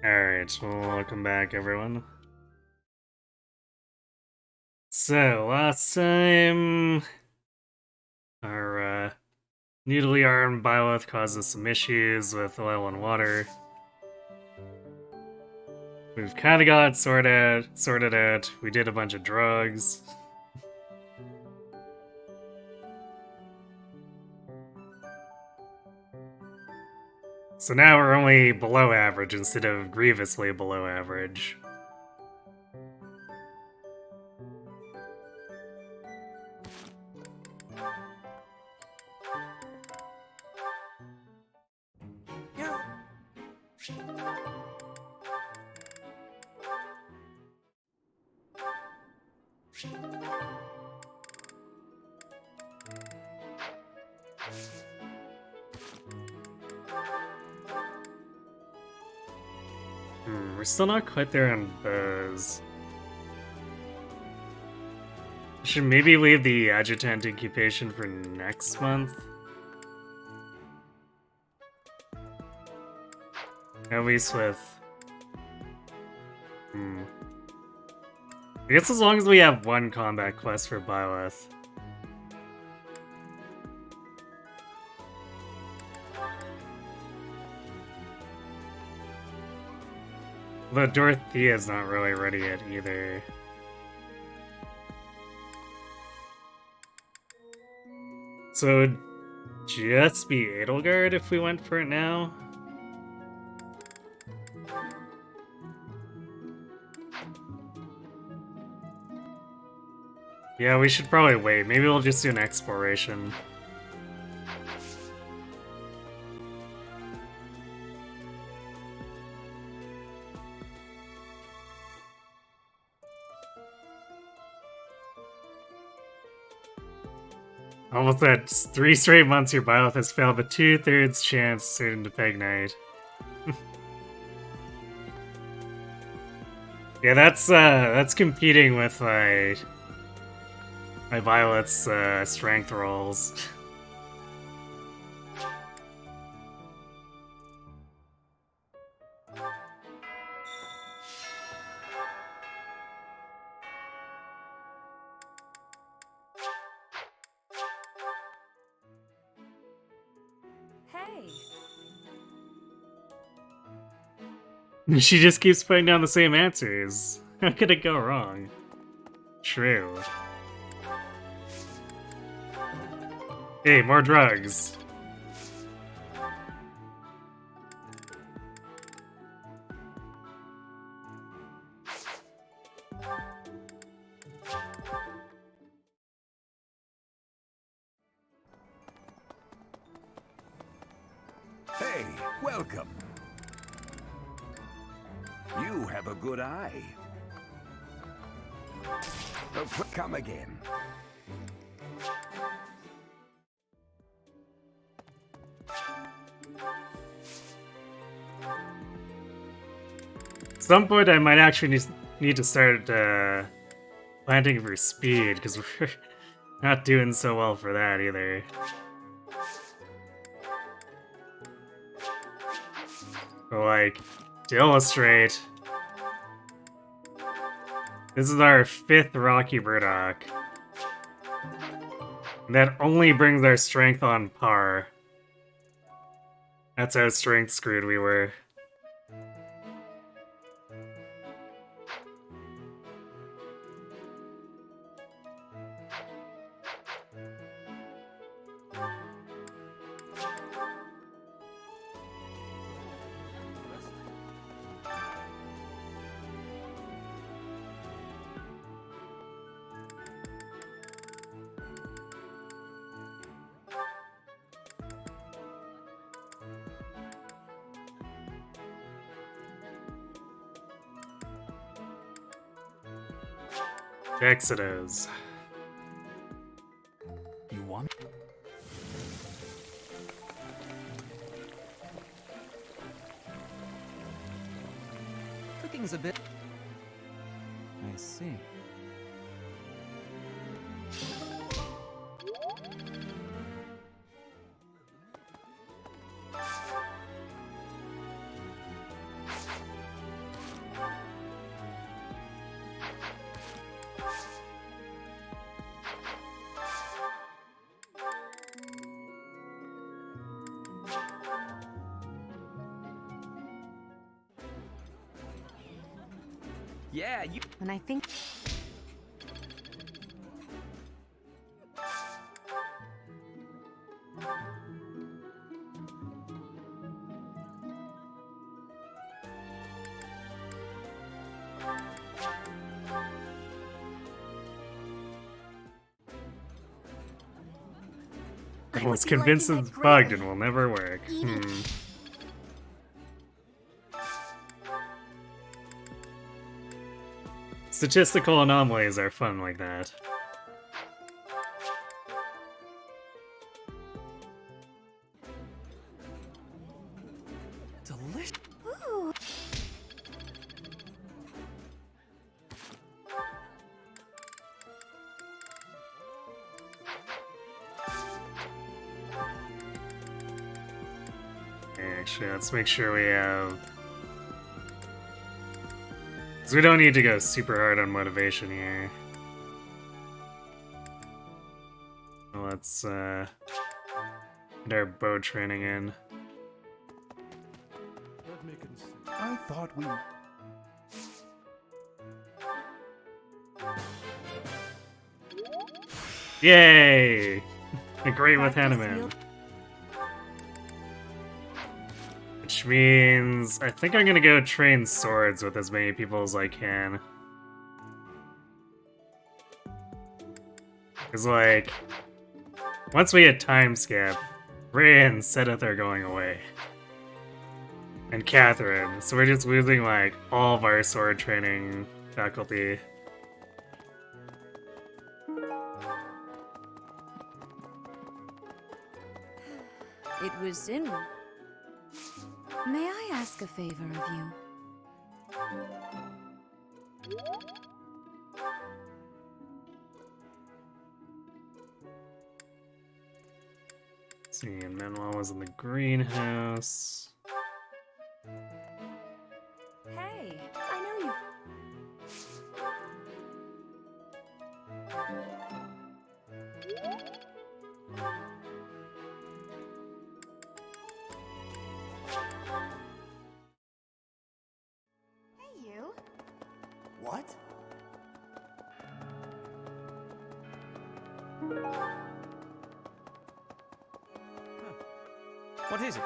Alright, well, welcome back, everyone. So, last time, our Noodle Arm Byleth caused us some issues with oil and water. We've kind of got it sorted out. We did a bunch of drugs. So now we're only below average instead of grievously below average. We're still not quite there on those. Should maybe leave the adjutant incubation for next month. At least with... I guess as long as we have one combat quest for Byleth. Though Dorothea's not really ready yet either. So it'd just be Edelgard if we went for it now? Yeah, we should probably wait. Maybe we'll just do an exploration. Almost at 3 straight months your Byleth has failed a 2/3 chance to turn into Peg Knight. Yeah, that's competing with my Violet's strength rolls. Hey. She just keeps putting down the same answers. How could it go wrong? True. Hey, more drugs. Hey, welcome. You have a good eye. Come again. At some point I might actually need to start planting for speed, because we're not doing so well for that either. But like, to illustrate, this is our 5th Rocky Burdock. And that only brings our strength on par. That's how strength screwed we were. Exodus. You want? Cooking's a bit... I see. Yeah, you. And I think I would was be convinced liking it's that bugged greatly. and will never work. Eating- Statistical anomalies are fun like that. Delicious. Ooh. Actually, let's make sure we have... Because we don't need to go super hard on motivation here. Let's, get our bow training in. I thought we... Yay! Great with Practice Hanuman. field- Which means I think I'm gonna go train swords with as many people as I can. Cause like, once we hit time skip, Ray and Sedith are going away. And Catherine, so we're just losing like all of our sword training faculty. It was in. May I ask a favor of you? Let's see, and Manuel was in the greenhouse. Hey, I know you. Hey, you. What? What is it?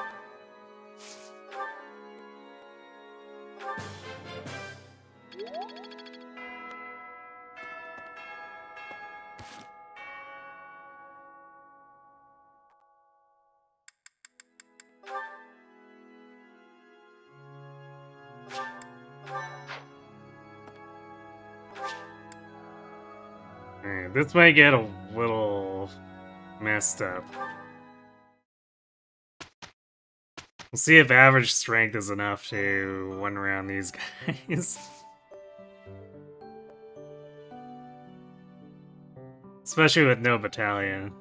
Alright, this might get a little messed up. We'll see if average strength is enough to one around these guys. Especially with no battalion.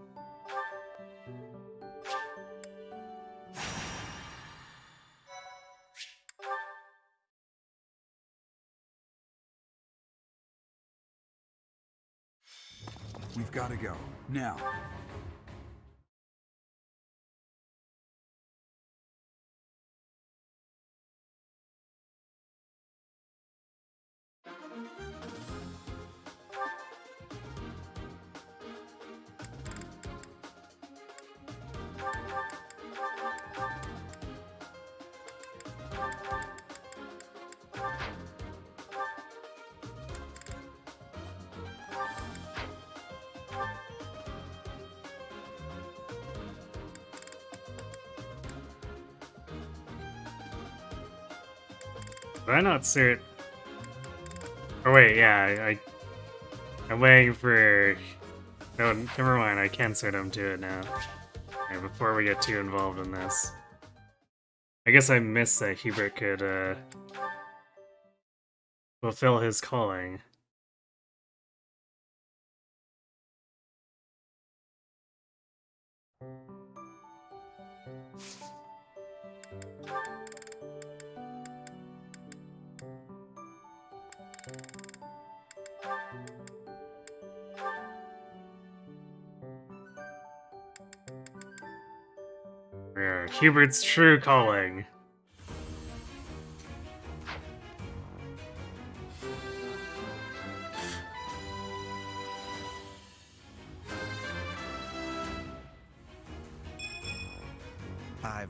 We've got to go. Now. Did I not see it? Oh wait, yeah, I'm waiting for... No, never mind, I can sort him to it now. Okay, before we get too involved in this. I guess I missed that Hubert could, fulfill his calling. Yeah, Hubert's true calling.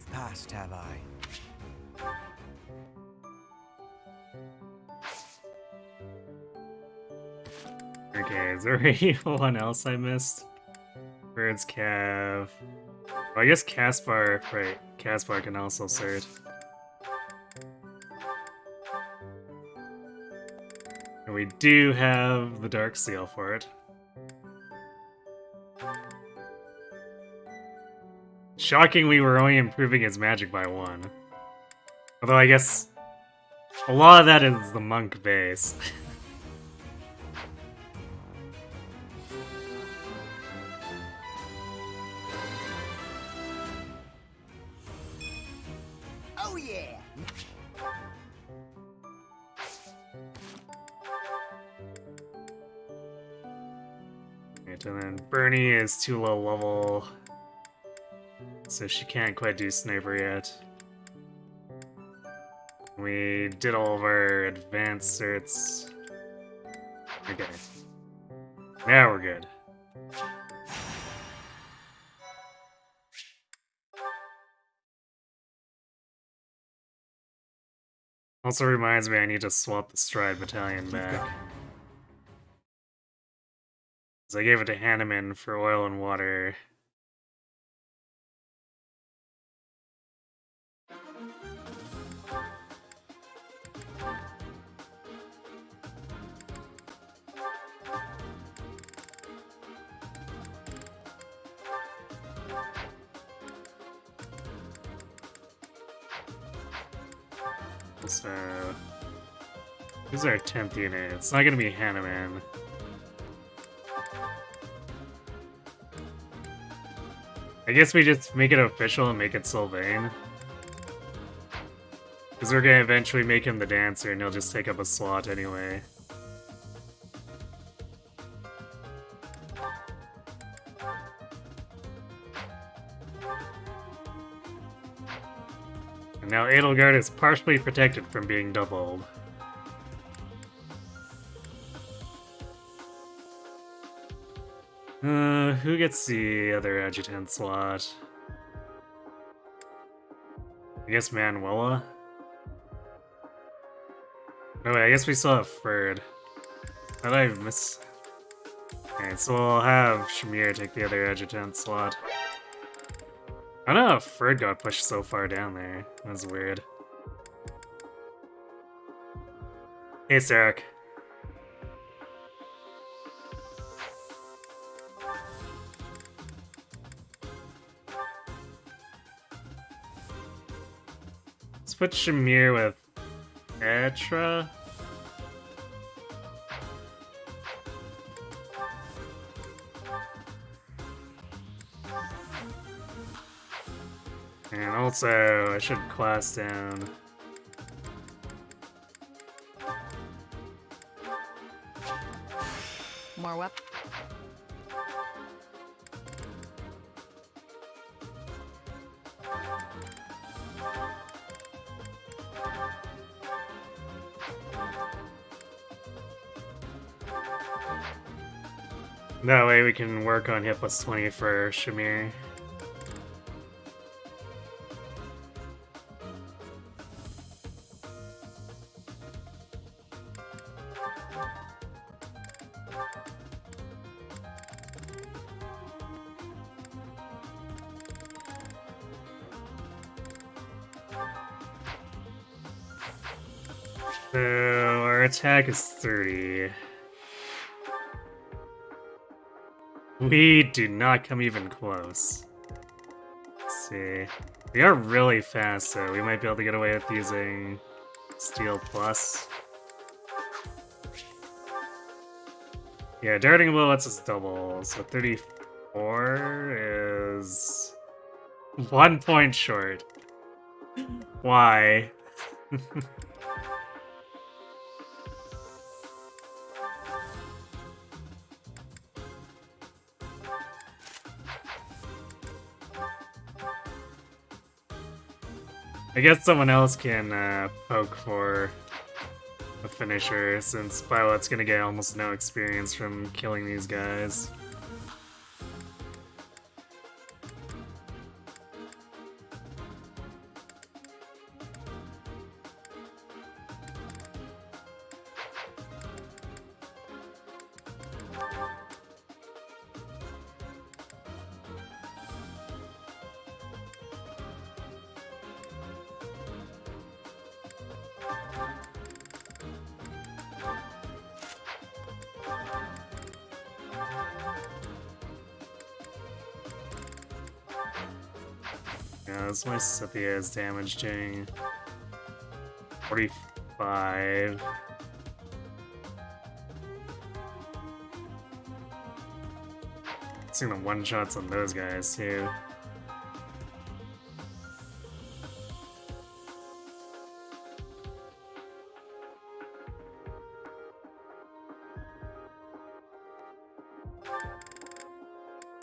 passed, have I? Okay, is there anyone else I missed? Birds, Cav. Well, I guess Caspar, right? Caspar can also search. And we do have the Dark Seal for it. Shockingly, we're only improving his magic by 1. Although I guess a lot of that is the monk base. Oh yeah! Right, and then Bernie is too low level, so she can't quite do sniper yet. We did all of our advanced certs. Okay. Now we're good. Also reminds me I need to swap the Stride Battalion back. Because I gave it to Hanneman for oil and water. So, who's our 10th unit? It's not gonna be Hanneman. I guess we just make it official and make it Sylvain. Because we're gonna eventually make him the dancer and he'll just take up a slot anyway. And now Edelgard is partially protected from being doubled. Who gets the other adjutant slot? I guess Manuela? No, wait, I guess we still have Ferd. How did I miss? Okay, so we'll have Shamir take the other adjutant slot. I don't know if Ferd got pushed so far down there. That's weird. Hey, Sarek. Let's put Shamir with Etra. And also, I should class down. More wep. That way we can work on hit plus 20 for Shamir. So our attack is 30. We do not come even close. Let's see. We are really fast, so we might be able to get away with using Steel Plus. Yeah, darting blow lets us double, so 34 is 1 point short. Why? I guess someone else can poke for a finisher, since Violet's gonna get almost no experience from killing these guys. Yeah, this Mississippi is damage doing 45. Seeing the one-shots on those guys, too.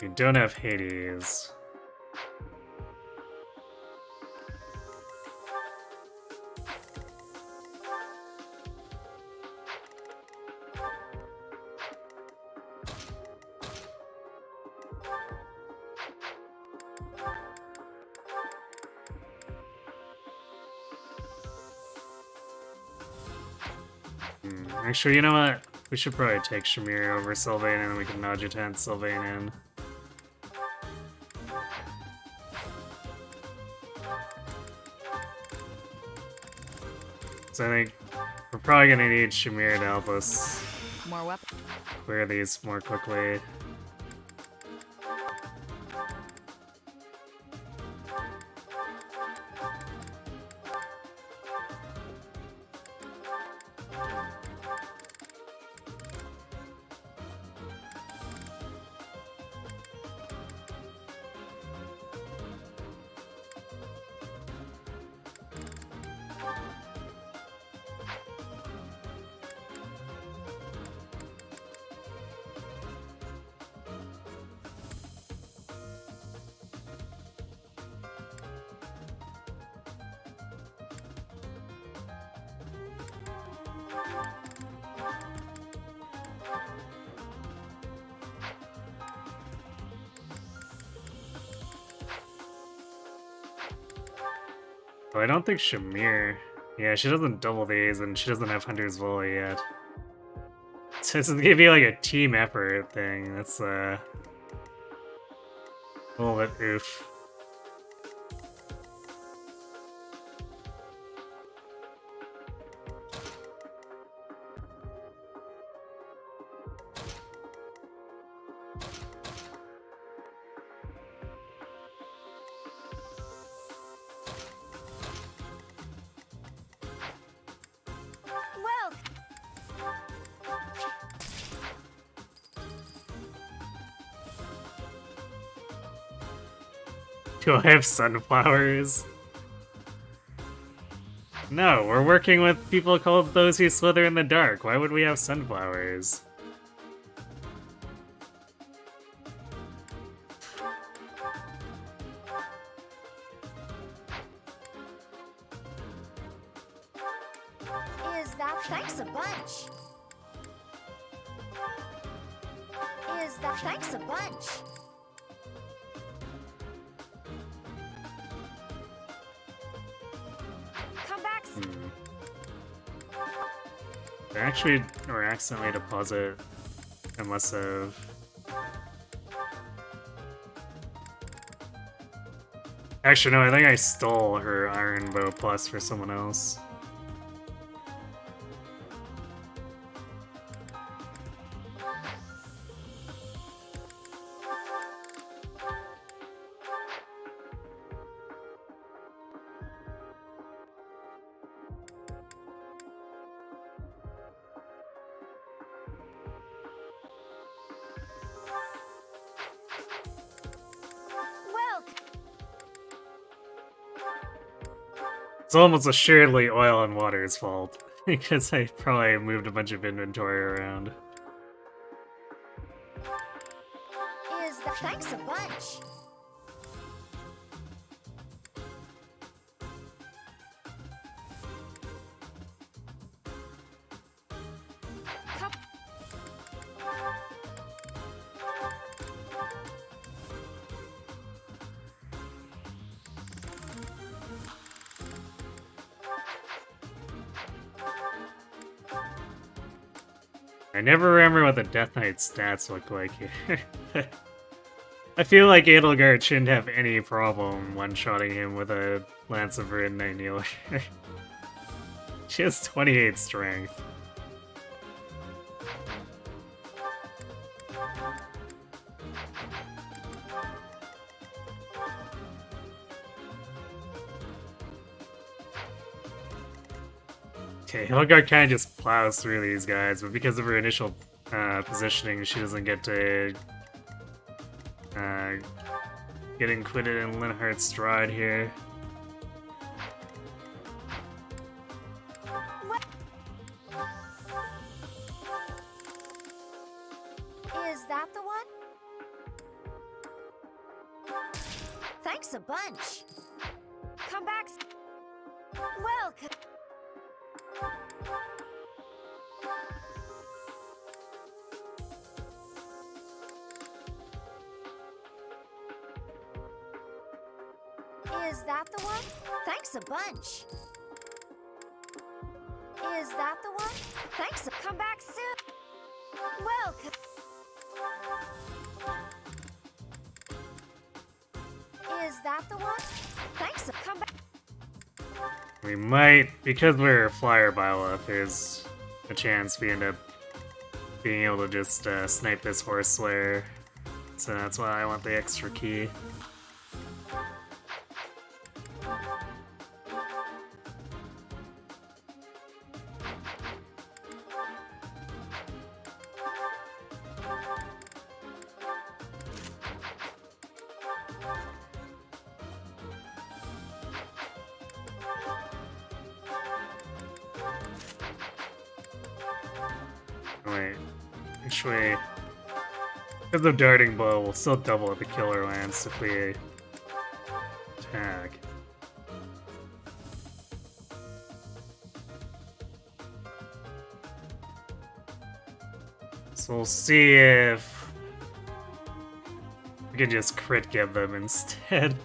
You don't have Hades. Actually, you know what? We should probably take Shamir over Sylvain and then we can Adjutant Sylvain in. So I think we're probably gonna need Shamir to help us More weapons. clear these more quickly. Oh, I don't think Shamir. Yeah, she doesn't double these, and she doesn't have Hunter's Volley yet. So this is gonna be like a team effort thing. That's a little bit oof. Well, Do I have sunflowers? No, we're working with people called Those Who Slither in the Dark. Why would we have sunflowers? is that thanks a bunch? Is that thanks a bunch? Come back. They actually or accidentally deposit unless of. Actually, no, I think I stole her Iron Bow Plus for someone else. Well, It's almost assuredly Oil and Water's fault, because I probably moved a bunch of inventory around. is that thanks a bunch? Come. I never remember what the Death Knight stats look like here. I feel like Edelgard shouldn't have any problem one-shotting him with a Lance of Ruin Night Kneeler. She has 28 strength. Okay, Helgard kind of just plows through these guys, but because of her initial positioning, she doesn't get to get included in Linhardt's stride here. Is that the one? Thanks a bunch. Come back. Welcome. Is that the one? Thanks a bunch. Is that the one? Thanks. Come back soon. Welcome. Is that the one? Thanks. Come back. We might, because we're flyer Byleth, there's a chance we end up being able to just snipe this Horse Slayer. So that's why I want the extra key. Wait, actually, because of Darting Blow, we'll still double the Killer Lance if we attack. So we'll see if we can just crit give them instead.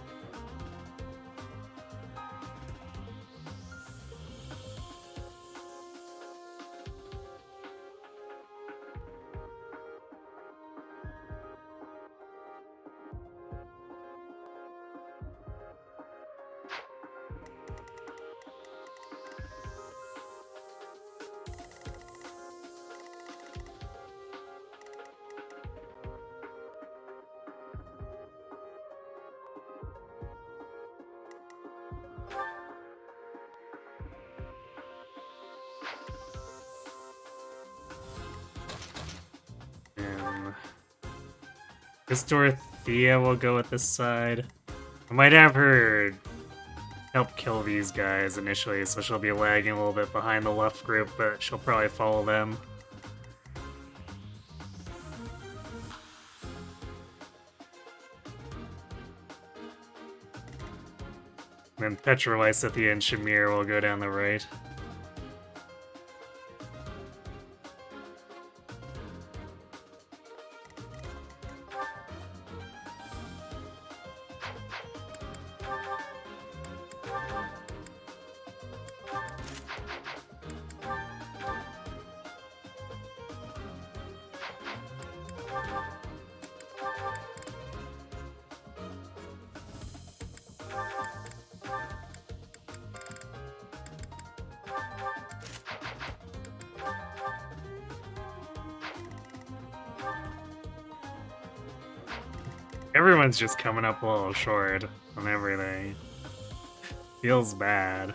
This Dorothea will go with this side. I might have her help kill these guys initially, so she'll be lagging a little bit behind the left group, but she'll probably follow them. Then Petra, Lysathia, and Shamir will go down the right. Everyone's just coming up a little short on everything. Feels bad.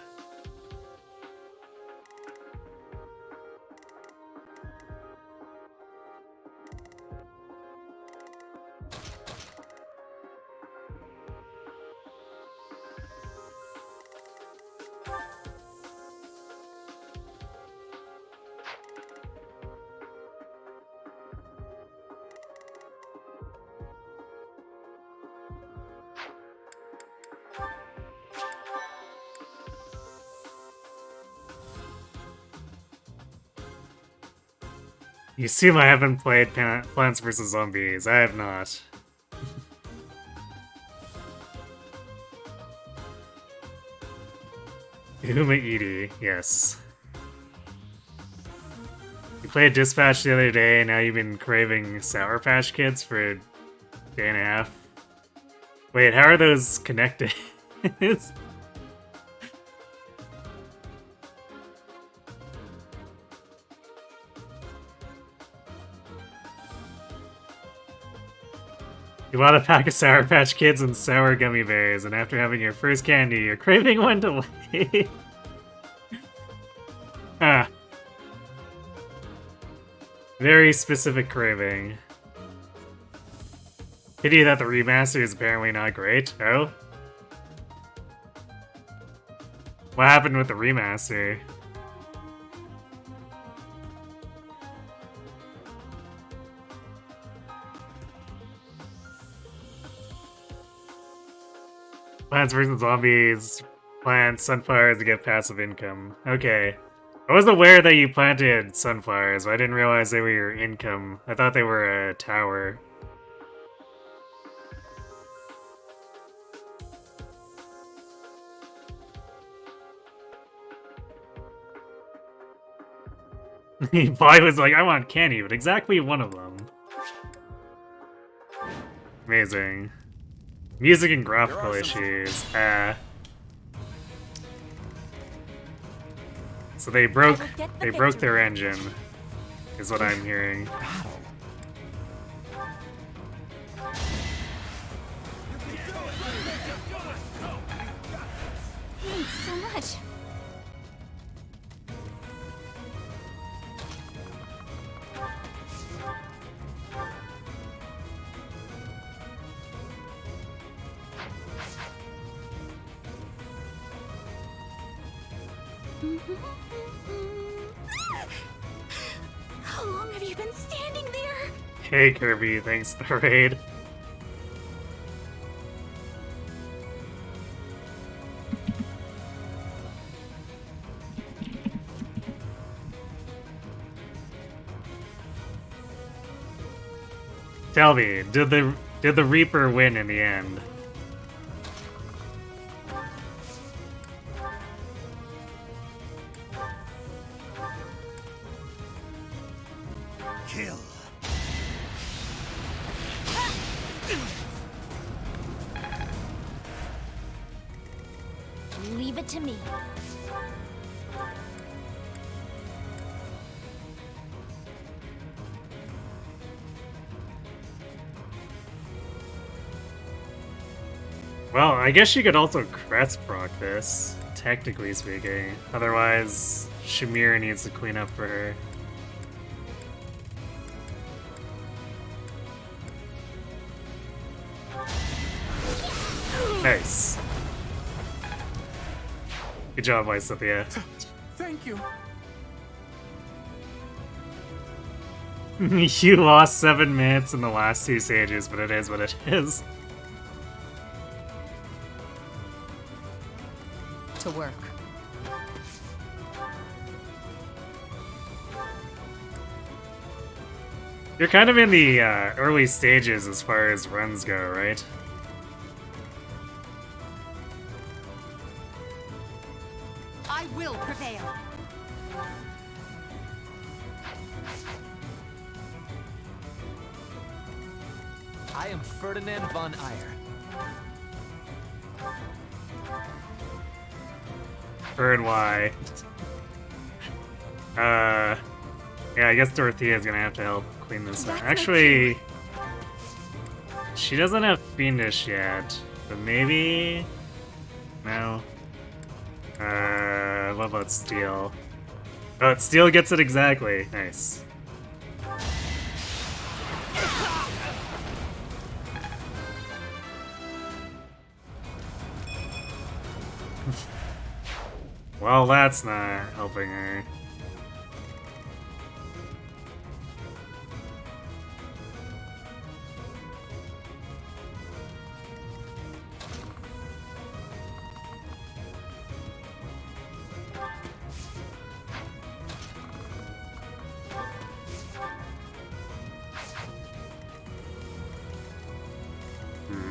You assume I haven't played Plants vs. Zombies. I have not. Uma Edie, yes. You played Dispatch the other day, and now you've been craving Sour Patch Kids for a day and a half. Wait, how are those connected? You bought a pack of Sour Patch Kids and sour gummy bears, and after having your first candy, you're craving one to wait. Very specific craving. Pity that the remaster is apparently not great. Oh? What happened with the remaster? Plants vs. Zombies plant sunflowers to get passive income. Okay. I wasn't aware that you planted sunflowers, but I didn't realize they were your income. I thought they were a tower. He probably was like, I want candy, but exactly one of them. Amazing. Music and graphical issues. So they broke their engine, is what I'm hearing. Thanks so much. How long have you been standing there? Hey Kirby, thanks for the raid. Tell me, did the Reaper win in the end? Kill. Leave it to me. Well, I guess you could also crest proc this, technically speaking. Otherwise, Shamir needs to clean up for her. Nice. Good job, Lysithia. Thank you. You lost 7 minutes in the last 2 stages, but it is what it is. To work. You're kind of in the early stages as far as runs go, right? I will prevail. I am Ferdinand von Eyre. Bird Y. Yeah, I guess Dorothea's gonna have to help clean this up. That's Actually, she doesn't have Fiendish yet, but maybe... No. What about Steel? Oh, Steel gets it exactly. Nice. Well, that's not helping her.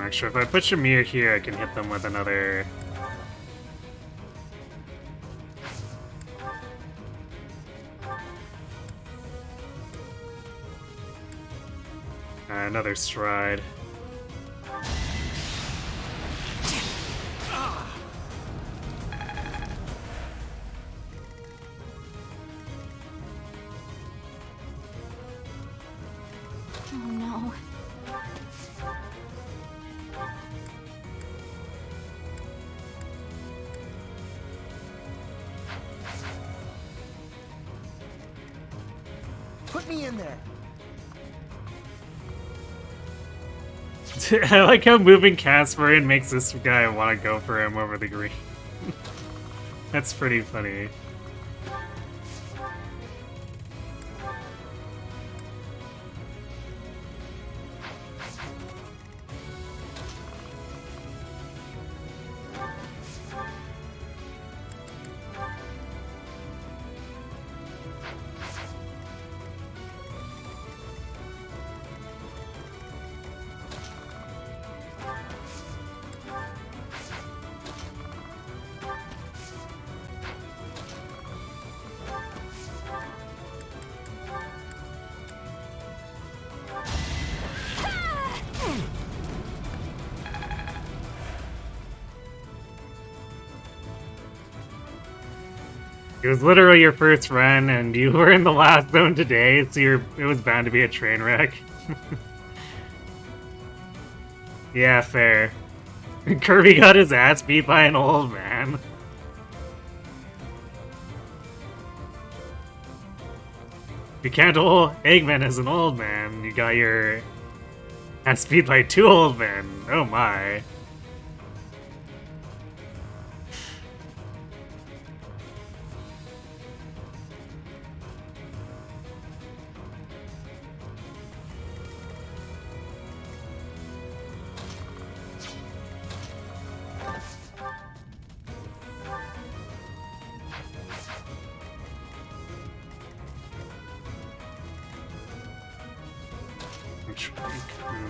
Actually, if I put Shamir here, I can hit them with another... another stride. Oh no. Put me in there. I like how moving Casper in makes this guy want to go for him over the green. That's pretty funny. It was literally your first run, and you were in the last zone today, so it was bound to be a train wreck. Yeah, fair. Kirby got his ass beat by an old man. You can't hold Eggman as an old man. You got your ass beat by two old men. Oh my.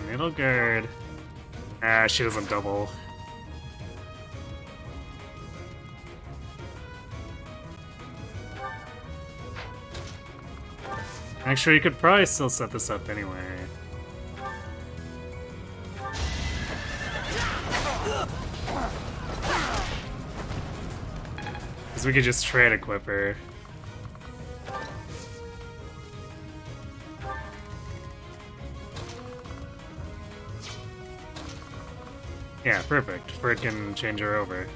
Middle guard. Ah, she doesn't double. Actually, you could probably still set this up anyway. Because we could just trade equip her. Yeah, perfect. Fred can change her over.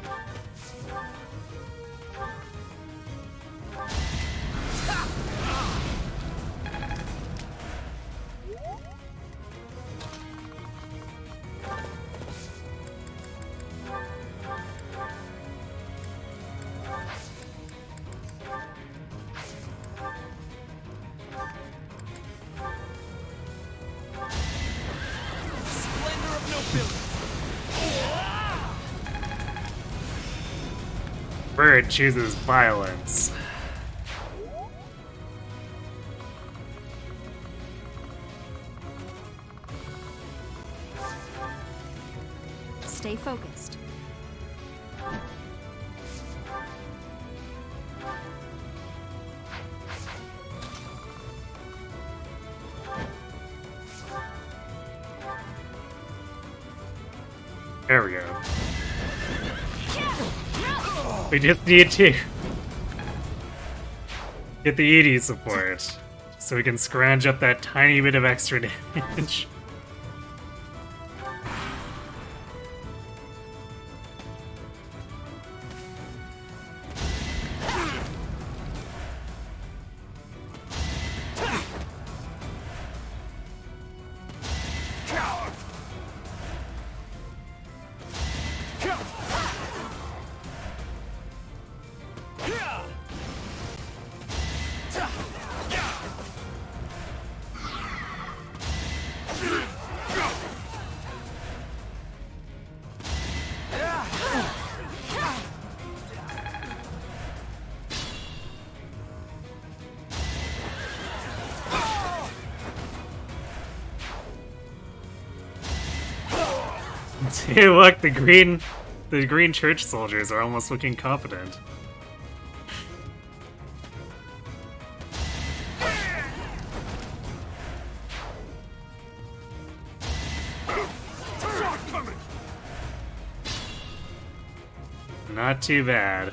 Splendor of nobility. Bird chooses violence. Stay focused. There we go. We just need to get the ED support so we can scrounge up that tiny bit of extra damage. Hey, look, the green church soldiers are almost looking competent. Not too bad.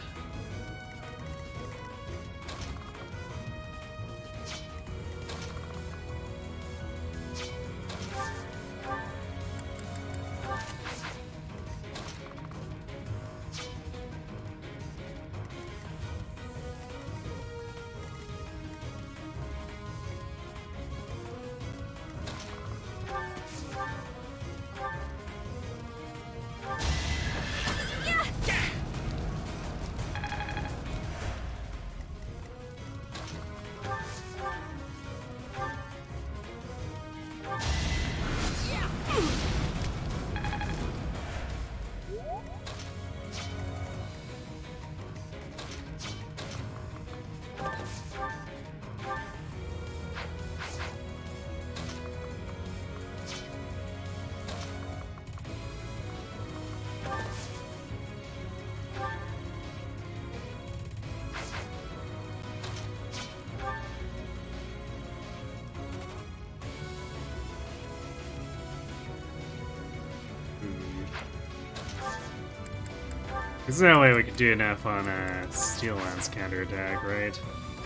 There's no way we could do enough on Steel Lance counterattack, right?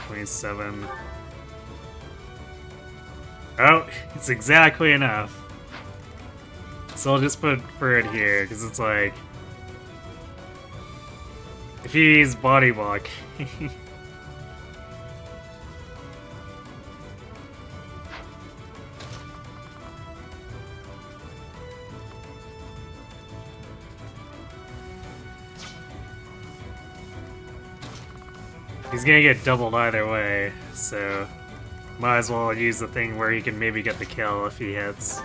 27. Oh, it's exactly enough. So I'll just put Bird here, because it's like... If he's body block... He's gonna get doubled either way, so might as well use the thing where he can maybe get the kill if he hits.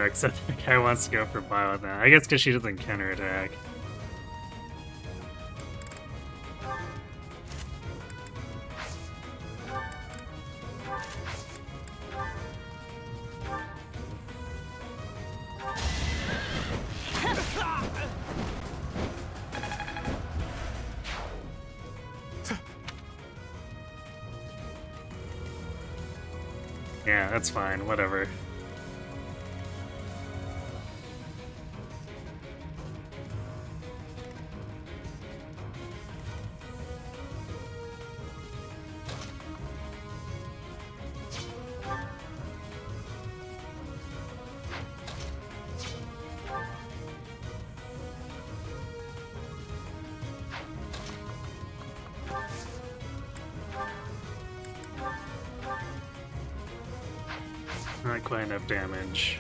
Except the guy wants to go for Violet now. I guess because she doesn't counterattack. Yeah, that's fine, whatever. Not quite enough damage.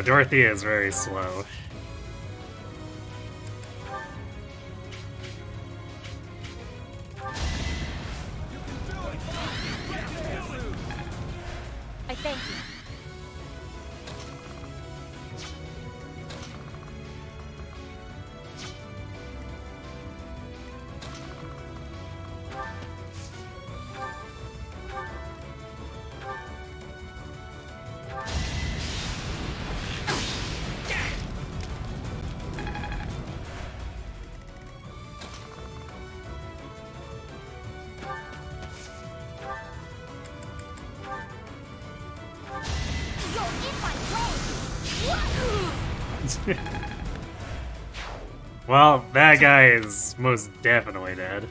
Dorothy is very slow. I thank you. Well, that guy is most definitely dead.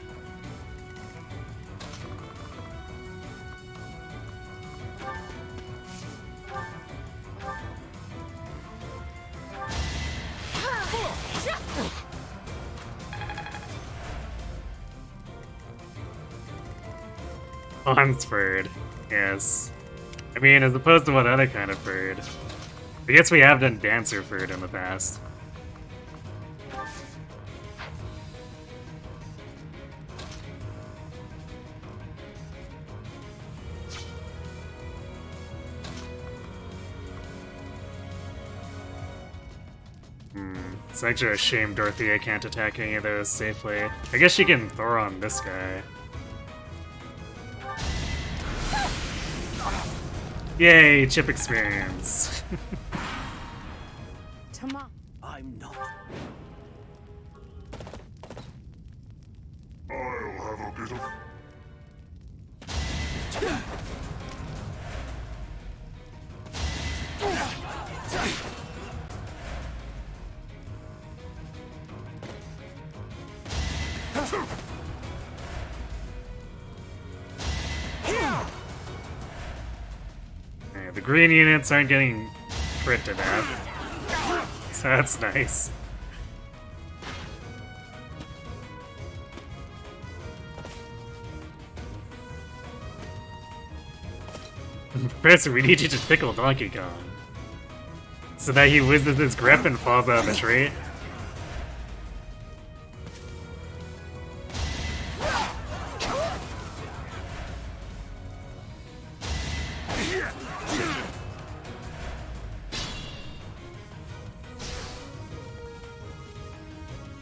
Hans bird, yes. I mean, as opposed to what other kind of bird? I guess we have done dancer bird in the past. It's actually a shame Dorothea can't attack any of those safely. I guess she can throw on this guy. Yay, chip experience. Tama. I'm not. I'll have a bit of... Yeah, the green units aren't getting crit to death, so that's nice. Professor, we need you to tickle Donkey Kong so that he loses his grip and falls out of the tree.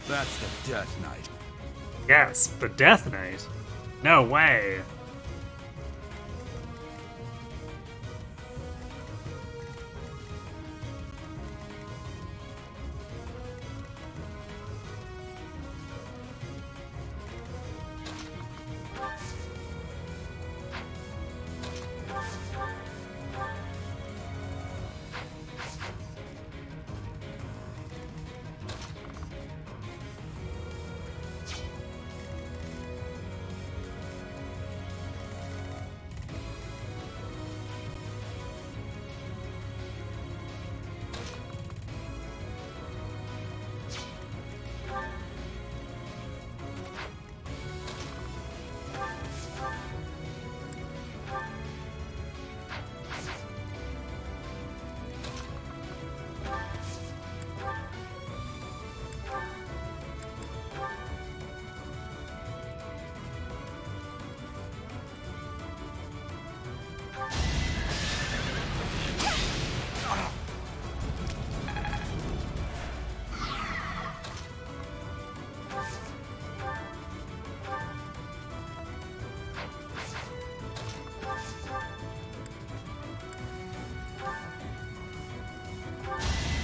That's the Death Knight. Yes, the Death Knight. No way.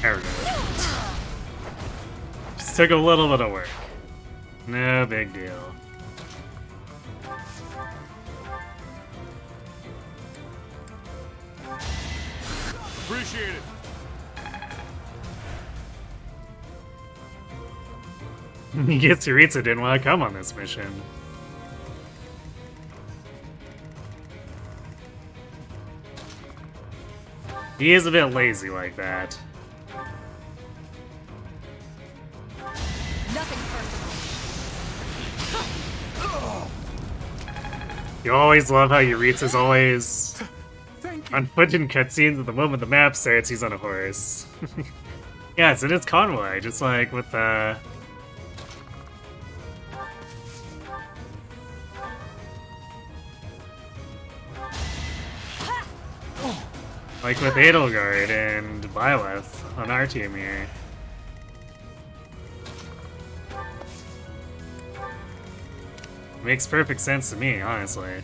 There we go. Just took a little bit of work. No big deal. Appreciate it. Yitsuritsu didn't want to come on this mission. He is a bit lazy like that. Nothing personal. You always love how Yuritsu's always Thank you. on foot in cutscenes at the moment the map starts, he's on a horse. Yes, it is Convoy, just like with like with Edelgard and Byleth on our team here. Makes perfect sense to me, honestly.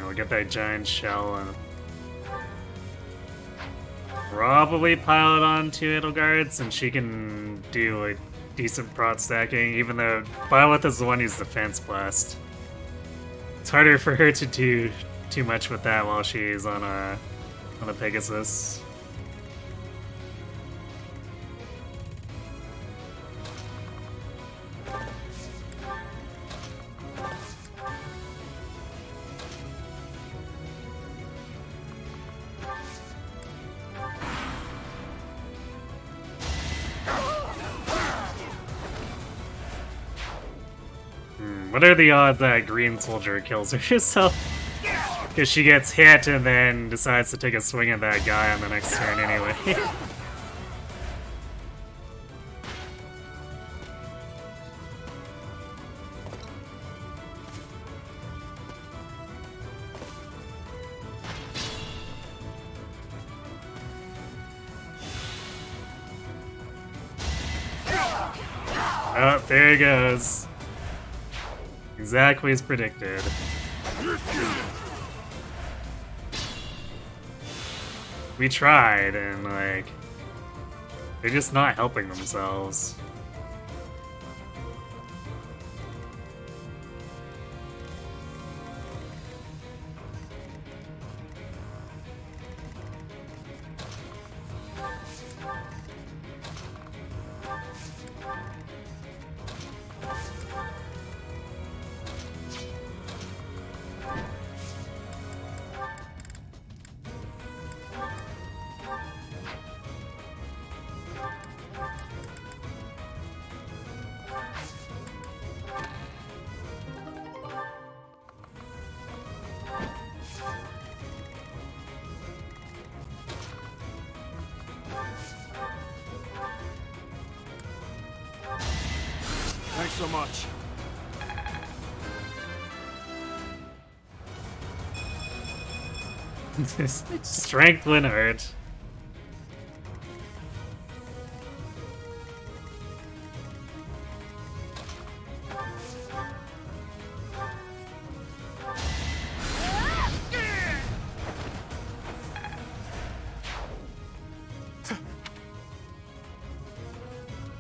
We'll get that giant shell and probably pile it onto Edelgard since she can do like decent prot stacking, even though Byleth is the one who's defense blast. It's harder for her to do too much with that while she's on a Pegasus. What are the odds that Green Soldier kills herself? Because she gets hit and then decides to take a swing at that guy on the next turn anyway. Oh, there he goes. Exactly as predicted. We tried, and like, they're just not helping themselves. so much. Strength Linhardt.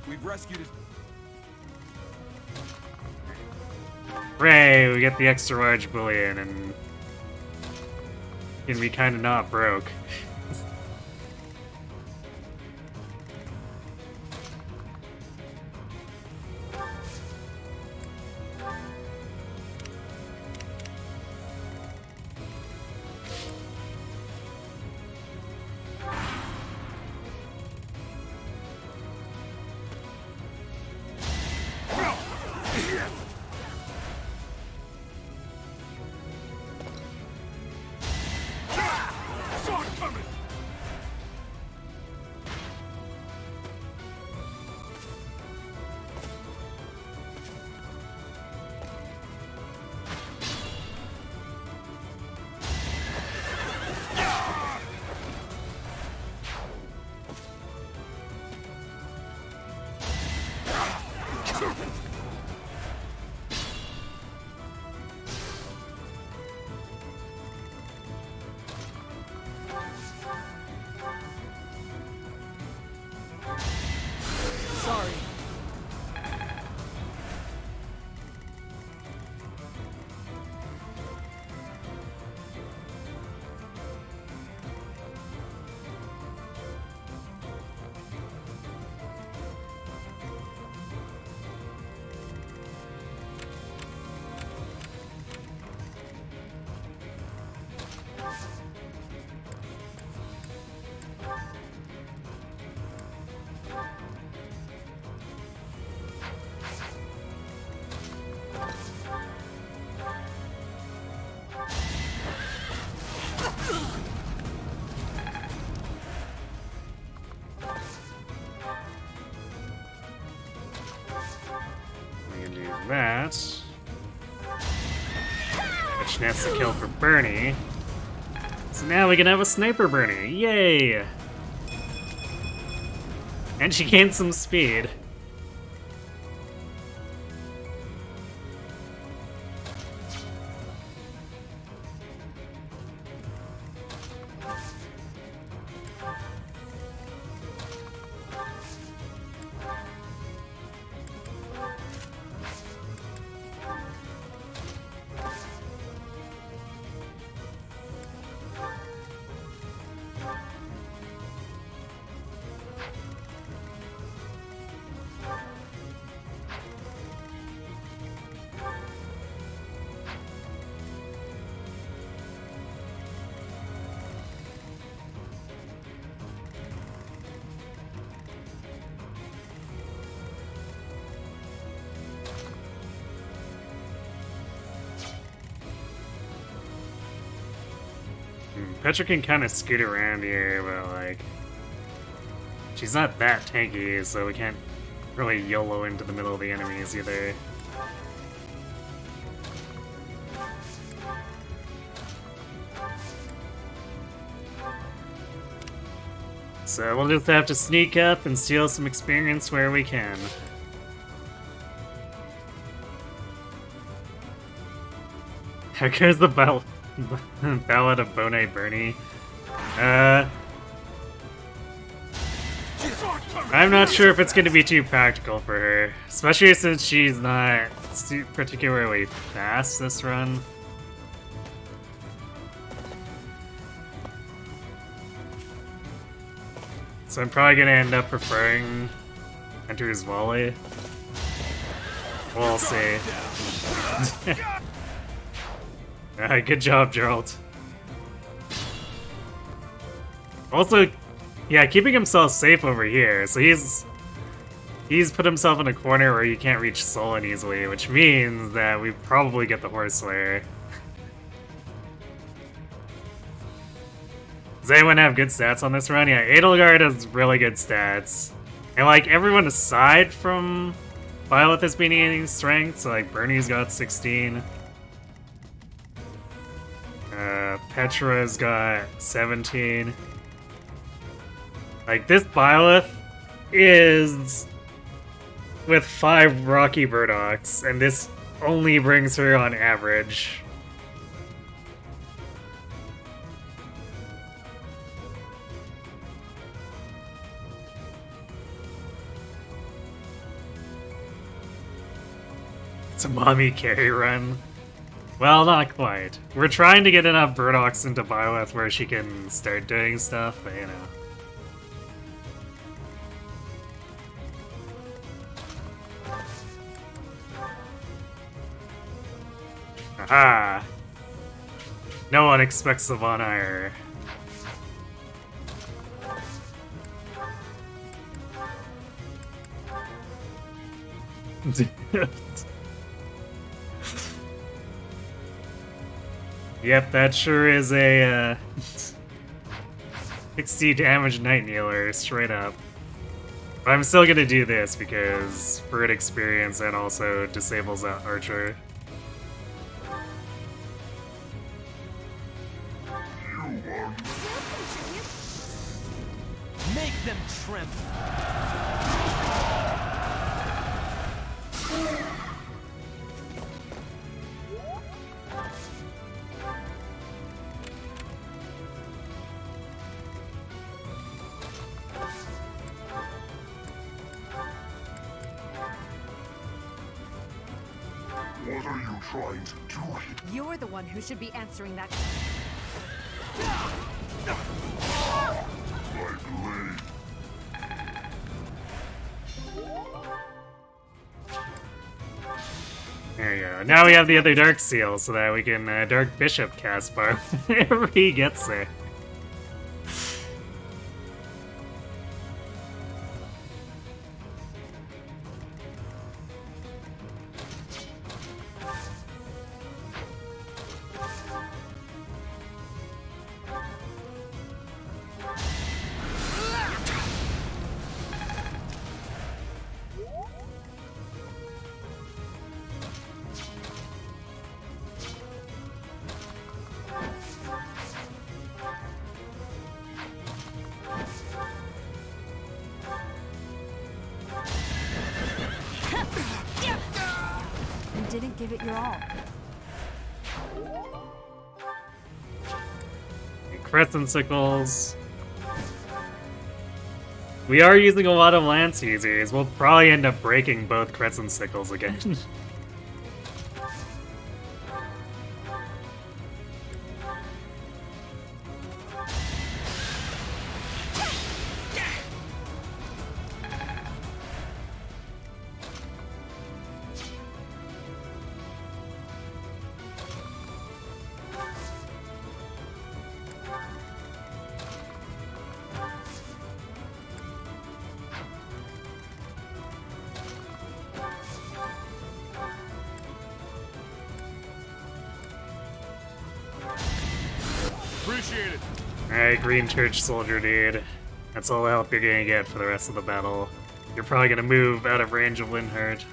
We've rescued his... Hooray, we get the extra large bullion and can be kinda not broke. Sword coming! Sorry. We can do that. Which nets the kill for Bernie. So now we can have a sniper Bernie. Yay! And she gained some speed. Petra can kind of scoot around here, but like, she's not that tanky, so we can't really YOLO into the middle of the enemies either. So we'll just have to sneak up and steal some experience where we can. How goes the Ballad of Bone Bernie? I'm not sure if it's going to be too practical for her, especially since she's not particularly fast this run. So I'm probably going to end up preferring Enter's Volley. We'll see. Good job, Gerald. Also, yeah, keeping himself safe over here. So he's put himself in a corner where you can't reach Solon easily, which means that we probably get the Horse Slayer. Does anyone have good stats on this run? Yeah, Edelgard has really good stats. And like everyone aside from Violet has been gaining strength, so like Bernie's got 16. Petra's got 17. Like, this Byleth is with 5 Rocky Burdocks, and this only brings her on average. It's a mommy carry run. Well, not quite. We're trying to get enough Burdocks into Byleth where she can start doing stuff, but you know. Aha! No one expects the Von Ire. Yep, that sure is a 60 damage Night Kneeler, straight up. But I'm still gonna do this because for an experience and also disables that Archer. Make them tremble. What are you trying to do here? You're the one who should be answering that. My blade. There you go. Now we have the other Dark Seal so that we can Dark Bishop Caspar whenever he gets there. You didn't give it your all. Crescent Sickles. We are using a lot of Lance users. We'll probably end up breaking both Crescent Sickles again. Appreciate it. Alright, Green Church Soldier, dude. That's all the help you're gonna get for the rest of the battle. You're probably gonna move out of range of Linhardt.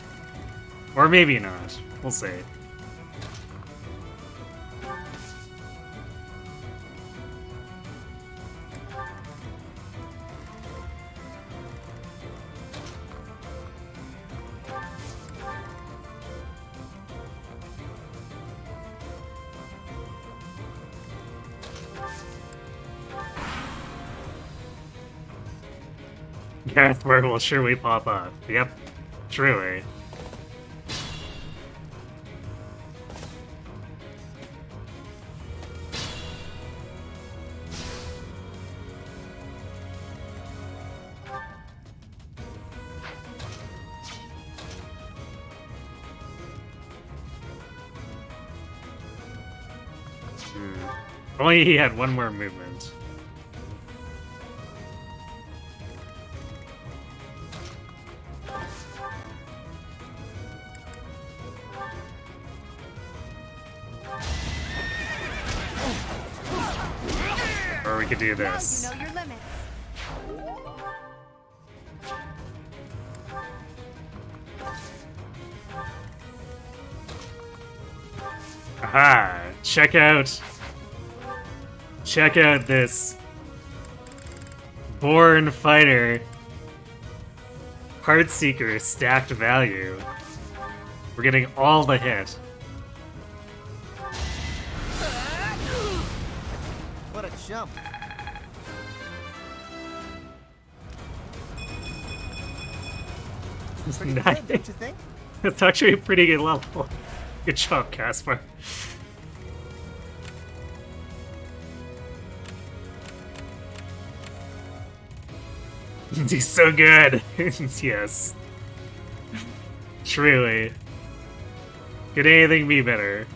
Or maybe not. We'll see. Garthware will surely pop up. Yep, truly. If only he had one more movement. Or we could do this. Now you know your limits. Aha! Check out this Born Fighter Heartseeker stacked value. We're getting all the hit. What a jump. Pretty good, don't you think? It's actually a pretty good level. Good job, Casper. He's so good. Yes. Truly. Could anything be better?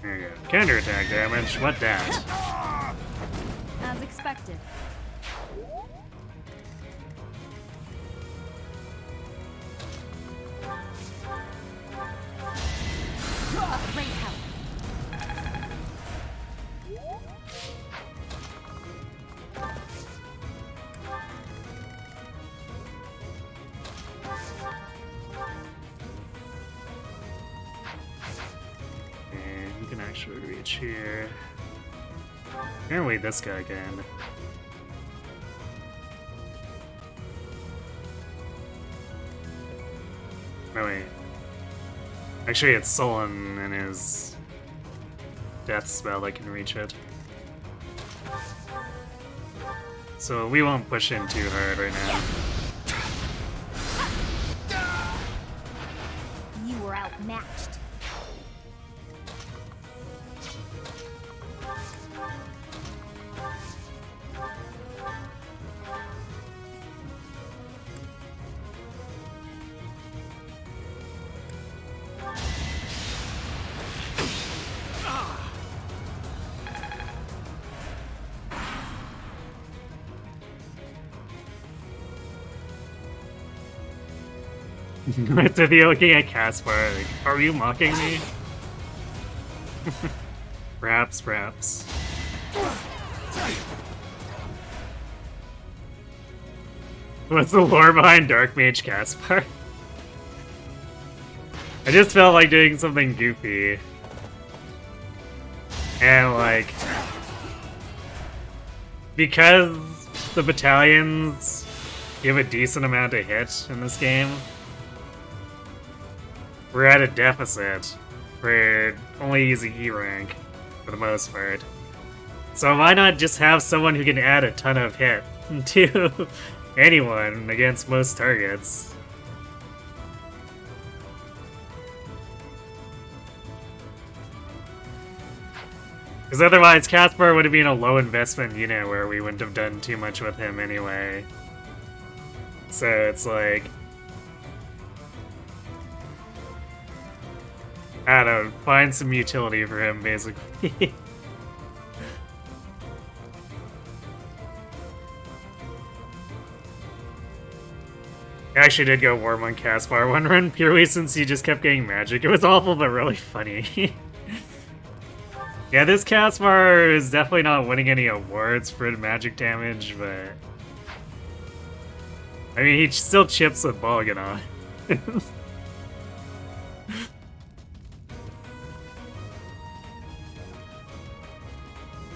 There you go. Counterattack damage. What that? As expected. Great help. And you can actually reach here. Apparently this guy can. No wait. Actually it's Sullen and his death spell that can reach it. So we won't push in too hard right now. You were outmatched. To be looking at Caspar, like, are you mocking me? Perhaps. What's the lore behind Dark Mage Caspar? I just felt like doing something goofy. And like, because the battalions give a decent amount of hit in this game, we're at a deficit for only using E rank for the most part. So why not just have someone who can add a ton of hit to anyone against most targets? Because otherwise Caspar would have been a low investment unit where we wouldn't have done too much with him anyway. So it's like, I don't know, find some utility for him, basically. I actually did go warm on Caspar one run, purely since he just kept getting magic. It was awful, but really funny. Yeah, this Caspar is definitely not winning any awards for magic damage, but... I mean, he still chips with Bolganon.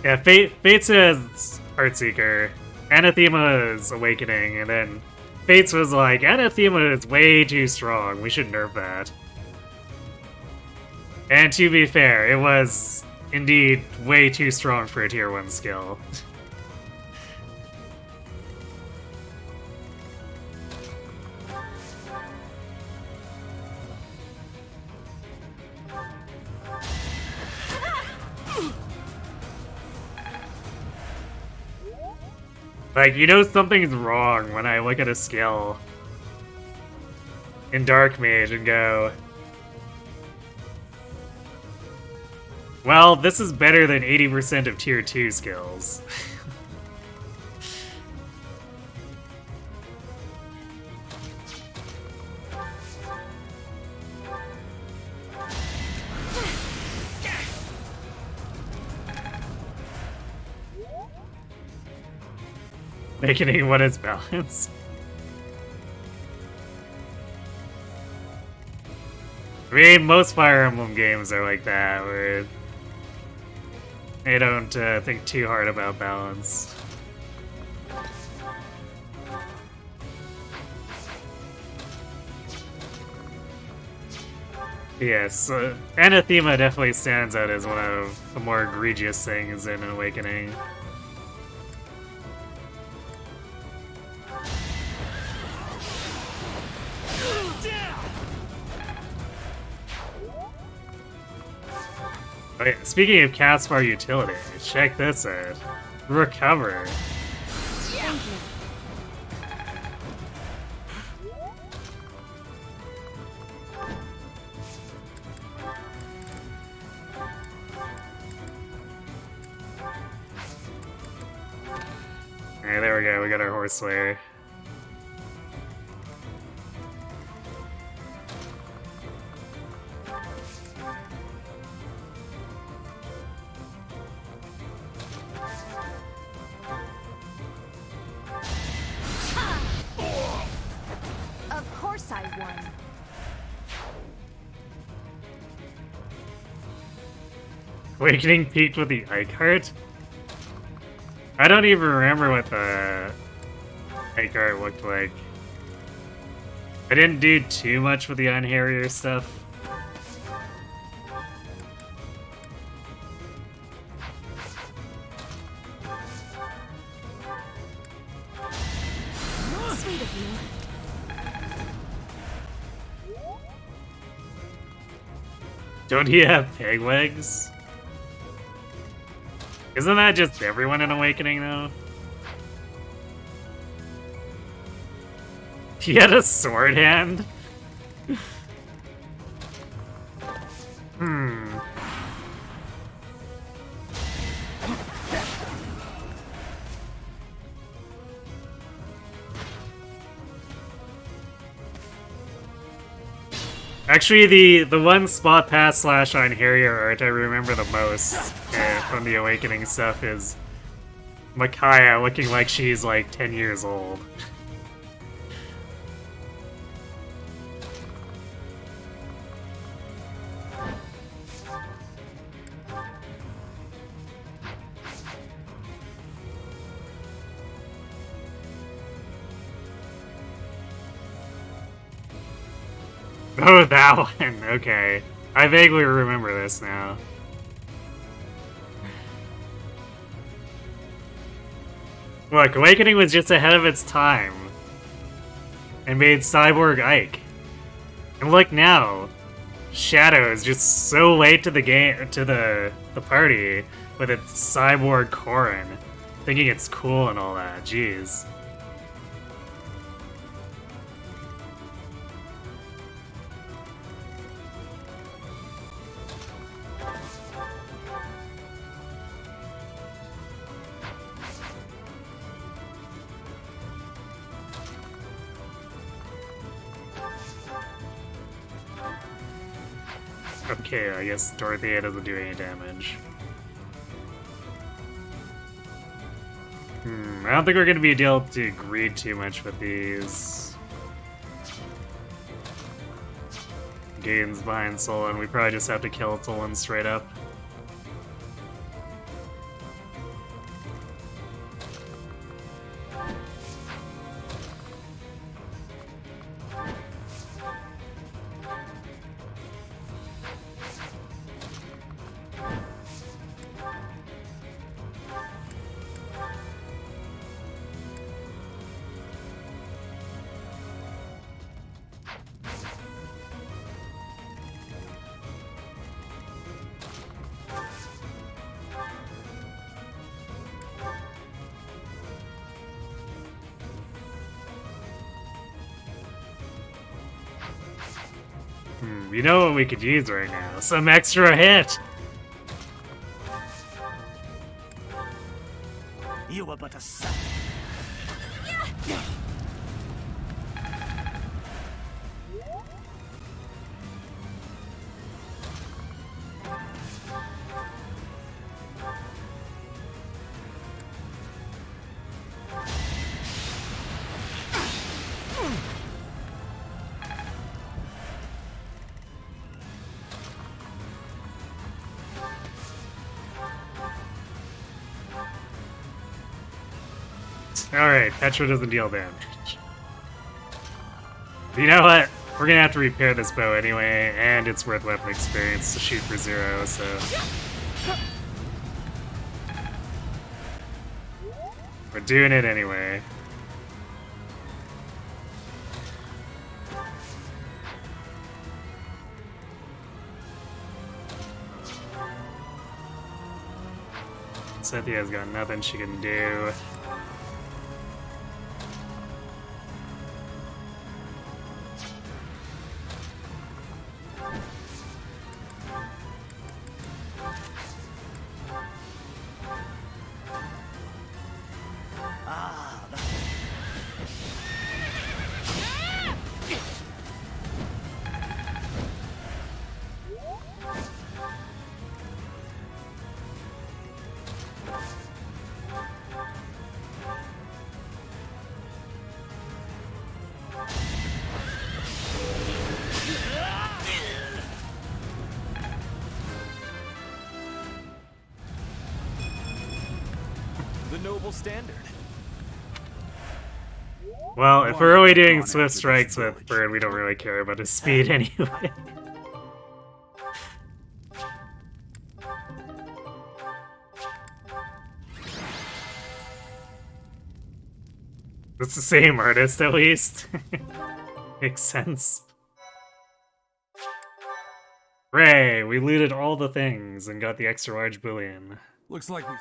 Yeah, Fates is Heartseeker, Anathema is Awakening, and then Fates was like, Anathema is way too strong. We should nerf that. And to be fair, it was indeed way too strong for a tier 1 skill. Like, you know something's wrong when I look at a skill in Dark Mage and go, well, this is better than 80% of tier 2 skills. Making what is balance. I mean, most Fire Emblem games are like that, where they don't think too hard about balance. Yes, Anathema definitely stands out as one of the more egregious things in Awakening. Oh, yeah. Speaking of Caspar utility, check this out. Recover. Thank you. Alright, there we go. We got our Horse Slayer. Of course I won. Awakening peaked with the Ike Heart? I don't even remember what the Ike Heart looked like. I didn't do too much with the Unharrier stuff. Sweet of you. Don't you have peg legs? Isn't that just everyone in Awakening, though? He had a sword hand? Hmm. Actually, the one spot pass slash on Harrier art I remember the most from the Awakening stuff is Micaiah looking like she's like 10 years old. Oh, that one. Okay. I vaguely remember this now. Look, Awakening was just ahead of its time. And made Cyborg Ike. And look now. Shadow is just so late to the game, to the party with its Cyborg Corrin. Thinking it's cool and all that. Jeez. Okay, I guess Dorothea doesn't do any damage. I don't think we're going to be able to greed too much with these gains behind Solon. We probably just have to kill Solon straight up. You know what we could use right now? Some extra hit! You were but a son. Alright, Petra doesn't deal damage. You know what? We're gonna have to repair this bow anyway, and it's worth weapon experience to shoot for 0, so... We're doing it anyway. Cynthia's got nothing she can do. The noble standard. Well, if we're only doing Swift Strikes with Bird, we don't really care about his speed anyway. It's the same artist, at least. Makes sense. Hooray! We looted all the things and got the extra large bullion. Looks like we...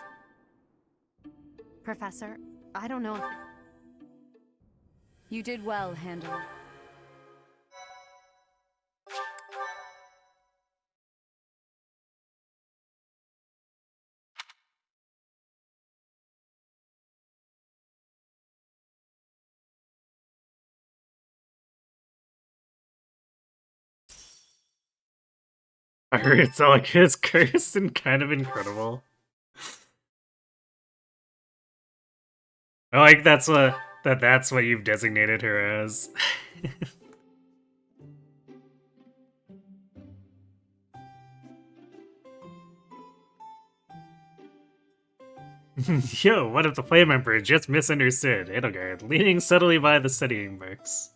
Professor, I don't know if... You did well, Handler. I heard it's all like his cursed and kind of incredible. I like that's what you've designated her as. Yo, what if the Flame Emperor just misunderstood? Edelgard, leaning subtly by the studying books.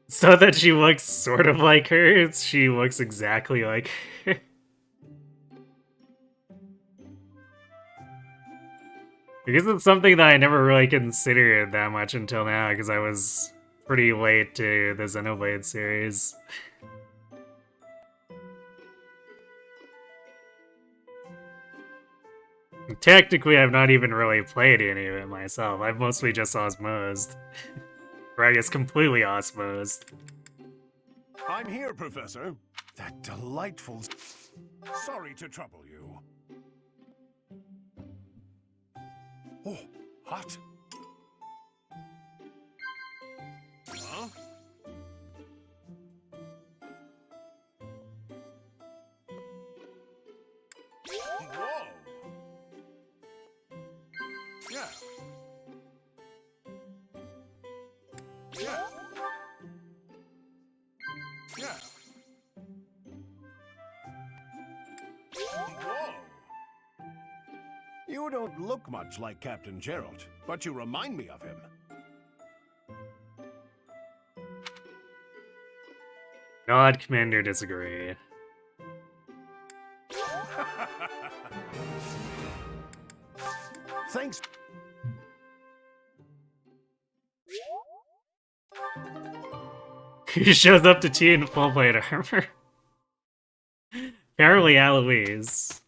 So that she looks sort of like her, she looks exactly like her. Because it's something that I never really considered that much until now, because I was pretty late to the Xenoblade series. Technically, I've not even really played any of it myself. I've mostly just osmosed. Or I guess completely osmosed. I'm here, Professor. That delightful... Sorry to trouble you. Oh, hot. Huh? Whoa! Yeah. Yeah. Yeah. Whoa! You don't look much like Captain Gerald, but you remind me of him. God, Commander, disagree. Thanks. He shows up to tea in full plate armor. Apparently Aloise.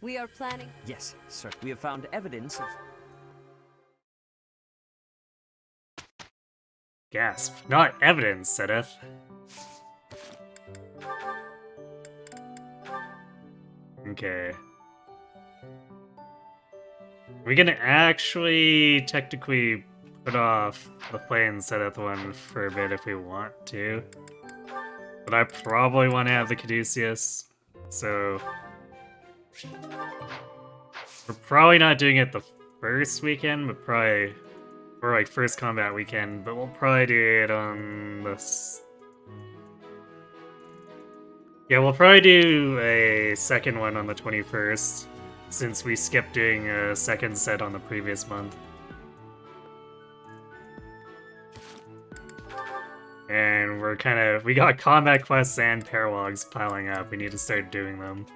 We are planning. Yes, sir. We have found evidence of... Gasp. Not evidence, Sedith. Okay. We can actually technically put off the plain Sedith one for a bit if we want to. But I probably want to have the Caduceus, so... We're probably not doing it the first weekend, but probably... Or like first combat weekend, but we'll probably do it on this... Yeah, we'll probably do a second one on the 21st, since we skipped doing a second set on the previous month. And we got combat quests and paralogs piling up. We need to start doing them.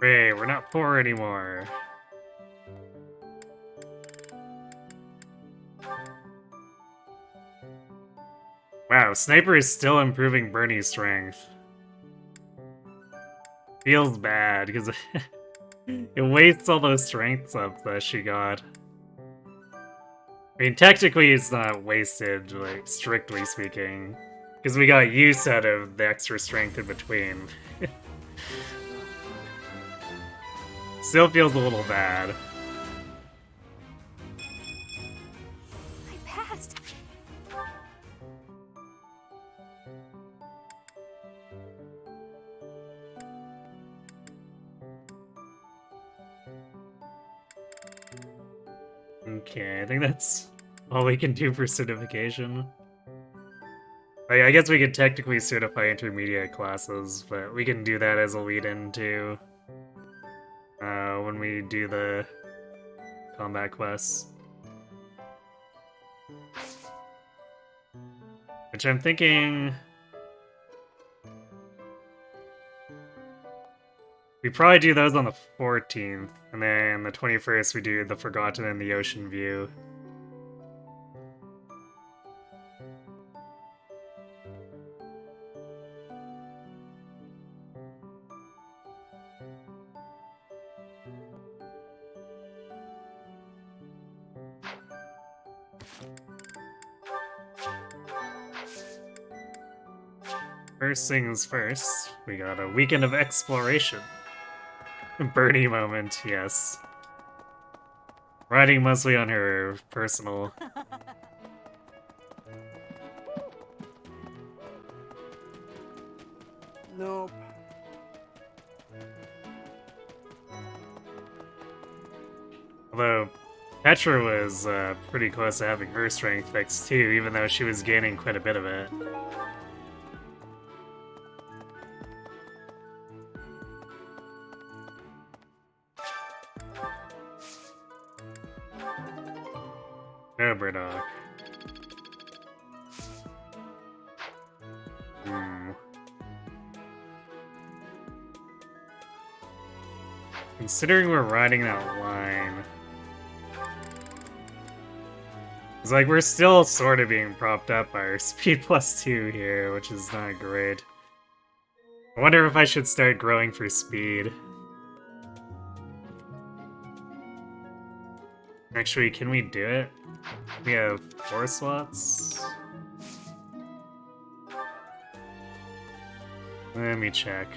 Hey, we're not poor anymore. Wow, Sniper is still improving Bernie's strength. Feels bad, because it wastes all those strengths up that she got. I mean, technically it's not wasted, like, strictly speaking. Because we got use out of the extra strength in between. Still feels a little bad. I passed. Okay, I think that's all we can do for certification. I guess we could technically certify intermediate classes, but we can do that as a lead-in to when we do the combat quests. Which I'm thinking... We probably do those on the 14th, and then the 21st we do the Forgotten and the Ocean View. First things first, we got a weekend of exploration. Bernie moment, yes. Riding mostly on her personal. Nope. Although, Petra was pretty close to having her strength fixed too, even though she was gaining quite a bit of it. No, Burdock. Considering we're riding that line... It's like we're still sort of being propped up by our speed +2 here, which is not great. I wonder if I should start growing for speed. Actually, can we do it? We have 4 slots. Let me check.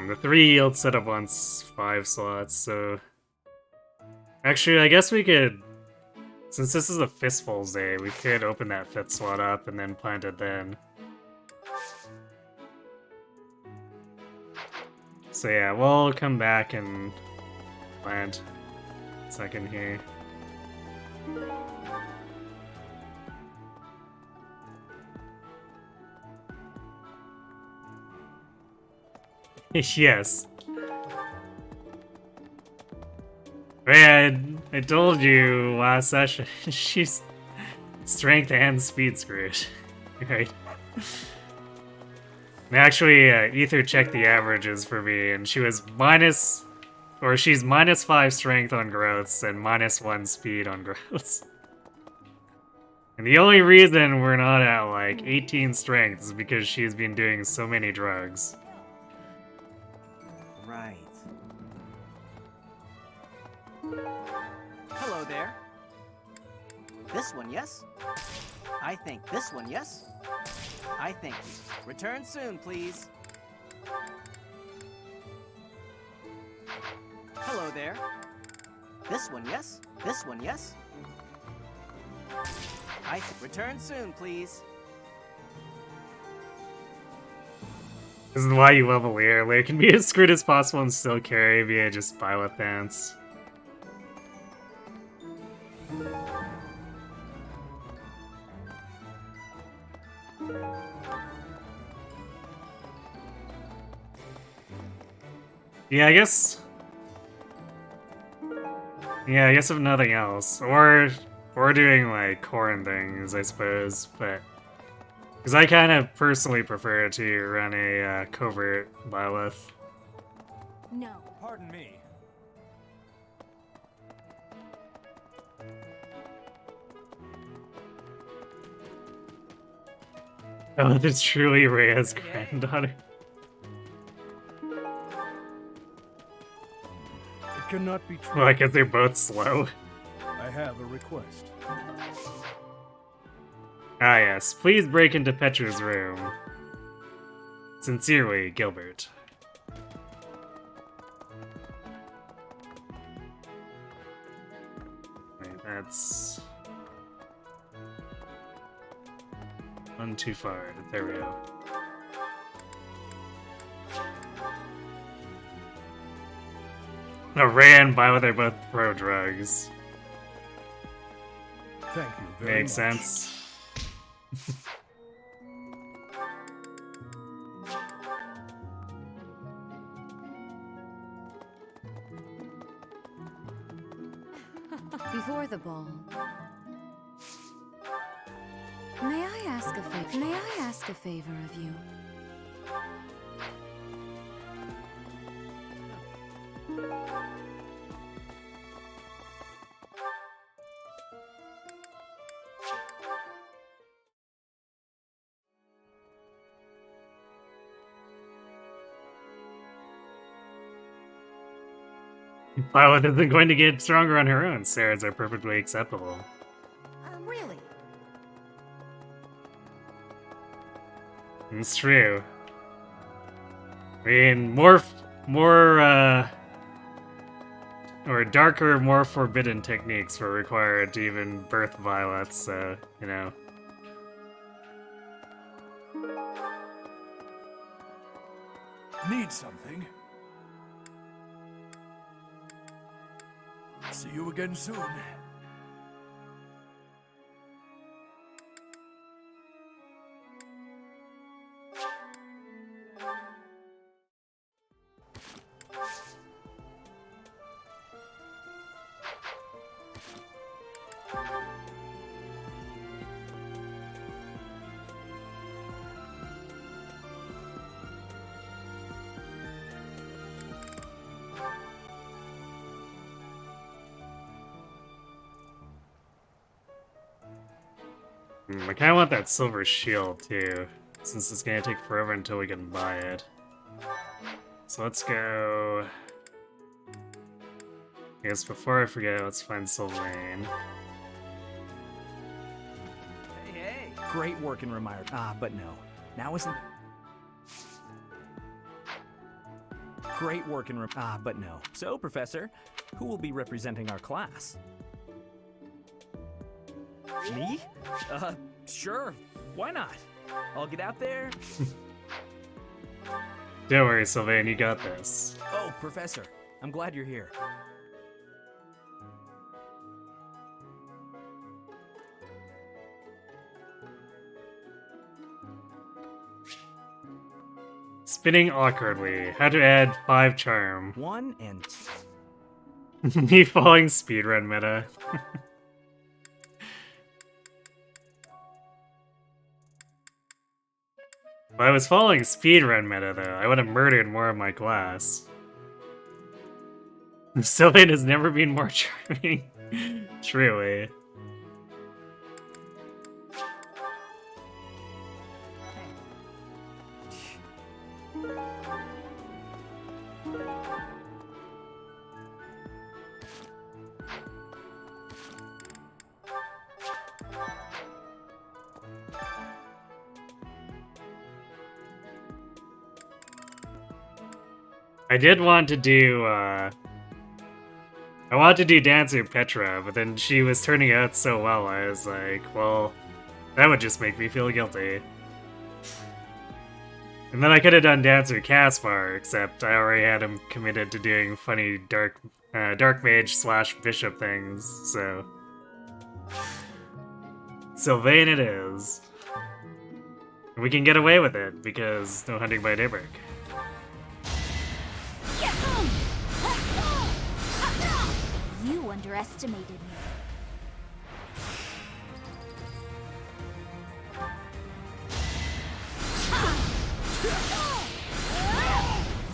The 3 yield setup wants 5 slots, so... Actually, I guess we could Since this is a Fistfuls day, we could open that 5th slot up and then plant it then. So yeah, we'll come back and plant second here. Yes. Man, I told you last session, she's strength and speed screwed. Right? And actually, Ether checked the averages for me, and she was she's -5 strength on growths and -1 speed on growths. And the only reason we're not at like 18 strength is because she's been doing so many drugs. Right. Hello there. This one, yes? I think this one, yes? I think you. Return soon, please. Hello there. This one, yes? This one, yes? Return soon, please. This is why you level early. It can be as screwed as possible and still carry via just Byleth Dance. Yeah, I guess if nothing else. Or doing, like, corn things, I suppose, but... Because I kind of personally prefer to run a covert Byleth. No. Pardon me. Oh, that's truly Rhea's granddaughter. It cannot be true. Well, I guess they're both slow. I have a request. Ah yes, please break into Petra's room. Sincerely, Gilbert. Wait, that's... one too far. There we go. No, Ray and Byleth are both pro drugs. Thank you very Makes much. sense. Before the ball, may I ask a favor of you? Violet isn't going to get stronger on her own. Sarahs are perfectly acceptable. Really? It's true. I mean, or darker, more forbidden techniques were required to even birth violets, so, you know. Need something? See you again soon. I kind of want that silver shield, too, since it's going to take forever until we can buy it. So let's go... I guess before I forget, let's find Sylvain. Hey, hey. Great work in Remire. Ah, but no. Now isn't... Great work in Ah, but no. So, Professor, who will be representing our class? Me? Sure. Why not? I'll get out there. Don't worry, Sylvain, you got this. Oh, Professor. I'm glad you're here. Spinning awkwardly. How to add 5 charm. 1 and 2. Me falling speedrun meta. If I was following speedrun meta, though, I would have murdered more of my class. Sylvain has never been more charming. Truly. I did want to do, I wanted to do Dancer Petra, but then she was turning out so well, I was like, well, that would just make me feel guilty. And then I could have done Dancer Caspar, except I already had him committed to doing funny dark mage / bishop things, so... Sylvain it is. We can get away with it, because no hunting by daybreak. You underestimated me.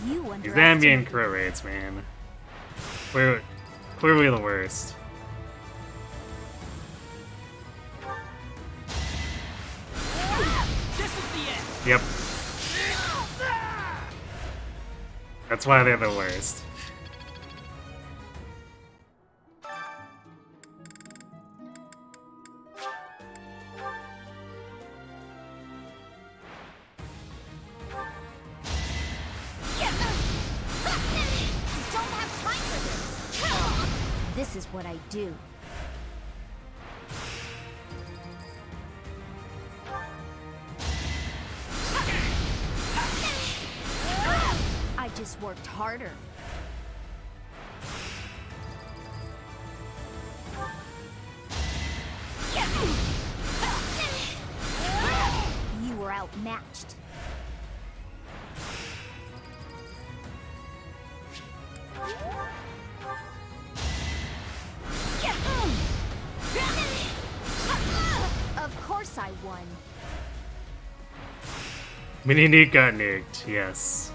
You These underestimated ambient crit rates, man. Clearly the worst. Yep. That's why they're the worst. This is what I do. I just worked harder. You were outmatched. Of course I won. Mini-nuke got nuked, yes.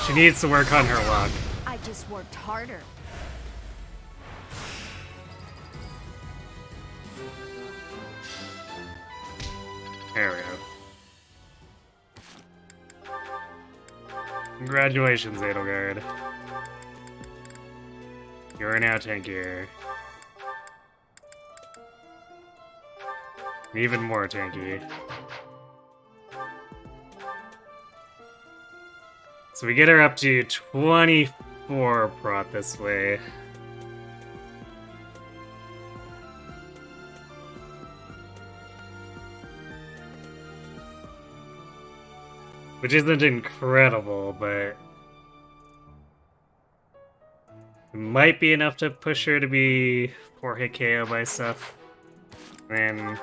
She needs to work on her luck. I just worked harder. There we go. Congratulations, Edelgard. You are now tankier. Even more tanky. So we get her up to 24 prot this way. Which isn't incredible, but it might be enough to push her to be 4-hit KO by stuff. And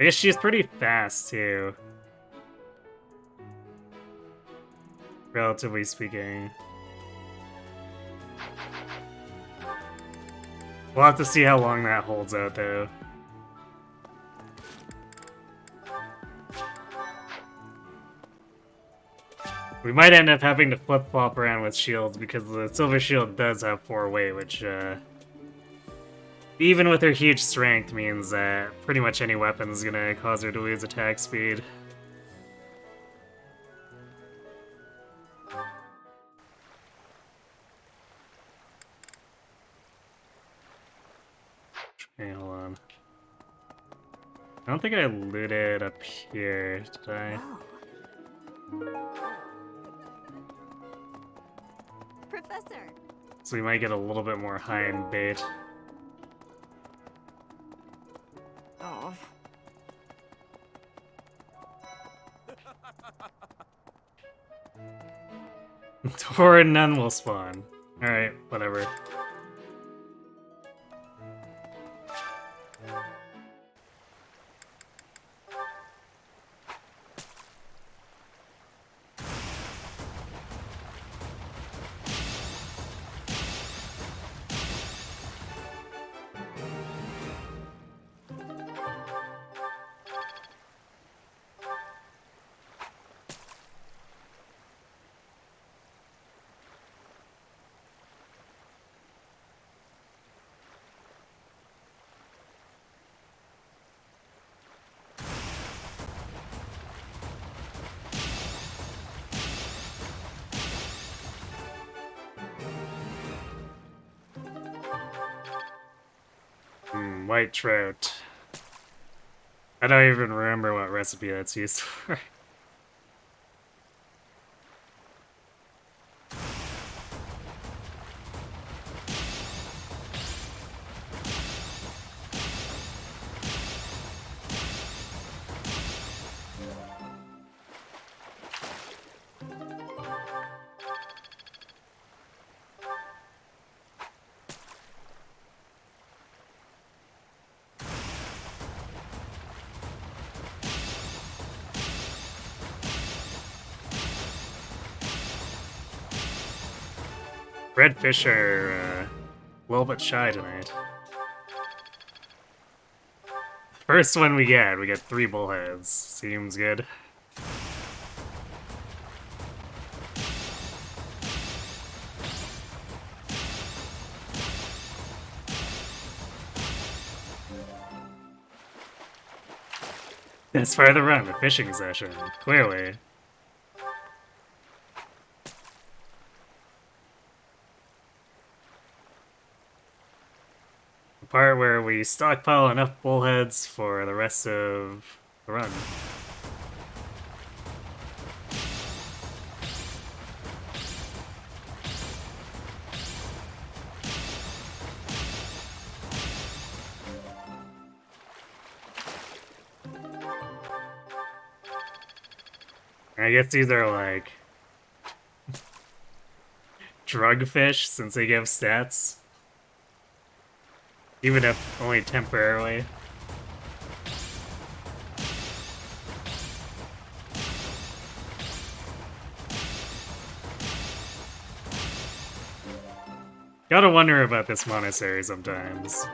I guess she's pretty fast too. Relatively speaking. We'll have to see how long that holds out though. We might end up having to flip-flop around with shields because the silver shield does have 4 weight, which even with her huge strength means that pretty much any weapon is gonna cause her to lose attack speed. Okay, hold on. I don't think I looted up here, did I? Professor, So we might get a little bit more high in bait. Oh. Tor and none will spawn. Alright, whatever. White trout. I don't even remember what recipe that's used for. Redfish are a little bit shy tonight. First one we get 3 bullheads. Seems good. That's part of the run, the fishing session, clearly. The part where we stockpile enough bullheads for the rest of the run. I guess these are like drug fish since they give stats. Even if only temporarily. Gotta wonder about this monastery sometimes.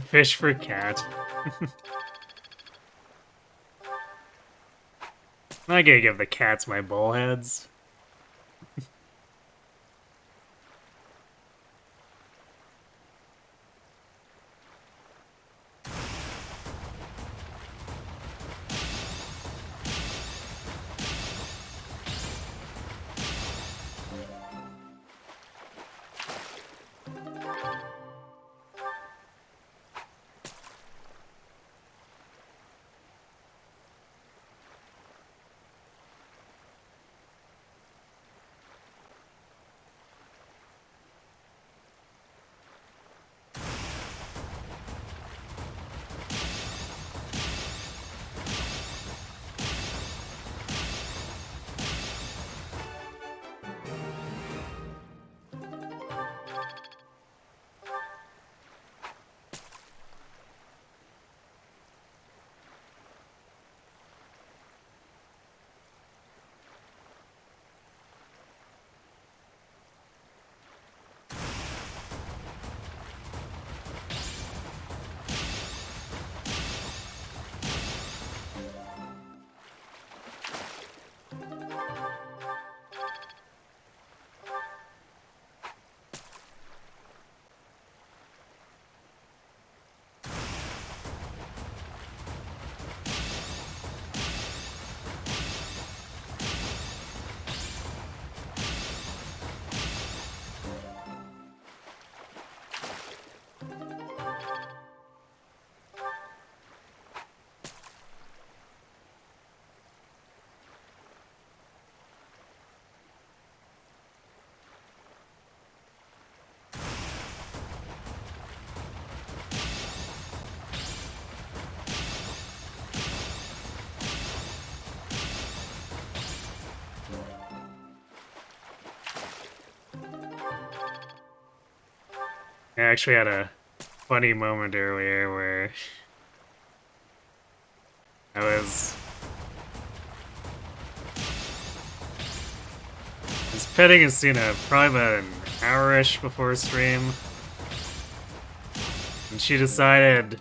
Fish for cat. I'm not gonna give the cats my bullheads. I actually had a funny moment earlier where I was petting Asuna probably about an hour-ish before stream, and she decided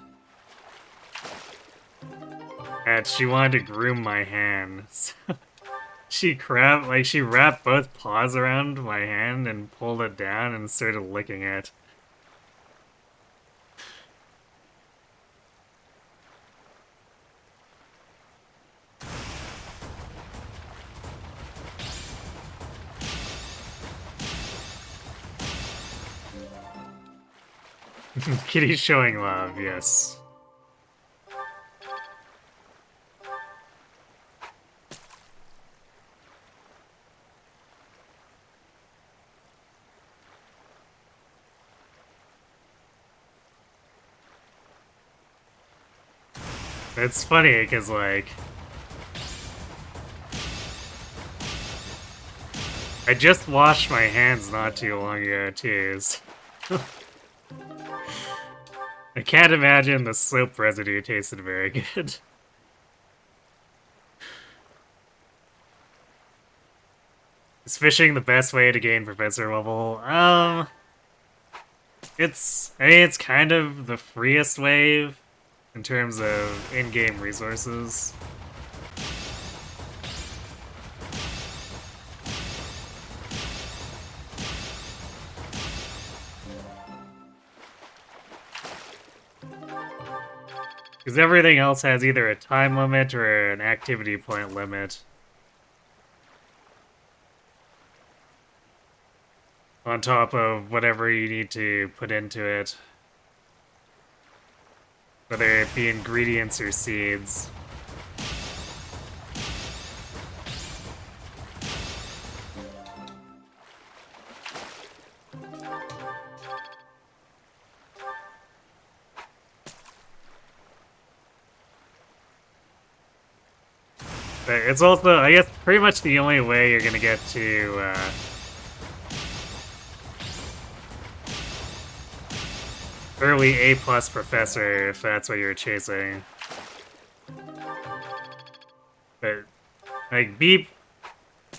that she wanted to groom my hand. So she wrapped both paws around my hand and pulled it down and started licking it. Kitty's showing love, yes. It's funny, because, like, I just washed my hands not too long ago, too, so I can't imagine the soap residue tasted very good. Is fishing the best way to gain professor level? I mean, it's kind of the freest way in terms of in-game resources. Because everything else has either a time limit or an activity point limit. On top of whatever you need to put into it. Whether it be ingredients or seeds. But it's also, I guess, pretty much the only way you're gonna get to, early A+ professor, if that's what you're chasing. But, like, B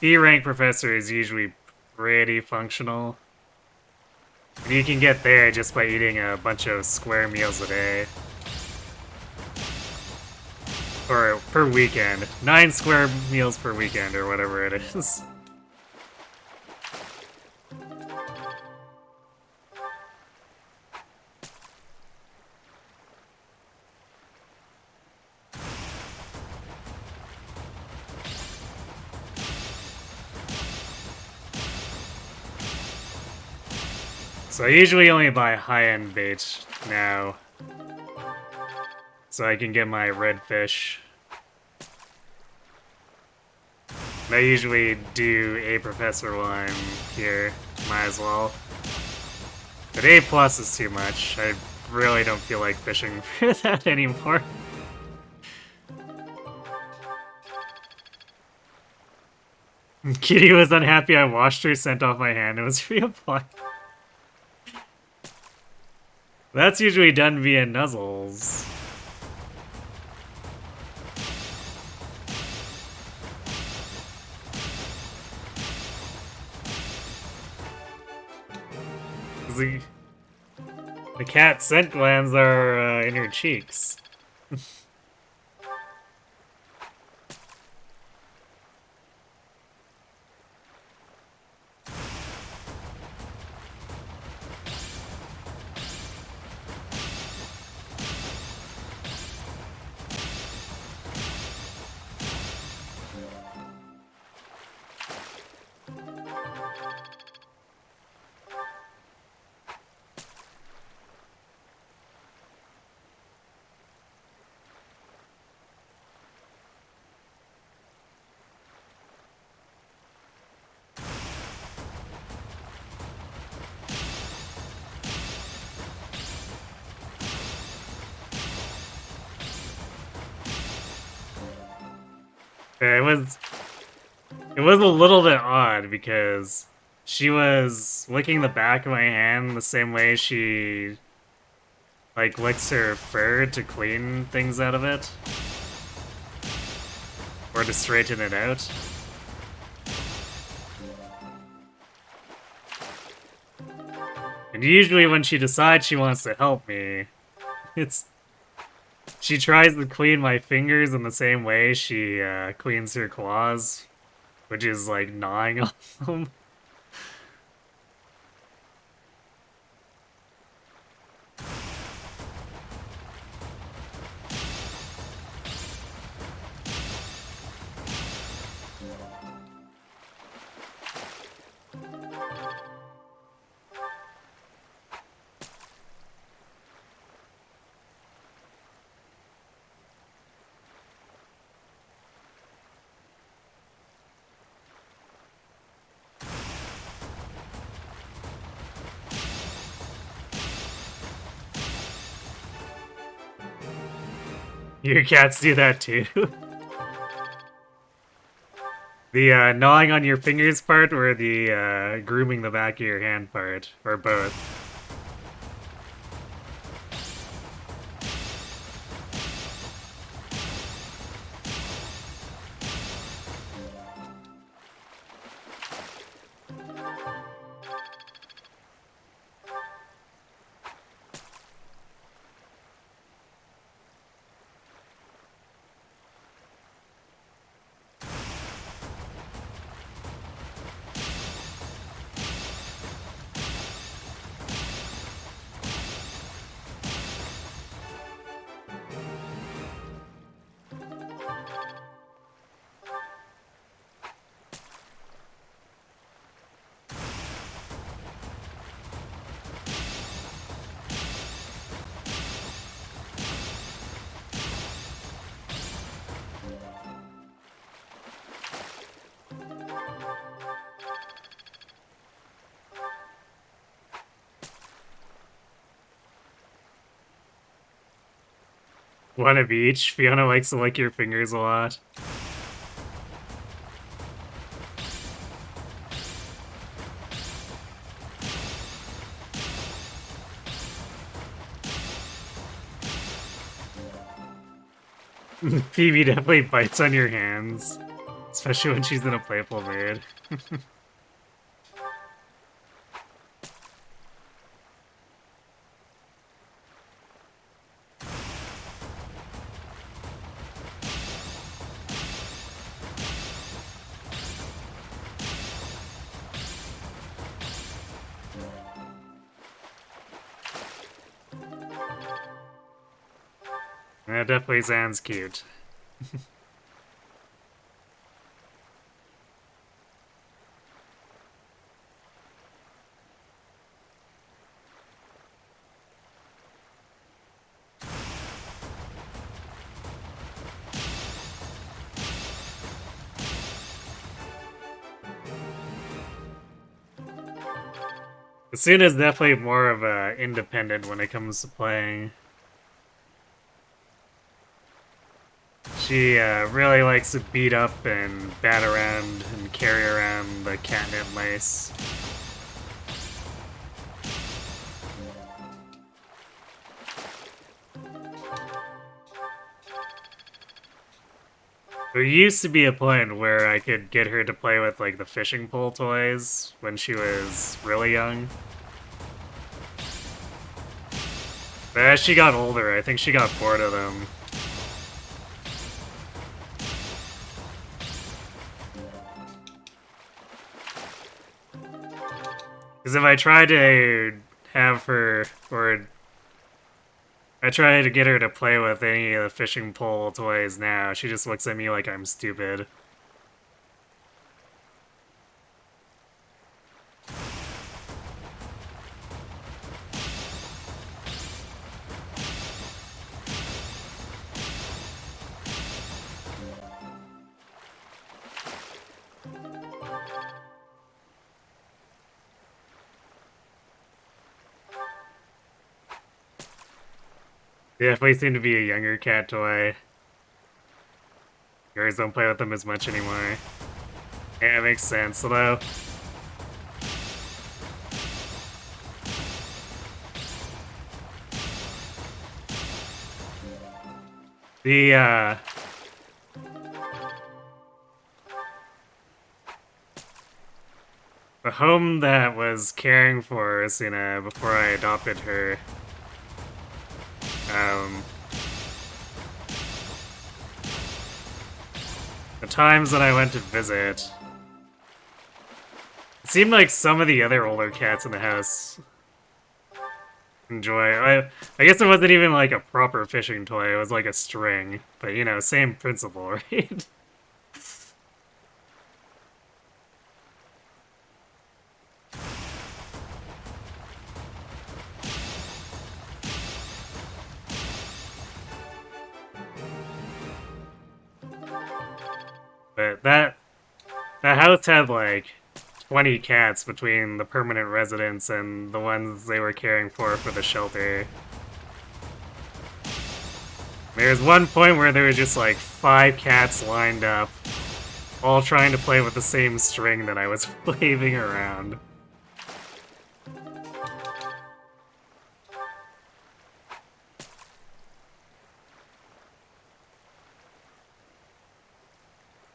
rank professor is usually pretty functional. And you can get there just by eating a bunch of square meals a day. Or per weekend. 9 square meals per weekend, or whatever it is. So I usually only buy high-end bait now. So I can get my redfish. I usually do A professor one here. Might as well. But A+ is too much. I really don't feel like fishing for that anymore. Kitty was unhappy I washed her scent off my hand. It was reapplied. That's usually done via nuzzles. The cat's scent glands are in her cheeks. It was a little bit odd because she was licking the back of my hand the same way she like licks her fur to clean things out of it. Or to straighten it out. And usually when she decides she wants to help me, she tries to clean my fingers in the same way she cleans her claws, which is like gnawing on them. Your cats do that too. The gnawing on your fingers part or the grooming the back of your hand part, or both? One of each. Fiona likes to lick your fingers a lot. Phoebe definitely bites on your hands, especially when she's in a playful mood. That definitely sounds cute. Asuna's definitely more of a independent when it comes to playing. She really likes to beat up and bat around and carry around the catnip mice. There used to be a point where I could get her to play with like the fishing pole toys when she was really young. But as she got older, I think she got bored of them. Because if I try to have her, or I try to get her to play with any of the fishing pole toys now, she just looks at me like I'm stupid. Definitely seem to be a younger cat toy. Yours don't play with them as much anymore. Yeah, it makes sense, although... The home that was caring for Asuna before I adopted her, the times that I went to visit, it seemed like some of the other older cats in the house enjoy. I guess it wasn't even like a proper fishing toy, it was like a string. But you know, same principle, right? But that house had like 20 cats between the permanent residents and the ones they were caring for the shelter. There's one point where there were just like 5 cats lined up, all trying to play with the same string that I was waving around.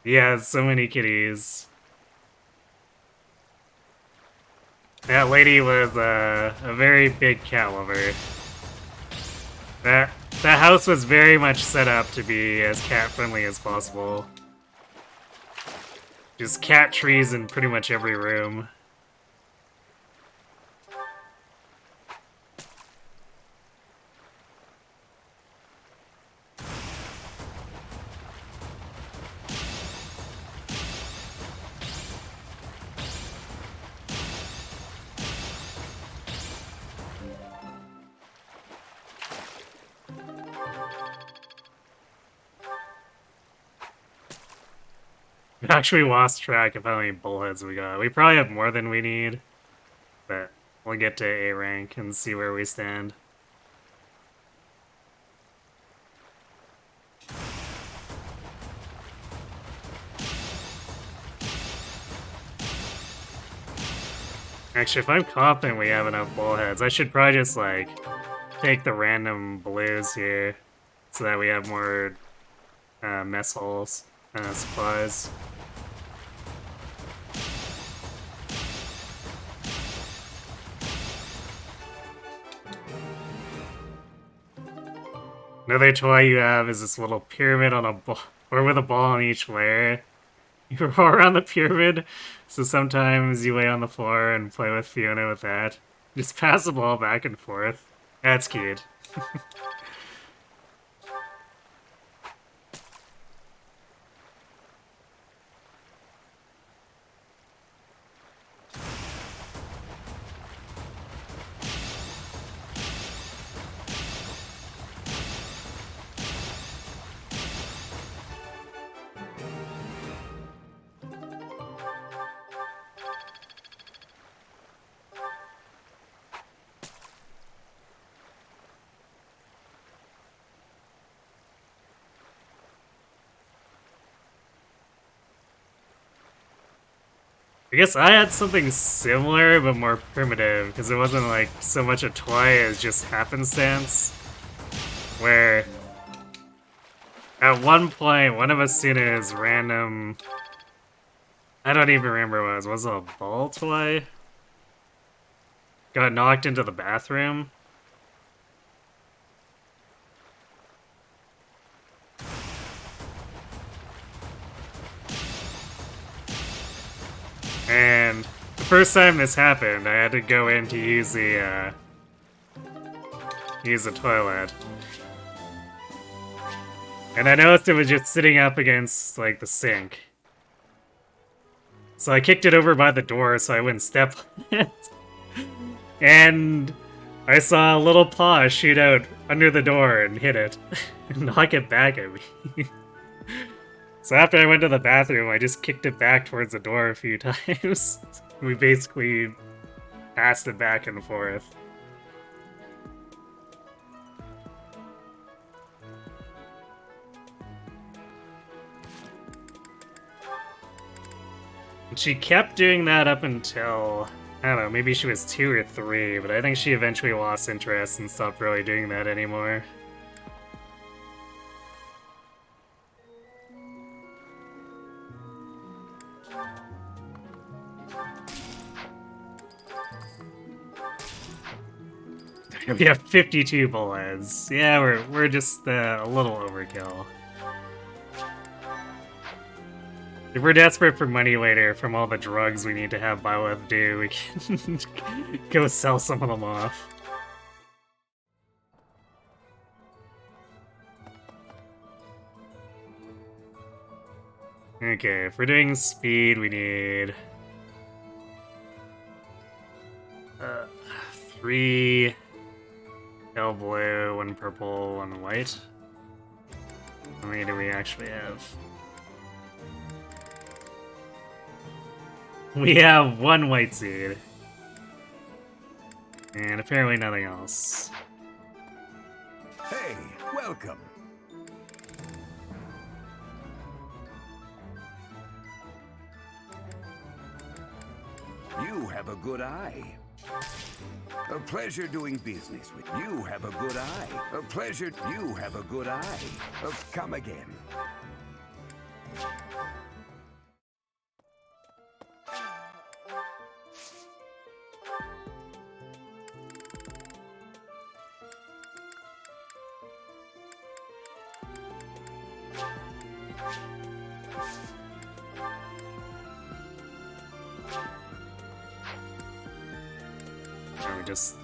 Yeah, so many kitties. That lady was a very big cat lover. That house was very much set up to be as cat-friendly as possible. Just cat trees in pretty much every room. We actually lost track of how many bullheads we got. We probably have more than we need, but we'll get to A rank and see where we stand. Actually, if I'm confident we have enough bullheads, I should probably just, like, take the random blues here so that we have more mess holes, supplies. Another toy you have is this little pyramid on a ball, or with a ball on each layer. You roll around the pyramid, so sometimes you lay on the floor and play with Fiona with that. Just pass the ball back and forth. That's cute. I guess I had something similar, but more primitive, because it wasn't like so much a toy as just happenstance. Where, at one point, one of Asuna's random... I don't even remember what it was. Was it a ball toy? Got knocked into the bathroom. And the first time this happened, I had to go in to use the toilet. And I noticed it was just sitting up against, like, the sink. So I kicked it over by the door so I wouldn't step on it. And I saw a little paw shoot out under the door and hit it. And knock it back at me. So after I went to the bathroom, I just kicked it back towards the door a few times. We basically passed it back and forth. And she kept doing that up until, I don't know, maybe she was 2 or 3, but I think she eventually lost interest and stopped really doing that anymore. We have 52 bullets. Yeah, we're just a little overkill. If we're desperate for money later from all the drugs we need to have Byleth do, we can go sell some of them off. Okay, if we're doing speed, we need 3 pale blue, 1 purple, 1 white. How many do we actually have? We have 1 white seed. And apparently nothing else. Hey, welcome. You have a good eye. A pleasure doing business with you. You have a good eye. A pleasure. You have a good eye. Come again. Just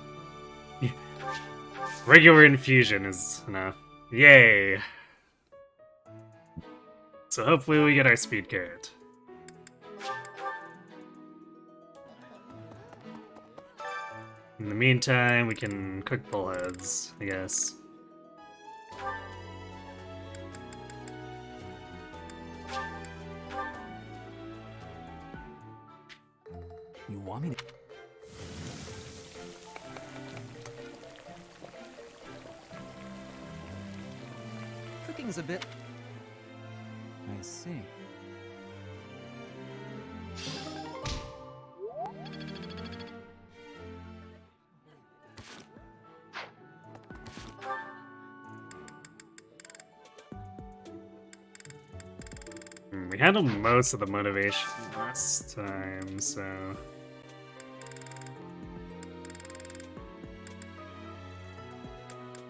regular infusion is enough. Yay! So hopefully we get our speed carrot. In the meantime, we can cook bullheads, I guess. You want me to? Cooking's a bit... I see. We handled most of the motivation last time, so...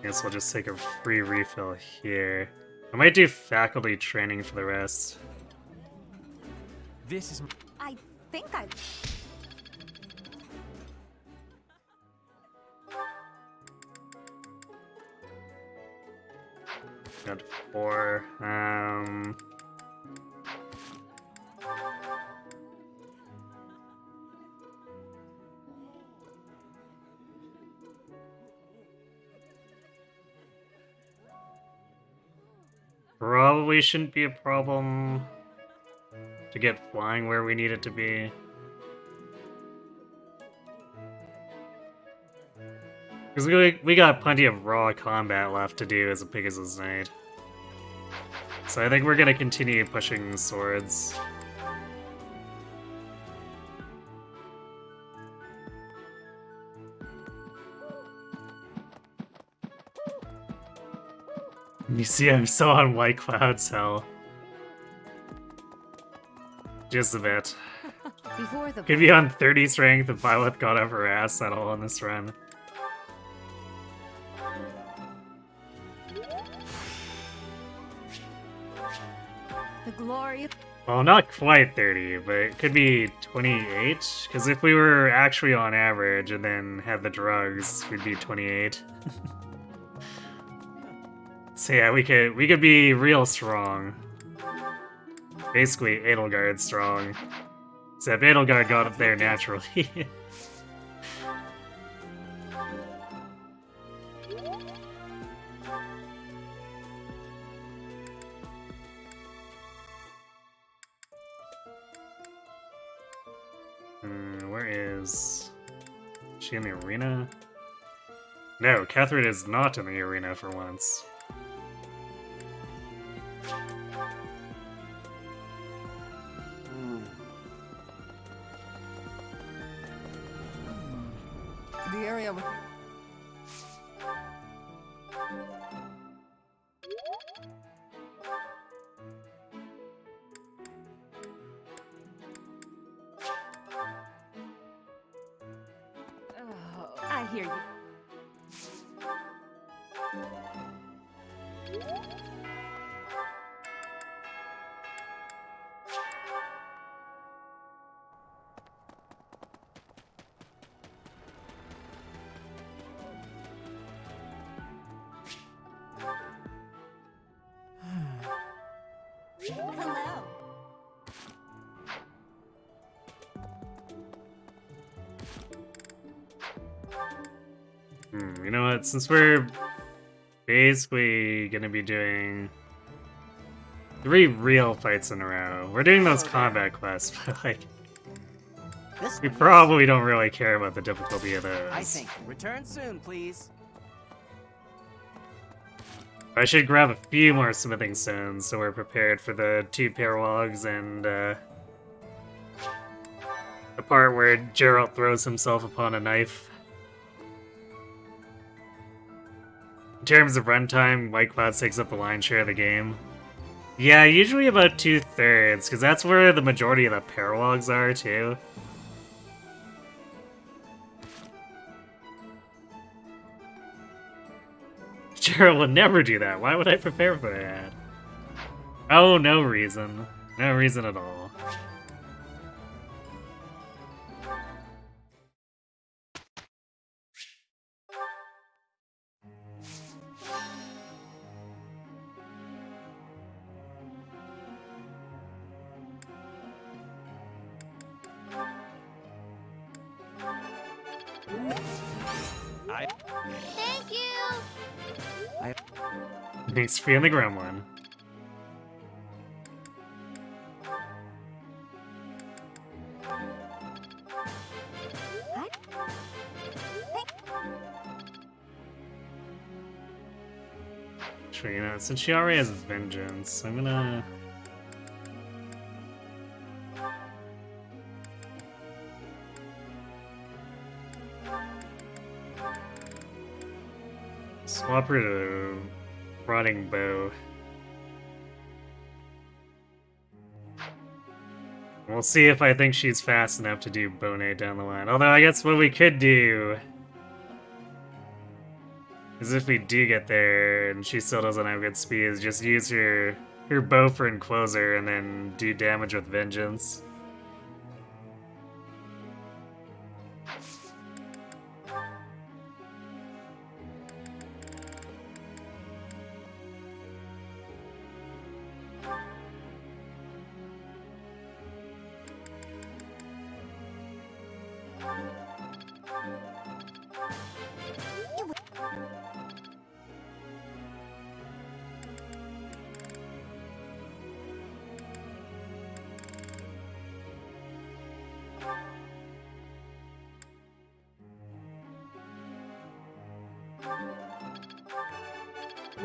Guess we'll just take a free refill here. I might do faculty training for the rest. This is... I think I... Got 4. Probably shouldn't be a problem to get flying where we need it to be. Because we got plenty of raw combat left to do as a Pegasus Knight. So I think we're gonna continue pushing swords. You see, I'm so on White Cloud's hell. Just a bit. Before the Could be on 30 strength if Violet got up her ass at all on this run. the glory of Well, not quite 30, but it could be 28. Because if we were actually on average and then had the drugs, we'd be 28. So yeah, we could be real strong. Basically, Edelgard strong. Except Edelgard got up there naturally. Where is she in the arena? No, Catherine is not in the arena for once. carry on with Oh, I hear you. Hello. You know what? Since we're basically gonna be doing 3 real fights in a row, we're doing those Hello there. combat quests, but like, This we one, yes. probably don't really care about the difficulty of those. I think. Return soon, please. I should grab a few more smithing stones so we're prepared for the 2 paralogs and the part where Geralt throws himself upon a knife. In terms of runtime, White Cloud takes up the lion's share of the game. Yeah, usually about 2/3, because that's where the majority of the paralogs are, too. Geralt would never do that. Why would I prepare for that? Oh, no reason. No reason at all. Thank you. Thanks for being the gremlin. Sure, you know, since she already has vengeance, I'm gonna... swap her to Rotting Bow. We'll see if I think she's fast enough to do Bone down the line. Although I guess what we could do is if we do get there and she still doesn't have good speed, is just use her bow for encloser and then do damage with vengeance.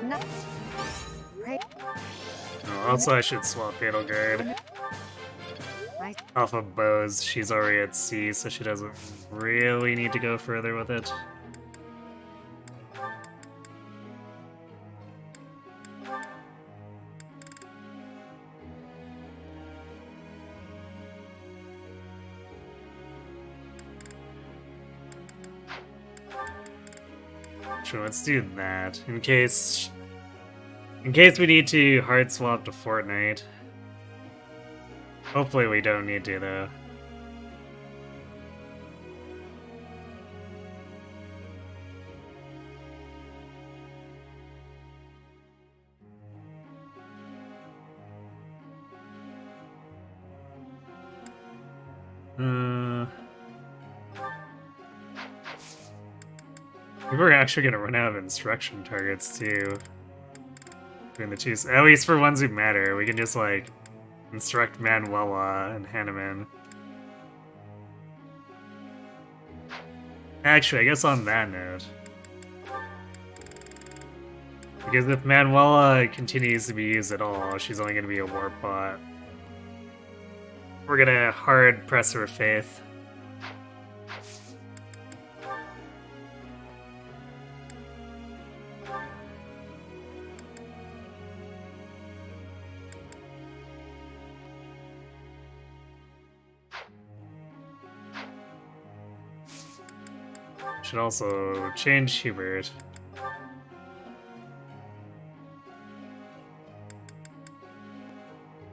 No. Right. Oh, also, I should swap Beetleguard. I Off of bows, she's already at C, so she doesn't really need to go further with it. Sure, let's do that, in case we need to hard swap to Fortnite. Hopefully we don't need to, though. We're actually gonna run out of instruction targets, too. Between the two, at least for ones who matter. We can just, like, instruct Manuela and Hanneman. Actually, I guess on that note, because if Manuela continues to be used at all, she's only going to be a warp bot. We're going to hard press her faith. Should also change Hubert.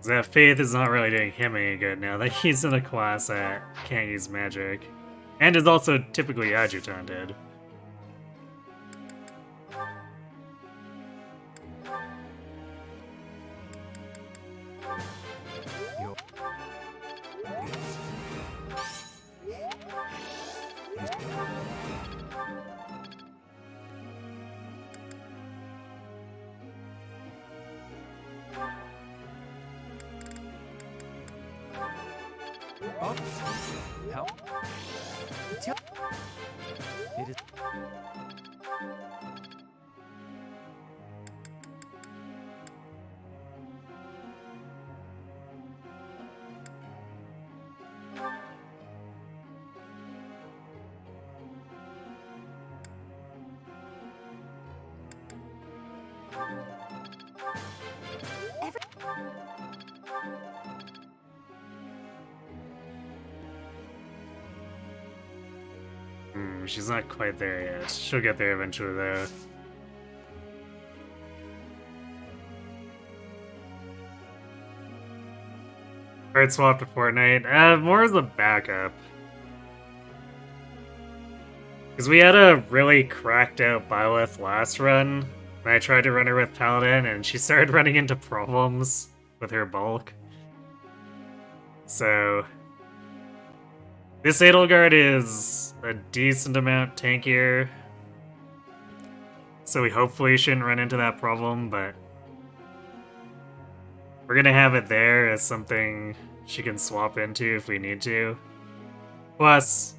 That Faith is not really doing him any good now that he's in a class that can't use magic. And is also typically adjutanted. Oh, help. It is. She's not quite there yet. She'll get there eventually, though. Card swap to Fortnite. More as a backup. Because we had a really cracked out Byleth last run. And I tried to run her with Paladin, and she started running into problems with her bulk. So this Edelgard is a decent amount tankier. So we hopefully shouldn't run into that problem, but we're gonna have it there as something she can swap into if we need to. Plus,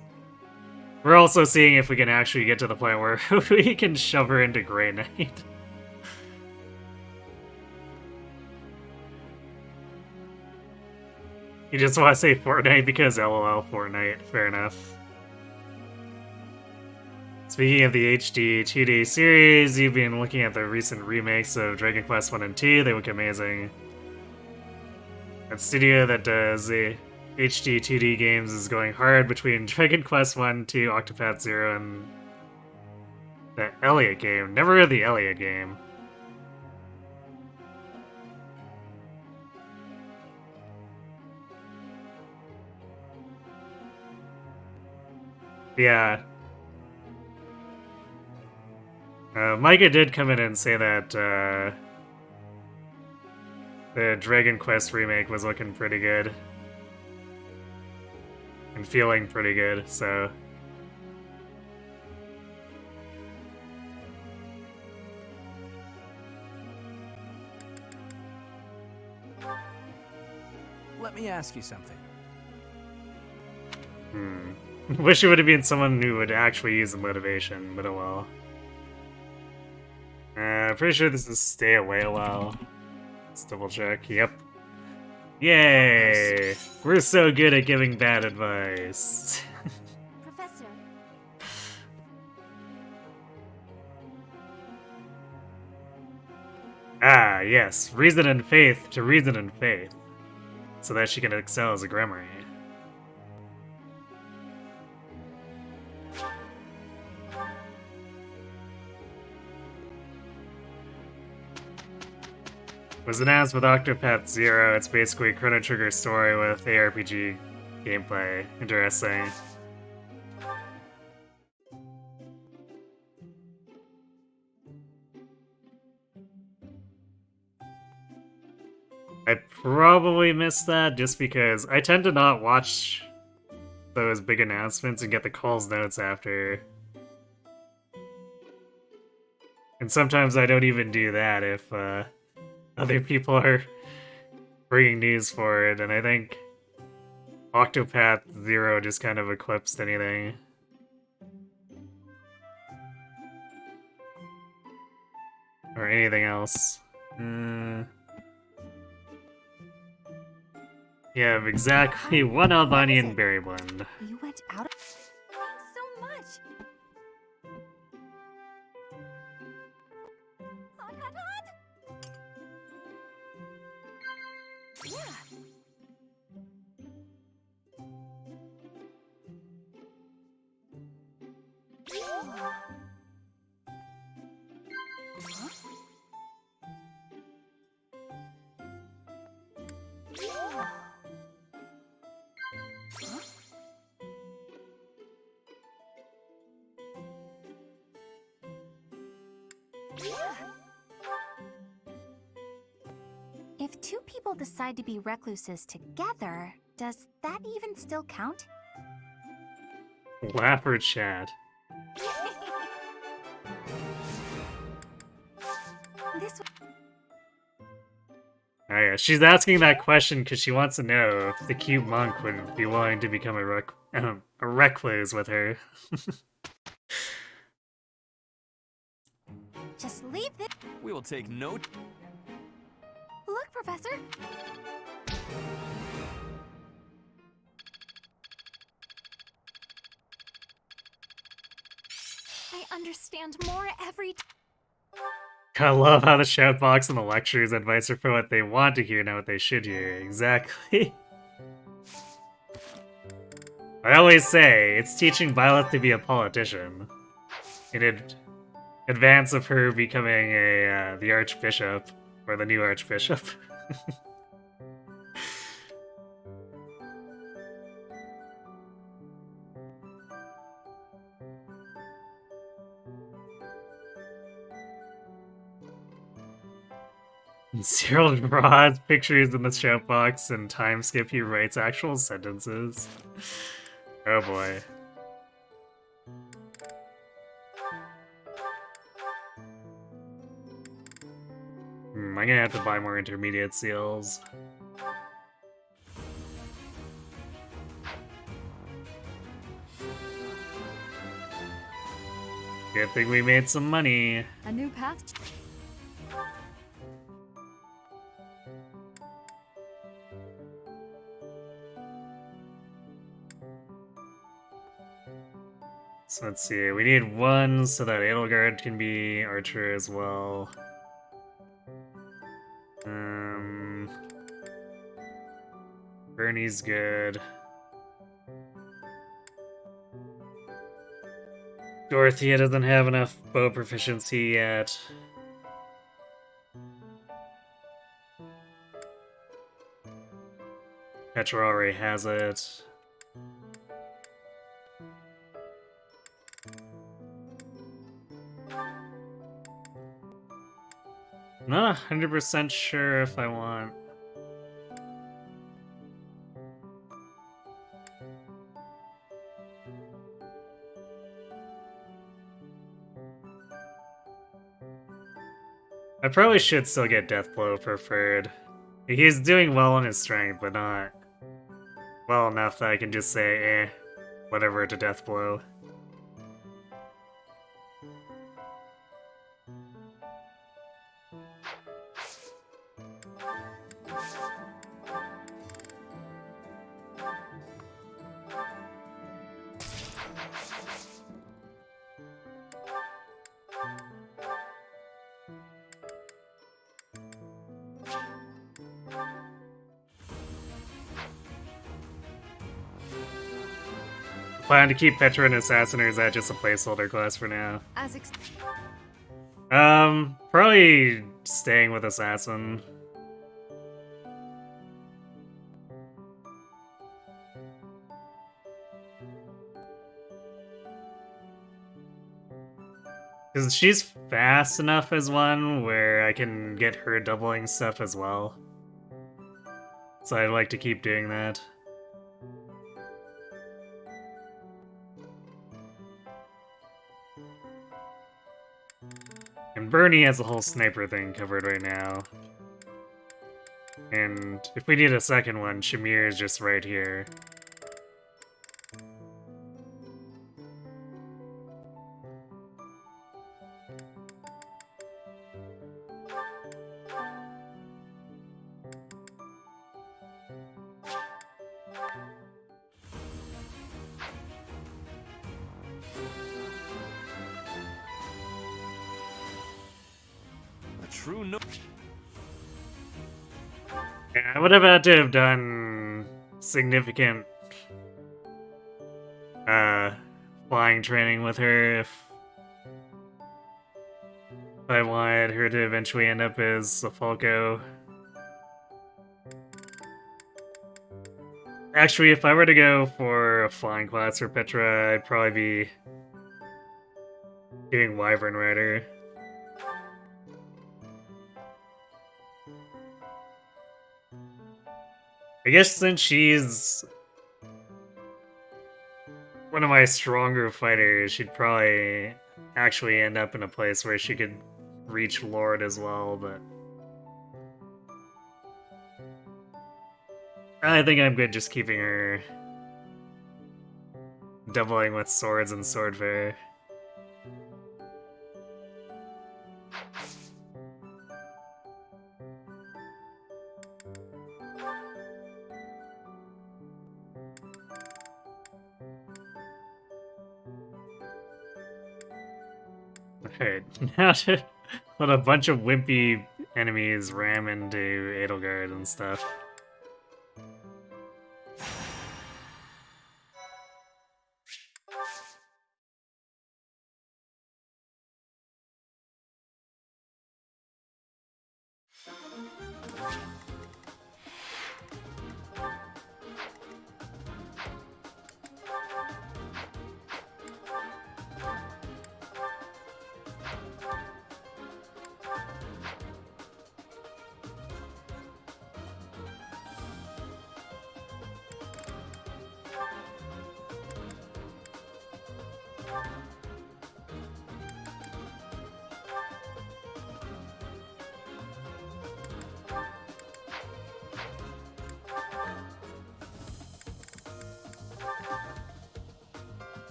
we're also seeing if we can actually get to the point where we can shove her into Grey Knight. You just want to say Fortnite because LOL Fortnite, fair enough. Speaking of the HD 2D series, you've been looking at the recent remakes of Dragon Quest 1 and 2, they look amazing. That studio that does the HD 2D games is going hard between Dragon Quest 1, 2, Octopath 0, and the Elliot game. Never read the Elliot game. Yeah. Micah did come in and say that the Dragon Quest remake was looking pretty good. And feeling pretty good, so... Let me ask you something. Wish it would have been someone who would actually use the motivation, but oh well. Pretty sure this is stay away a while. Let's double check. Yep. Yay! We're so good at giving bad advice. Professor. Ah, yes. Reason and faith to reason and faith. So that she can excel as a Grimoire. Was announced with Octopath 0. It's basically Chrono Trigger's story with ARPG gameplay. Interesting. I probably missed that just because I tend to not watch those big announcements and get the calls notes after. And sometimes I don't even do that if other people are bringing news for it, and I think Octopath 0 just kind of eclipsed anything. Or anything else. You have exactly one Albanian berry blend. You went out of... Thanks so much. Hot, hot, hot. Yeah. If two people decide to be recluses together, does that even still count? Laugh or chat? This Oh yeah, she's asking that question because she wants to know if the cute monk would be willing to become a recluse with her. just leave this. We will take note. Look, Professor. I understand more every time. I love how the shout box and the lectures advice her for what they want to hear, not what they should hear. Exactly. I always say, it's teaching Violet to be a politician. In advance of her becoming the Archbishop, or the new Archbishop. Cyril draws pictures in the shout box and time skip he writes actual sentences. Oh boy. I'm gonna have to buy more intermediate seals. Good thing we made some money. A new path. So let's see, we need one so that Edelgard can be Archer as well. Bernie's good. Dorothea doesn't have enough bow proficiency yet. Petra already has it. I'm not 100% sure if I want... I probably should still get Deathblow preferred. He's doing well on his strength, but not well enough that I can just say, eh, whatever to Deathblow. Plan to keep Petra an assassin, or is that just a placeholder class for now? As Probably staying with assassin. Because she's fast enough as one where I can get her doubling stuff as well. So I'd like to keep doing that. And Bernie has the whole sniper thing covered right now. And if we need a second one, Shamir is just right here. True no. Yeah, I would have had to have done significant flying training with her if I wanted her to eventually end up as a Falco. Actually, if I were to go for a flying class for Petra, I'd probably be doing Wyvern Rider. I guess since she's one of my stronger fighters, she'd probably actually end up in a place where she could reach Lord as well, but I think I'm good just keeping her doubling with swords and swordfare. Alright, now to let a bunch of wimpy enemies ram into Edelgard and stuff.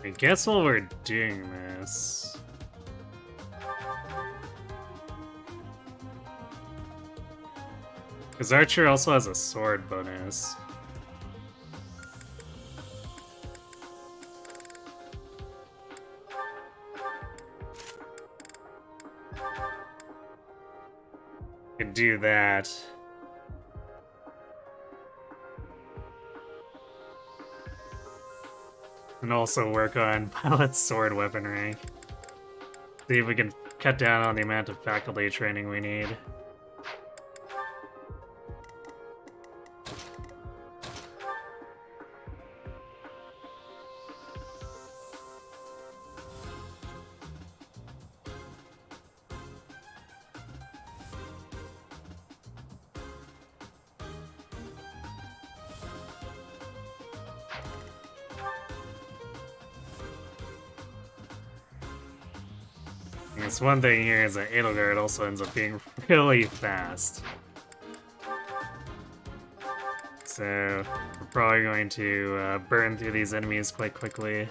I guess while we're doing this... Because Archer also has a sword bonus. Could do that. And also work on Pilot's sword weaponry. See if we can cut down on the amount of faculty training we need. This one thing here is that Edelgard also ends up being really fast. So we're probably going to burn through these enemies quite quickly.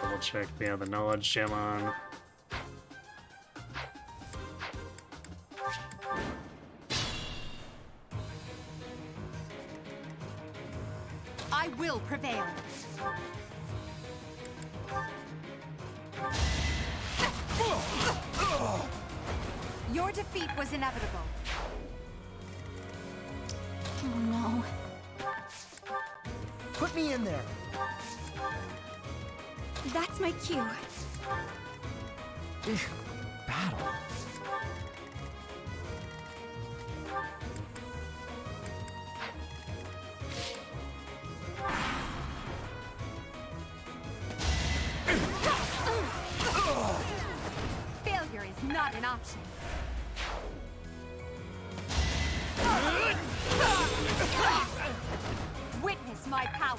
Double check we have the knowledge gem on. I will prevail. Your defeat was inevitable. Oh no. Put me in there. That's my cue. Battle. Failure is not an option. Witness my power.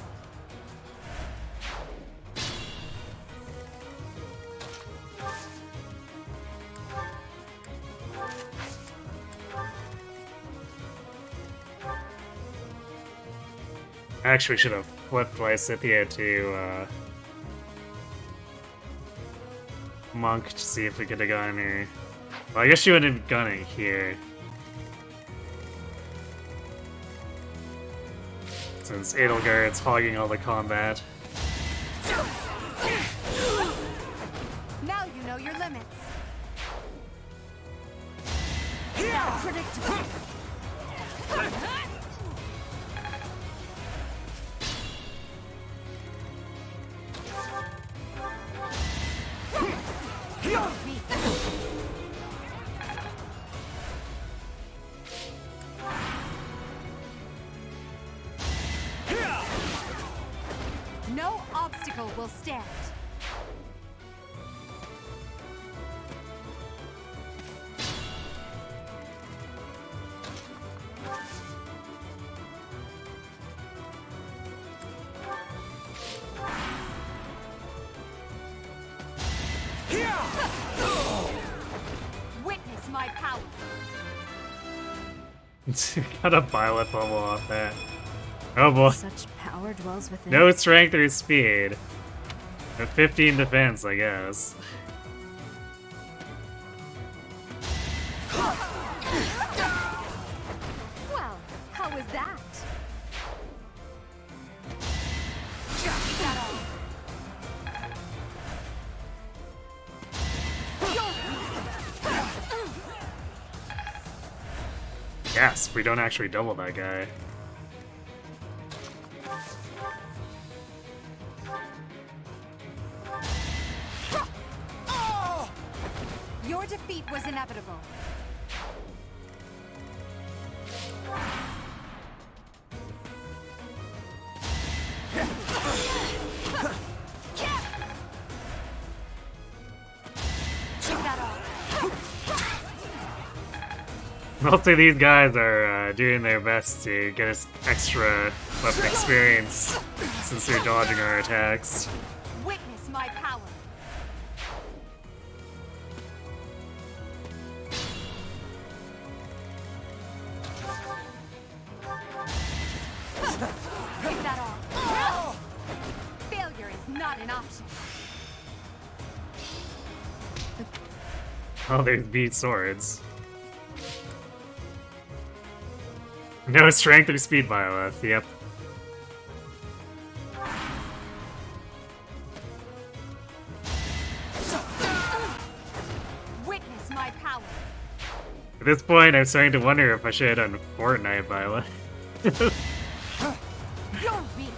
Actually, should have flipped Lysithia to Monk to see if we could have gotten her. Well, I guess she would have gotten it here. Since Edelgard's hogging all the combat. Now you know your limits. Predictable. No obstacle will stand. Witness my power. Got a Byleth bubble off that. Oh boy. Such power dwells within. No strength or speed. But 15 defense, I guess. Well, how was that? Yes, we don't actually double that guy. Your defeat was inevitable. Most of these guys are doing their best to get us extra weapon experience since they're dodging our attacks. Witness my power. Is that all? Failure is not an option. Oh, there's beat swords. No strength or speed Byleth, yep. Witness my power. At this point, I'm starting to wonder if I should have done Fortnite Byleth. You're weak.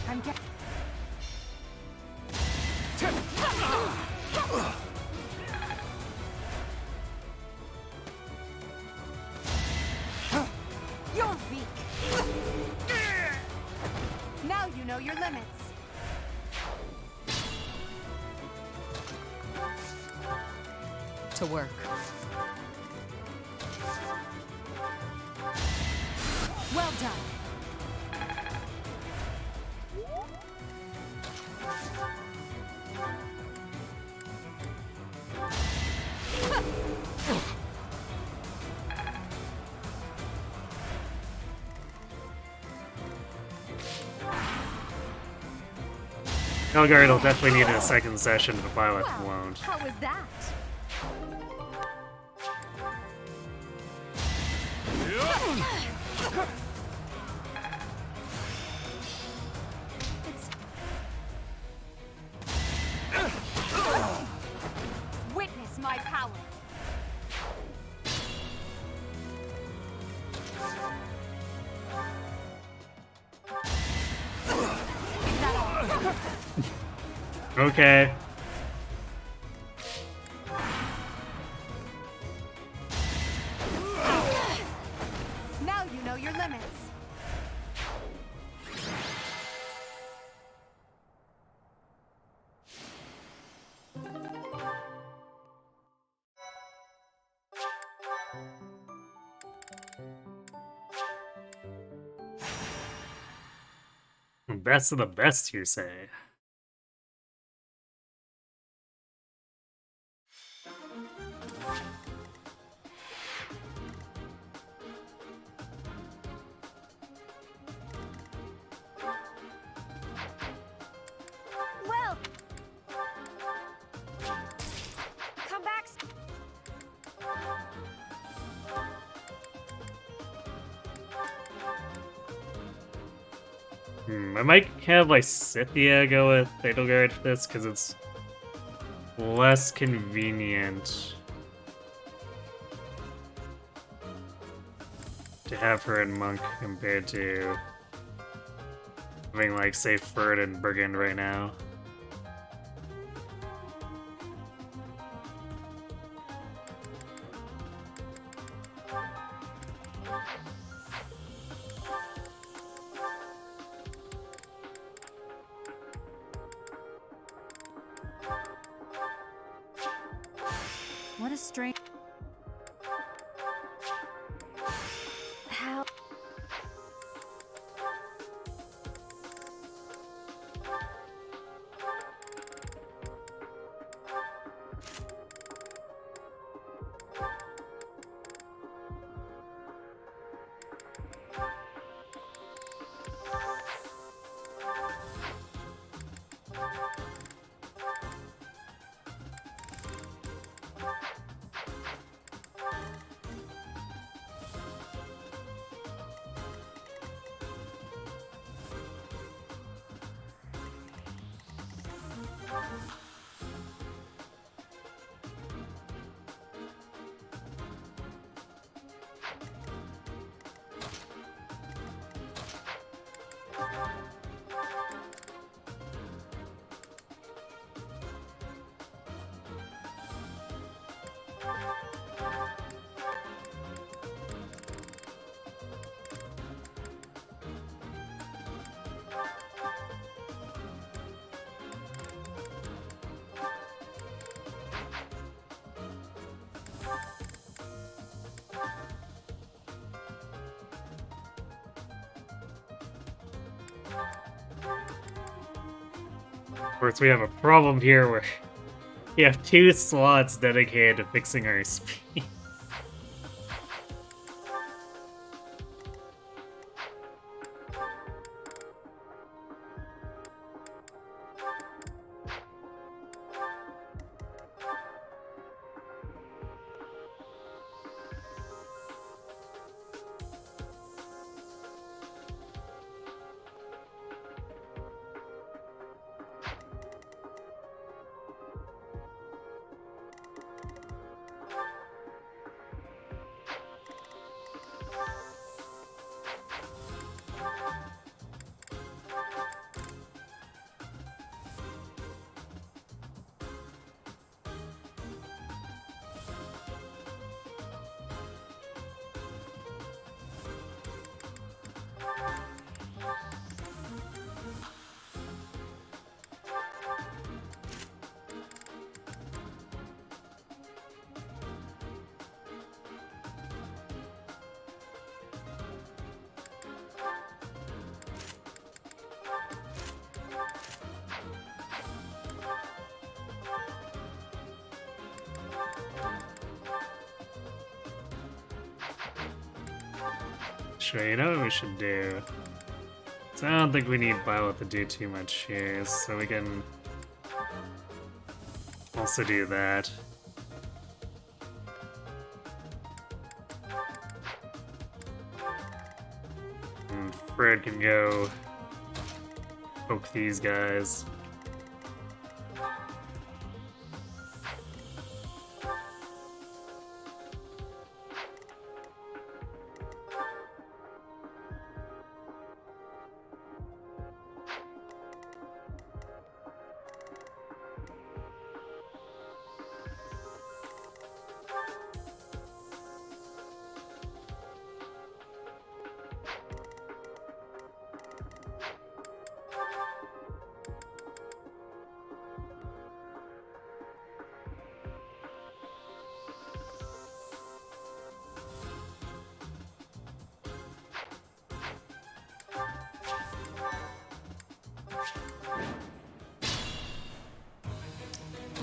I'm getting. You're weak. Now you know your limits. To work. Well done. Elgard will definitely need a second session, but Byleth Wow, won't. how was that? Witness my power. Is that all? Okay. Now you know your limits. Best of the best, you say? Well, come back. I might have Lysithia go with Fatal Guard for this, because it's less convenient to have her in Monk compared to having, like, say, Ferd and Brigand right now. What a strange. How? Of course, we have a problem here where we have 2 slots dedicated to fixing our speed. Sure, you know what we should do? So I don't think we need Violet to do too much here, so we can also do that. And Fred can go poke these guys.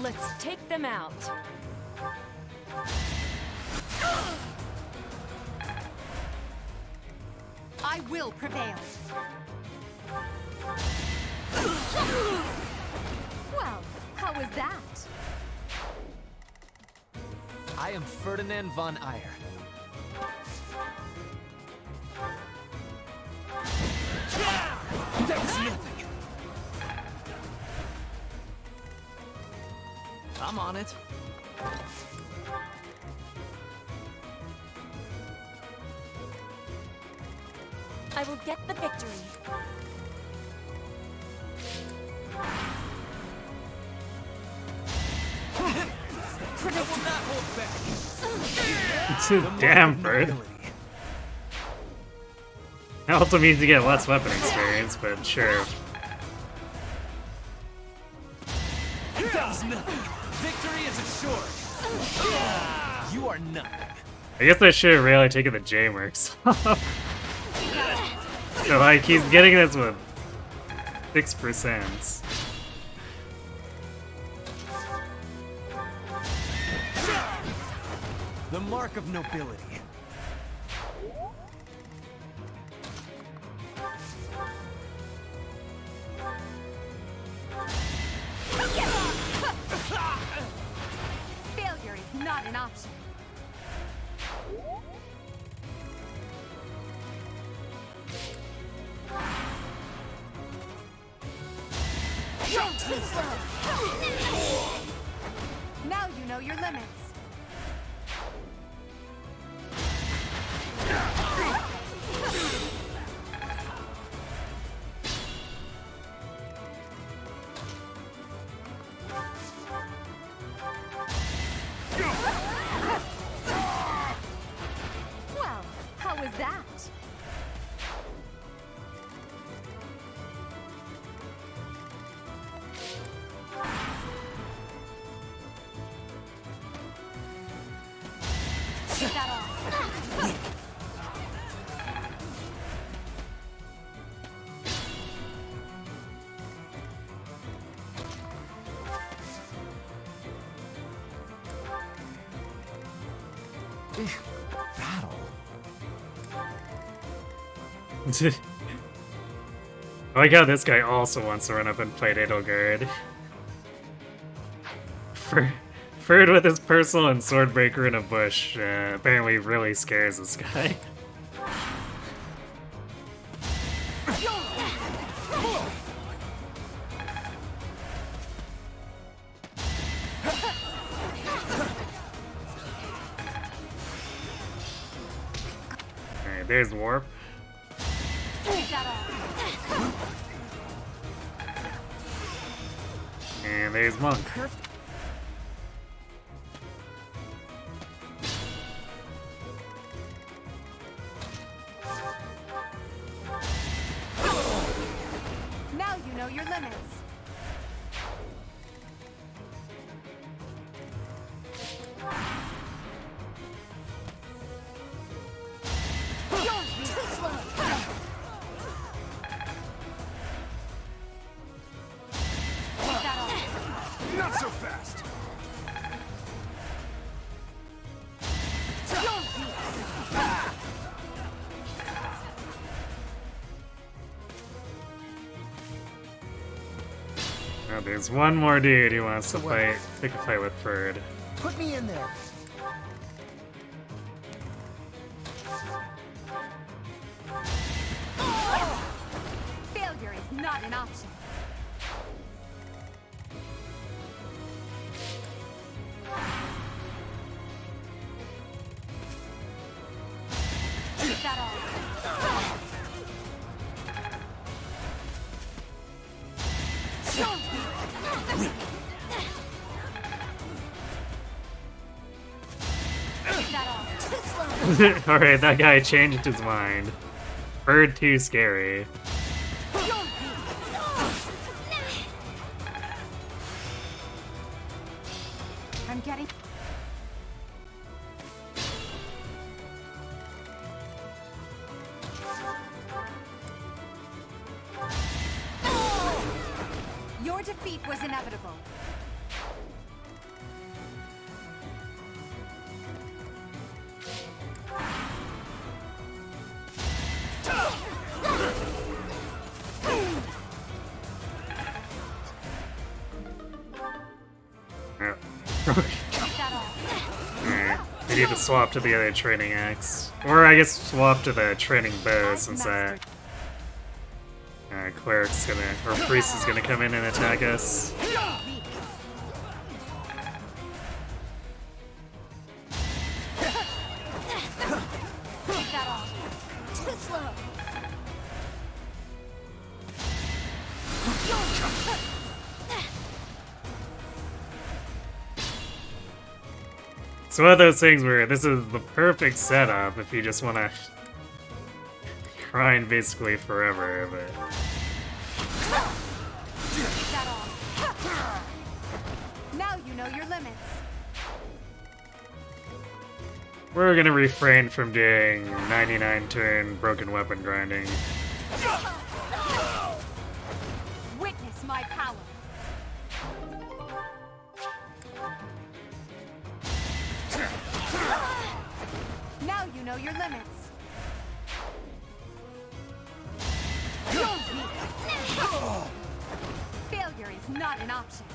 Let's take them out. I will prevail. Well, how was that? I am Ferdinand von Ayer. That was nothing. I'm on it. I will get the victory. I will not hold back. Damn, Bird. That also means you get less weapon experience, but sure. That was nothing. Victory is assured. You are nothing. I guess I should have really taken the J-Mercs off. So, like, he's getting this with 6%. The mark of nobility. Failure is not an option. Now you know your limits. Well, how was that? Get that off. Battle. I like how this guy also wants to run up and fight Edelgard. Ferd with his personal and Swordbreaker in a bush apparently really scares this guy. Alright, there's Warp. Get that off. And there's Monk. Now you know your limits. Get that off. Not so fast. Now there's one more dude who wants to fight, pick a fight with Ferd. Put me in there. Failure is not an option. Get that off. Get that off. Alright, that guy changed his mind. Ferd too scary. I'm getting. Your defeat was inevitable. need to swap to the other training axe. Or I guess swap to the training bow since cleric's gonna, or priest is gonna come in and attack us. It's one of those things where this is the perfect setup if you just want to grind basically forever, but... Now you know your limits. We're gonna refrain from doing 99 turn broken weapon grinding. Witness my power. Now you know your limits. Failure is not an option.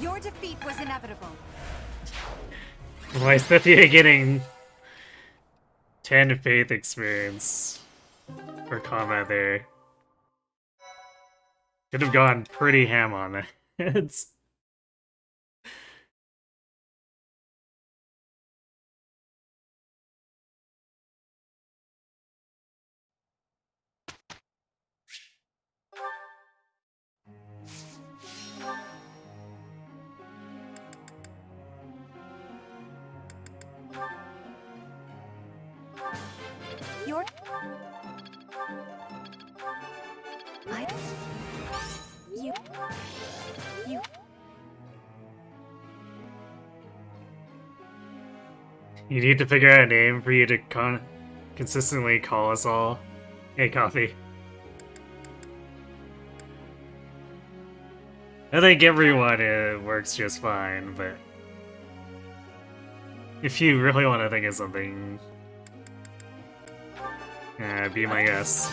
Your defeat was inevitable. Why is Cynthia getting 10 faith experience for combat there? Could have gone pretty ham on it. It's... Your you You need to figure out a name for you to consistently call us all. Hey, Coffee. I think everyone works just fine, but if you really want to think of something, be my guest.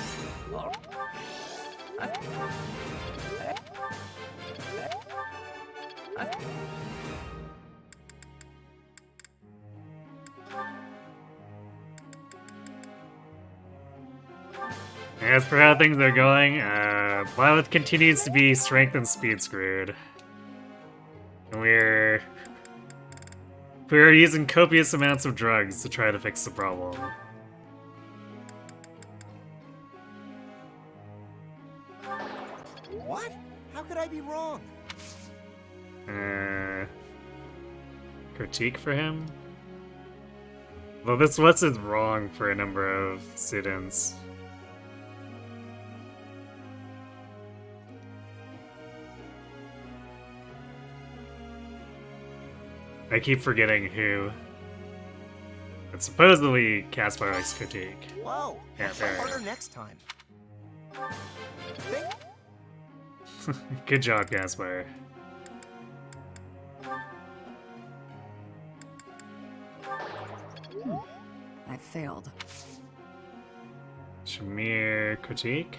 As for how things are going, Violet continues to be strength and speed screwed. And we're using copious amounts of drugs to try to fix the problem. What? How could I be wrong? Critique for him? Well, this wasn't wrong for a number of students. I keep forgetting who. But supposedly Caspar likes critique. Whoa! Yeah, I'll try fair. harder next time. Good job, Caspar. I failed. Shamir critique?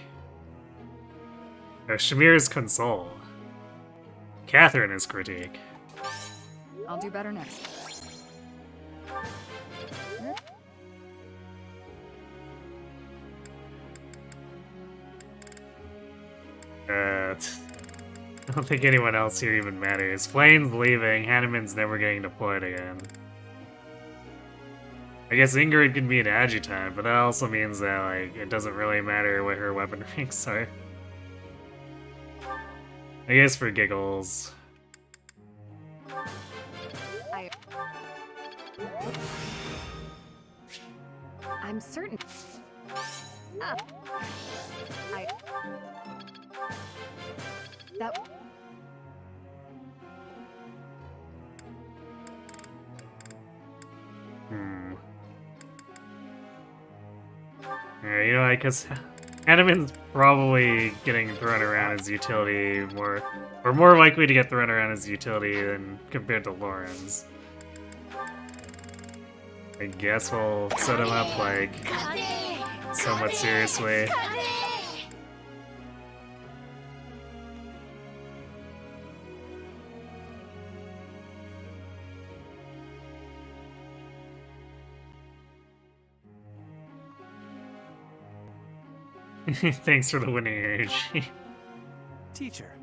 Oh, Shamir is console. Catherine is critique. I'll do better next. I don't think anyone else here even matters. Flame's leaving, Hanneman's never getting deployed again. I guess Ingrid can be an adjutant, but that also means that, like, it doesn't really matter what her weapon ranks are. I guess for giggles. I'm certain. That. Yeah, you know, because Hanneman's probably getting thrown around as utility more likely to get thrown around as utility than compared to Lawrence. I guess we'll set him up, like, somewhat seriously. Thanks for the winning urge. Teacher.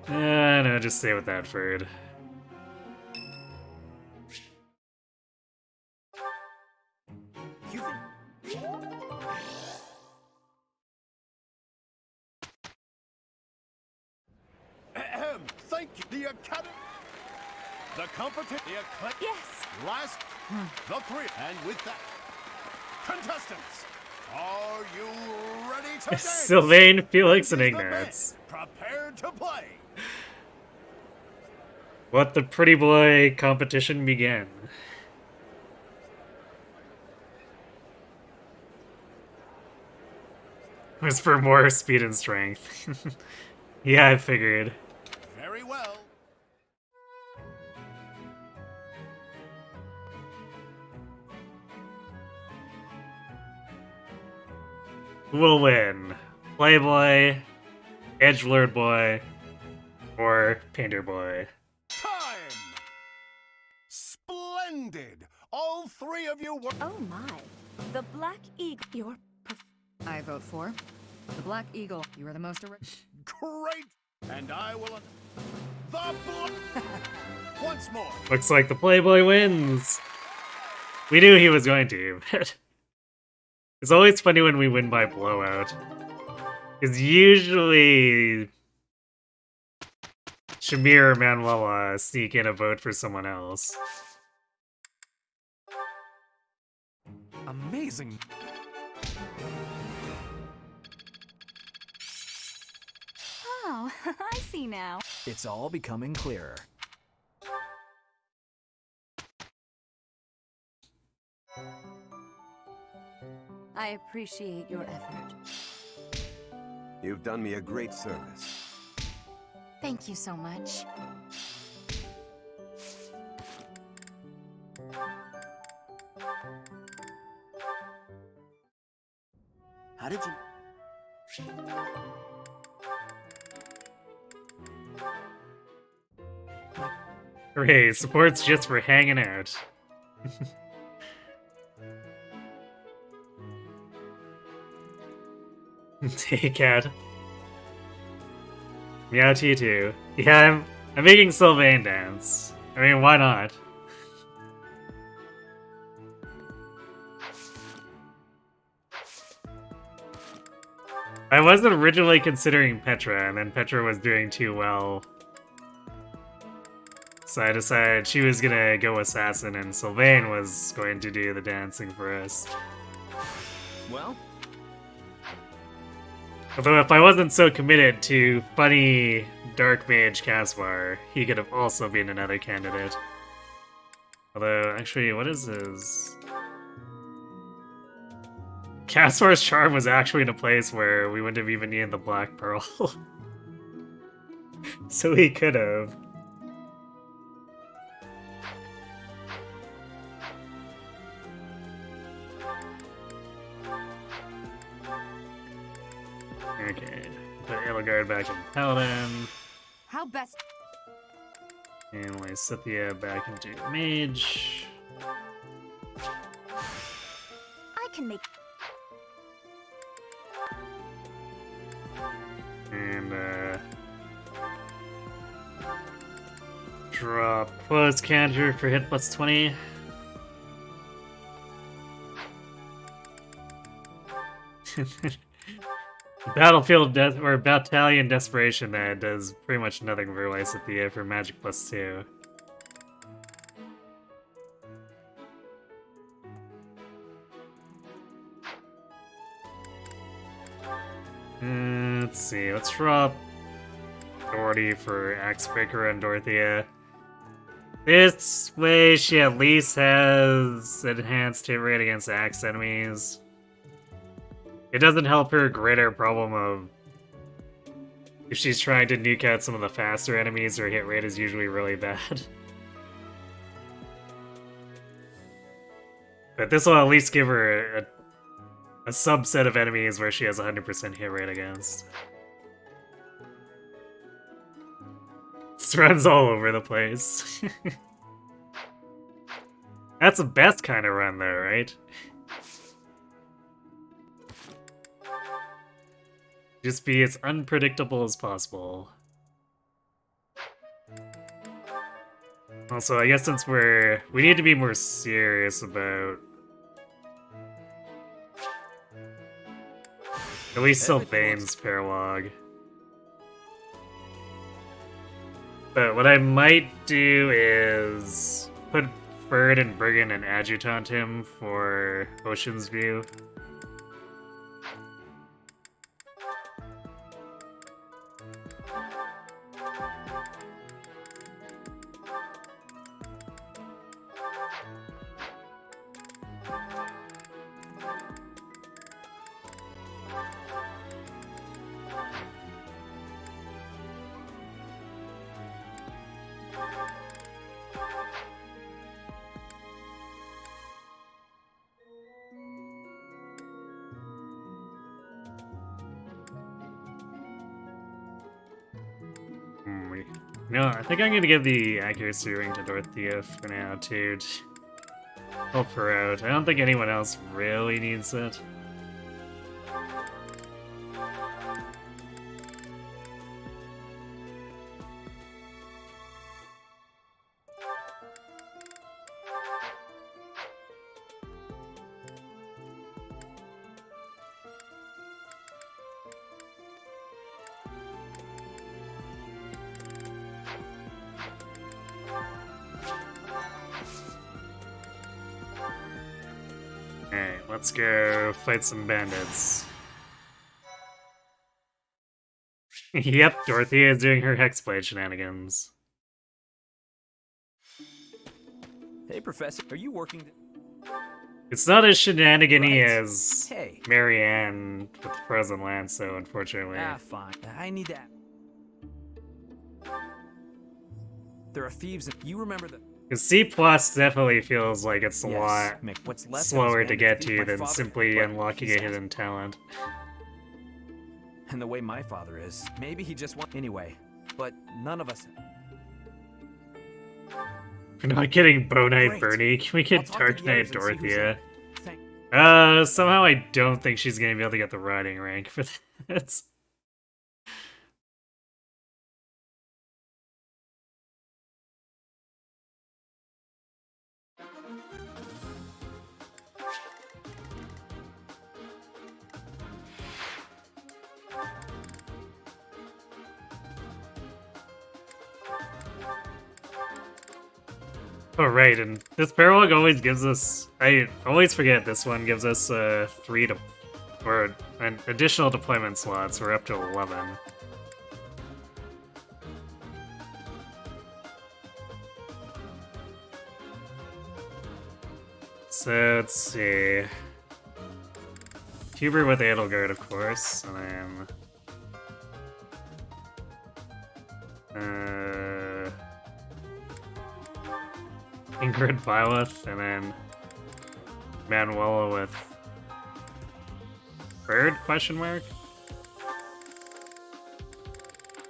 No, just stay with that bird. You think... Ahem. Thank you. The Academy... The competition... Yes. Last... The three... And with that... Contestants... Are you ready to dance? Sylvain, Felix, and This is the Ignatz. band. Prepare to play. Let the pretty boy competition begin. It was for more speed and strength. Yeah, I figured. Very well. Who will win? Playboy, Edgelord boy, or Painter boy? Time! Splendid! All three of you were... Oh my. The Black Eagle. You're I vote for the Black Eagle. You are the most Great! And I will... The Once more. Looks like the Playboy wins. We knew he was going to, but it's always funny when we win by blowout. Because usually Shamir or Manuela sneak in a vote for someone else. Amazing. Oh, I see now. It's all becoming clearer. I appreciate your effort. You've done me a great service. Thank you so much. How did you... Hooray, support's just for hanging out. Hey, cat. Meow T2. Yeah, I'm making Sylvain dance. I mean, why not? I wasn't originally considering Petra, and then Petra was doing too well. So I decided she was gonna go Assassin, and Sylvain was going to do the dancing for us. Well, Although if I wasn't so committed to funny Dark Mage Caspar, he could have also been another candidate. Although, actually, what is his... Caspar's charm was actually in a place where we wouldn't have even needed the Black Pearl. So he could have. Okay, put Edelgard back in Paladin, How best? and Lysithia back into Mage. I can make... And, drop close counter for hit plus 20. Battlefield or Battalion Desperation that does pretty much nothing for Lysithia for magic plus 2. Let's see, let's drop Authority for Axebreaker and Dorothea. This way she at least has enhanced hit rate against axe enemies. It doesn't help her greater problem of if she's trying to nuke out some of the faster enemies, her hit rate is usually really bad. But this will at least give her a subset of enemies where she has 100% hit rate against. This runs all over the place. That's the best kind of run, though, right? Just be as unpredictable as possible. Also, I guess since we need to be more serious about at least Sylvain's paralog. But what I might do is put Bird and Bergen and adjutant him for Ocean's View. No, I think I'm gonna give the accuracy ring to Dorothea for now, too. Help her out. I don't think anyone else really needs it. Alright, let's go fight some bandits. Yep, Dorothea is doing her hexblade shenanigans. Hey, Professor, are you working? It's not as shenanigan-y Right. as Hey. Marianne with the frozen lance, though, unfortunately. Ah, fine. I need that. There are thieves. You remember the? Because C plus definitely feels like it's a Yes, lot Mick, what's left of slower his to bandits get beat to my than father, simply but unlocking he's a hidden talent. And the way my father is, maybe he just wants anyway. But none of us. We're not getting Bow Knight Great. Bernie. Can we I'll get talk to Dark the Knight others and see who's Dorothea? in. Thank. Somehow I don't think she's gonna be able to get the riding rank for this. Oh right, and this paralog always gives us, I always forget this one gives us 3 to, or an additional deployment slots, we're up to 11. So let's see. Hubert with Edelgard, of course, and then Ingrid Byleth, and then Manuela with Ferd, question mark?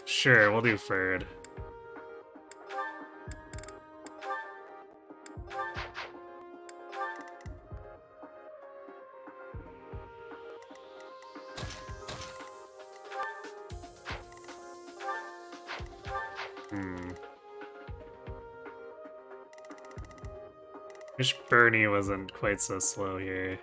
Sure, we'll do Ferd. Wish Bernie wasn't quite so slow here.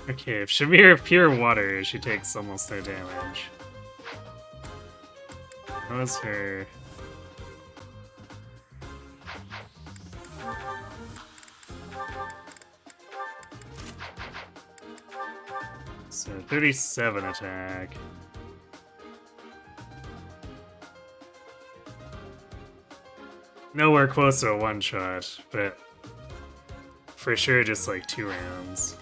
Okay, if Shamir pure water, she takes almost no damage. That was her. So 37 attack. Nowhere close to a one-shot, but for sure just like 2 rounds.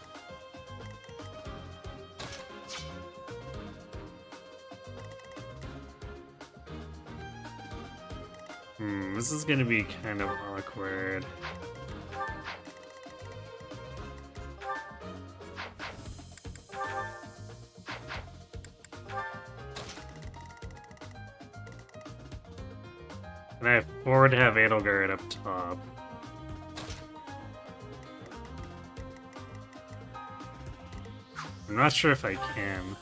This is gonna be kind of awkward. And I forward to have Edelgard up top. I'm not sure if I can.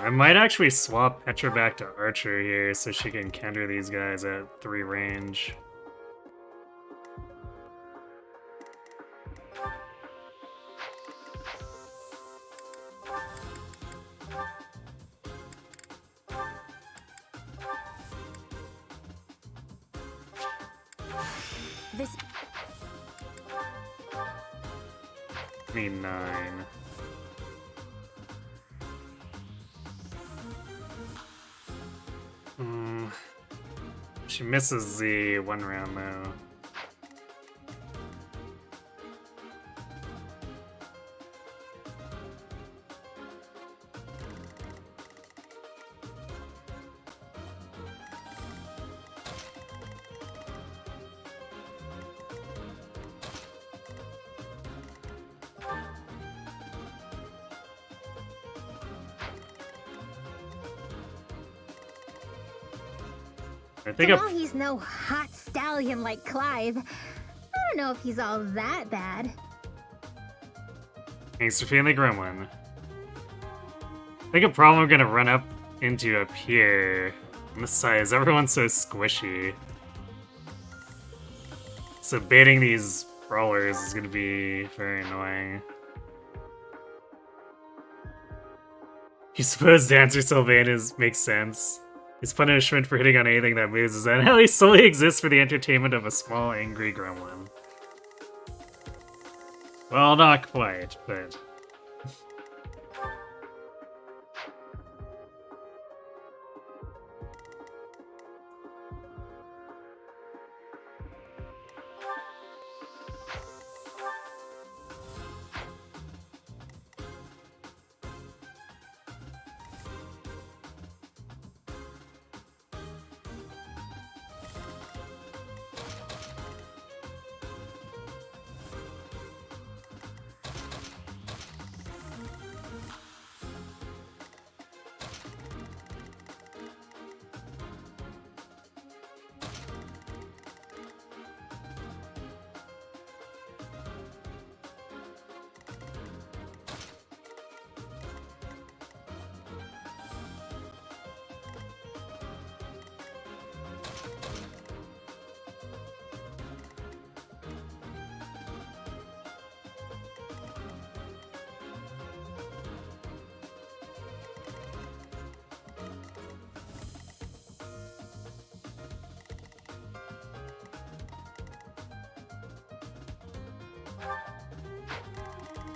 I might actually swap Petra back to Archer here so she can counter these guys at 3 range. This. I mean 9. She misses the 1 round though. I think While he's no hot stallion like Clive, I don't know if he's all that bad. Thanks for feeling the gremlin. I think a problem I'm gonna run up into up here on this side is everyone's so squishy. So baiting these brawlers is gonna be very annoying. You suppose the answer Sylvain makes sense. His punishment for hitting on anything that moves is that he solely exists for the entertainment of a small, angry gremlin. Well, not quite, but...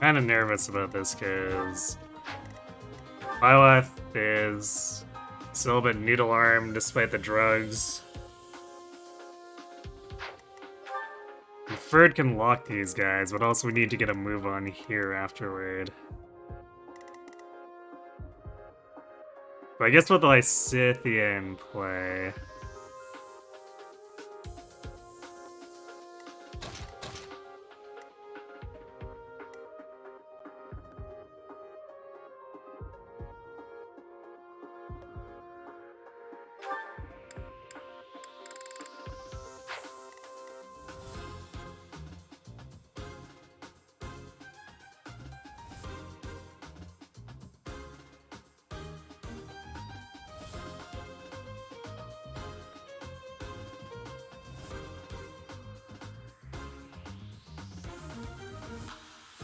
kind of nervous about this because Byleth is still a bit Noodle Arm despite the drugs. And Ferd can lock these guys, but also we need to get a move on here afterward. But I guess what the Lysithian play?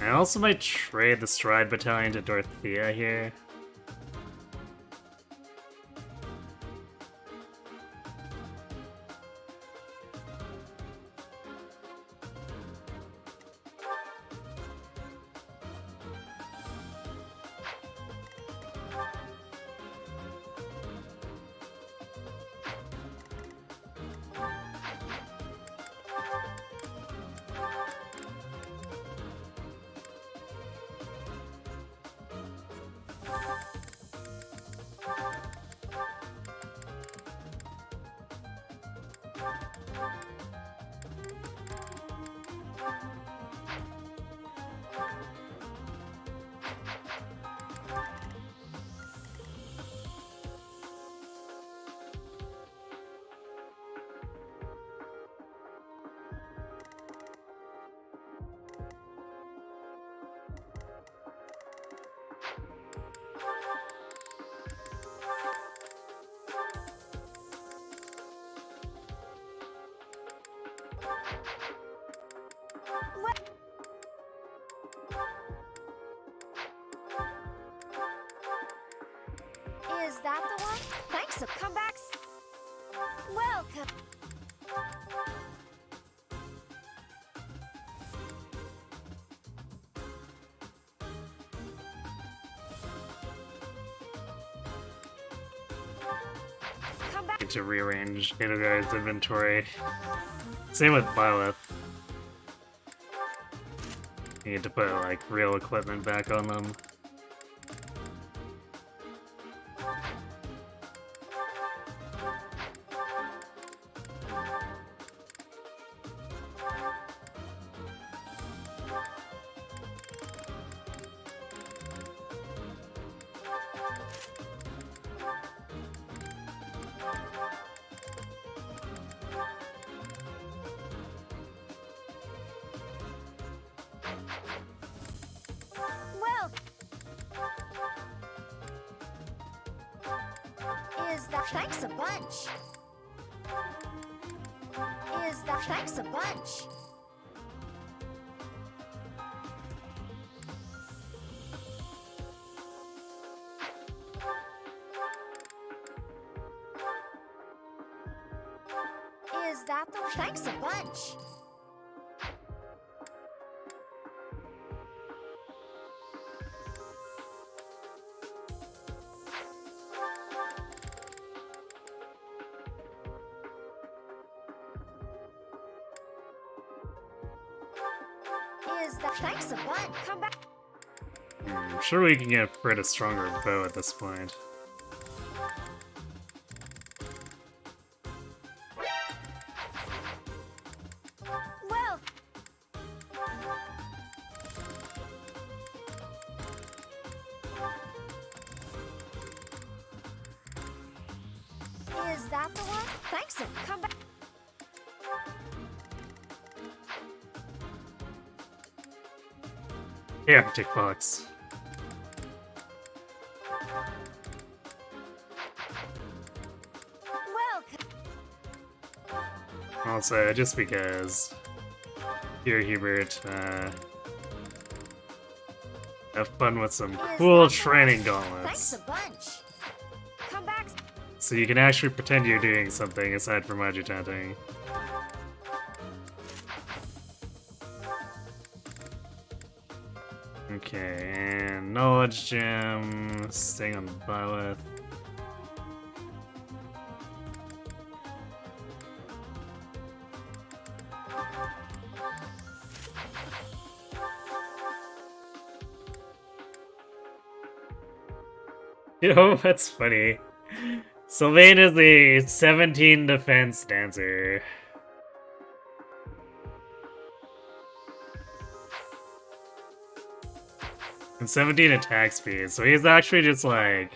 I also might trade the Stride Battalion to Dorothea here. Is that the one? Thanks, so come back. Welcome. Come back. Need to rearrange Noodle Guard's inventory. Same with Byleth. You need to put like real equipment back on them. Well. Is that thanks a bunch? Is that thanks a bunch? Is that the thanks a bunch? Is that thanks a bunch? Come back. I'm sure we can get Fred a stronger bow at this point. Well. Is that the one? Thanks, so come back. Yeah, Arctic Fox. Welcome. Also, just because here, Hubert, have fun with some cool training Thanks gauntlets. a bunch. Come back. So you can actually pretend you're doing something aside from adjutanting. Okay, and Knowledge Gem, staying on the Byleth. You know, that's funny. Sylvain is a 17 defense dancer. And 17 attack speed, so he's actually just like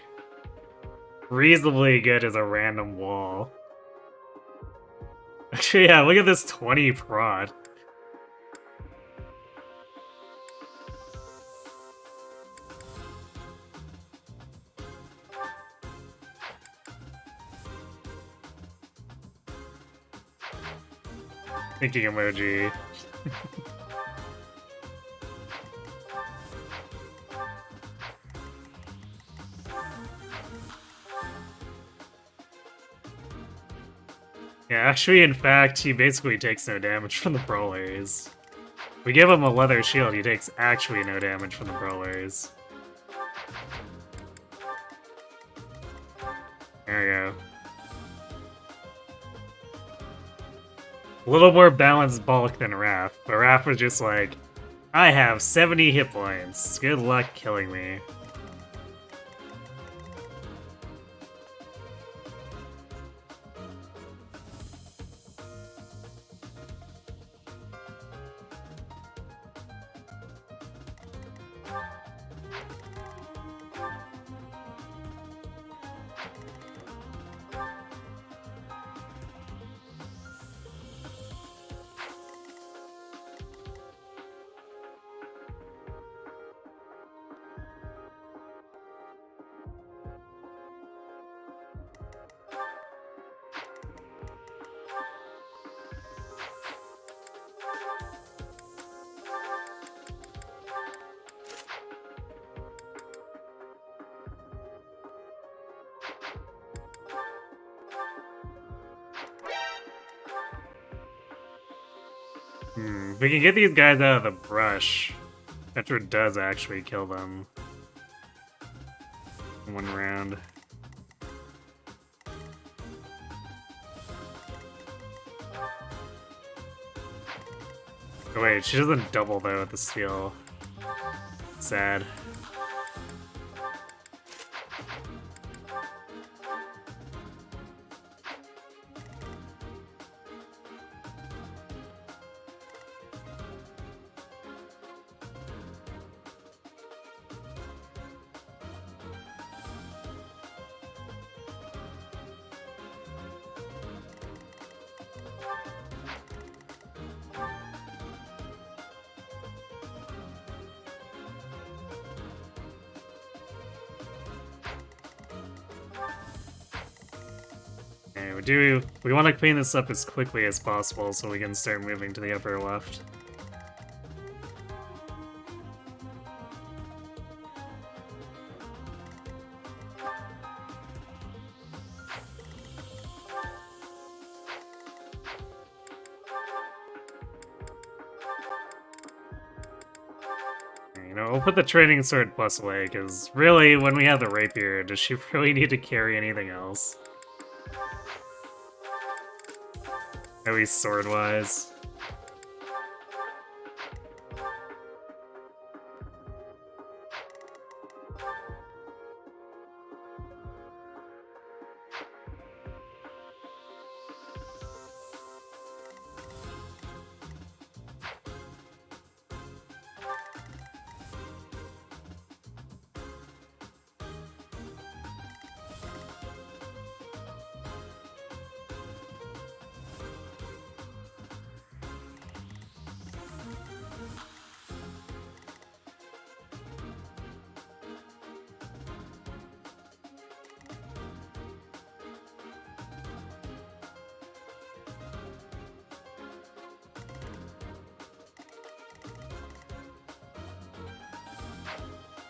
reasonably good as a random wall. Actually, yeah, look at this 20 prod. Thinking emoji. Yeah, actually, in fact, he basically takes no damage from the brawlers. We give him a leather shield, he takes actually no damage from the brawlers. There we go. A little more balanced bulk than Raph, but Raph was just like, I have 70 hit points. Good luck killing me. If we can get these guys out of the brush, Pt4 does actually kill them in one round. Oh wait, she doesn't double though with the steel. Sad. We want to clean this up as quickly as possible so we can start moving to the upper left. You know, we'll put the training sword plus away, because really, when we have the rapier, does she really need to carry anything else? At least sword-wise.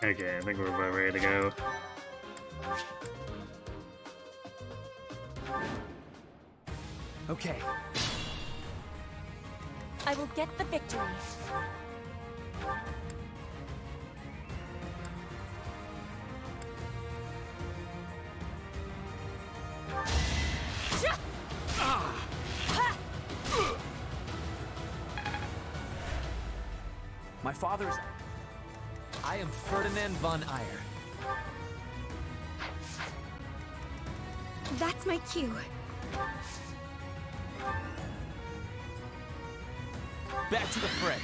Okay, I think we're about ready to go. Okay. I will get the victory. My father's... I am Ferdinand von Eyre. That's my cue. Back to the fray.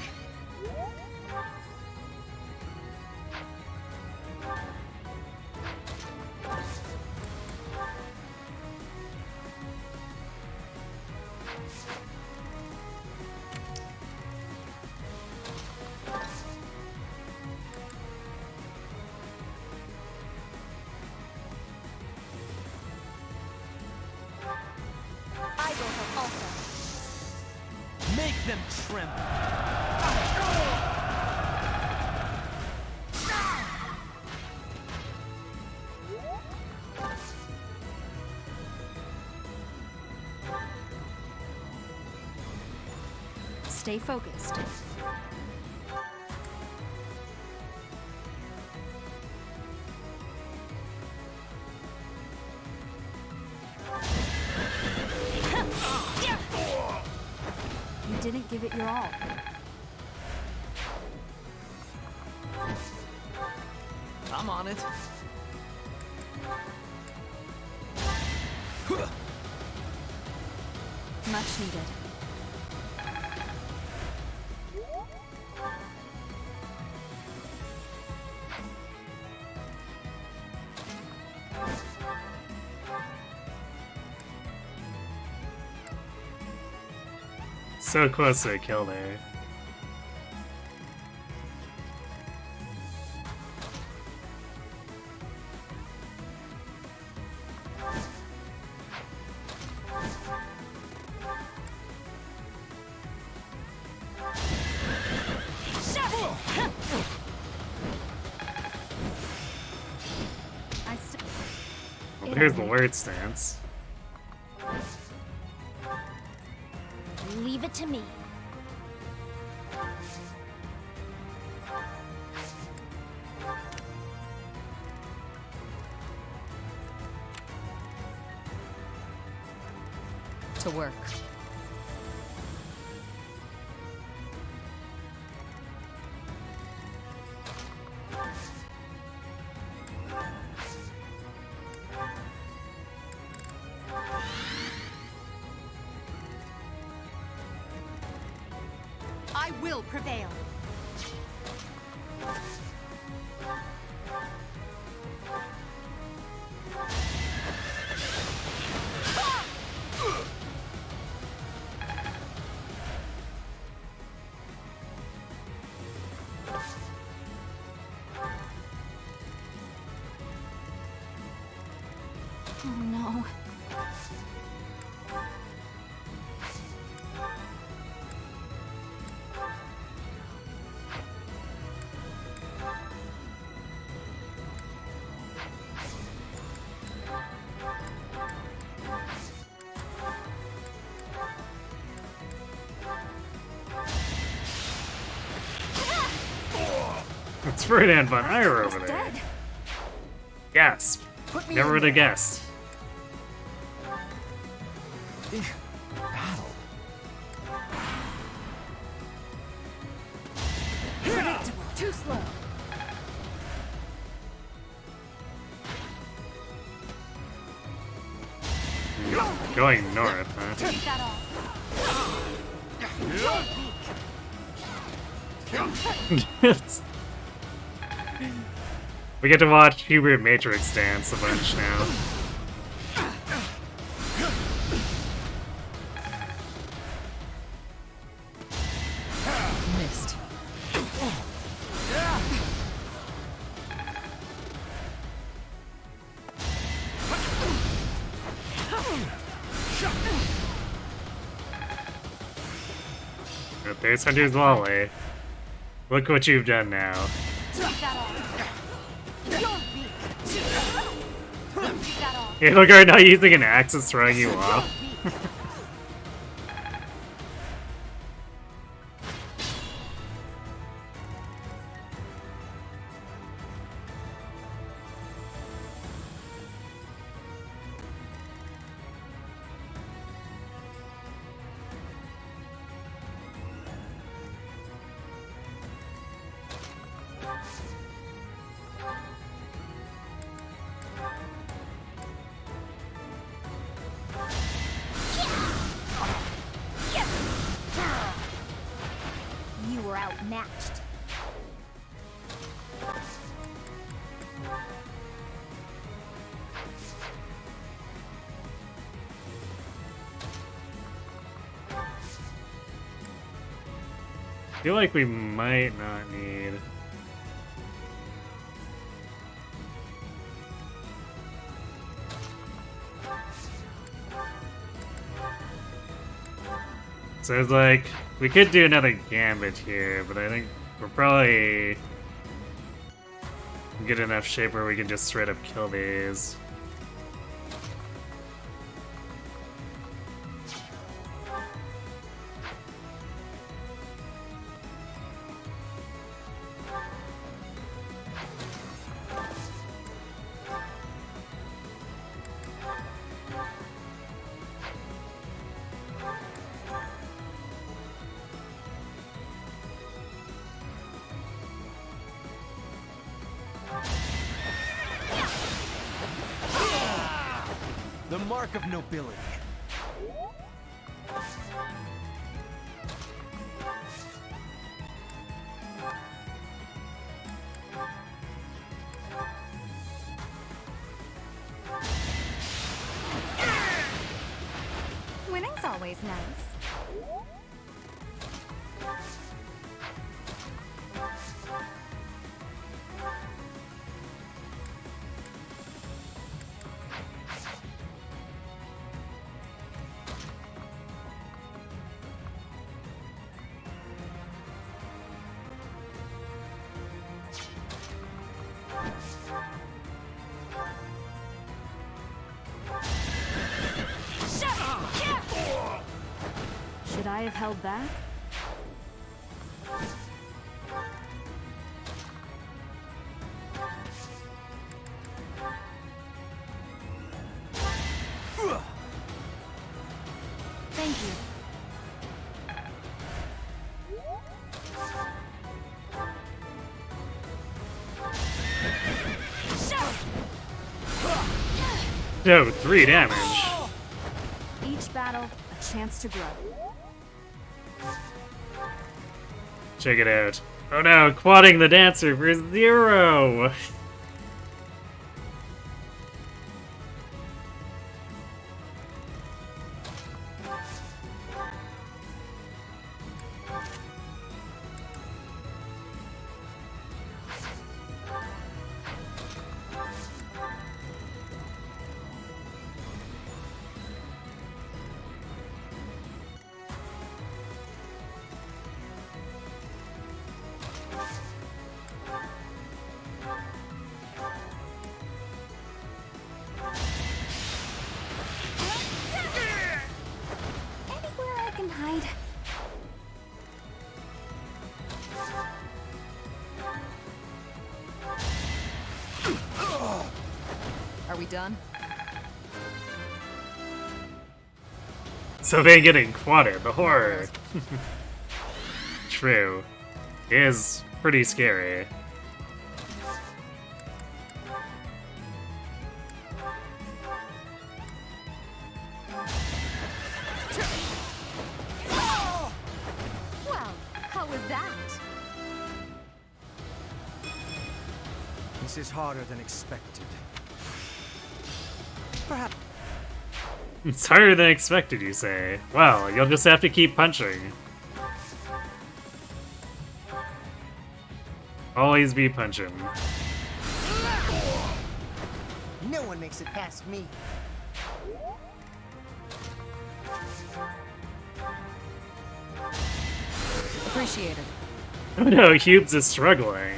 I will help also. Make them tremble. Stay focused. You didn't give it your all. I'm on it. Much needed. So close to a kill there. Here's the word stance. Leave it to me. To work. I will prevail. Oh no. It's Ferdinand von Ire over there. Dead. Gasp. Never would have guessed. Battle. Predictable. Too slow. Going north, huh? Take that off. We get to watch Hubert Matrix dance a bunch now. Missed. There's Hunter's Volley. Look what you've done now. Take that off. You're weak. Take that off. Hey, look, right now using an axe is throwing you off. You were outmatched. I feel like we might not need. So it's like, we could do another gambit here, but I think we're probably in good enough shape where we can just straight up kill these. The mark of nobility. Winning's always nice. Should I have held back? Thank you. Oh, 3 damage. Each battle, a chance to grow. Check it out. Oh no, quadding the dancer for 0! Anywhere I can hide. Are we done? So they getting quadded, the horror. True. It is pretty scary. Well, how was that? This is harder than expected. Perhaps. It's harder than expected, you say. Well, you'll just have to keep punching. Always be punching. No one makes it past me. Appreciated. Oh no, Hubes is struggling.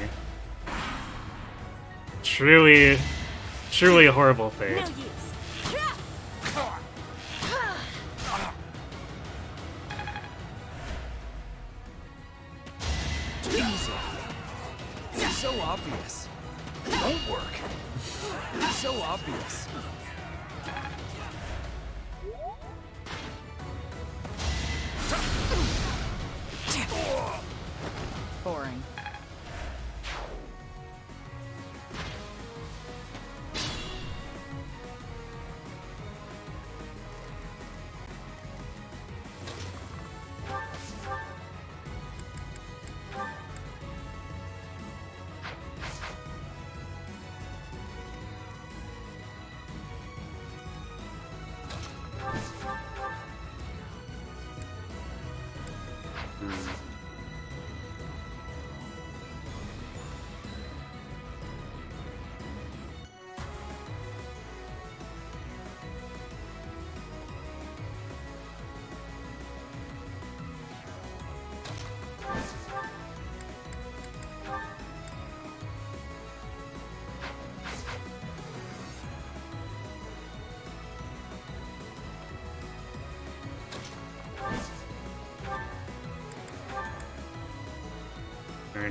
Truly a horrible fate. No use. Easy. It's so obvious. It won't work. It's so obvious. Boring.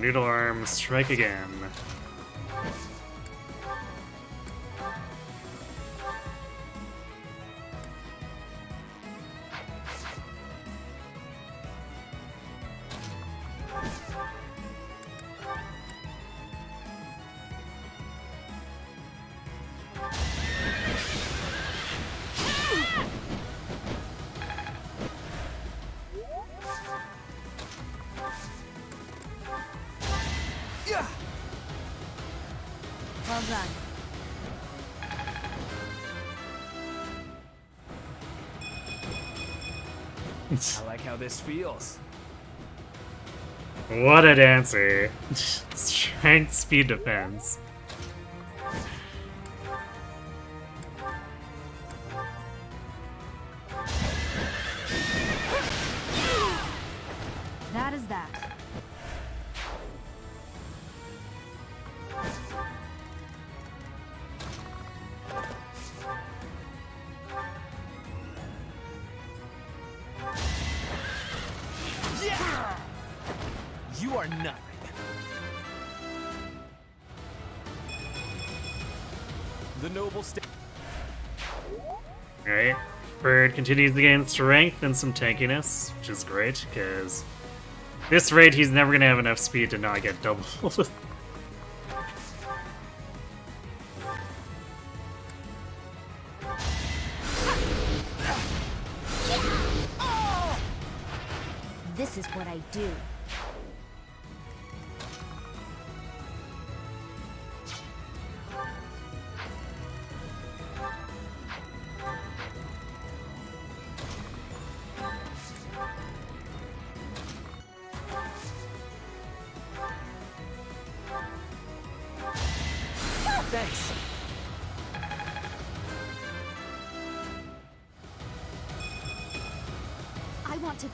Noodle Arms, strike again. Well done. I like how this feels. What a dancer. Strength, speed, defense. That is that. You are nothing. The noble state. Alright. Bird continues to gain strength and some tankiness, which is great, because this rate he's never gonna have enough speed to not get doubled. This is what I do. Thanks. I want to.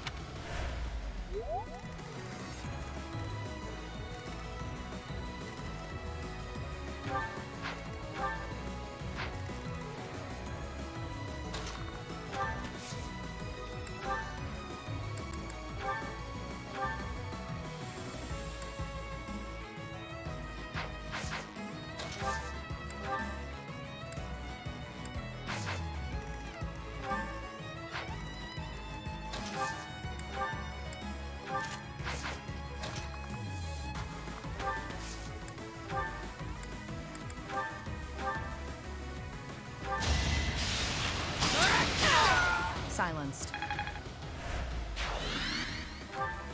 Silenced.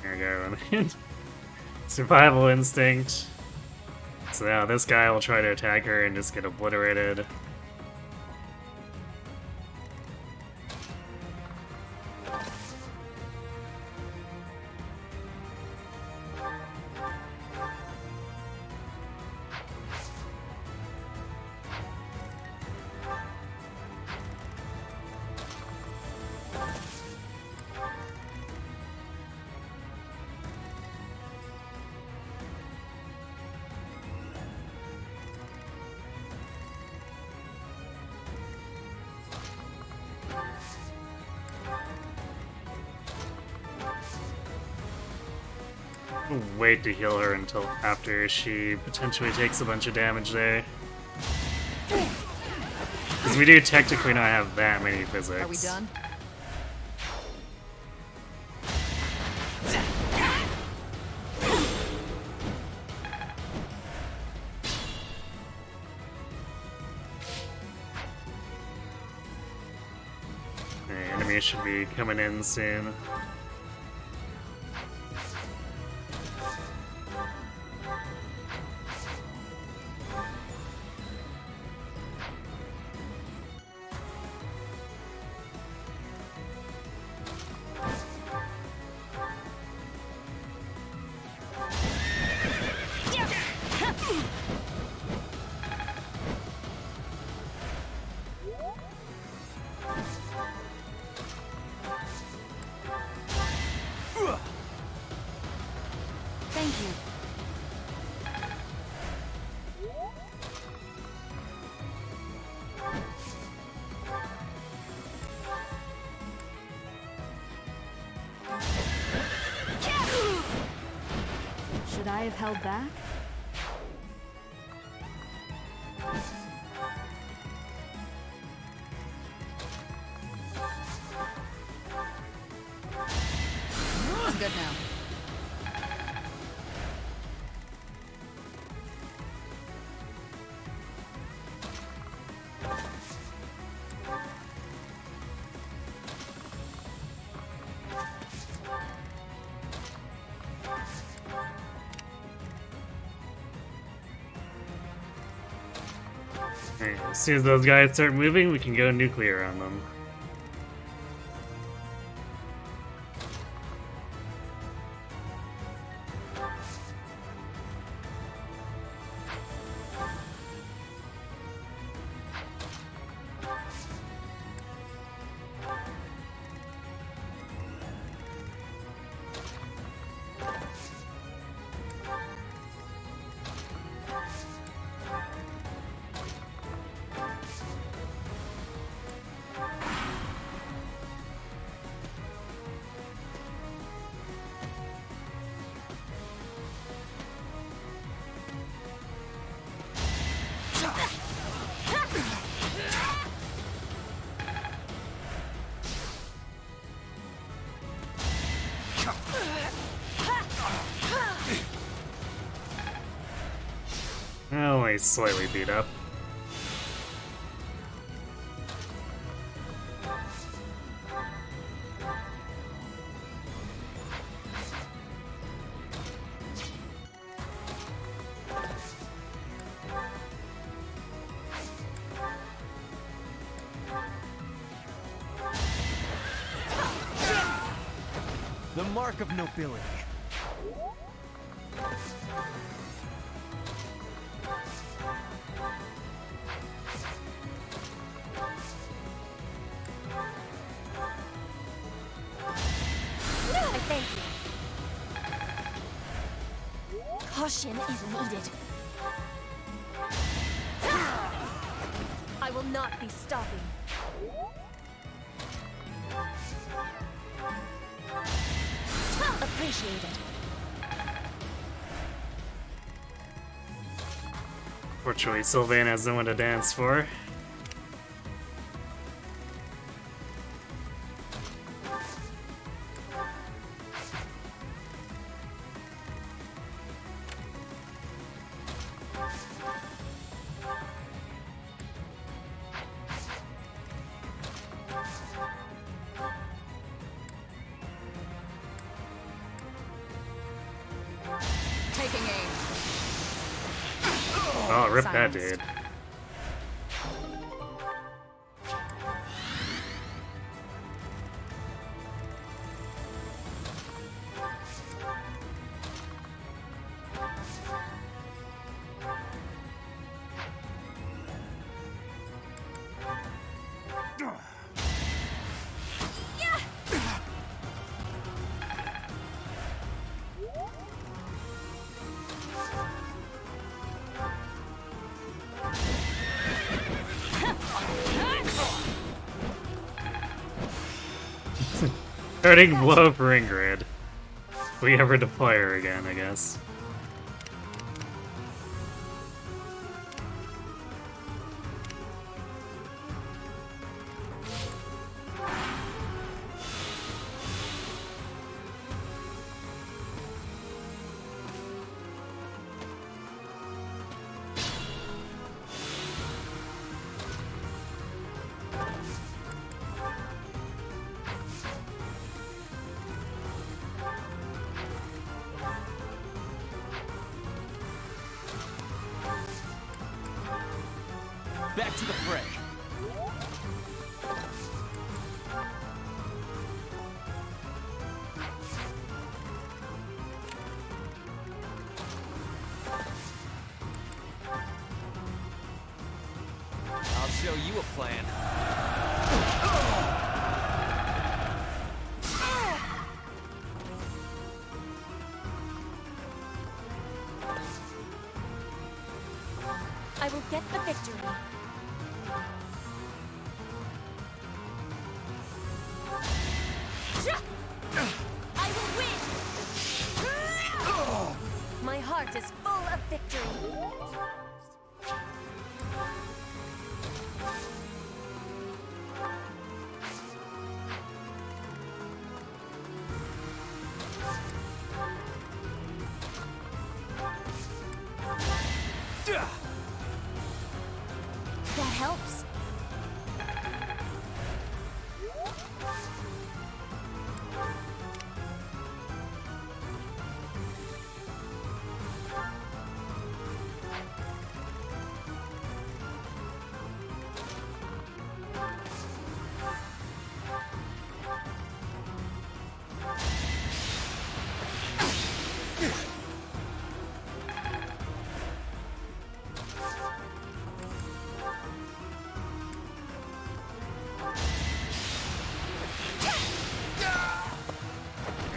There we go. Survival instinct. So now this guy will try to attack her and just get obliterated. Wait to heal her until after she potentially takes a bunch of damage there. Because we do technically not have that many physics. Are we done? The enemy should be coming in soon. Thank you. Should I have held back? I'm good now. Alright, as soon as those guys start moving, we can go nuclear on them. only slightly beat up. The mark of nobility. I thank you. Caution is needed. I will not be stopping. Appreciated. Fortunately, Sylvain has no one to dance for. Taking aim. Oh, rip that Silenced. dude. Starting blow for Ingrid. If we ever deploy her again, I guess. Back to the fray. I'll show you a plan. I will get the victory. I will win! My heart is full of victory. That helps.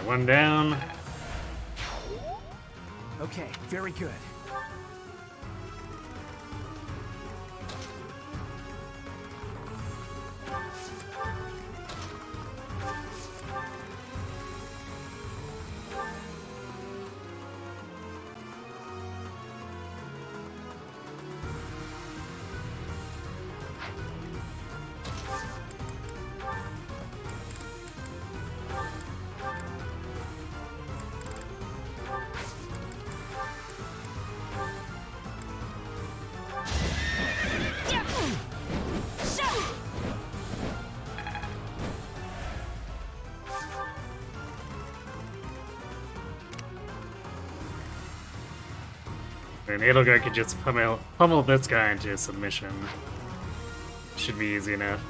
One down. Okay, very good. Then Edelgard could just pummel this guy into a submission. Should be easy enough.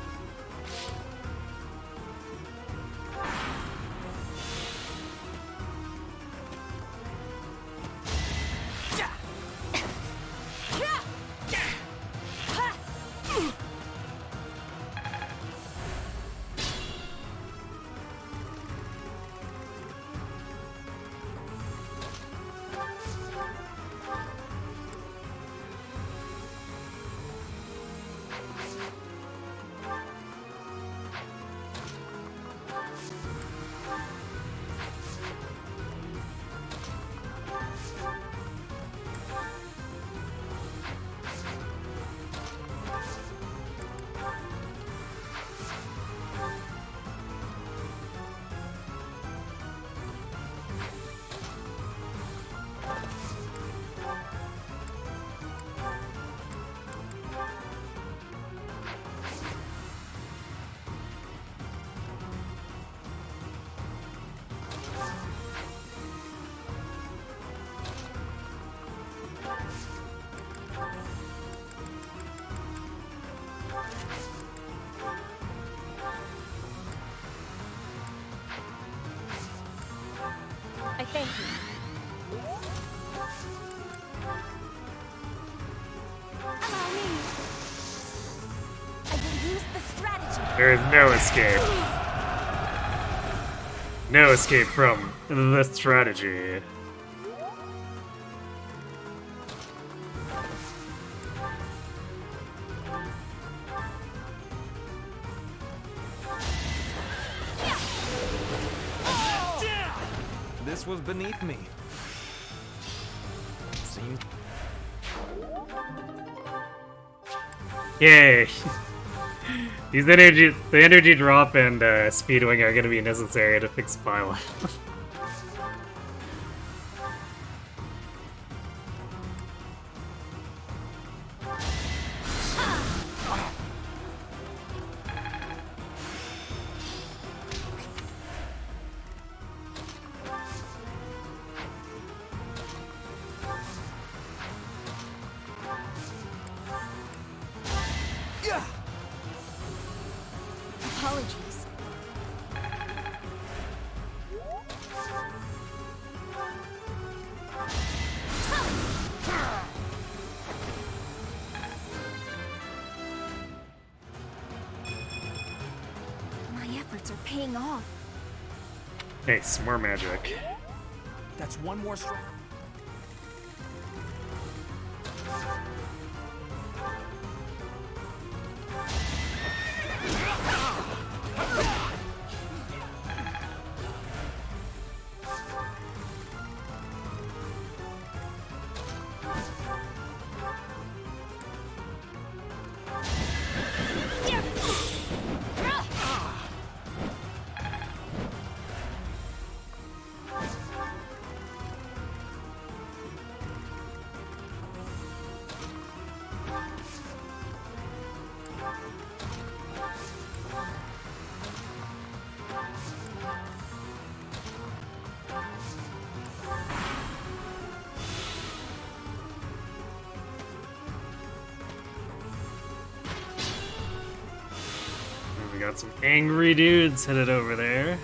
I thank you. Allow me. I will use the strategy. There is no escape. No escape from the strategy. This was beneath me. Seemed. Yay! The energy drop and speedwing are gonna be necessary to fix pylon. Apologies. My efforts are paying off. Nice, more magic. That's one more strike. We got some angry dudes headed over there.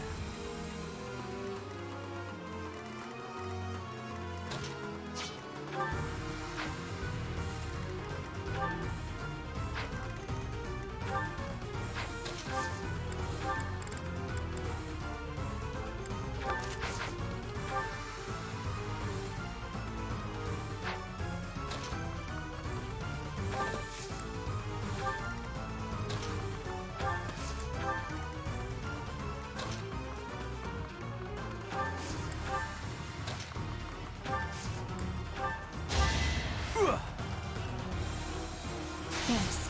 Thanks.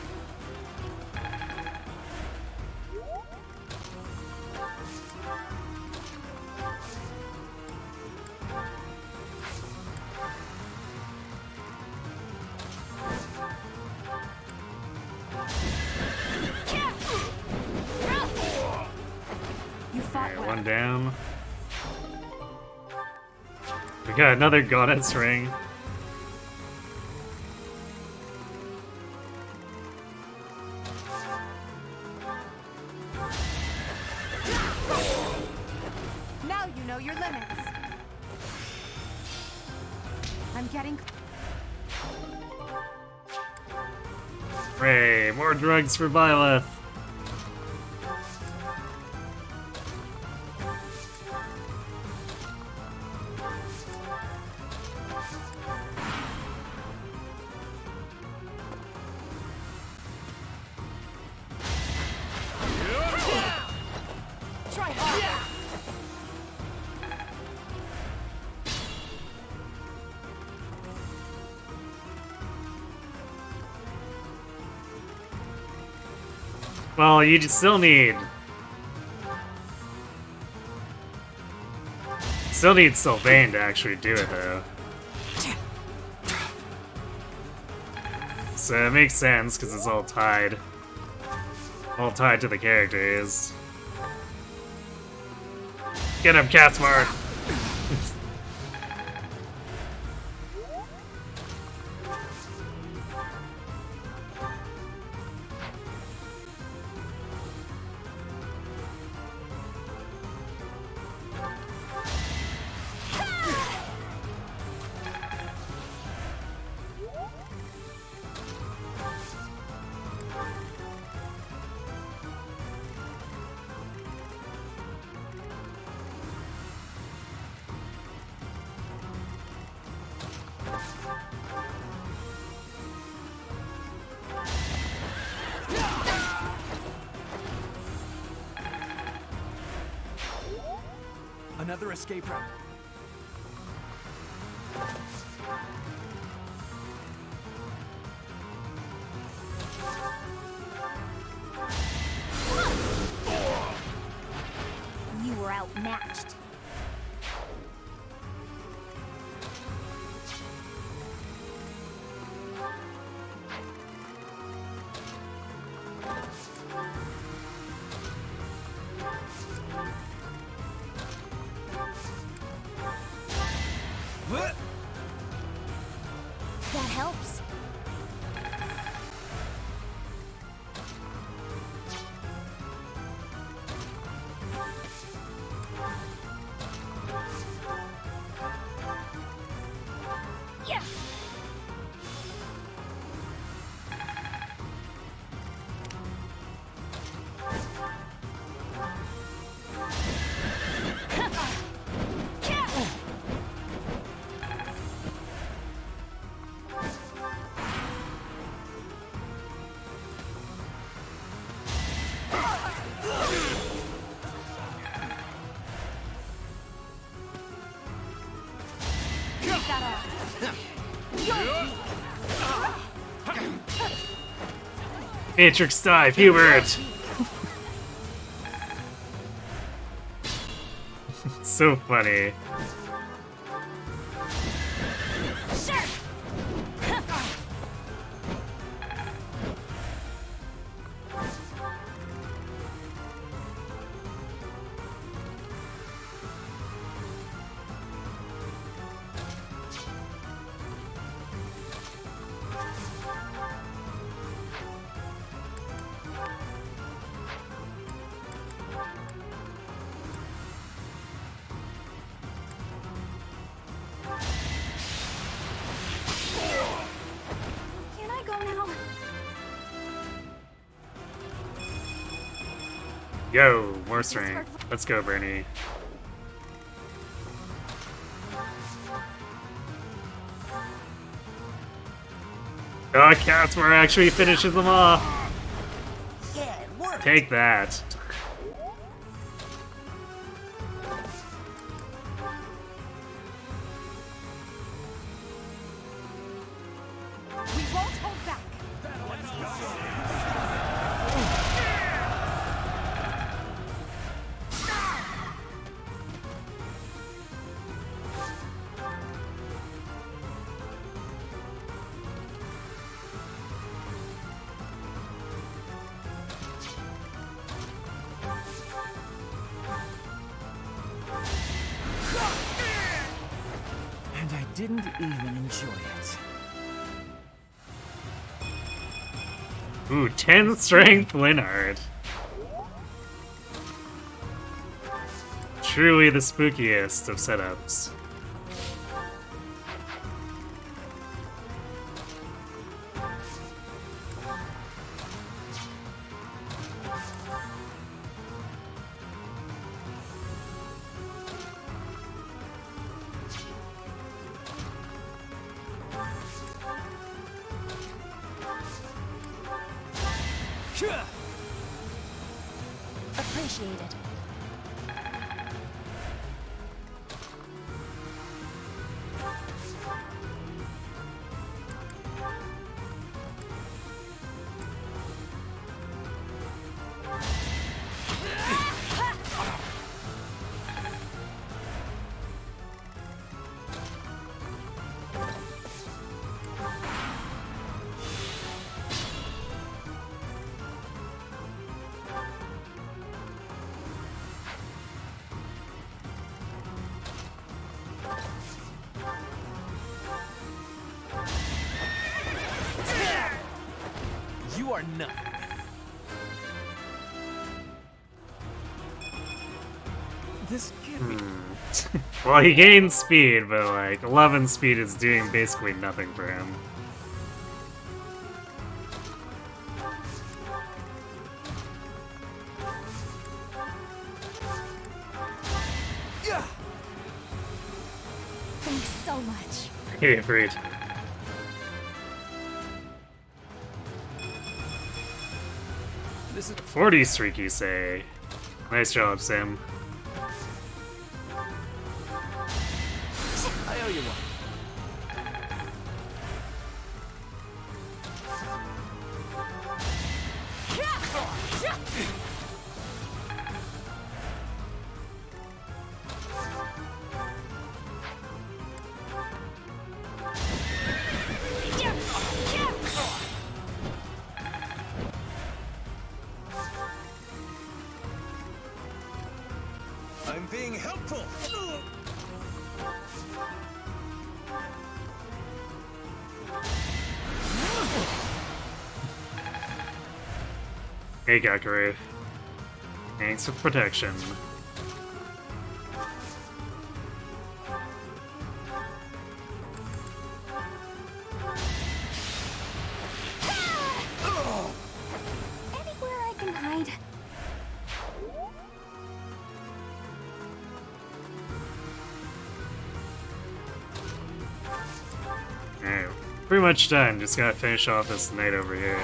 You fought Alright, well. one down. We got another goddess ring. know your limits. I'm getting... Hooray, more drugs for Byleth. Try hard. Well, you still need Sylvain to actually do it, though. So it makes sense, because it's all tied. All tied to the characters. Get him, Catsmar! Another escape route. You were outmatched. That helps. Yeah. Matrix dive, Hubert! It's so funny. Can I go now? Yo, more strength. Let's go, Bernie. Oh, Catsmar actually finishes them off. Yeah, it worked. Take that. We won't hold back. And I didn't even enjoy it. Ooh, 10 strength Linard. Truly the spookiest of setups. Appreciated. You are not. This can't be. Well, he gained speed, but like 11 speed is doing basically nothing for him. Thanks so much. Hey, afraid. This is 40 streak, you say. Nice job, Sim. I owe you one. I'm being helpful. Hey, Gakuru. Thanks for protection. Anywhere I can hide. Alright, pretty much done. Just gotta finish off this night over here.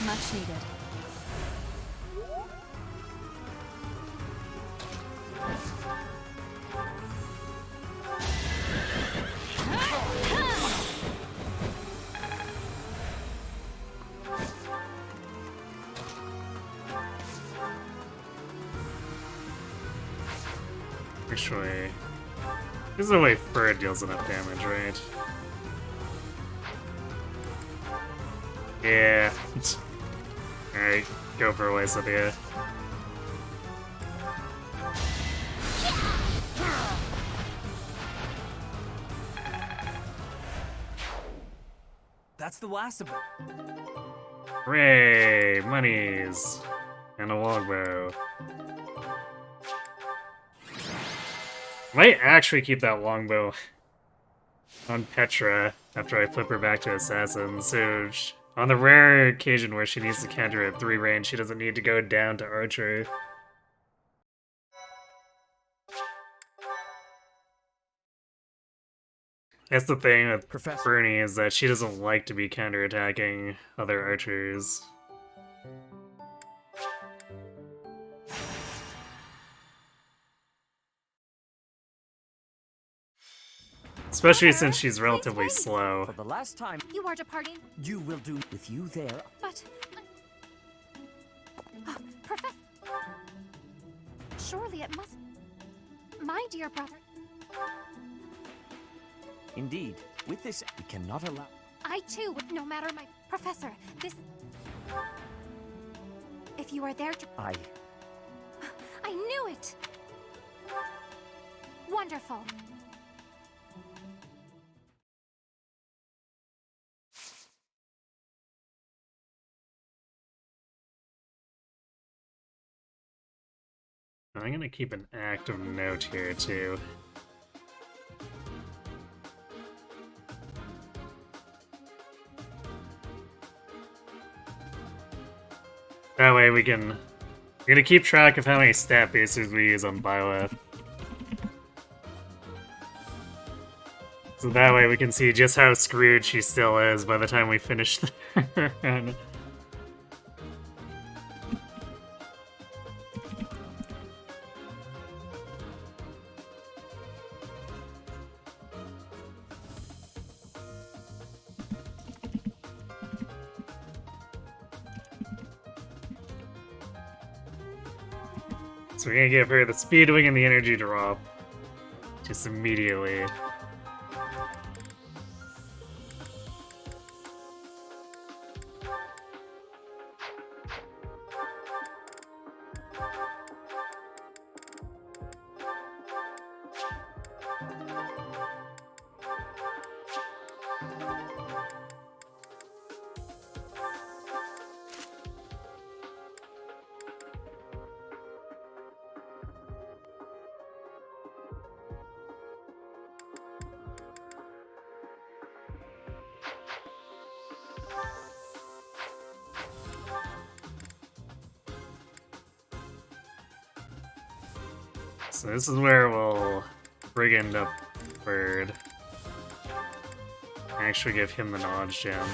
Much needed. Actually, there's no way Fur deals enough damage, right? Yeah. Alright, go for a waste of you. That's the last of it. Hooray! Monies! And a longbow. Might actually keep that longbow on Petra after I flip her back to Assassin, so on the rare occasion where she needs to counter at 3 range, she doesn't need to go down to Archer. That's the thing with Bernie, is that she doesn't like to be counterattacking other archers. Especially since she's relatively slow. For the last time, You are departing, you will do with you there. but... Professor... Surely it must... My dear brother, Indeed, with this, we cannot allow. I too, no matter my... Professor, this... If you are there to... I knew it! Wonderful. I'm gonna keep an active note here too. That way we can... We're gonna keep track of how many stat bases we use on Bioeth. So that way we can see just how screwed she still is by the time we finish the run. So we're gonna give her the speed wing and the energy drop. Just immediately. So this is where we'll bring in up Bird. Actually give him the knowledge gem.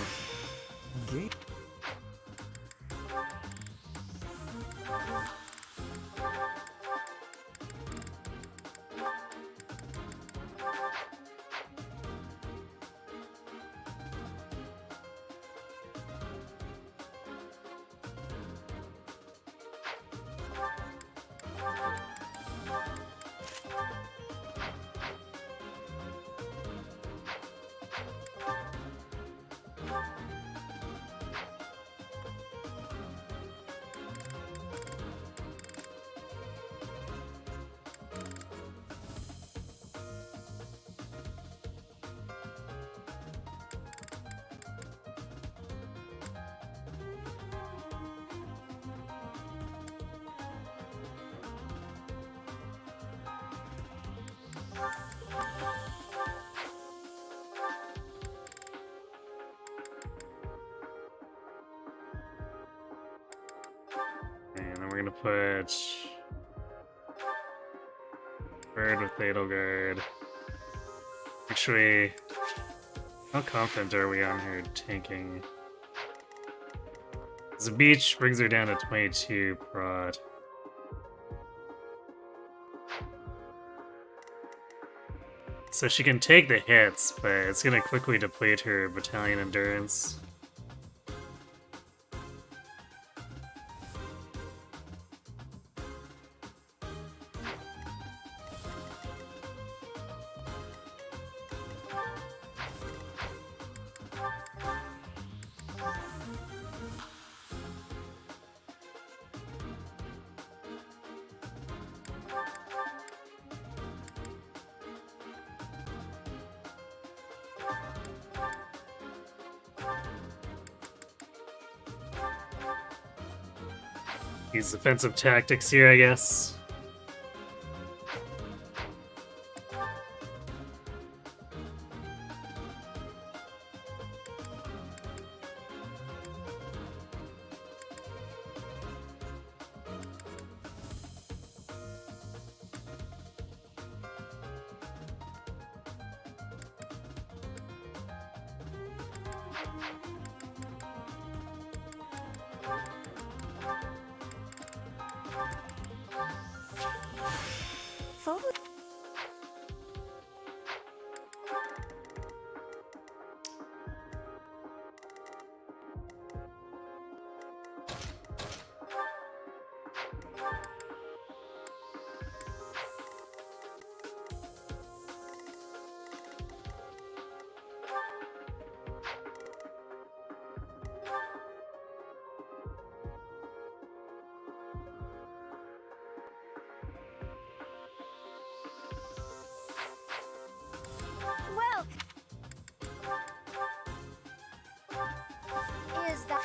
And then we're gonna put Bird with Fatal Guard. Actually, how confident are we on her tanking? The beach brings her down to 22 prod. So she can take the hits, but it's gonna quickly deplete her battalion endurance. Use defensive tactics here, I guess.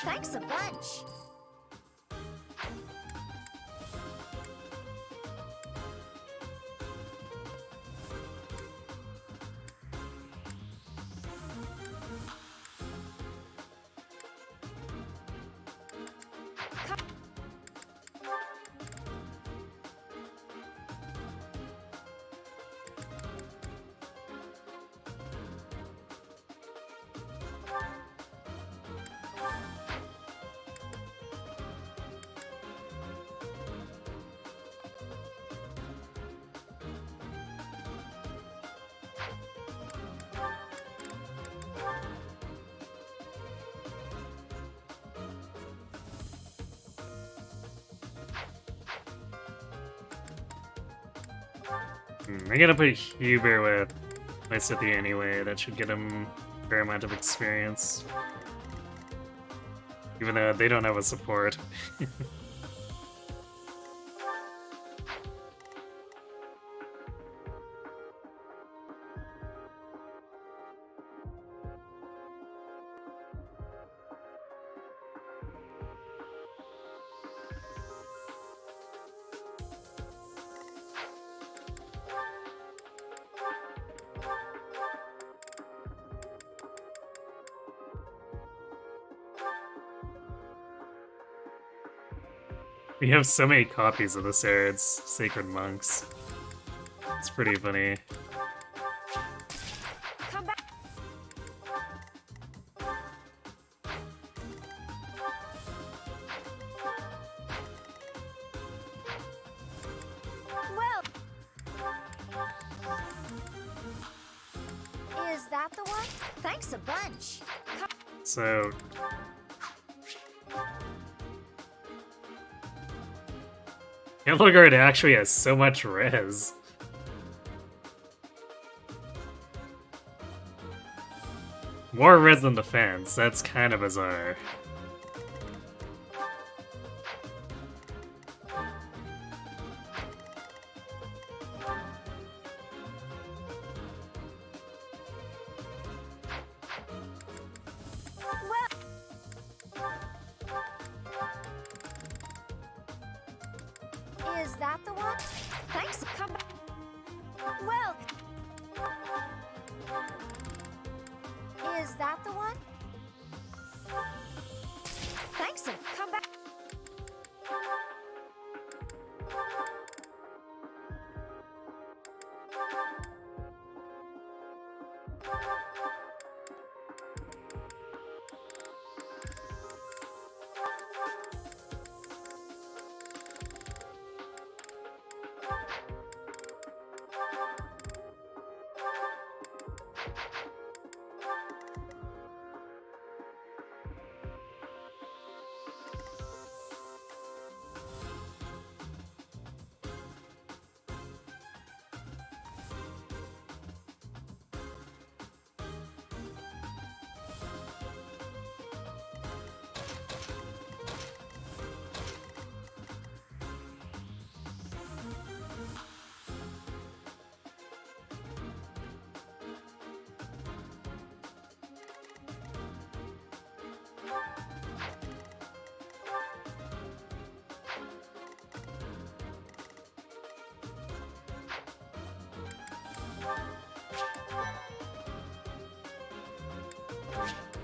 Thanks a bunch. I gotta put Huber with my City anyway. That should get him a fair amount of experience. Even though they don't have a support. We have so many copies of the Sard's Sacred Monks. It's pretty funny. Come back. Well, is that the one? Thanks a bunch. So Guard actually has so much res. More res than defense, that's kind of bizarre. Is that the one? Thanks. Come back. Well. Is that the one? Thanks. Come back.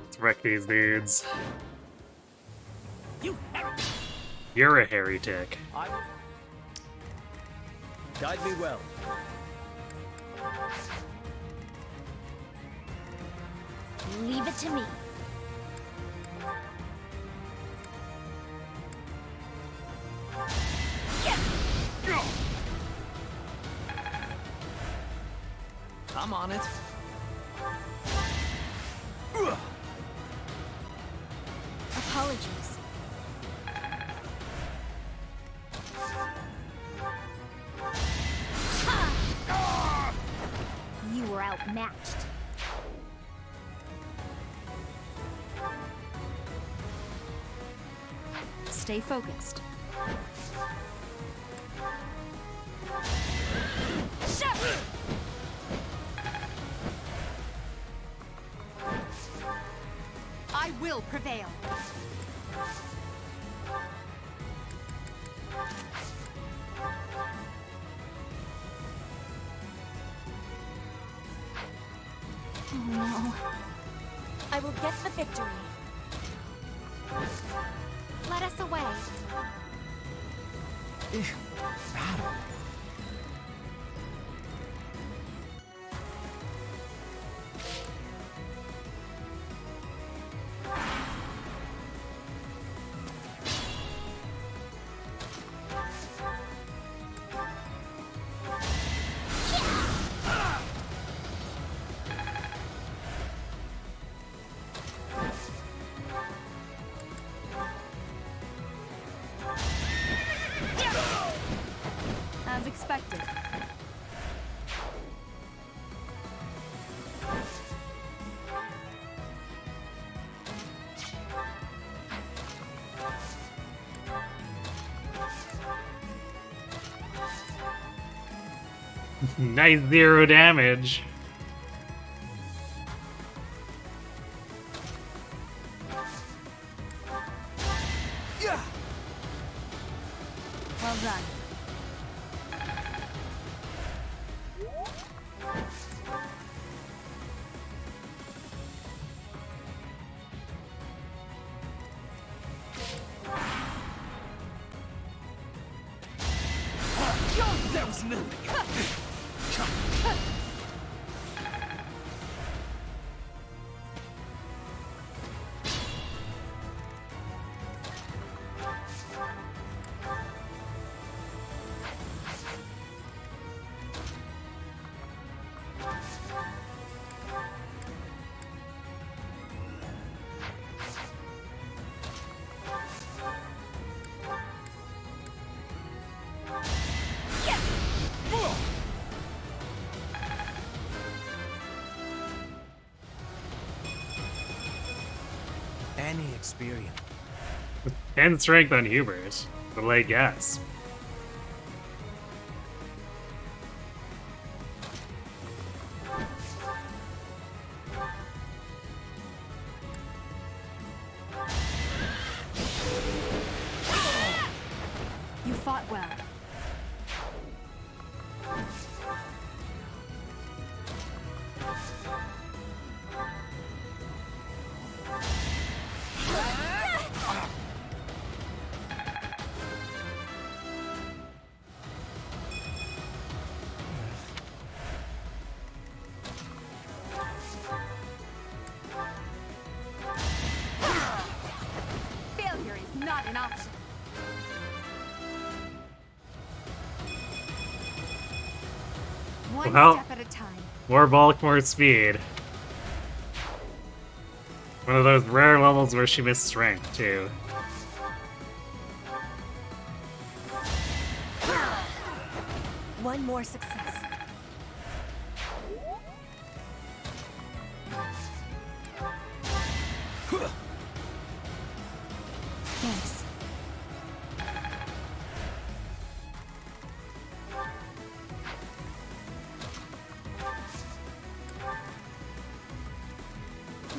Let's wreck these dudes. You're a heretic. Guide me well. Leave it to me. I'm on it. Apologies. You were outmatched. Stay focused. I will prevail. Oh no. I will get the victory. Let us away. Battle. As expected. Nice 0 damage. Well done. That was nothing. Any experience. And strength on Hubert. But like, yes. You fought well. Failure is not an option. One Well, step at a time. more bulk, more speed. One of those rare levels where she missed strength, too. One more success. Thanks.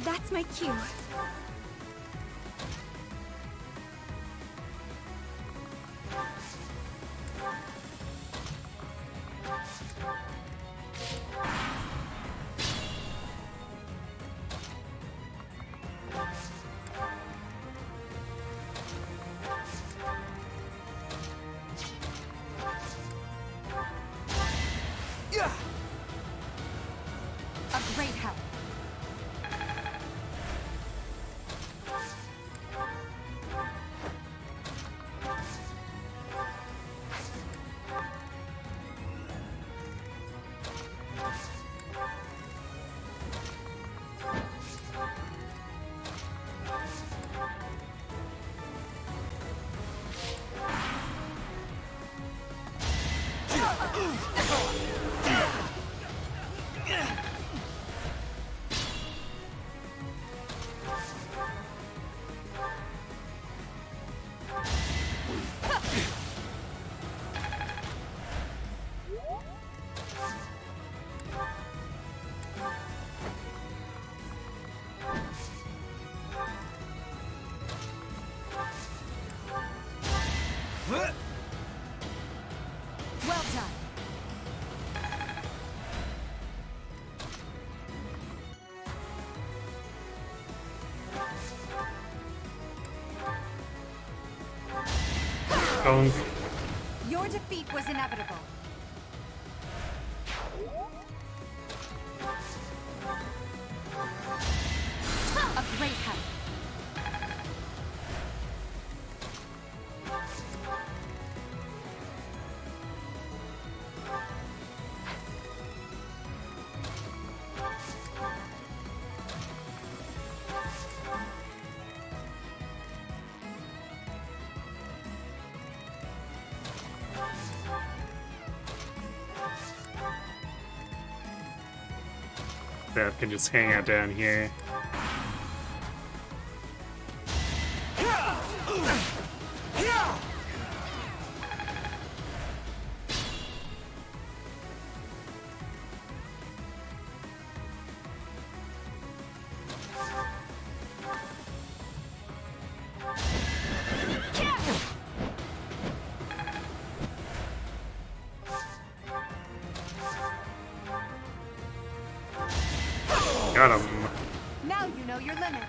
That's my cue. A great help. Bonk. Your defeat was inevitable. A great help. That can just hang out down here. Got him. Now you know your limits.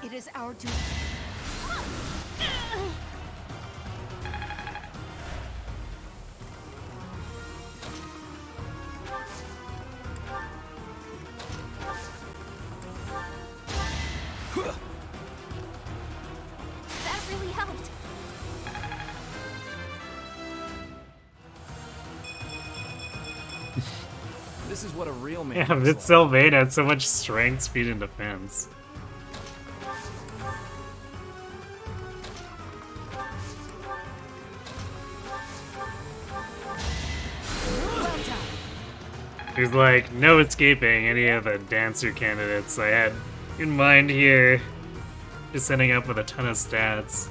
It is our duty. That really helped. This is what a real man Yeah, looks this like. Sylvain had so much strength, speed, and defense. Well done. There's like no escaping any of the dancer candidates I had in mind here. Just ending up with a ton of stats.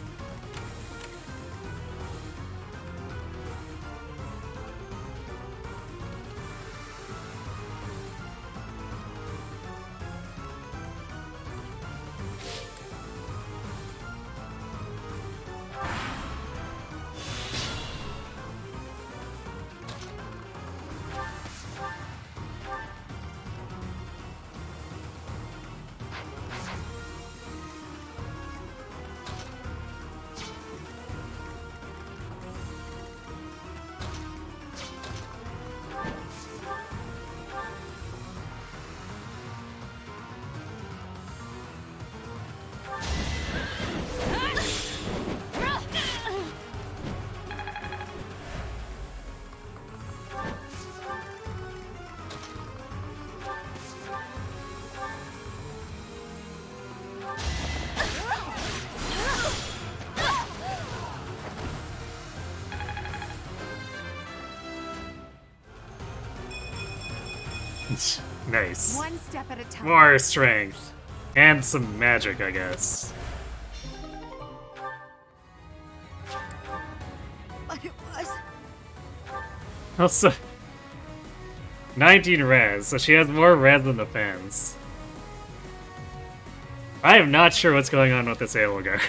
Nice. One step at a time. More strength. And some magic, I guess. But it was. Also, 19 res, so she has more res than defense. I am not sure what's going on with this able guard.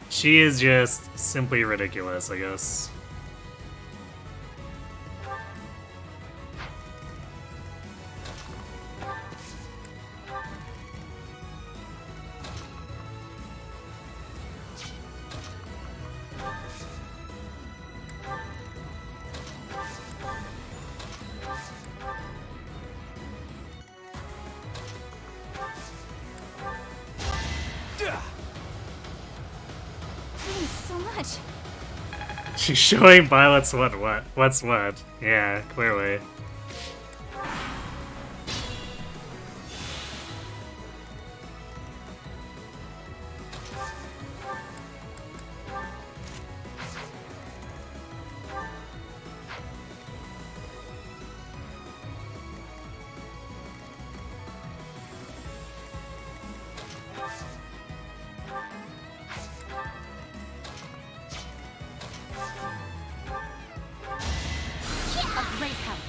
She is just simply ridiculous, I guess. Thanks so much. She's showing Violet's what's what. Yeah, clearly. A great help.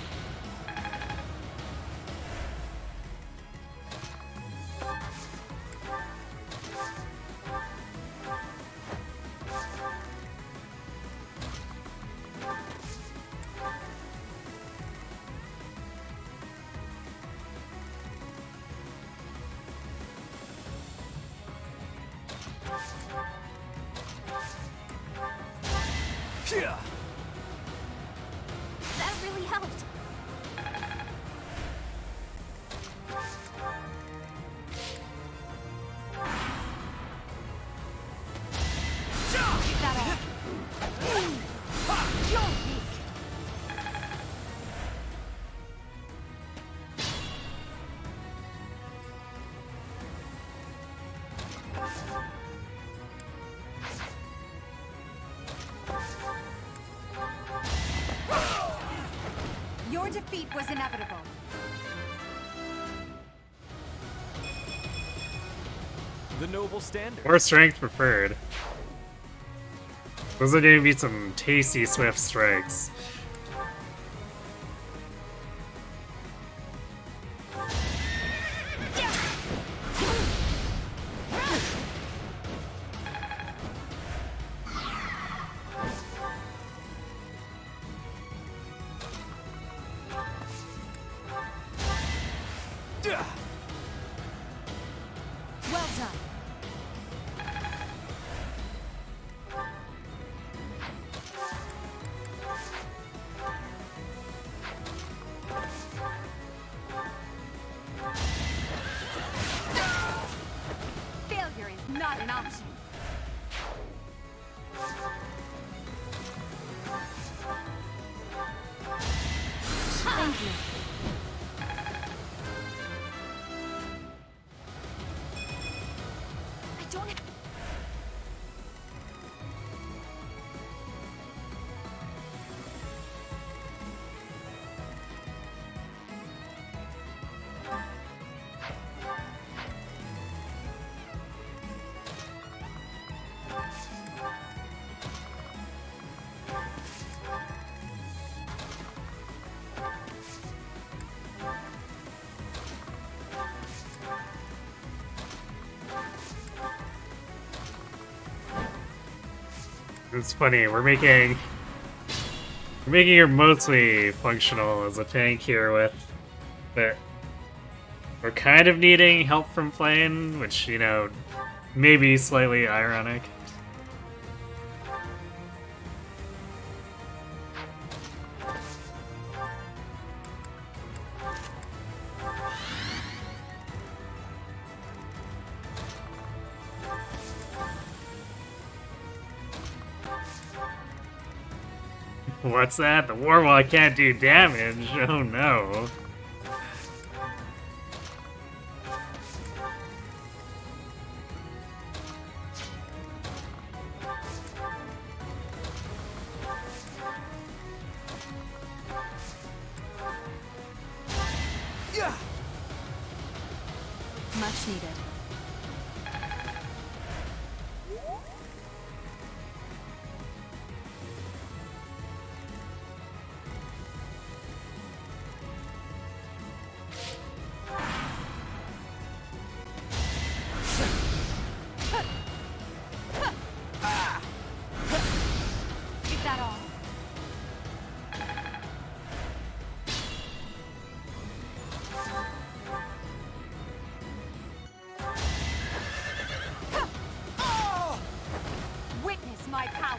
That really helped. Is that all? You're weak. Your defeat was inevitable. The noble standard. Or strength preferred. Those are gonna be some tasty swift strikes. Well done. Failure is not an option. Thank you. I don't. It's funny, we're making her mostly functional as a tank here with, but we're kind of needing help from Flame, which, you know, may be slightly ironic. What's that? The Warwall can't do damage? Oh no. Much needed. Is that all? Witness my power.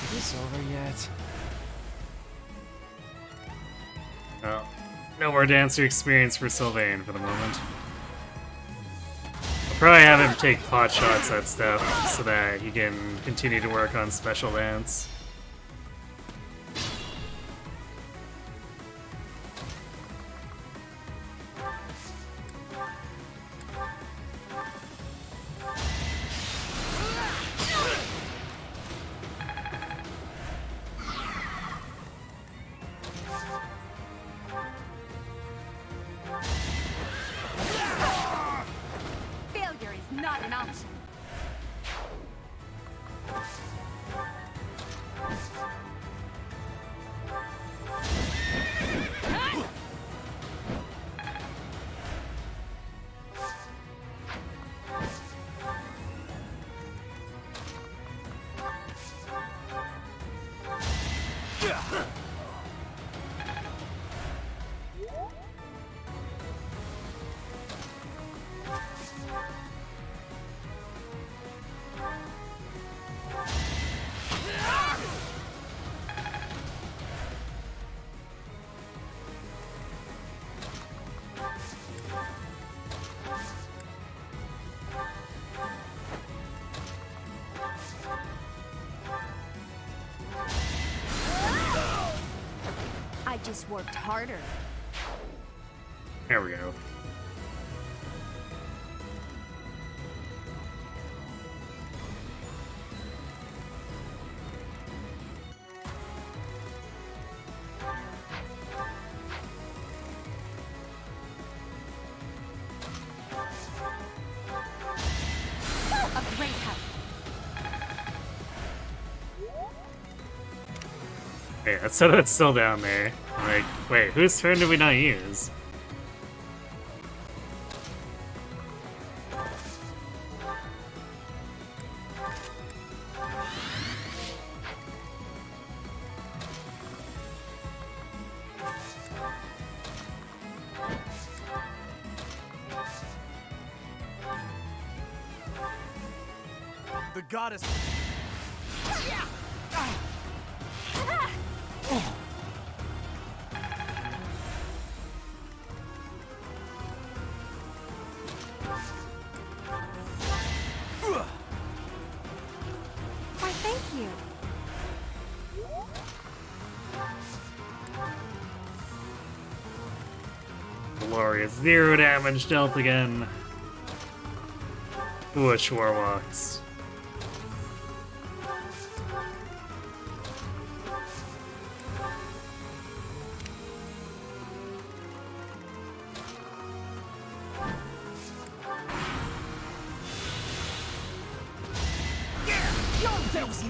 Is this over yet? Oh, no more dancer experience for Sylvain for the moment. I'll probably have him take pot shots at stuff so that he can continue to work on special dance. Failure is not an option. I just worked harder. There we go. A great help. Hey, that's so that's still down there. Like, wait, whose turn did we not use? The goddess. Why, thank you. Glorious. 0 damage dealt again. Foolish warlocks. That was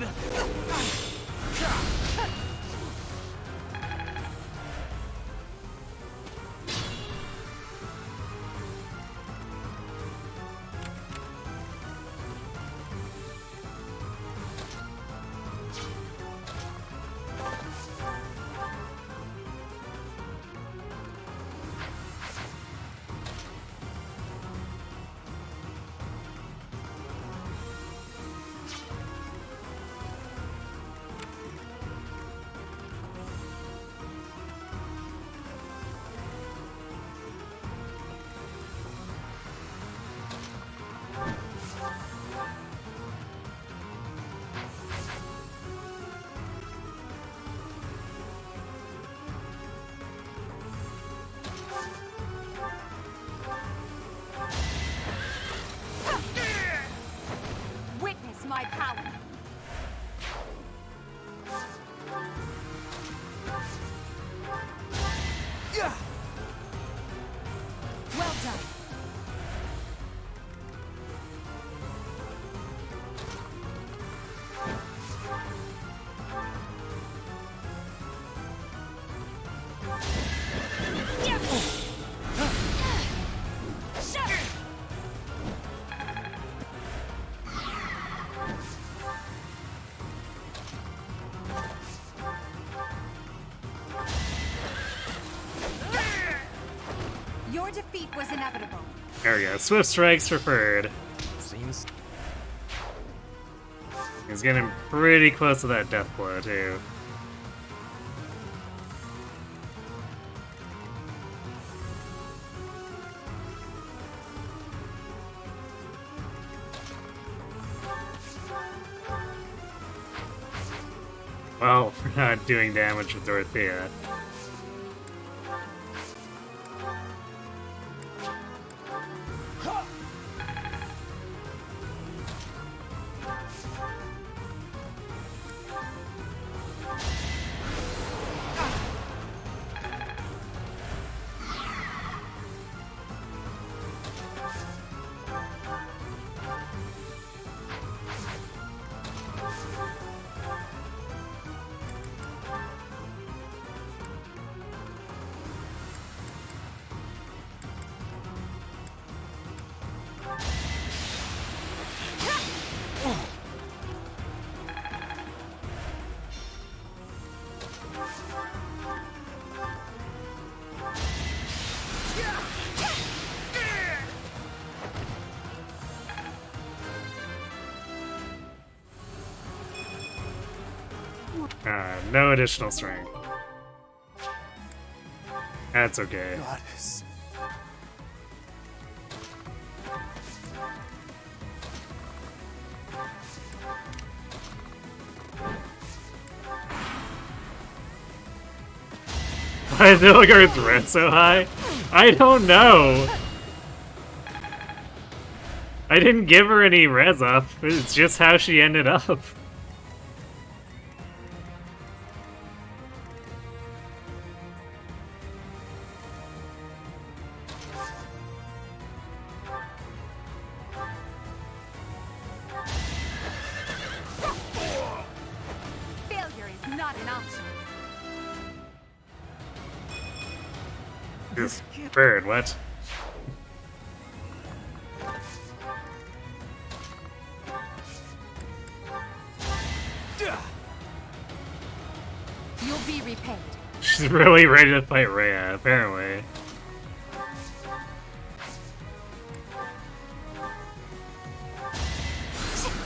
Witness my power. Well done. Your defeat was inevitable. There we go. Swift strikes preferred. seems. He's getting pretty close to that death blow, too. Well, we're not doing damage with Dorothea. No additional strength. That's okay. Goddess. Why is Nilfgaard's red so high? I don't know. I didn't give her any res up. It's just how she ended up. Failure is not an option. This bird, what? You'll be repaid. She's really ready to fight Rhea, apparently.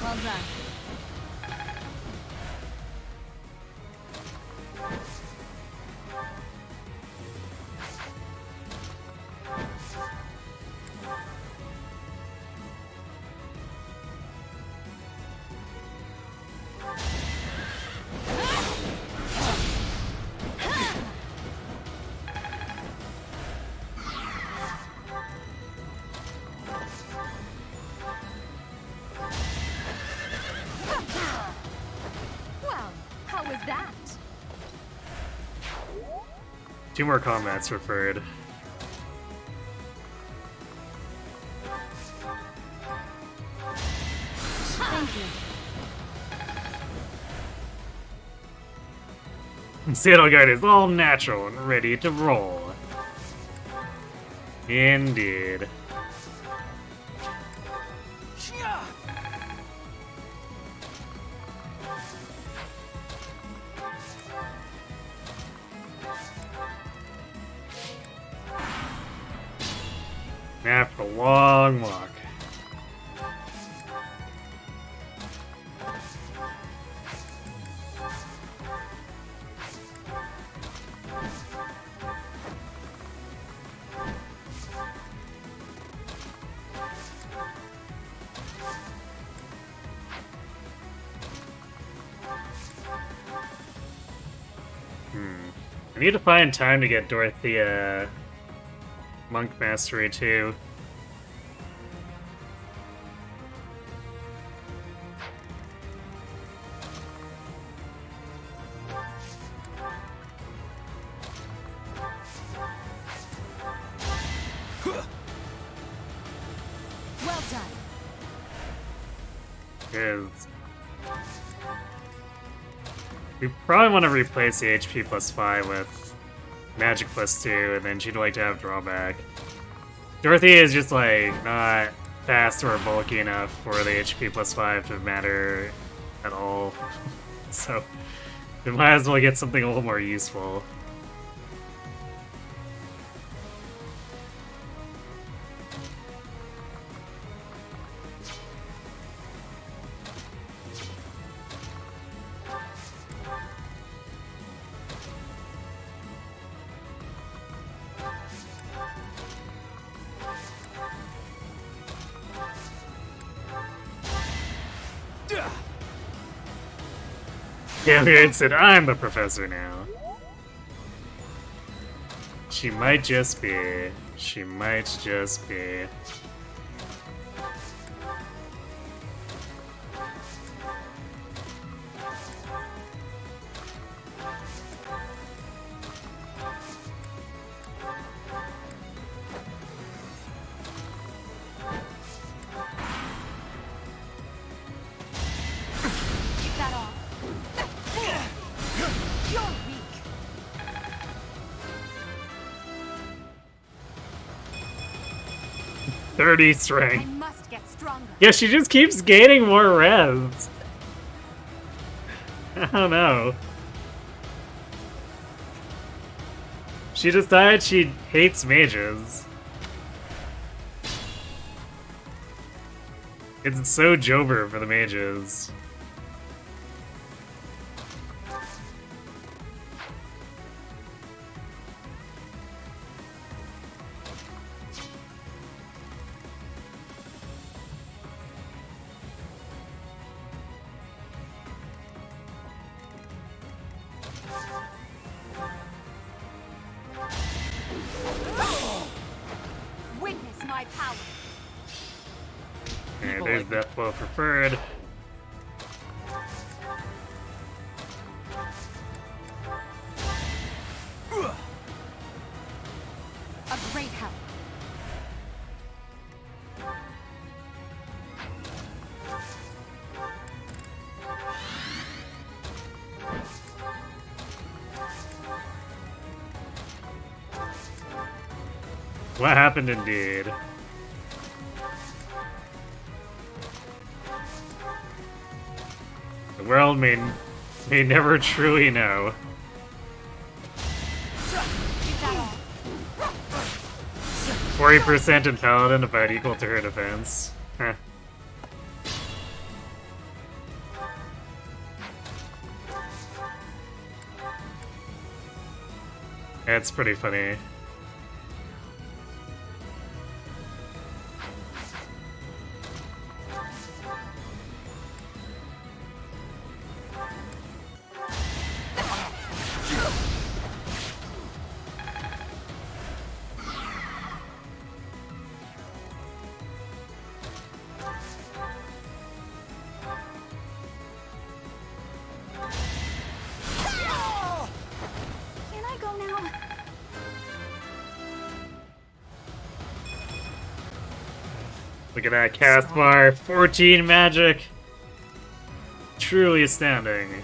Well done. Well, how was that? 2 more combats preferred. Thank you. Saddleguard is all natural and ready to roll. Indeed. After a long walk. I need to find time to get Dorothea Monk Mastery too. Well done. Because we probably want to replace the HP plus 5 with Magic plus 2, and then she'd like to have drawback. Dorothea is just like not fast or bulky enough for the HP plus 5 to matter at all. So we might as well get something a little more useful. Yeah, said, I'm the professor now. She might just be. She might just be. Keep that off. You're weak. "30 I strength." must get stronger. Yeah, she just keeps gaining more res. I don't know. She decided she hates mages. It's so Jover for the mages. There's Pt4 preferred. A great help. What happened indeed? The world may never truly know. 40% in Paladin, about equal to her defense. Huh. That's pretty funny. Can I go now? Look at that cast bar. 14 magic. Truly astounding.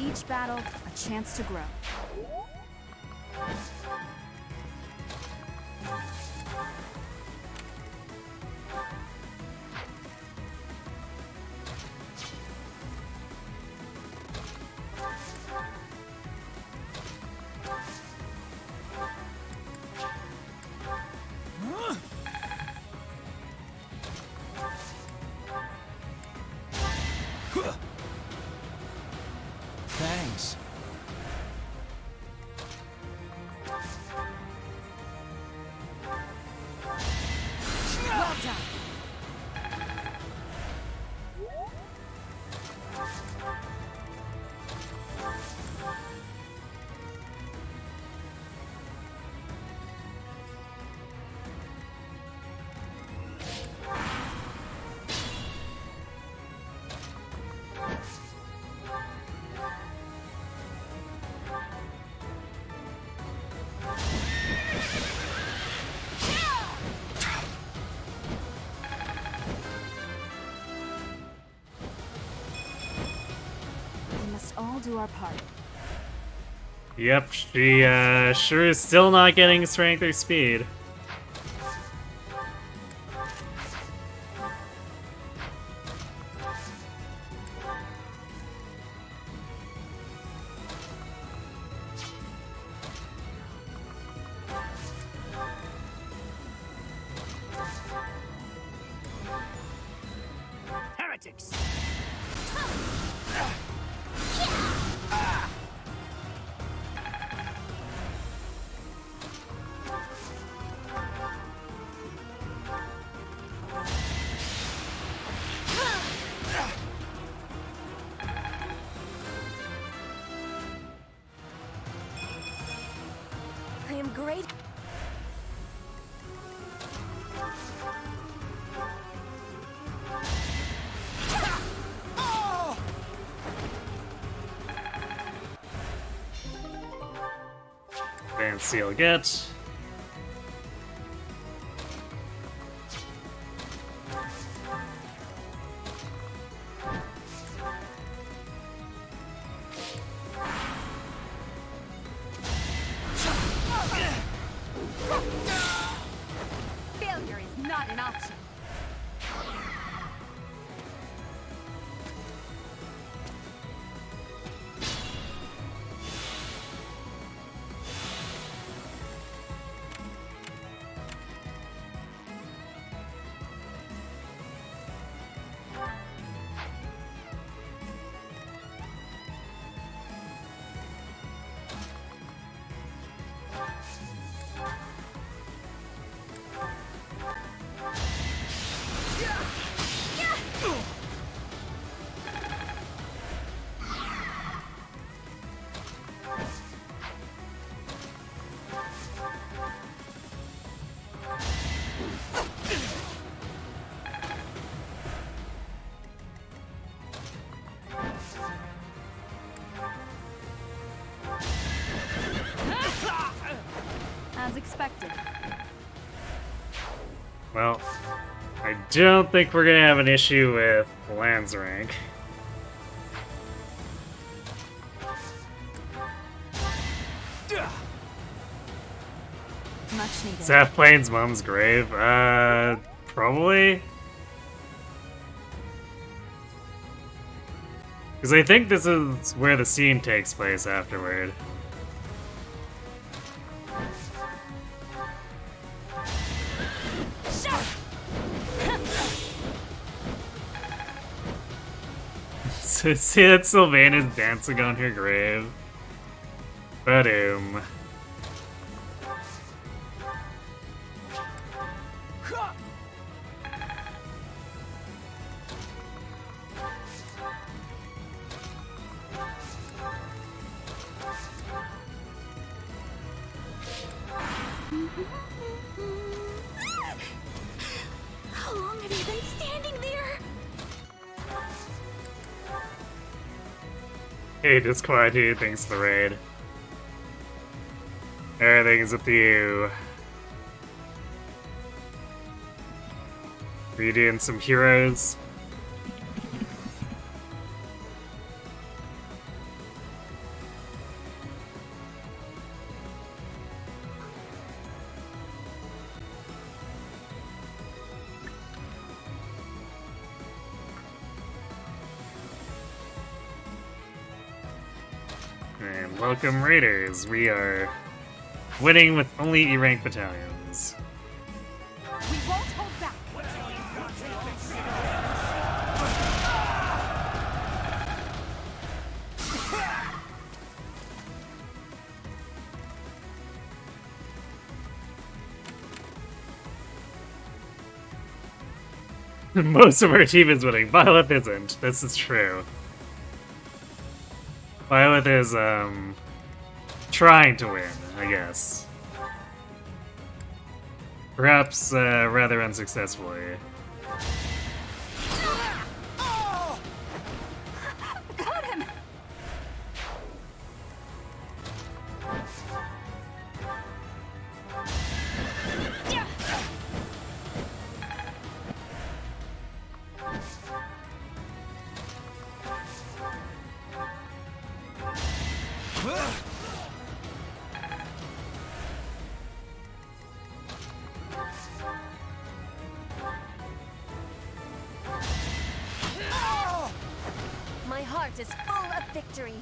Each battle, a chance to grow. Thanks. Well done. We must all do our part. Yep, she sure is still not getting strength or speed. Heretics! I am great. Advanced seal get. Failure is not an option. As expected. Well, I don't think we're gonna have an issue with Land's rank. Much needed. Is Half Plane's mom's grave? Probably. Because I think this is where the scene takes place afterward. So see that Sylvaina's dancing on her grave. Ba-doom. How long have you been standing there? Hey, Disquietude, thanks for the raid. Everything is up to you. Are you doing some heroes? And welcome Raiders, we are winning with only E-rank battalions. We won't hold back. Most of our team is winning. Violet isn't. This is true. Violet is, trying to win, I guess. Perhaps, rather unsuccessfully. Got him. My heart is full of victory.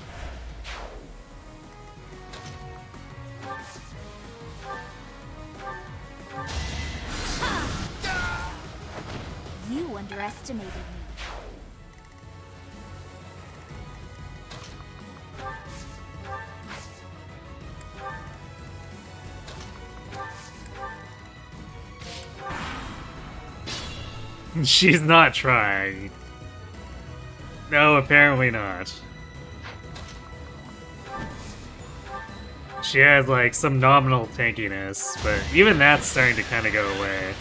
You underestimated me. She's not trying. No, apparently not. She has, like, some nominal tankiness, but even that's starting to kind of go away.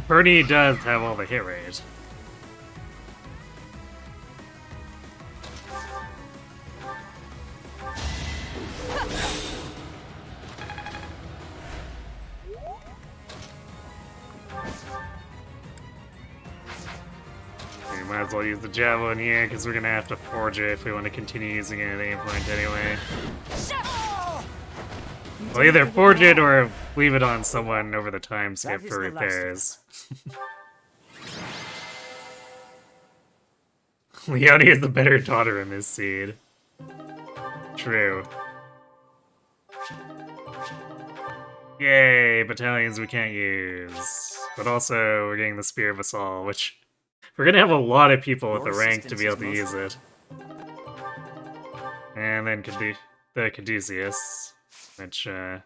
Bernie does have all the hit rate. We might as well use the javelin here, because we're gonna have to forge it if we want to continue using it at any point anyway. We'll either forge it or leave it on someone over the time skip for repairs. Leonie is the better daughter in this seed. True. Yay, battalions we can't use. But also, we're getting the Spear of Assault, which... We're gonna have a lot of people with Your the rank to be able to assistance use is it. And then the Caduceus, which, I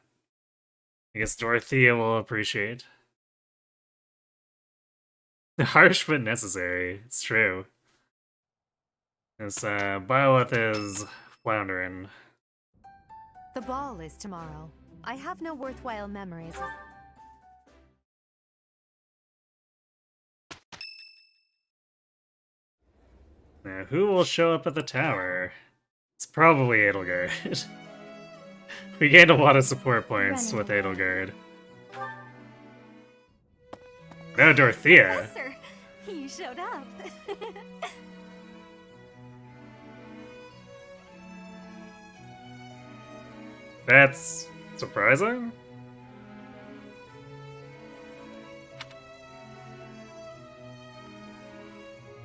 guess Dorothea will appreciate. Harsh but necessary, it's true. This, Byleth is floundering. The ball is tomorrow. I have no worthwhile memories. Now, who will show up at the tower? It's probably Edelgard. We gained a lot of support points with Edelgard. No, Dorothea! Professor, you showed up. That's surprising?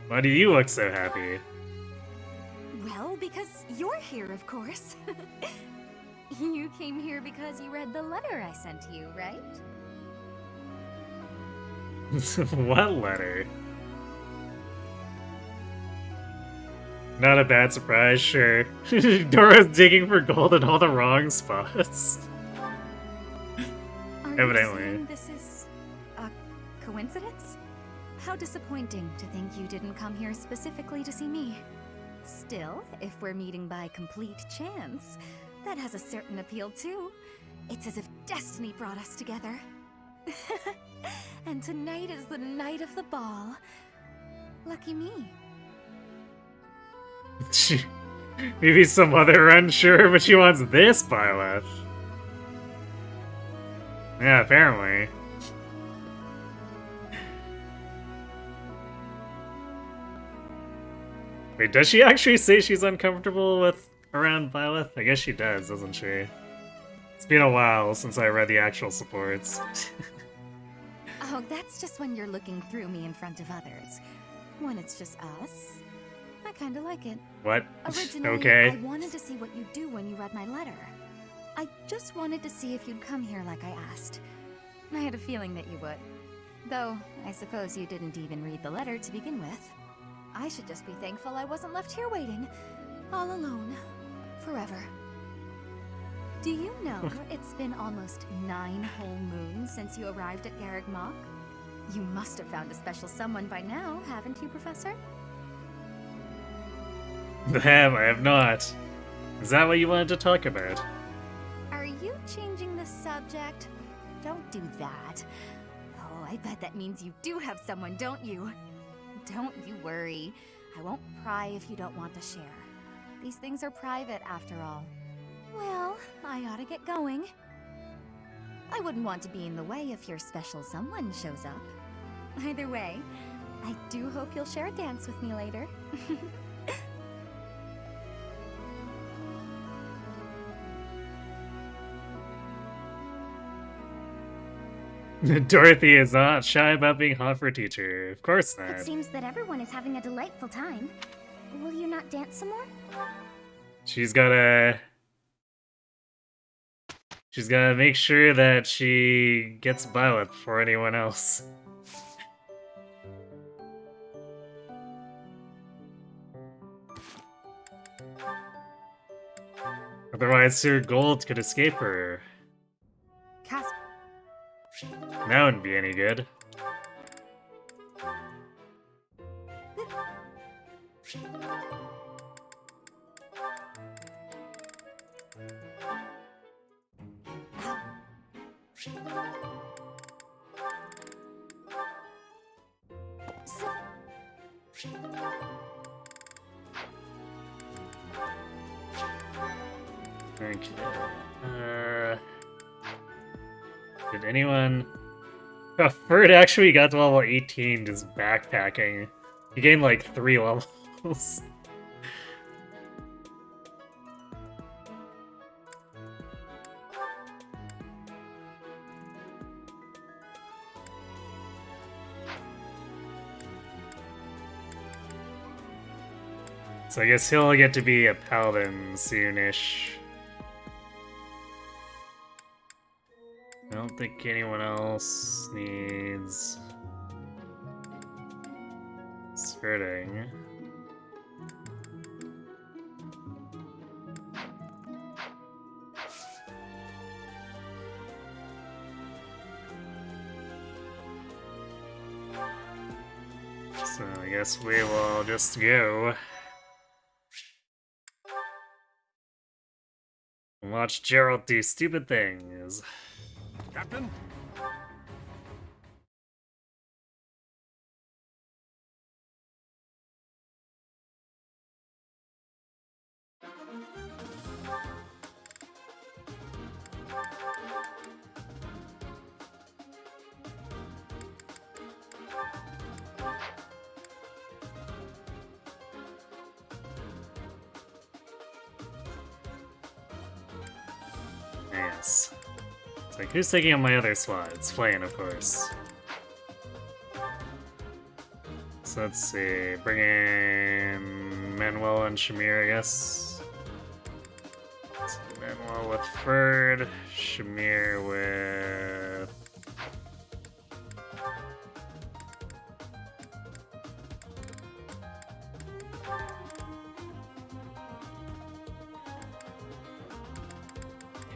Why do you look so happy? Well, because you're here, of course. You came here because you read the letter I sent you, right? What letter? Not a bad surprise, sure. Dora's digging for gold in all the wrong spots. Are Evidently. you saying this is a coincidence? How disappointing to think you didn't come here specifically to see me. Still, if we're meeting by complete chance, that has a certain appeal too. It's as if destiny brought us together. And tonight is the night of the ball. Lucky me. Maybe some other unsure, but she wants this Byleth. Yeah, apparently. Wait, does she actually say she's uncomfortable with around Byleth? I guess she does, doesn't she? It's been a while since I read the actual supports. Oh, that's just when you're looking through me in front of others. When it's just us, I kinda like it. What? Originally, Okay. I wanted to see what you'd do when you read my letter. I just wanted to see if you'd come here like I asked. I had a feeling that you would. Though, I suppose you didn't even read the letter to begin with. I should just be thankful I wasn't left here waiting, all alone, forever. Do you know it's been almost 9 whole moons since you arrived at Garreg Mach? You must have found a special someone by now, haven't you, Professor? I have not. Is that what you wanted to talk about? Are you changing the subject? Don't do that. Oh, I bet that means you do have someone, don't you? Don't you worry. I won't pry if you don't want to share. These things are private, after all. Well, I ought to get going. I wouldn't want to be in the way if your special someone shows up. Either way, I do hope you'll share a dance with me later. Dorothy is not shy about being hot for a teacher. Of course not. It seems that everyone is having a delightful time. Will you not dance some more? She's gotta make sure that she gets Byleth before anyone else. Otherwise, Sir Gold could escape her. Casper. That wouldn't be any good. Okay. Did anyone... Oh, Ferd actually got to level 18 just backpacking. He gained like 3 levels. So I guess he'll get to be a paladin soonish. I don't think anyone else needs skirting. So I guess we will just go and watch Gerald do stupid things. Captain? Yes. It's like, who's taking on my other slot? It's Flayn, of course. So let's see, bring in Manuel and Shamir, I guess. So Manuel with Ferd, Shamir with...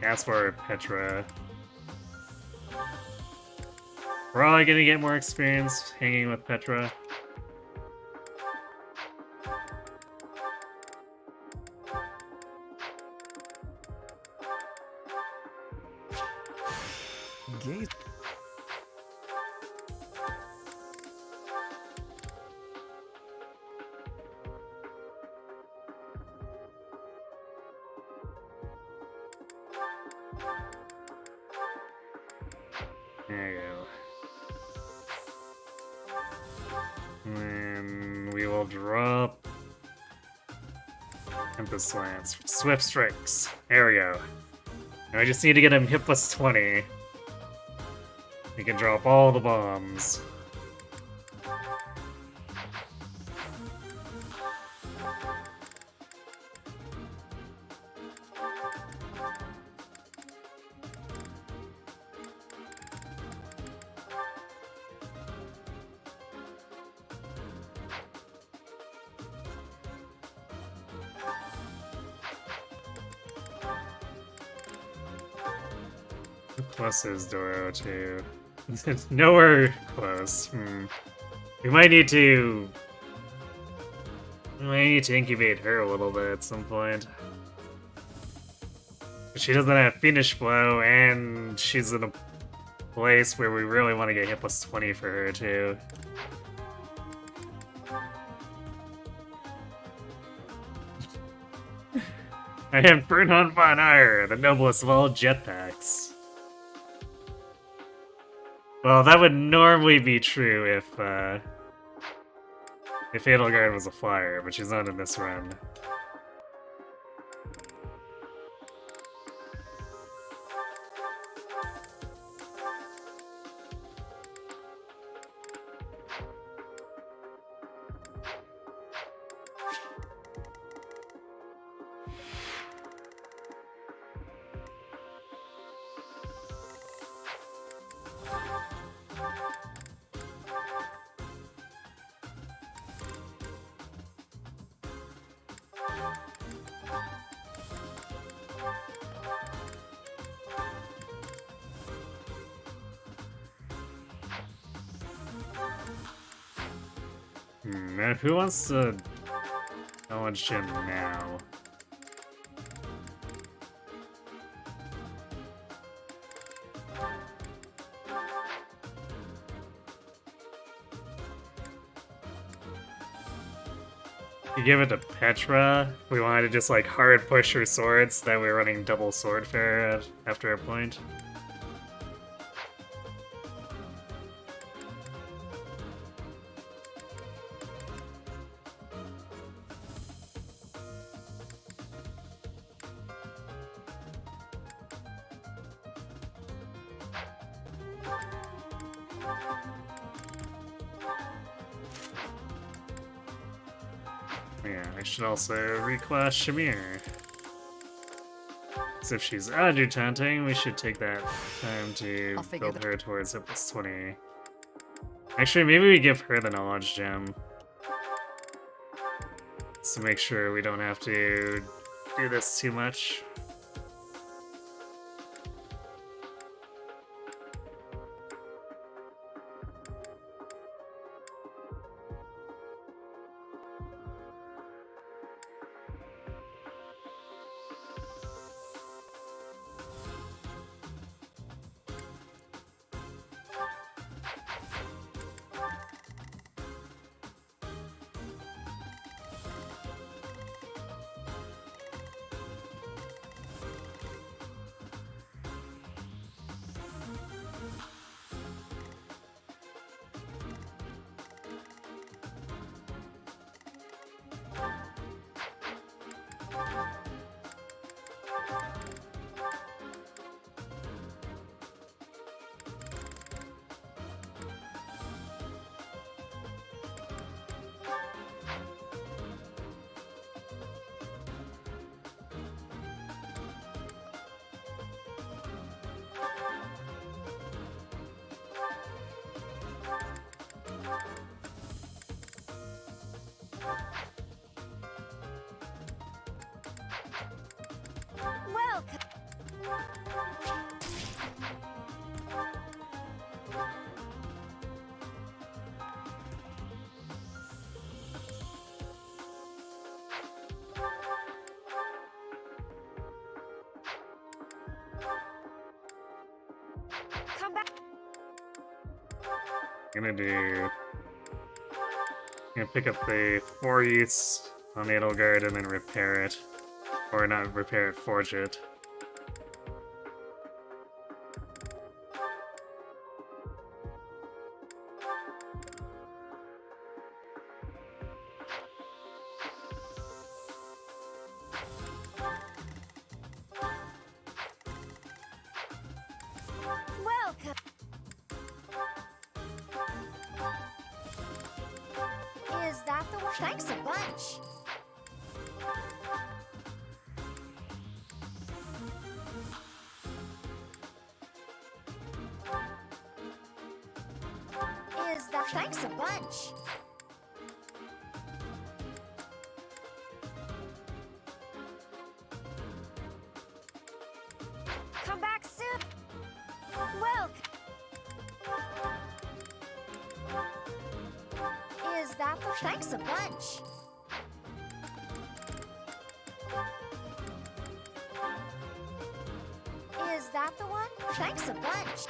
Caspar or Petra. We're all gonna get more experience hanging with Petra. Gaze. There you go. And then we will drop Tempest Lance for Swift Strikes. There we go. Now I just need to get him hit plus 20. He can drop all the bombs. How close is Doro to? Nowhere close. We might need to. We might need to incubate her a little bit at some point. She doesn't have finish blow, and she's in a place where we really want to get hit plus 20 for her too. I have Fernand von Eyre, the noblest of all jetpacks. Well, that would normally be true if Edelgard was a flyer, but she's not in this run. Man, who wants to challenge him now? You give it to Petra. We wanted to just like hard push her swords, that we're running double sword fair after a point. Yeah, I should also reclass Shamir. So if she's adjutanting, we should take that time to build her towards a plus 20. Actually, maybe we give her the knowledge gem. To make sure we don't have to do this too much. Come back. Gonna pick up the 4 youths on Edelgard and then repair it. Or not repair it, forge it. Welcome. Is that the one? Thanks a bunch. Is that thanks a bunch? Come back soon. Welcome. Is that the thanks a bunch? Is that the one? Thanks a bunch.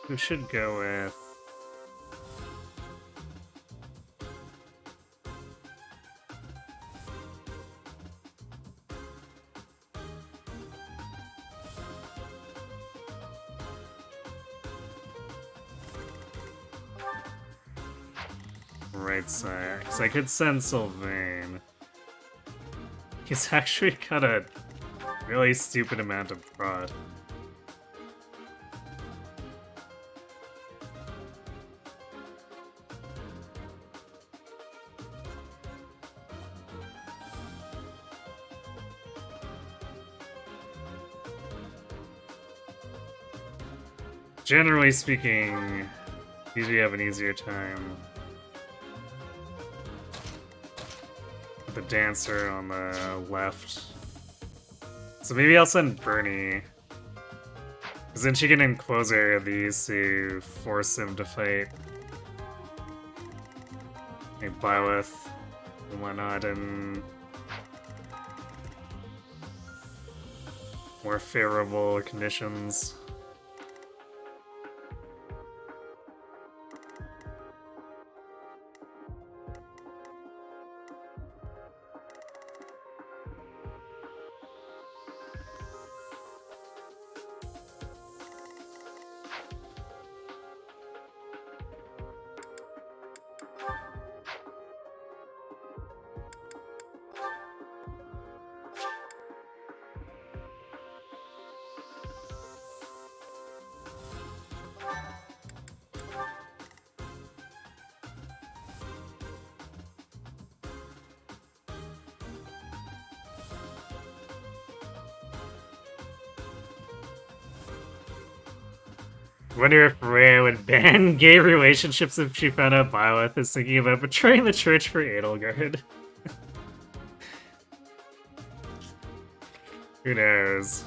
We should go with... right side, because I could send Sylvain. He's actually got a really stupid amount of prod. Generally speaking, usually have an easier time with the dancer on the left. So maybe I'll send Bernie. Because then she can enclose area these to force him to fight Like Byleth and whatnot, and more favorable conditions. Wonder if Rhea would ban gay relationships if she found out Byleth is thinking about betraying the church for Edelgard. Who knows?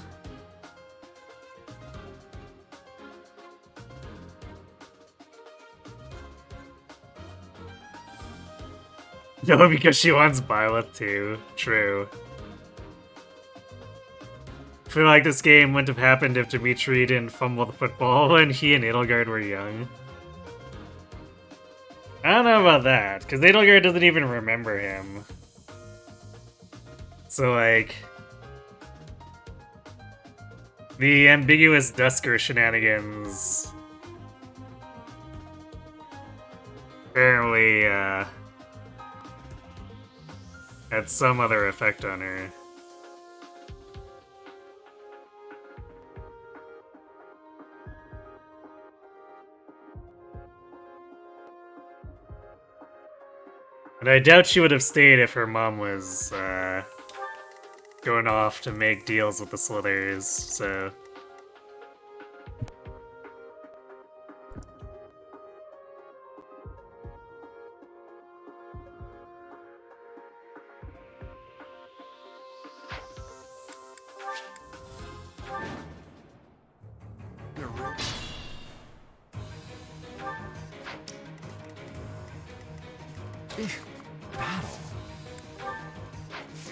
No, because she wants Byleth too. True. I feel like this game wouldn't have happened if Dimitri didn't fumble the football when he and Edelgard were young. I don't know about that, because Edelgard doesn't even remember him. So, like, the ambiguous Dusker shenanigans apparently had some other effect on her. And I doubt she would have stayed if her mom was going off to make deals with the Slithers, so...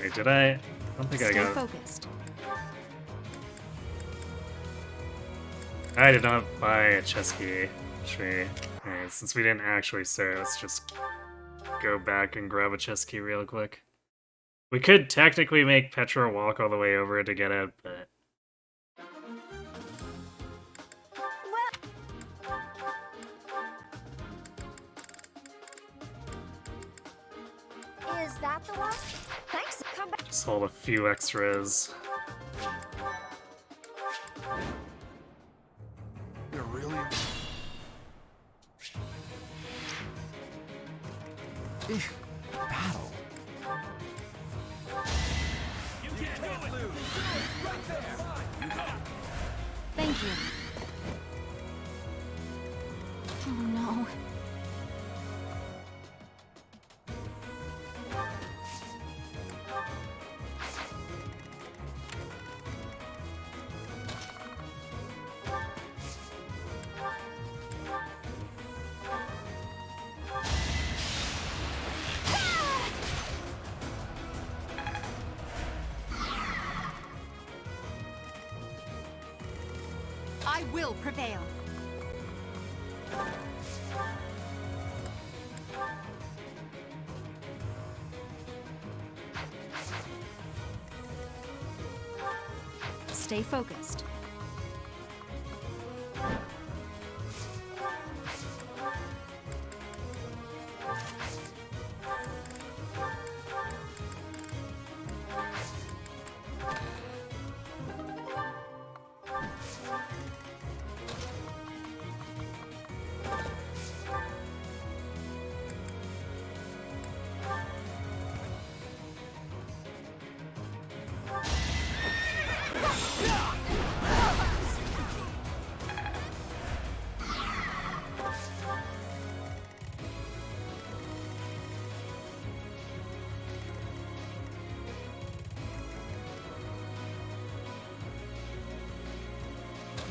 Wait, did I don't think I got it. Focused. I did not buy a chess key. Sure. Alright, since we didn't actually start, let's just go back and grab a chess key real quick. We could technically make Petra walk all the way over to get it, but... Is that the one? Thanks. Come back. Just hold a few extras. You're really... Battle. You can't lose. Right there. Thank you. Oh no. I will prevail. Stay focused.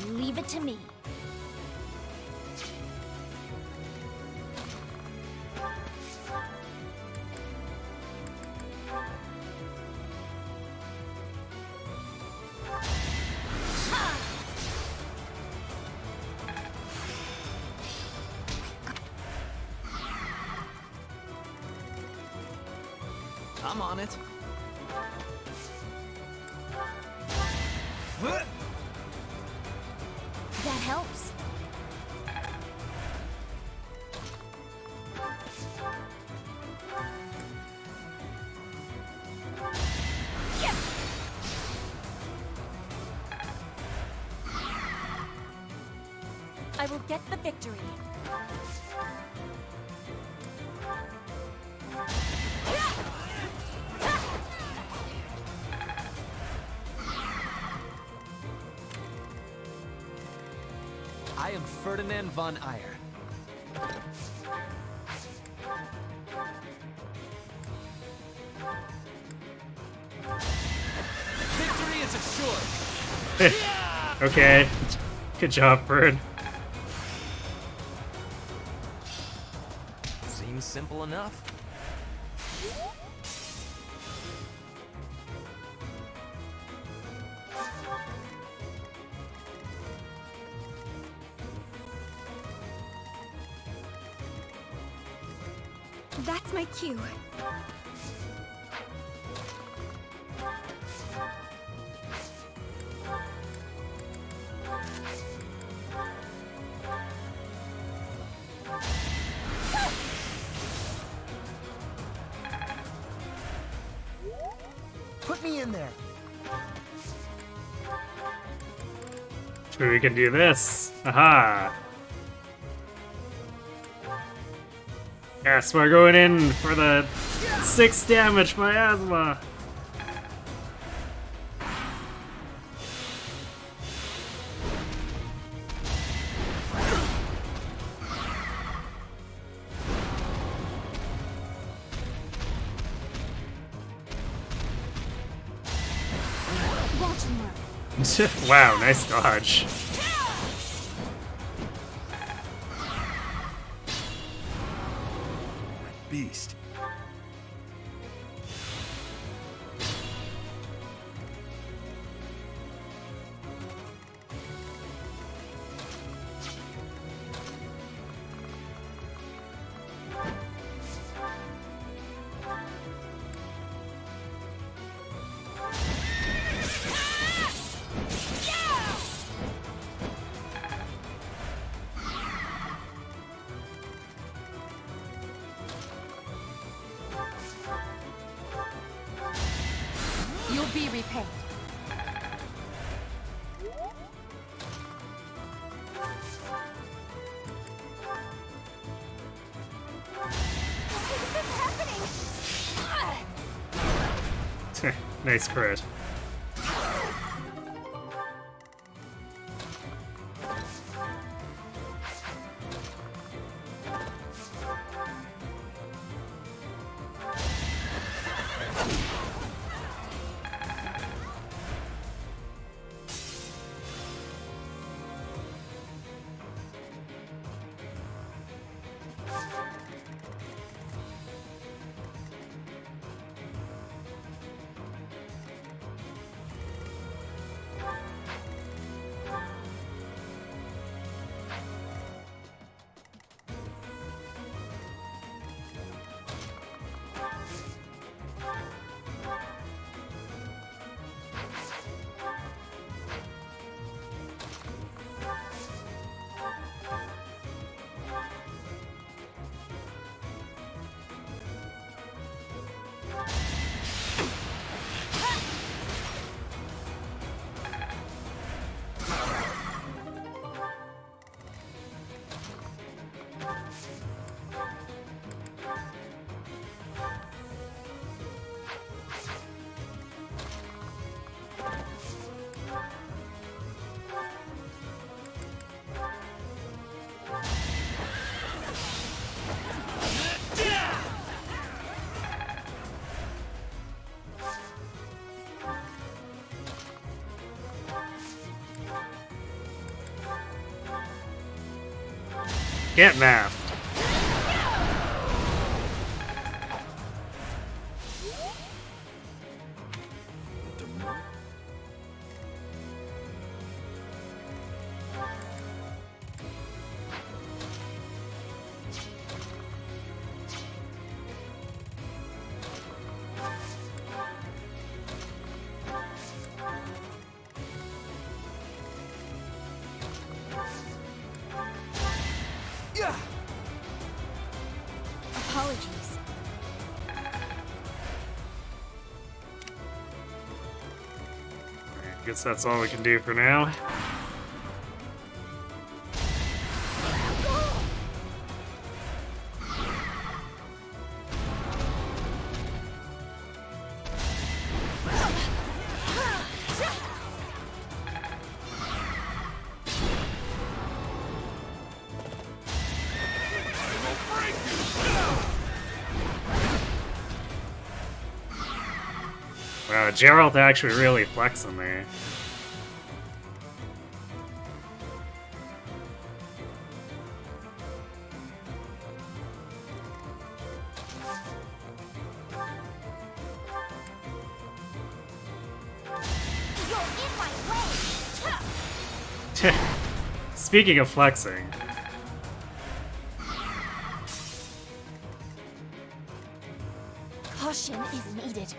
Leave it to me. I'm on it. That helps. I will get the victory. I am Ferdinand von Eyre. Victory is assured. Okay. Good job, Bird. Seems simple enough. That's my cue. Put me in there. Sure, we can do this. Aha! Yes, we're going in for the 6 damage miasma. Watch and learn. Wow, nice dodge. Beast. You'll be repaid. This is happening! Nice crit. Get mapped. Guess that's all we can do for now. Wow, Gerald actually really flexing there. Speaking of flexing. Caution is needed.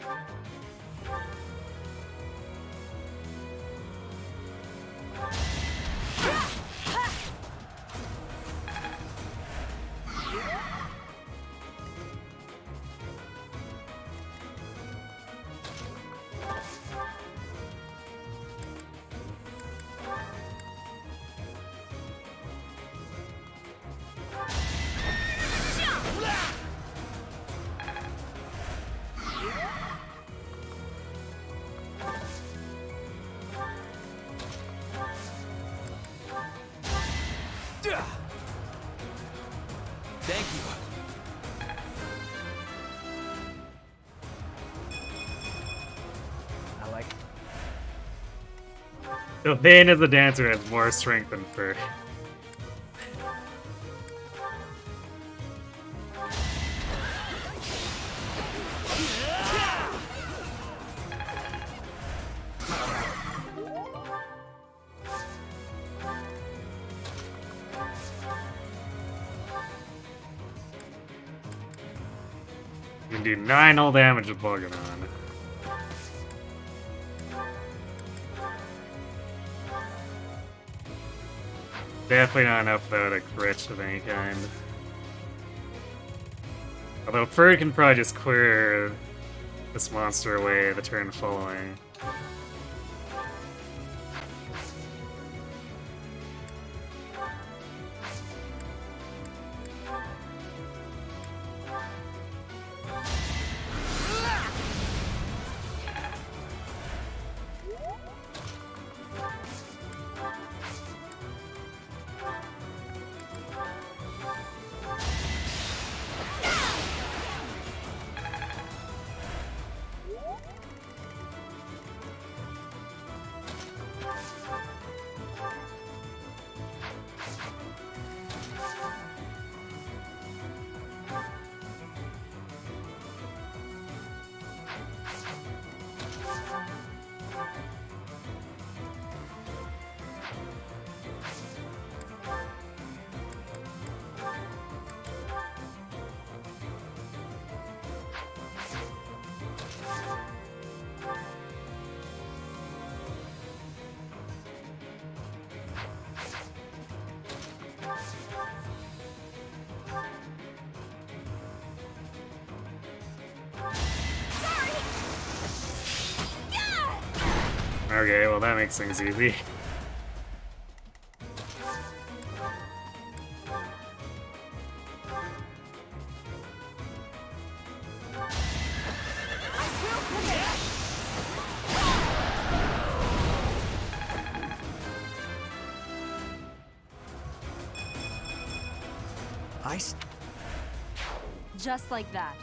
Thank you. I like. The Bane of the Dancer has more strength than Fur. You can do 9 hull damage with Boganon. Definitely not enough though to crit of any kind. Although Fur can probably just clear this monster away the turn following. Okay, well that makes things easy. Just like that.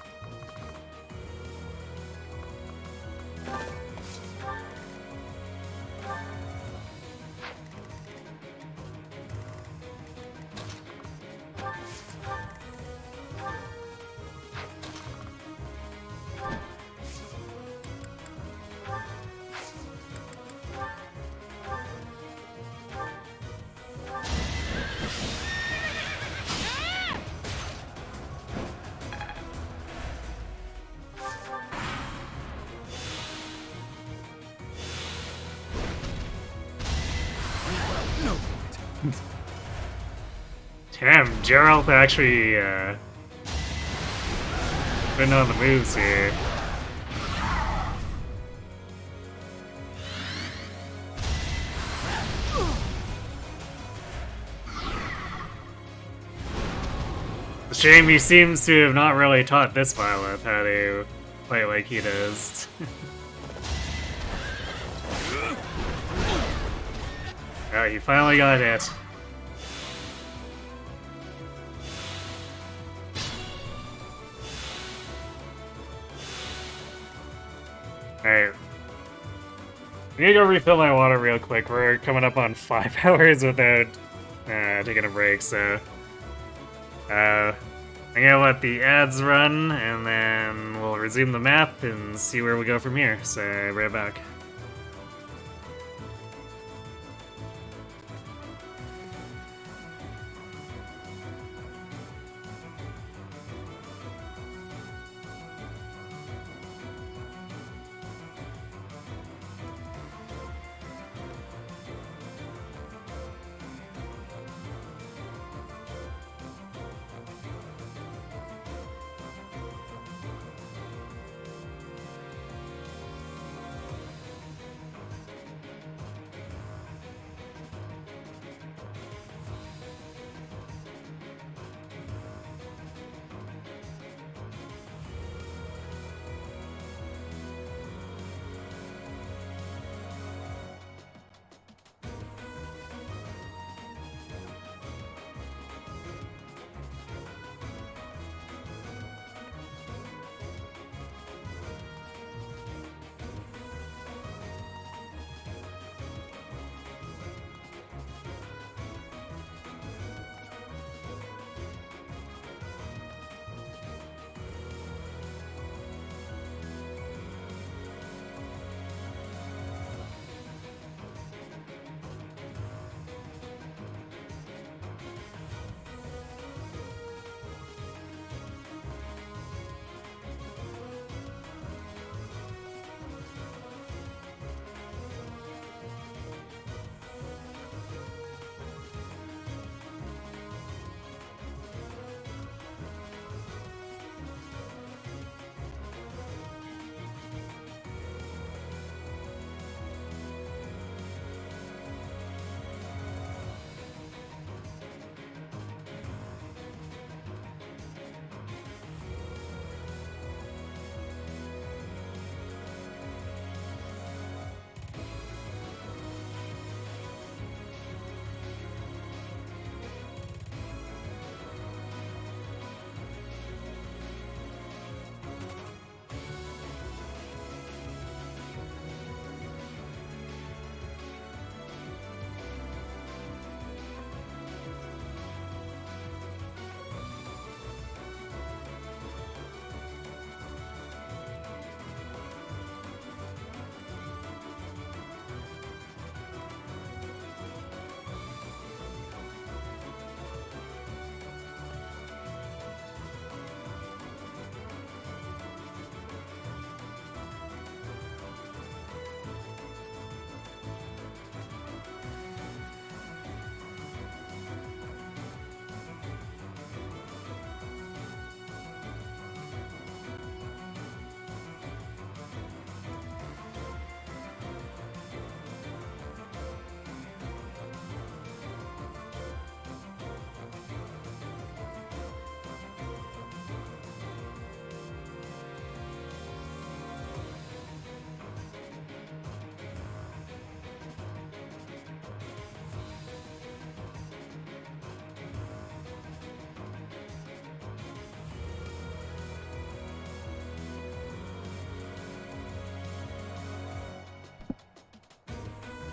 Damn, Gerald actually been on the moves here. Shame he seems to have not really taught this Violet how to play like he does. Oh, you finally got hit. Alright. I need to go refill my water real quick. We're coming up on 5 hours without taking a break, so... I'm gonna let the ads run, and then we'll resume the map and see where we go from here. So, right back.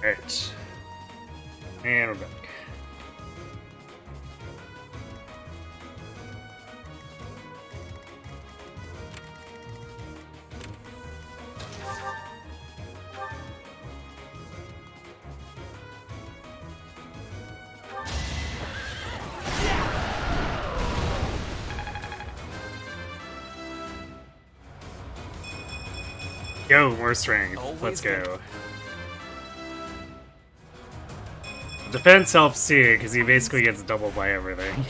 Alright. And we're back. Yo, more strength. Let's go. Defense helps too, because he basically gets doubled by everything.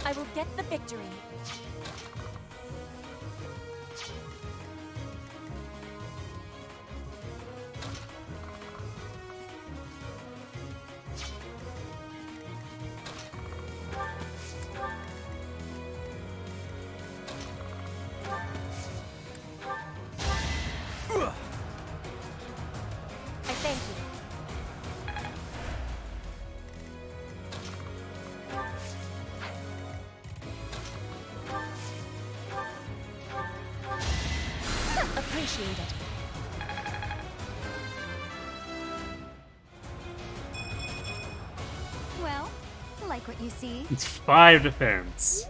I will get the victory. appreciated. Well, like what you see? It's 5 defense.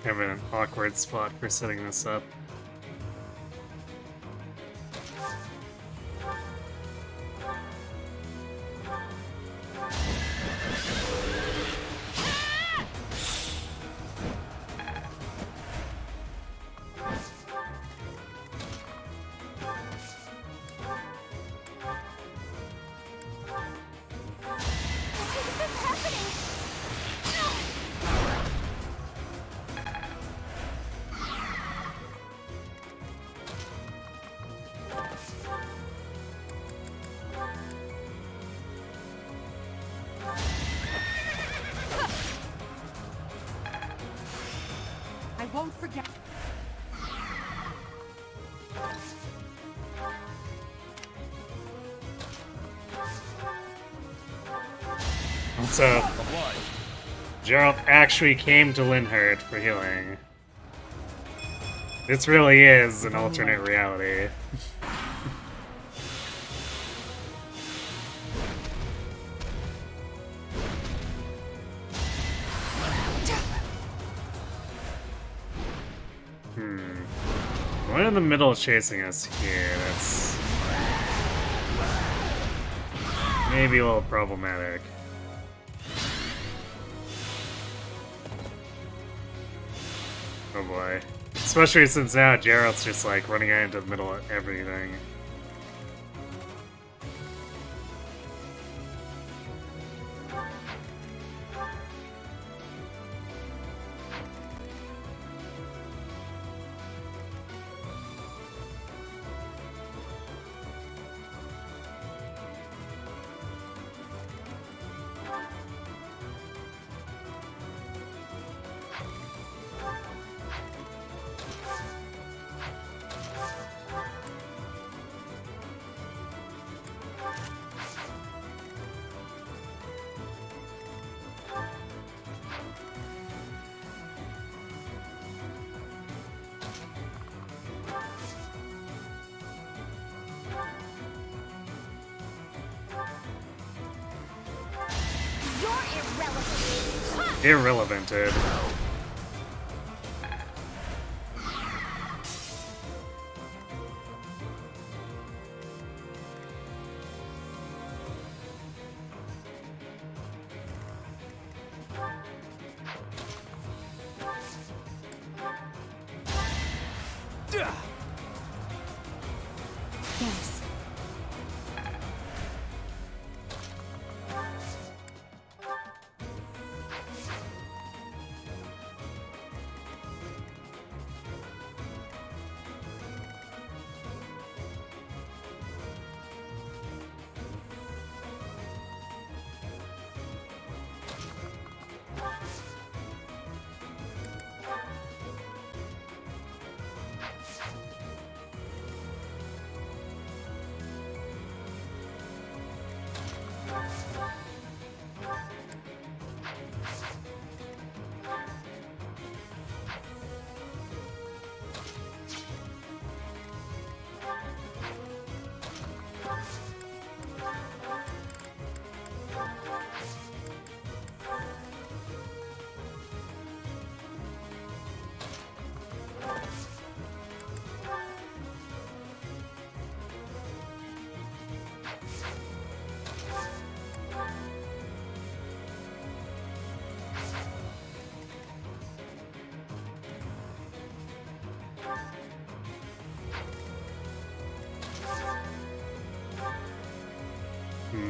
Have an awkward spot for setting this up. I won't forget. So, Gerald actually came to Linhart for healing. This really is an alternate reality. One in the middle is chasing us here. That's maybe a little problematic. Oh boy. Especially since now Gerald's just like running out into the middle of everything. Irrelevanted. Yes.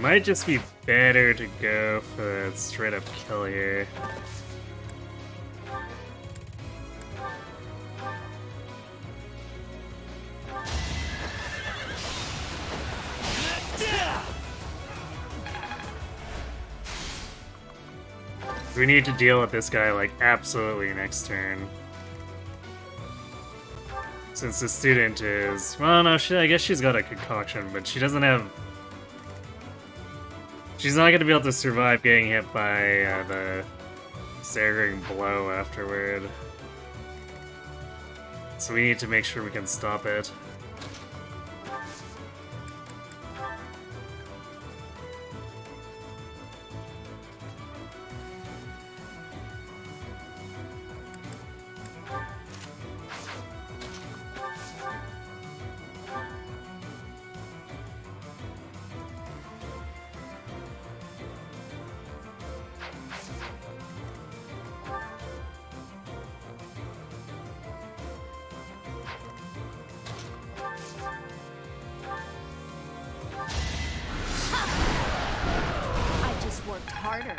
might just be better to go for a straight up kill here. We need to deal with this guy like absolutely next turn. Since the student is... Well, no, I guess she's got a concoction, but she doesn't have... She's not going to be able to survive getting hit by the staggering blow afterward. So we need to make sure we can stop it. Harder.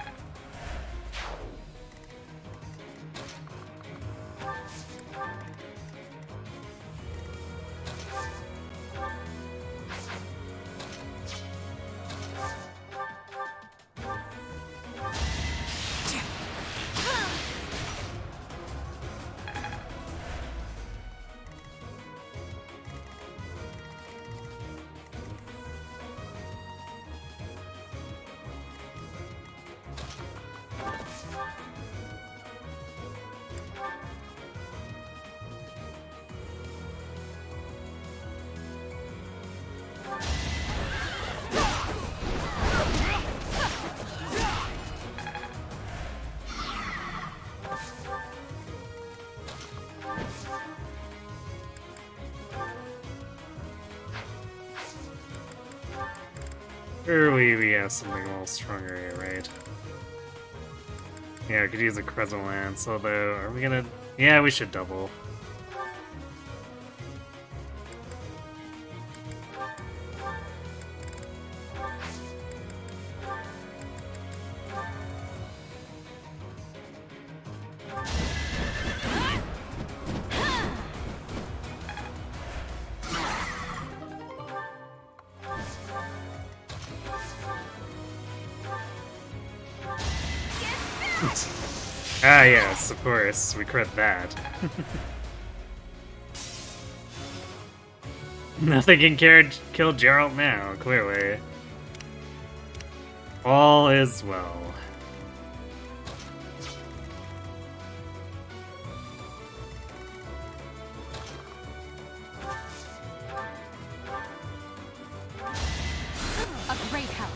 Surely we have something a little stronger here, right? Yeah, we could use a Crescent Lance, although, are we gonna... Yeah, we should double. Ah, yes, of course. We crit that. Nothing can kill Geralt now, clearly. All is well. A great help.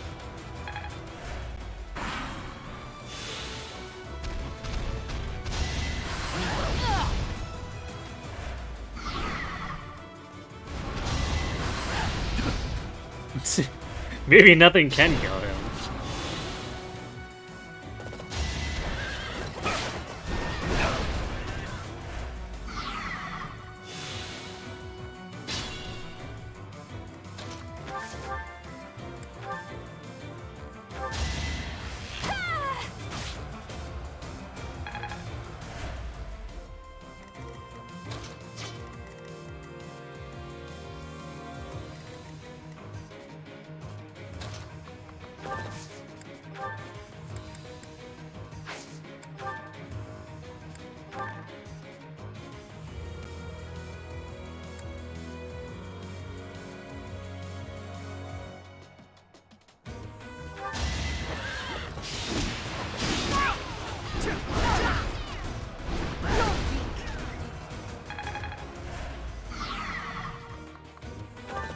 Maybe nothing can kill him.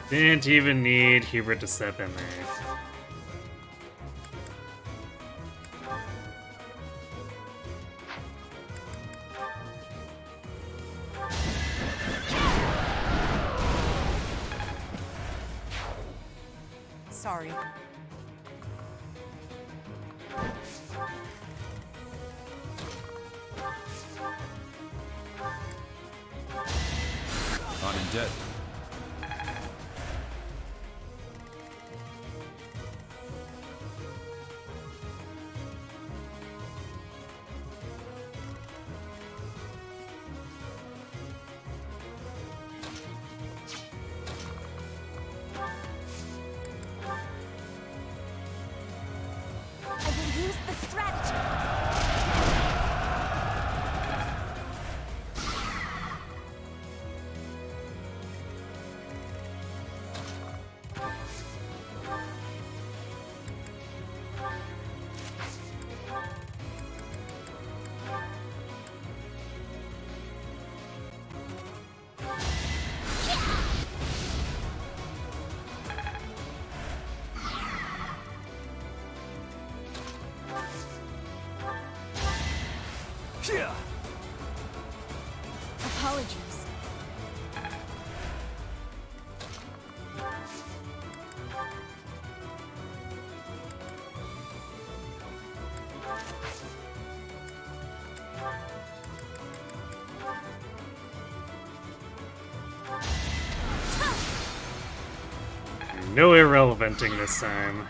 Didn't even need Hubert to step in there. Sorry. Not in debt. the strategy. Apologies. No irrelevanting this time.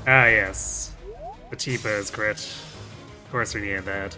Ah, yes. The T-pose crit. Of course we needed that.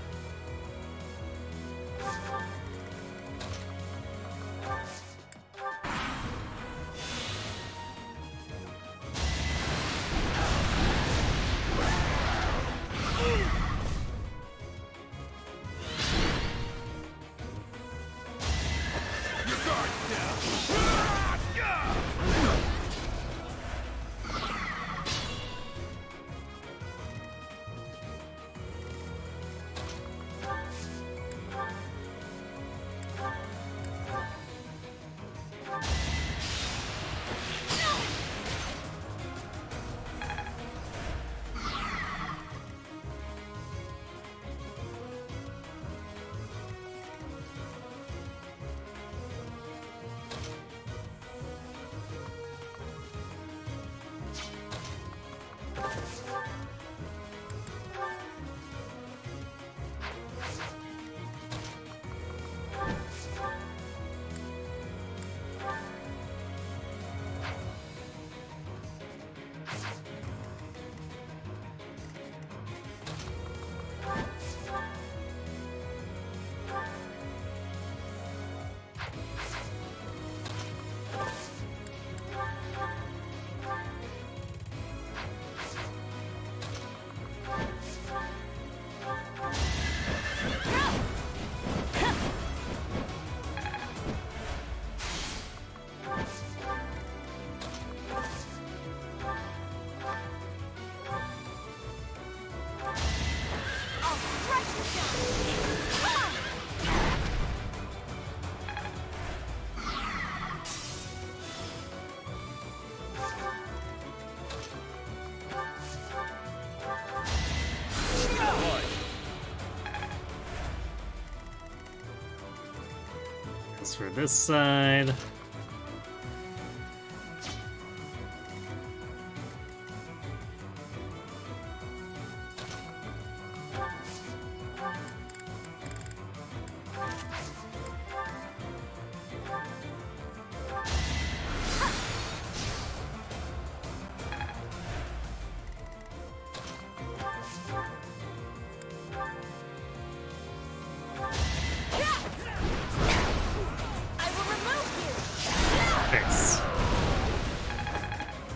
As for this side...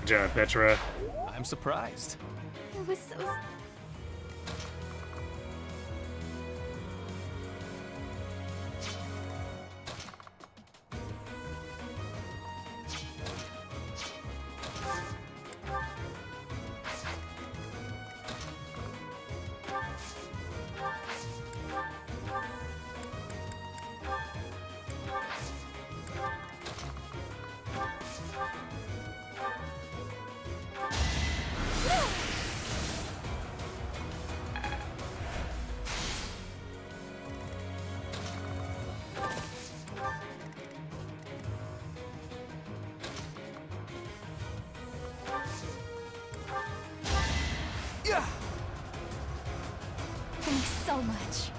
Good job, Petra. I'm surprised. It was so... Thanks so much.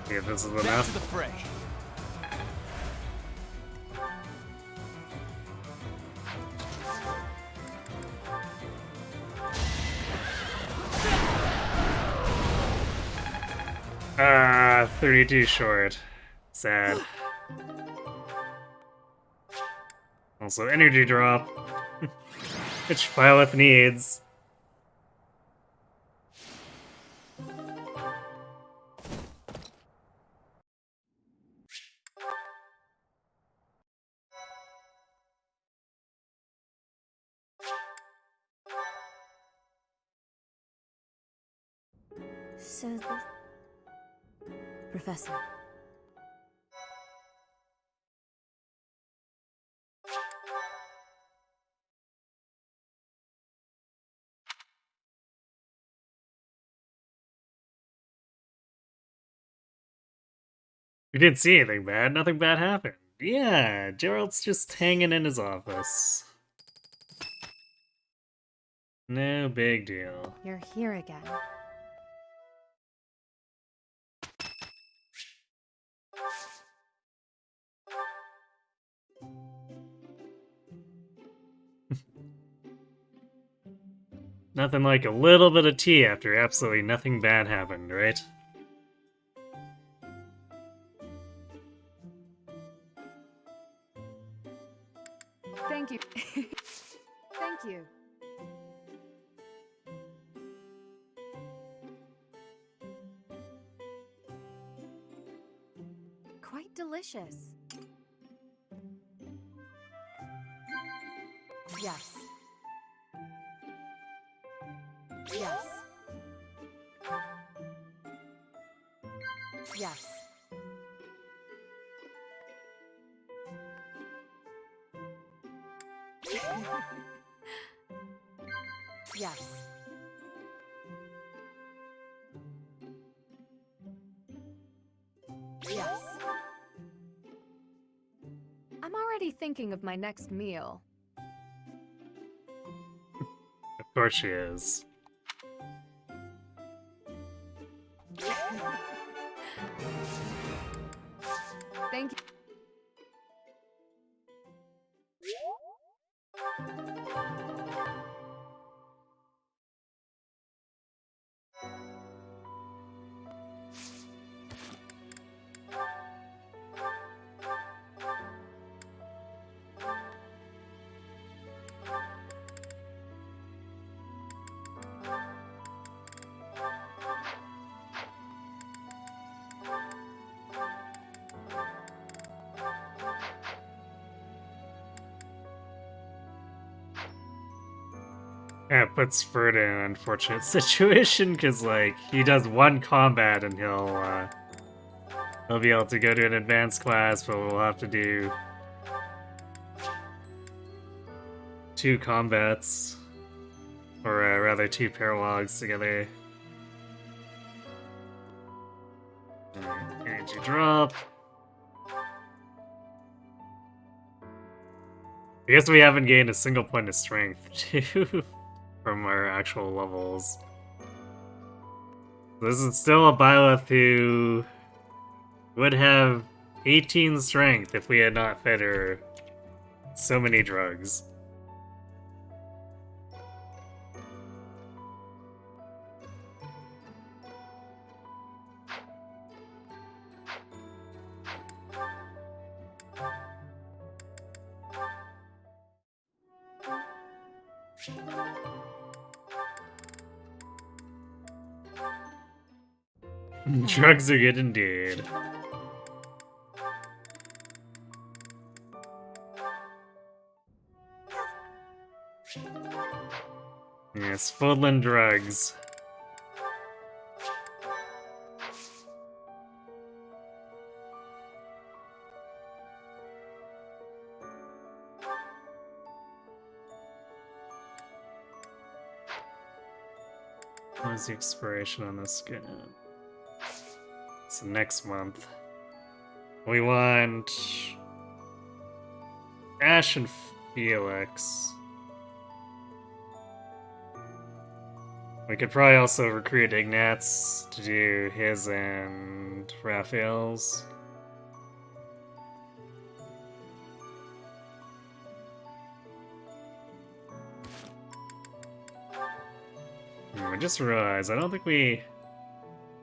See if this is Back to enough. the fray. Ah, 32 short. Sad. Also, energy drop. Which Violet needs. So Professor. We didn't see anything bad. Nothing bad happened. Yeah, Gerald's just hanging in his office. No big deal. You're here again. Nothing like a little bit of tea after absolutely nothing bad happened, right? Thank you. Thank you. Quite delicious. Yes. Yes. Yes. Yes. Yes. I'm already thinking of my next meal. Of course she is. Thank you. Yeah, it puts Ferd in an unfortunate situation, because, like, he does one combat and he'll be able to go to an advanced class, but we'll have to do 2 combats. Or, rather, 2 paralogs together. Alright, energy drop. I guess we haven't gained a single point of strength, too, from our actual levels. This is still a Byleth who would have 18 strength if we had not fed her so many drugs. Drugs are good indeed. Yes, Fodlan drugs. What's the expiration on this skin? It's next month. We want Ash and Felix. We could probably also recruit Ignatz to do his and Raphael's. I just realized, I don't think we...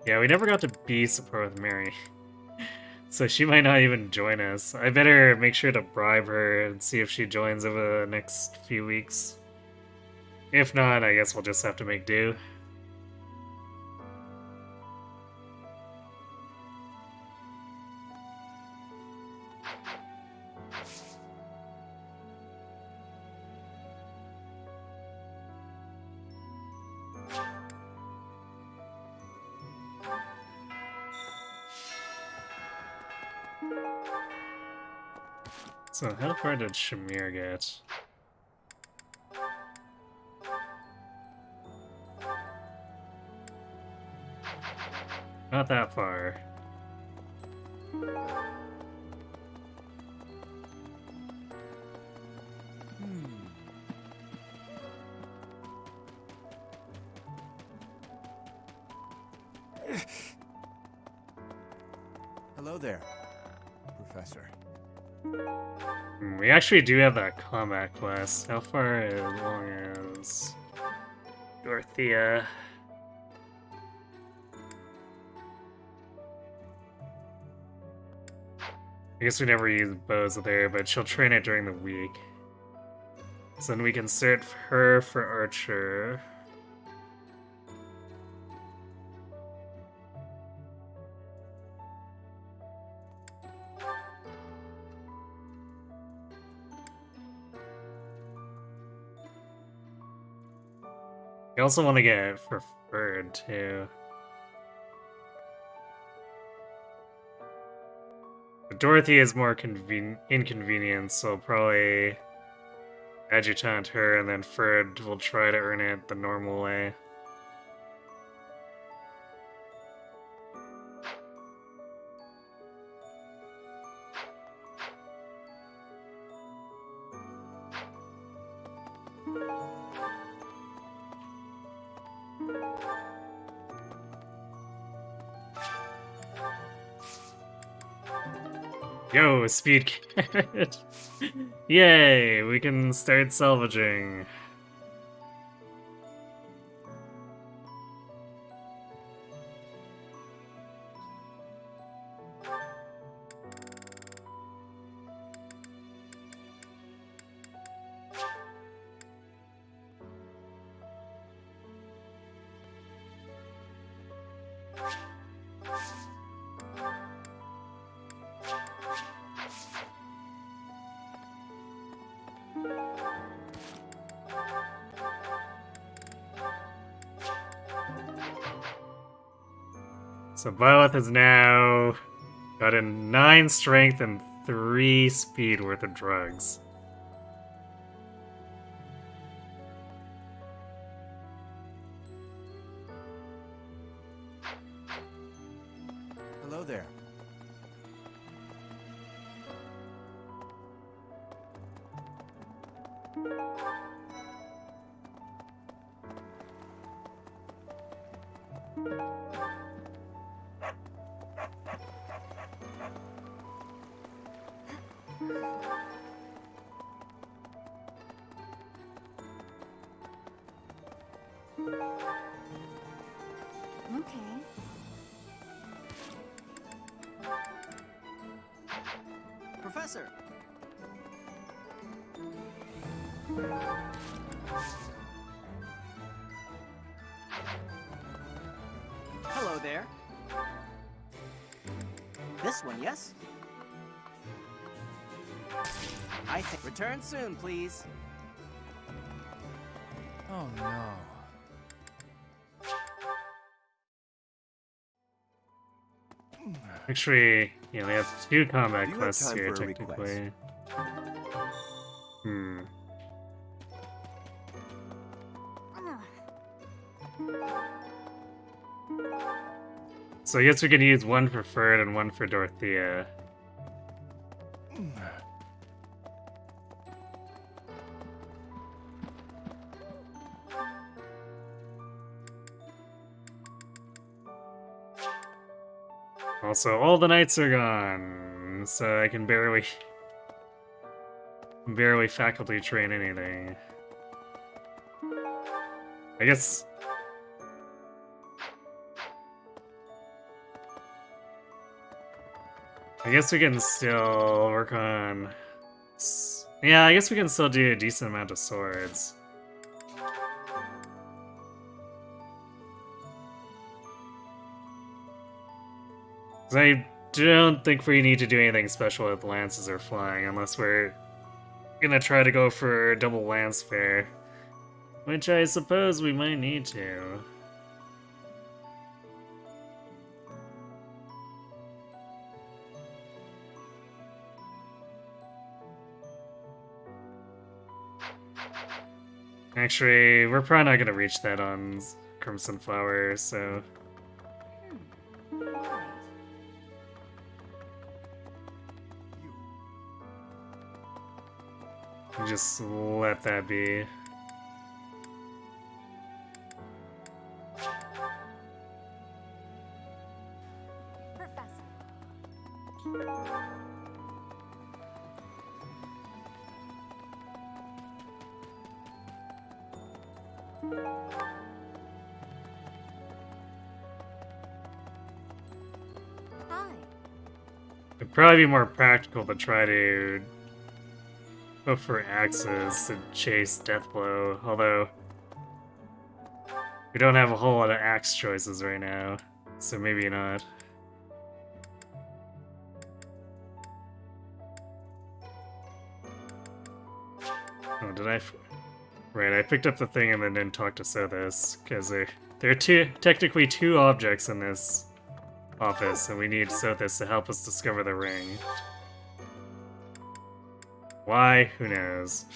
Yeah, we never got to be support with Mary. So she might not even join us. I better make sure to bribe her and see if she joins over the next few weeks. If not, I guess we'll just have to make do. So how far did Shamir get? Not that far. Hello there, Professor. We actually do have that combat quest. How far along is Dorothea? I guess we never use bows with her, but she'll train it during the week. So then we can search her for Archer. I also want to get it for Ferd, too. But Dorothy is more inconvenient, so probably adjutant her, and then Ferd will try to earn it the normal way. Yo, speed carrot! Yay, we can start salvaging. So Violet has now gotten 9 strength and 3 speed worth of drugs. Hello there. Okay. Professor! Hello there. This one, yes? I think return soon, please. Oh no. Actually, yeah, we have 2 combat Do you have quests time here, for a technically. Hmm. So I guess we could use one for Ferd and one for Dorothea. Also, all the knights are gone, so I can barely faculty train anything. I guess we can still work on... Yeah, I guess we can still do a decent amount of swords. I don't think we need to do anything special with lances or flying, unless we're gonna try to go for double lance fair. Which I suppose we might need to. Actually, we're probably not gonna reach that on Crimson Flower, so... Just let that be. Professor. Hi. It'd probably be more practical to try to go for axes and chase Deathblow, although we don't have a whole lot of axe choices right now, so maybe not. Oh, did I? Right, I picked up the thing and then didn't talk to Sothis, because there are technically 2 objects in this office, and we need Sothis to help us discover the ring. Why? Who knows?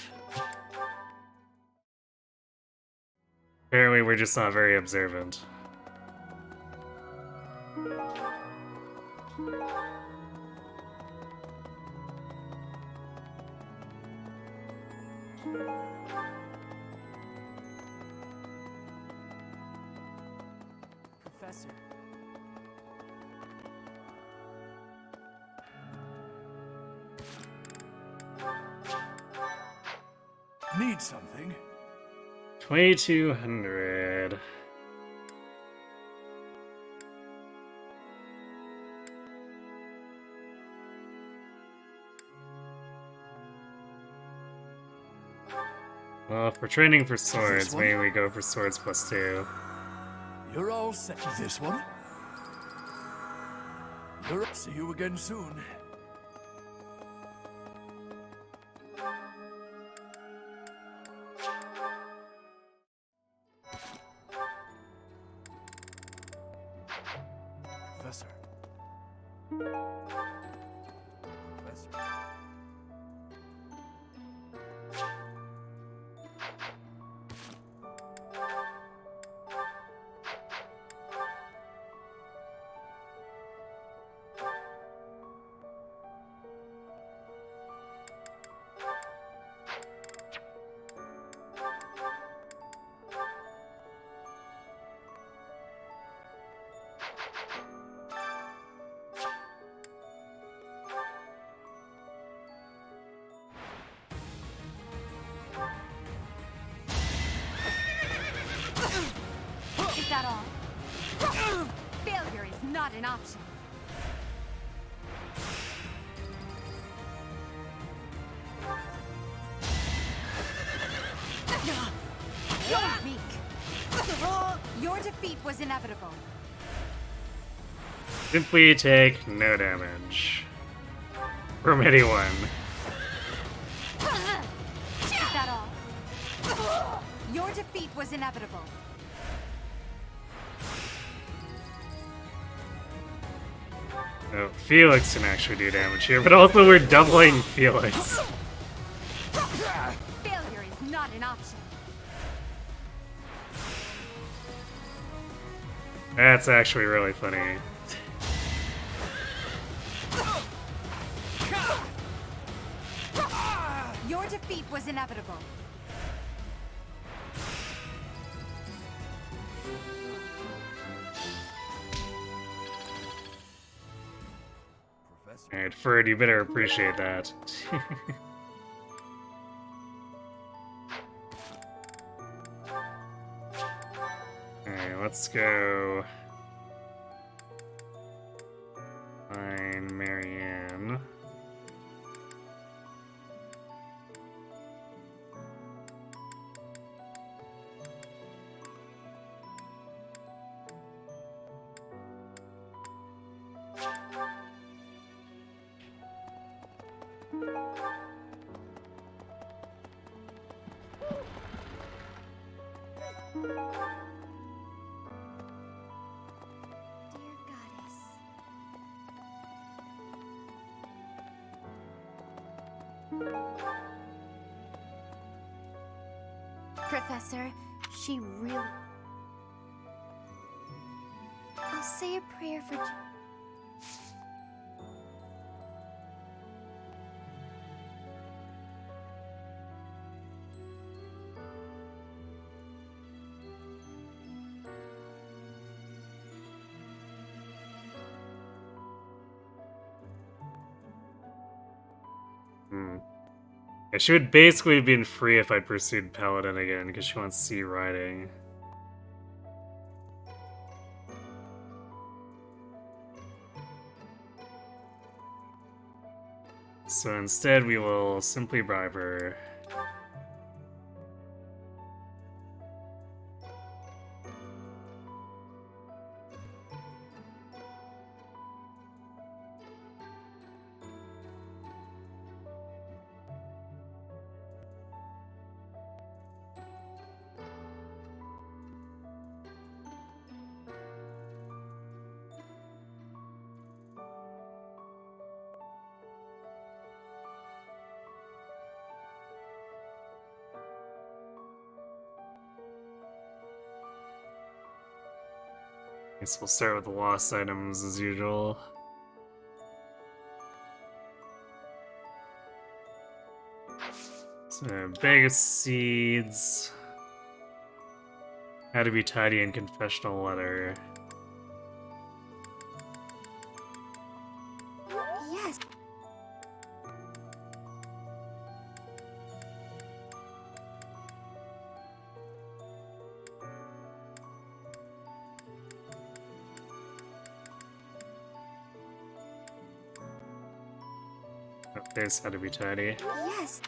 Apparently we're just not very observant. Professor. Need something? 2200. Well, if we're training for swords, maybe we go for swords +2. You're all set. This one? You're up. See you again soon. Professor. Professor. that all? Failure is not an option. You're weak. Your defeat was inevitable. Simply take no damage from anyone. Is that all? Your defeat was inevitable. No, Felix can actually do damage here, but also we're doubling Felix. Failure is not an option. That's actually really funny. Your defeat was inevitable. Alright, Ferd, you better appreciate that. Alright, let's go. Find Marianne. Dear goddess. Professor, she really... I'll say a prayer for... Yeah, she would basically have been free if I pursued Paladin again, because she wants sea riding. So instead we will simply bribe her. Guess we'll start with the lost items as usual. So, bag of seeds. How to be tidy and confessional letter. Yes. Oh, there's how to be tidy. Yes.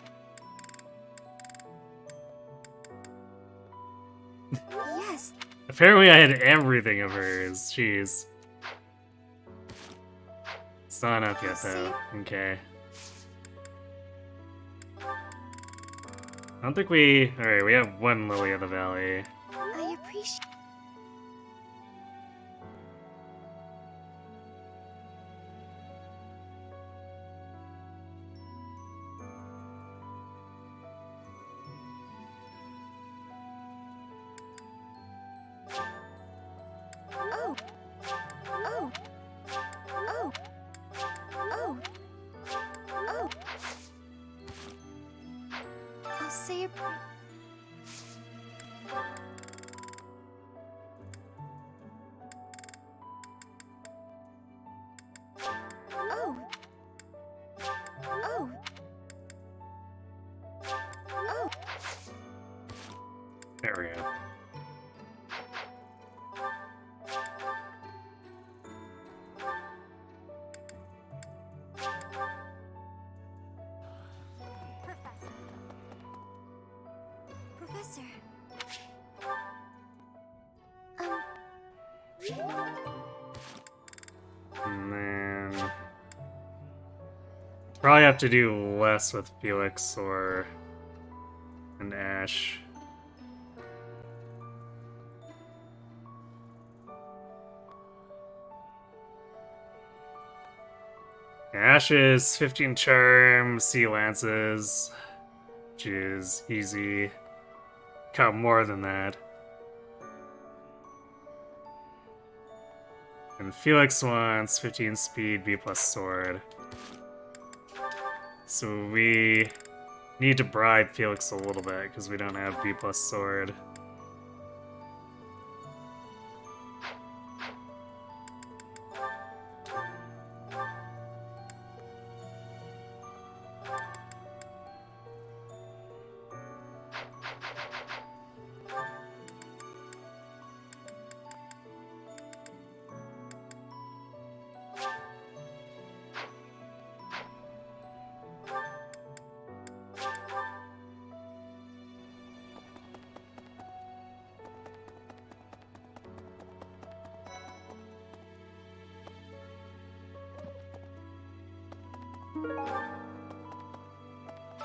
Yes. Apparently I had everything of hers. Jeez. It's not up yet though. Okay. I don't think we... Alright, we have one Lily of the Valley. I appreciate... Oh. Oh. Oh. Oh. Oh. I'll say a prayer. Oh. Oh. Oh. There we go. And then probably have to do less with Felix or and Ash. Ash is 15 charm, C lances, which is easy. Got more than that. And Felix wants 15 speed, B plus sword. So we need to bribe Felix a little bit because we don't have B plus sword.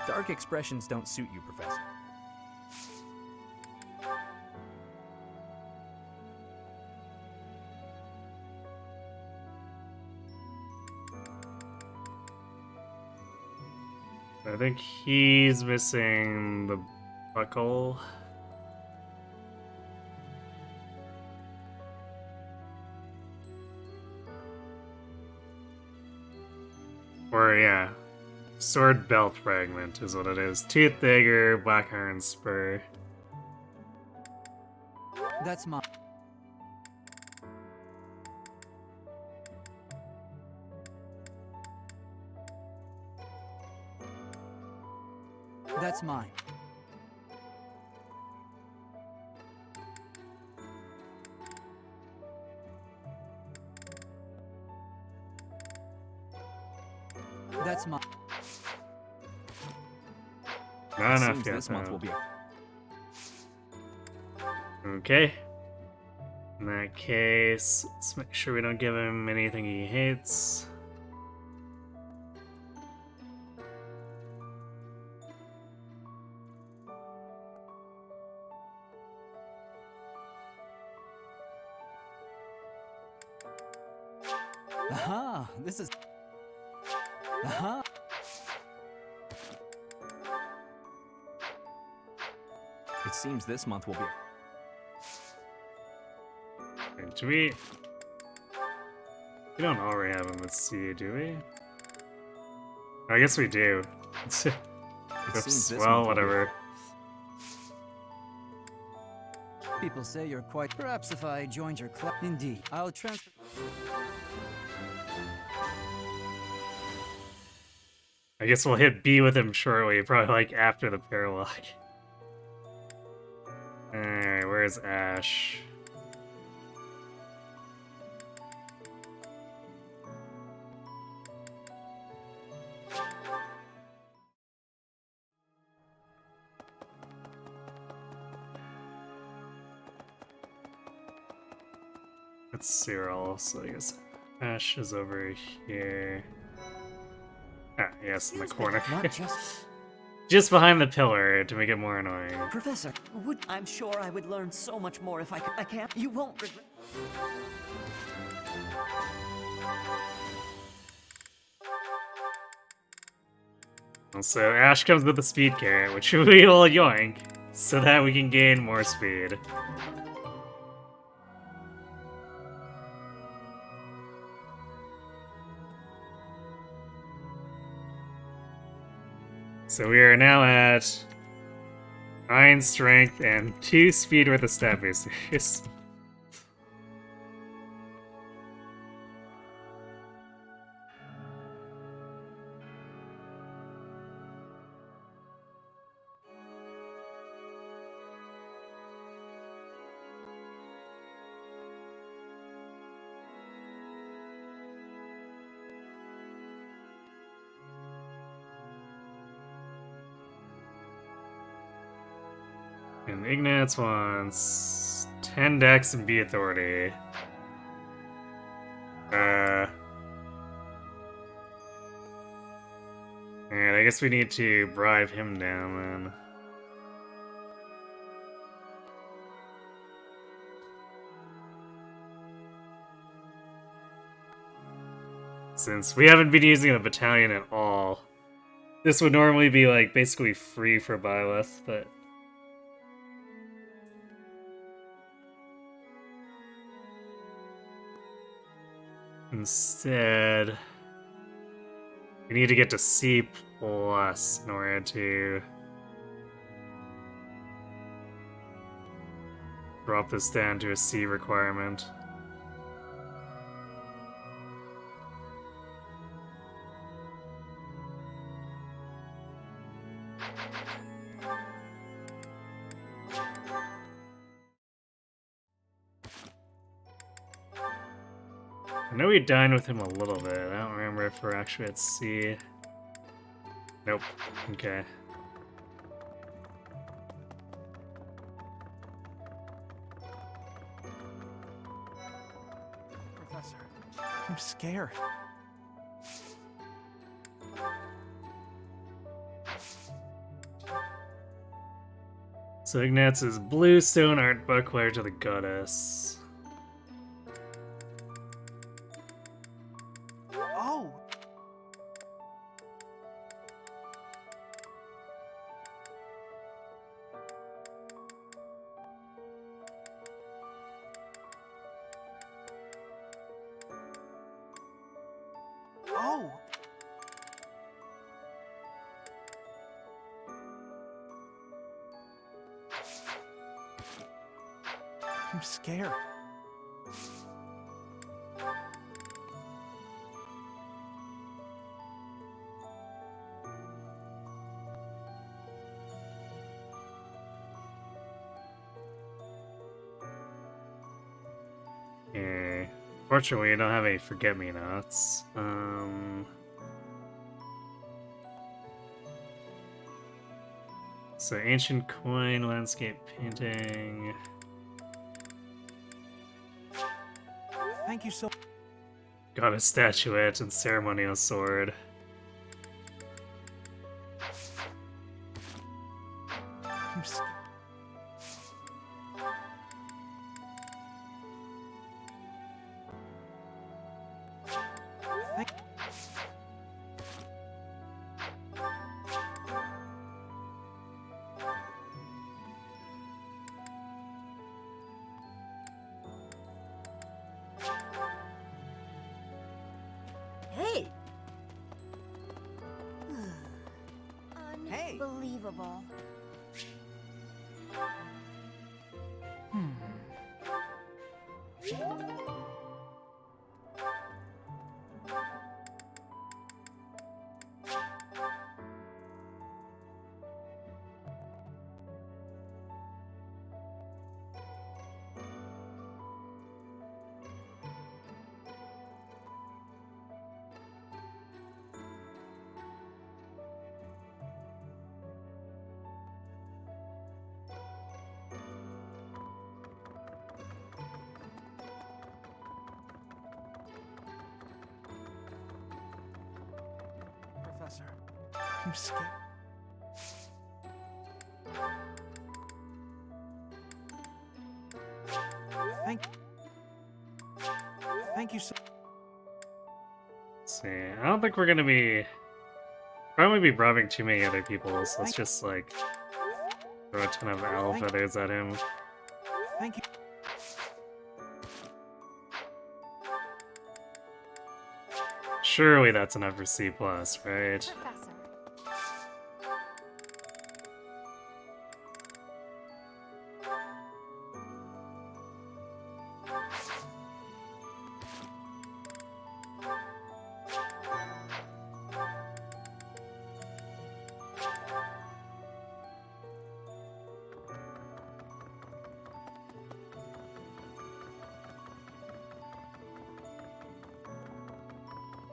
Dark expressions don't suit you, Professor. I think he's missing the buckle. Or, yeah. Sword belt fragment is what it is. Tooth dagger, black iron spur. That's mine. That's mine. That's mine. Not enough Seems yet. this month will be. Okay. In that case, let's make sure we don't give him anything he hates. Aha! This is. Aha! It seems this month will be. And do we don't already have him at C, do we? I guess we do. It Oops, seems this well, month will be. whatever. People say you're quite. Perhaps if I joined your club. Indeed. I'll transfer. I guess we'll hit B with him shortly, probably like after the paralogue. Alright, where's Ash? It's Cyril, so I guess Ash is over here. Ah, yes, in the corner. Not just... Just behind the pillar to make it more annoying. Professor, I'm sure I would learn so much more if I could. I can't. You won't regret. Also, Ash comes with a speed carrot, which we'll yoink, so that we can gain more speed. So we are now at 9 strength and 2 speed with the stat boosters. And Ignatz wants 10 dex and B authority. Alright, I guess we need to bribe him down then. Since we haven't been using the battalion at all. This would normally be like basically free for Byleth, but instead we need to get to C+ in order to drop this down to a C requirement. I know we dined with him a little bit. I don't remember if we're actually at C. Nope. Okay. Professor, I'm scared. So Ignatz' blue stone art buckler to the goddess. Oh! Oh! I'm scared. Okay. Fortunately, we don't have any forget-me-nots. So ancient coin, landscape painting. Thank you so much. Got a statuette and ceremonial sword. I'm scared. Hey! Hey! Unbelievable. Professor, I'm scared. Thank you so. Let's see. I don't think we're gonna be probably be bribing too many other people, so let's just like throw a ton of owl feathers at him. Thank you. Surely that's enough for C+, right? Professor.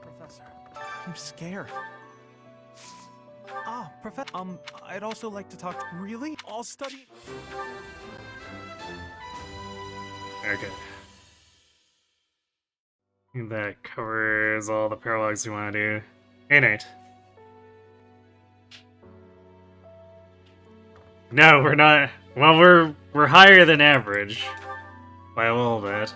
Professor, I'm scared. Ah, Professor, I'd also like to talk. Really? I'll study. Okay. That covers all the paralogs we want to do. Hey, Nate. No, we're not. Well, we're higher than average by a little bit.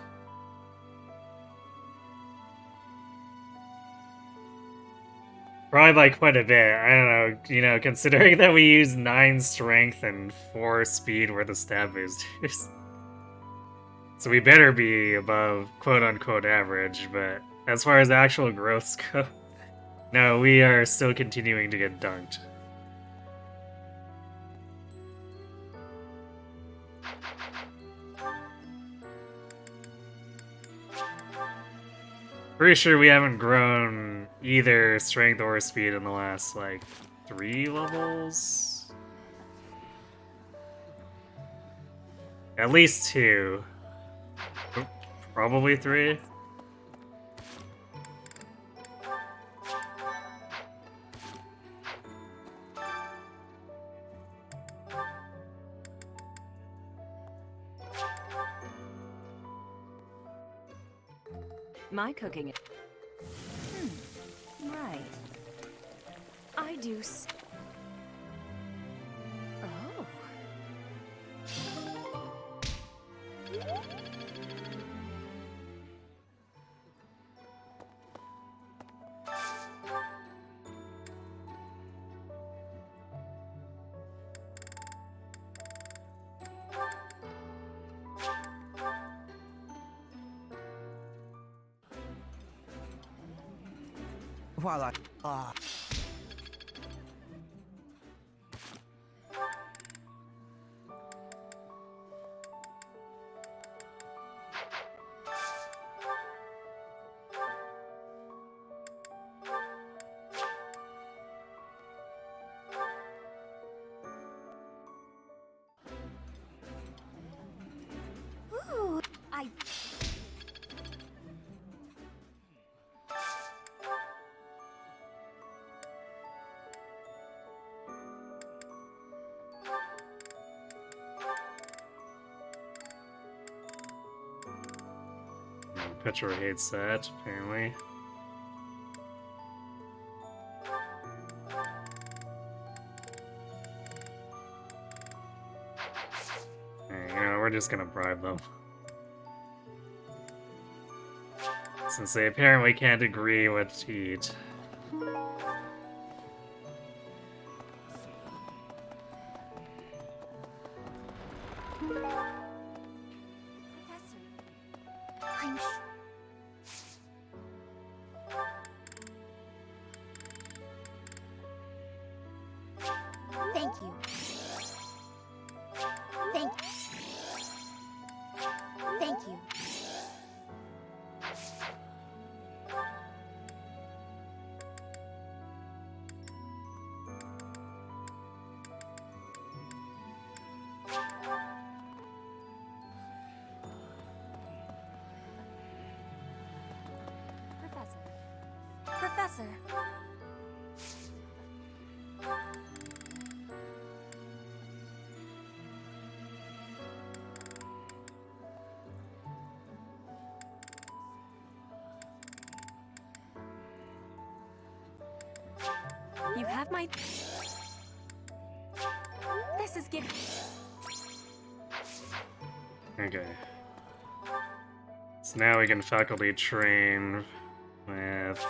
Probably by quite a bit. I don't know, you know, considering that we use 9 strength and 4 speed worth of stab boosters. So we better be above quote-unquote average, but as far as actual growths go, no, we are still continuing to get dunked. Pretty sure we haven't grown either strength or speed in the last, like, 3 levels? At least 2. Probably 3. My cooking. Right. I do. Oh. While I... Ooh, I... Pt4 hates that, apparently. You know, we're just gonna bribe them. Since they apparently can't agree what to eat. I'm Thank you. Thank you. Professor. You have my. This is getting. Okay. So now we can faculty train with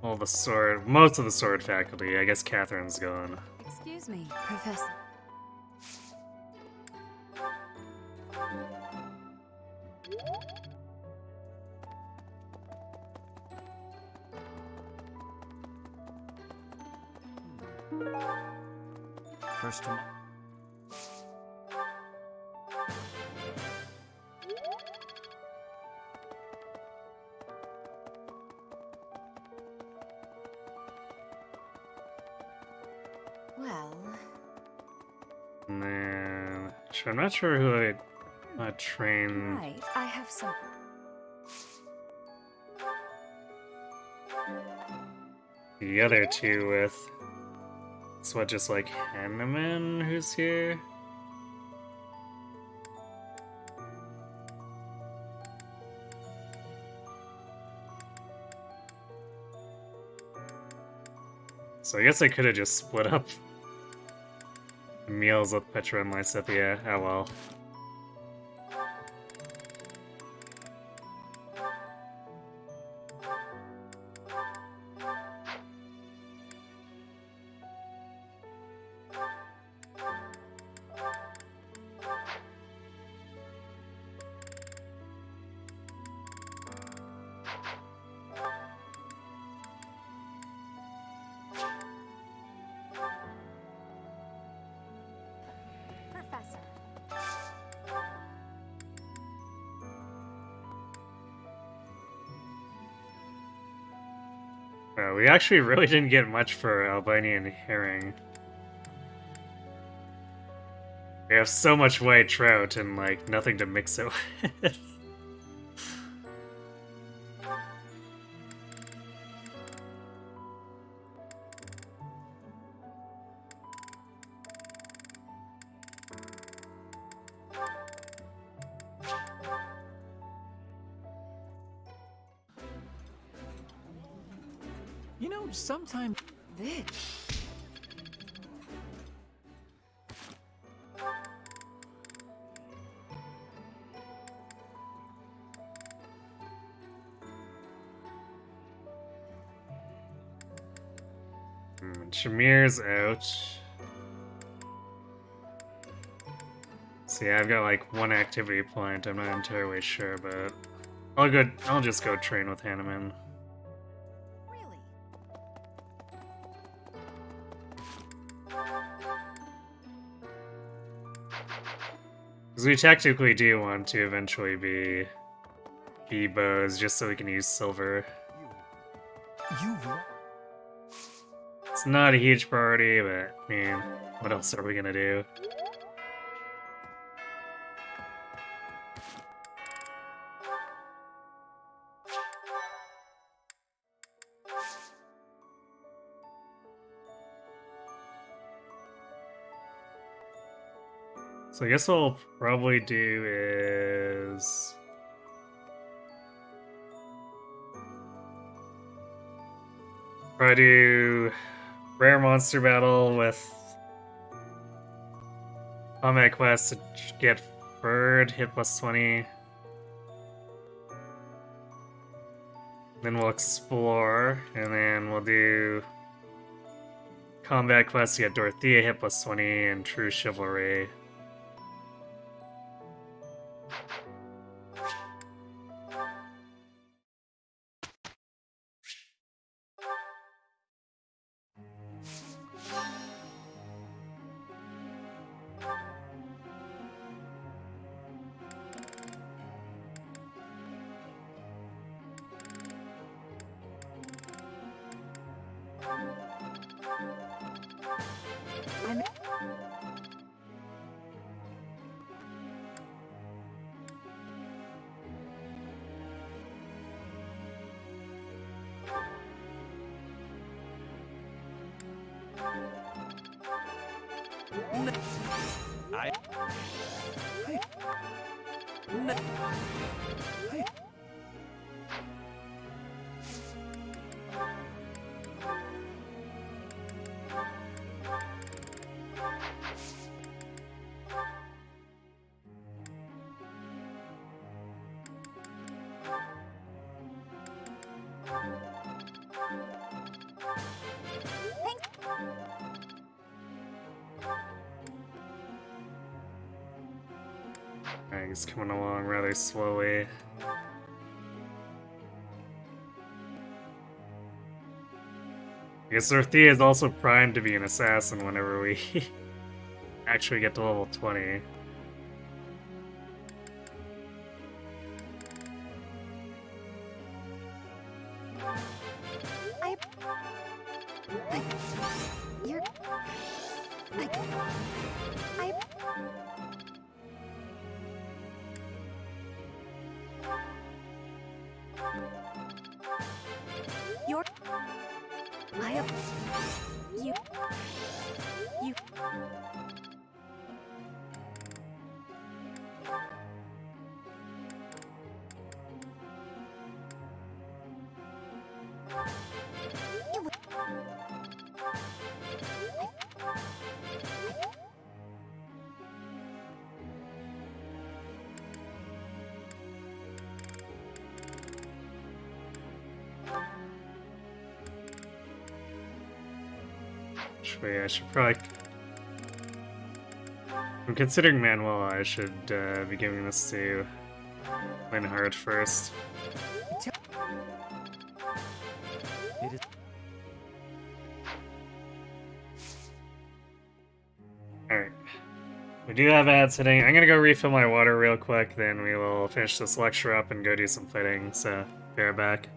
all the sword, most of the sword faculty. I guess Catherine's gone. Excuse me, Professor. First to... Well, And then... I'm not sure who I train... Right, I have some. the other two with. It's what, just like Hanneman who's here? So I guess I could have just split up the meals with Petra and Lysithea. Oh well. Professor. We actually really didn't get much for Albanian herring. We have so much white trout and, like, nothing to mix it with. You know, sometimes this. Shamir's out. See, I've got like one activity point. I'm not entirely sure, but I'll just go train with Hanneman. Really? Because we technically do want to eventually be bows, just so we can use silver. It's not a huge priority, but I mean, what else are we gonna do? So I guess what I'll probably do is... probably do Rare Monster Battle with Combat Quest to get Bird, hit plus 20. Then we'll explore, and then we'll do Combat Quest to get Dorothea, hit plus 20, and True Chivalry. Alright, he's coming along rather slowly. I guess Dorothea is also primed to be an assassin whenever we actually get to level 20. Actually, I should probably... I'm considering Manuel. I should be giving this to Linhardt first. It is. Alright. We do have ads hitting. I'm gonna go refill my water real quick, then we will finish this lecture up and go do some fighting, so be right back.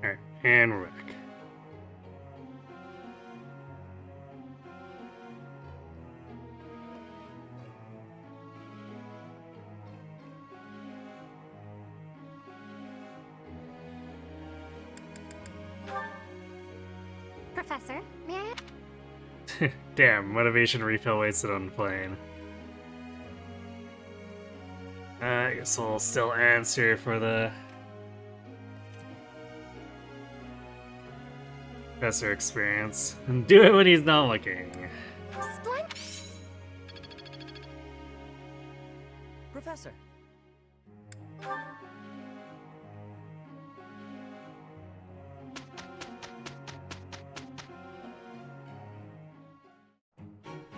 Alright, and we're back. Professor, may I? Damn, motivation refill wasted on the plane. I guess we'll still answer for the professor experience. And do it when he's not looking. Professor.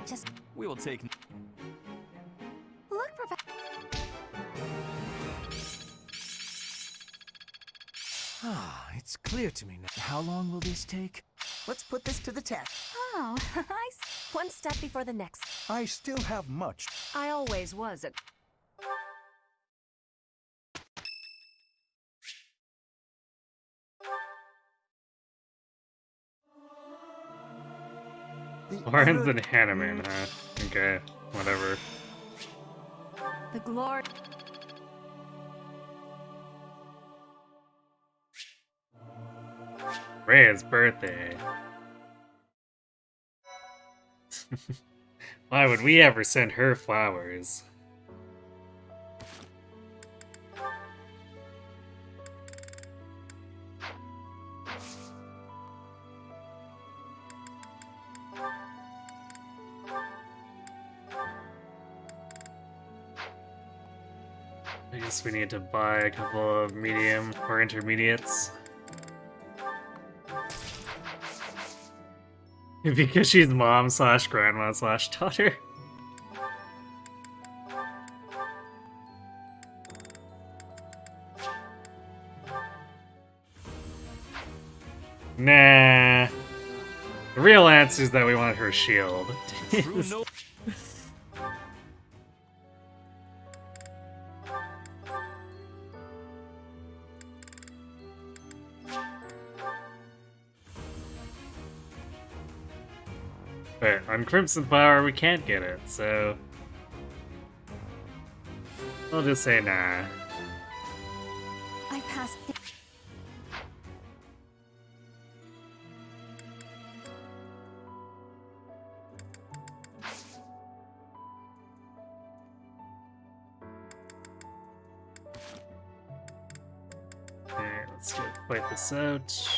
Just We will take. look, Professor. Ah, it's clear to me now. How long will this take? Let's put this to the test. Oh, one step before the next. I still have much. I always was a... Lawrence and Hanneman, huh? Okay, whatever. The glory. Rhea's birthday. Why would we ever send her flowers? I guess we need to buy a couple of medium or intermediates. Because she's mom slash grandma slash daughter. Nah. The real answer is that we want her shield. But on Crimson Power, we can't get it, so I'll just say nah. I passed the Alright, let's go fight this out.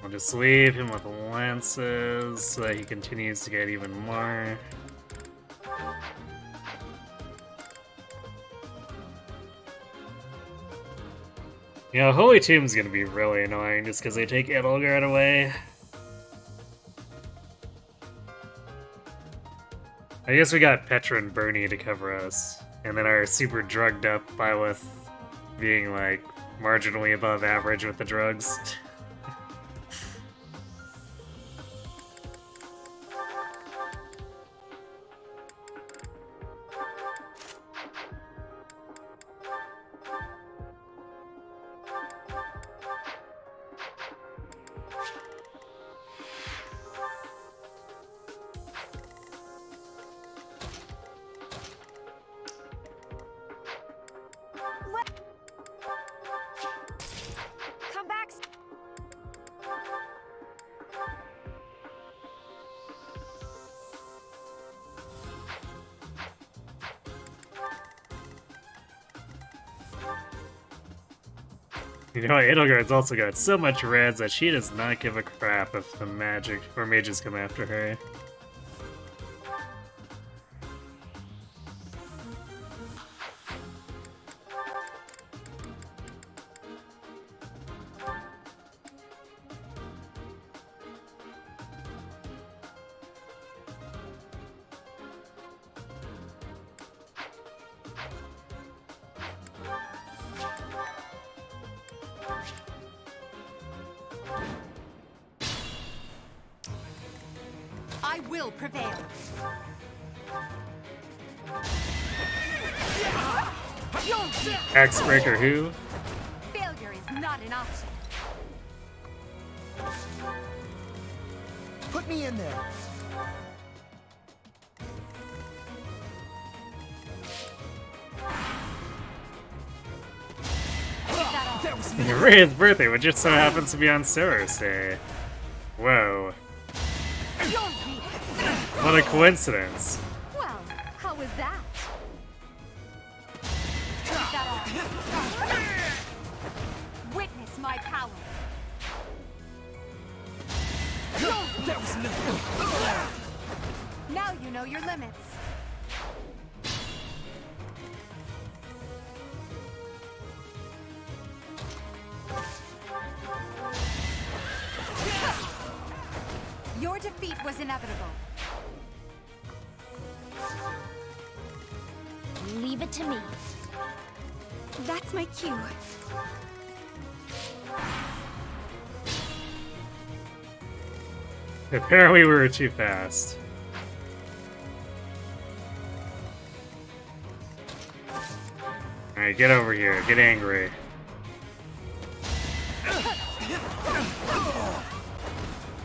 I'll just leave him with lances so that he continues to get even more. You know, Holy Tomb's gonna be really annoying just because they take Edelgard away. I guess we got Petra and Bernie to cover us, and then our super drugged up Byleth being like marginally above average with the drugs. Come back. You know, Edelgard's also got so much reds that she does not give a crap if the magic or mages come after her. I will prevail. Axebreaker who? Failure is not an option. Put me in there. Rhea's birthday, which just so happens to be on Sarah's Day. Whoa. What a coincidence. Well, how was that? Witness my power. Now you know your limits. Your defeat was inevitable. Leave it to me. That's my cue. Apparently we were too fast. Alright, get over here. Get angry.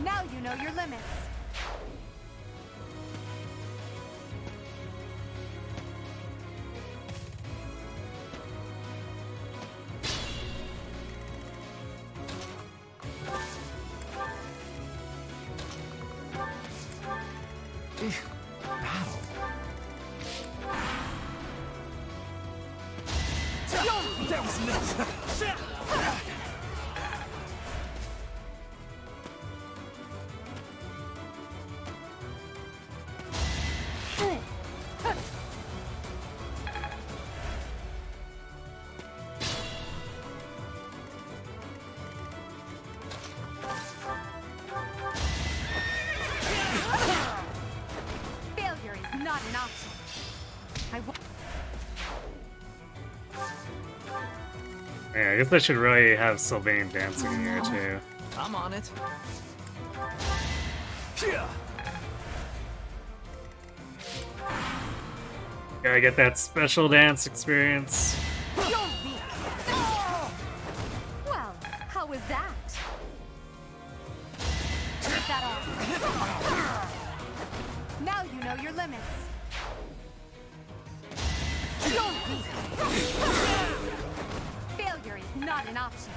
Now you know your limits. Failure is not an option. Yeah, I guess I should really have Sylvain dancing in here too. I'm on it. Gotta get that special dance experience. Well, how was that? Take that off. Now you know your limits. Failure is not an option.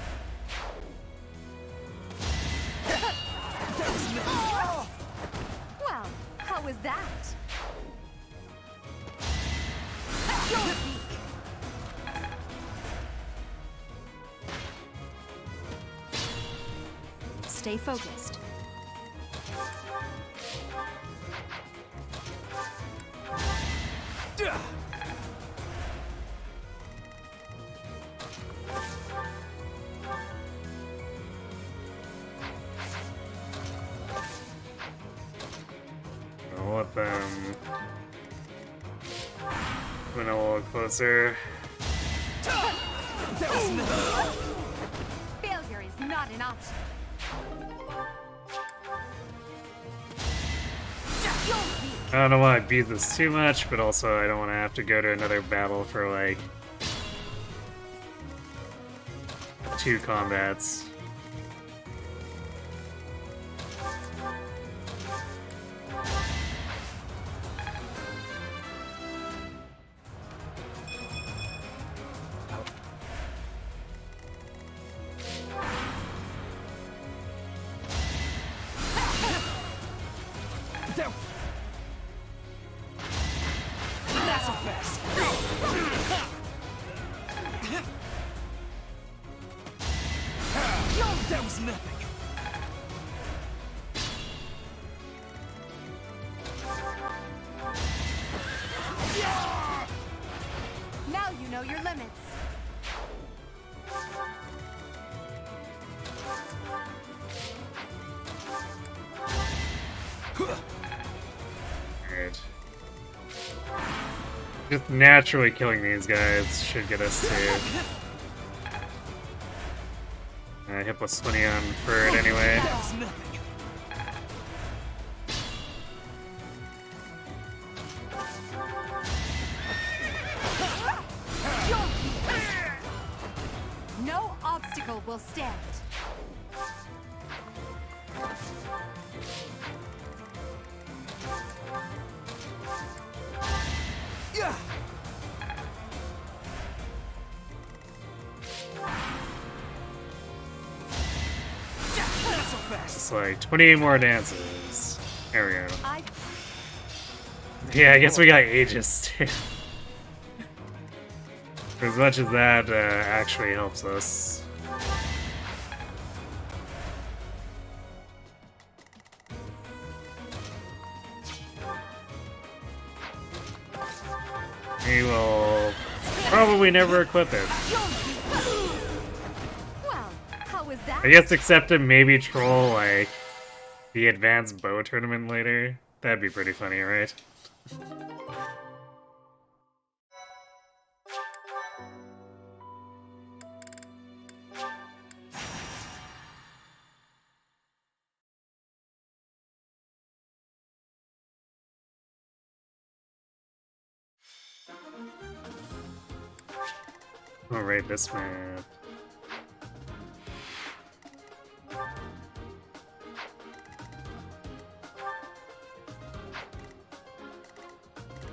Well, how was that? Stay focused. I'll let them win a little closer. Failure is not an option. I don't want to beat this too much, but also I don't want to have to go to another battle for like 2 combats. That was nothing. Now you know your limits. Alright. Just naturally killing these guys should get us to hit plus 20 on for it anyway. That was nothing. No obstacle will stand. Yeah. It's like 28 more dances. There we go. Yeah, I guess we got Aegis too. As much as that actually helps us. he will probably never equip it. Well, how was that? I guess except to maybe troll, like, the advanced bow tournament later. That'd be pretty funny, right? Alright, this map.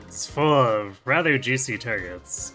It's full of rather juicy targets.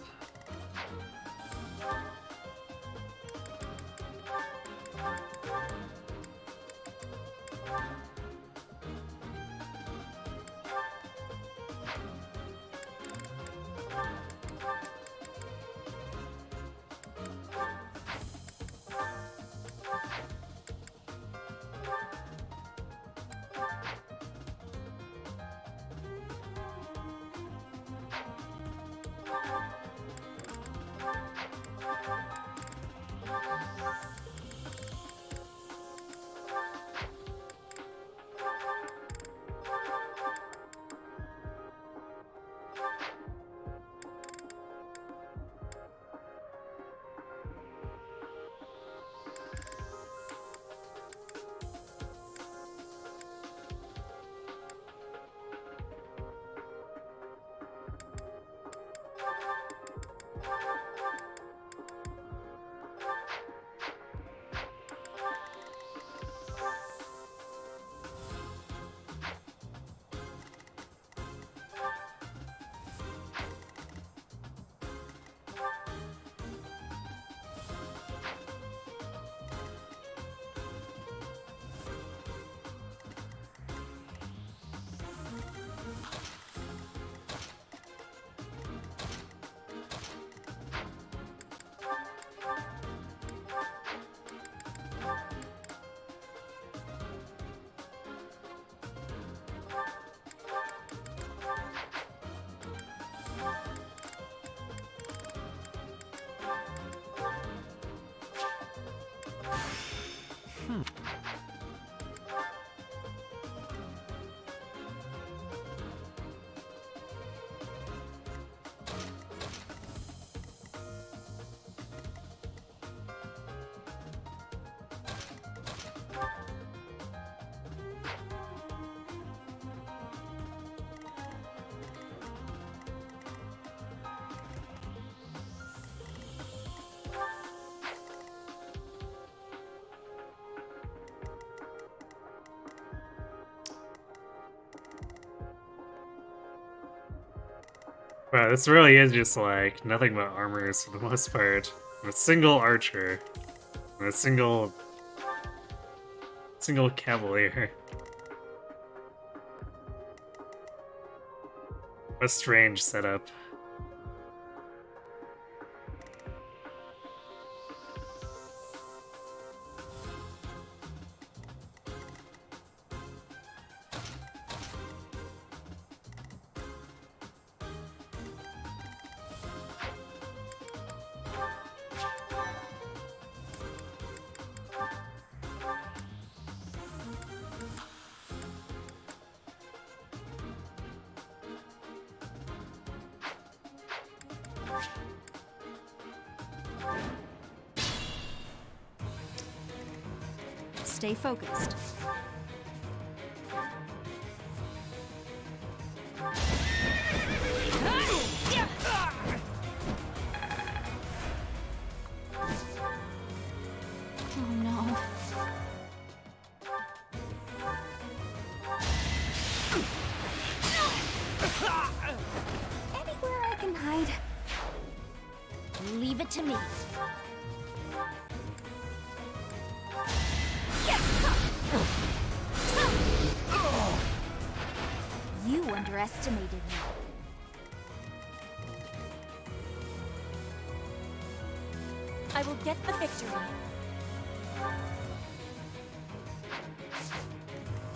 Wow, this really is just like nothing but armors for the most part. And a single archer. And a single cavalier. What a strange setup. Stay focused. Oh no. Anywhere I can hide. Leave it to me. You underestimated me. I will get the victory.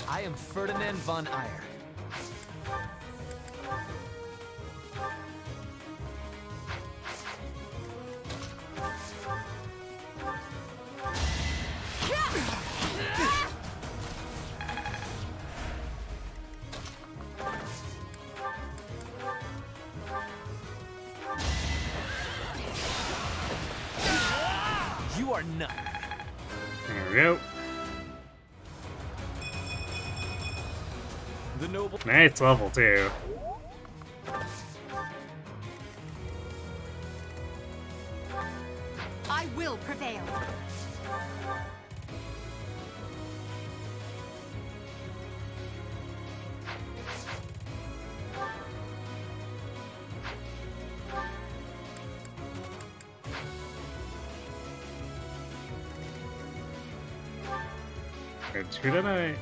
I am Ferdinand von Eyre. are not. There we go. The noble. Nice level too. I will prevail. Wait, who did I?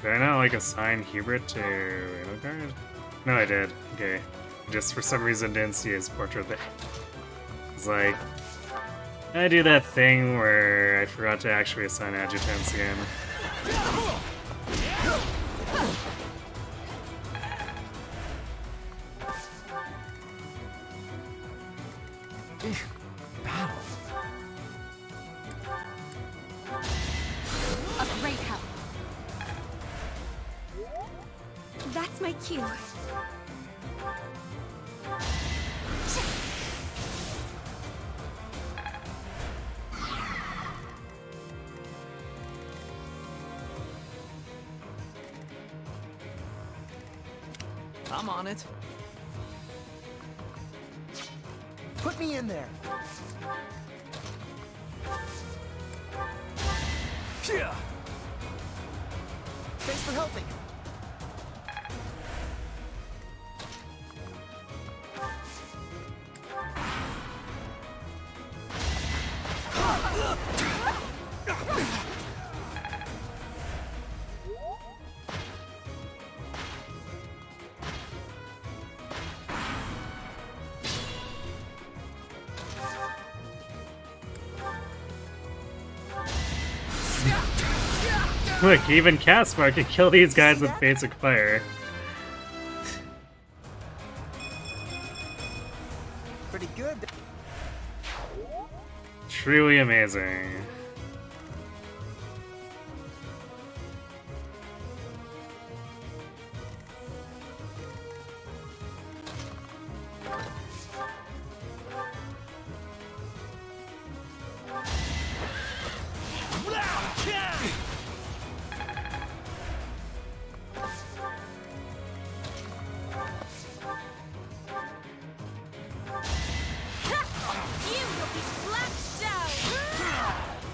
Did I not like assign Hubert to Edelgard? No, I did. Okay. Just for some reason didn't see his portrait there. It's like I do that thing where I forgot to actually assign adjutants again. Battle. A great help. That's my cue. I'm on it. Put me in there. Yeah. Thanks for helping. Look, even Caspar can kill these guys with basic fire. Pretty good. Truly amazing.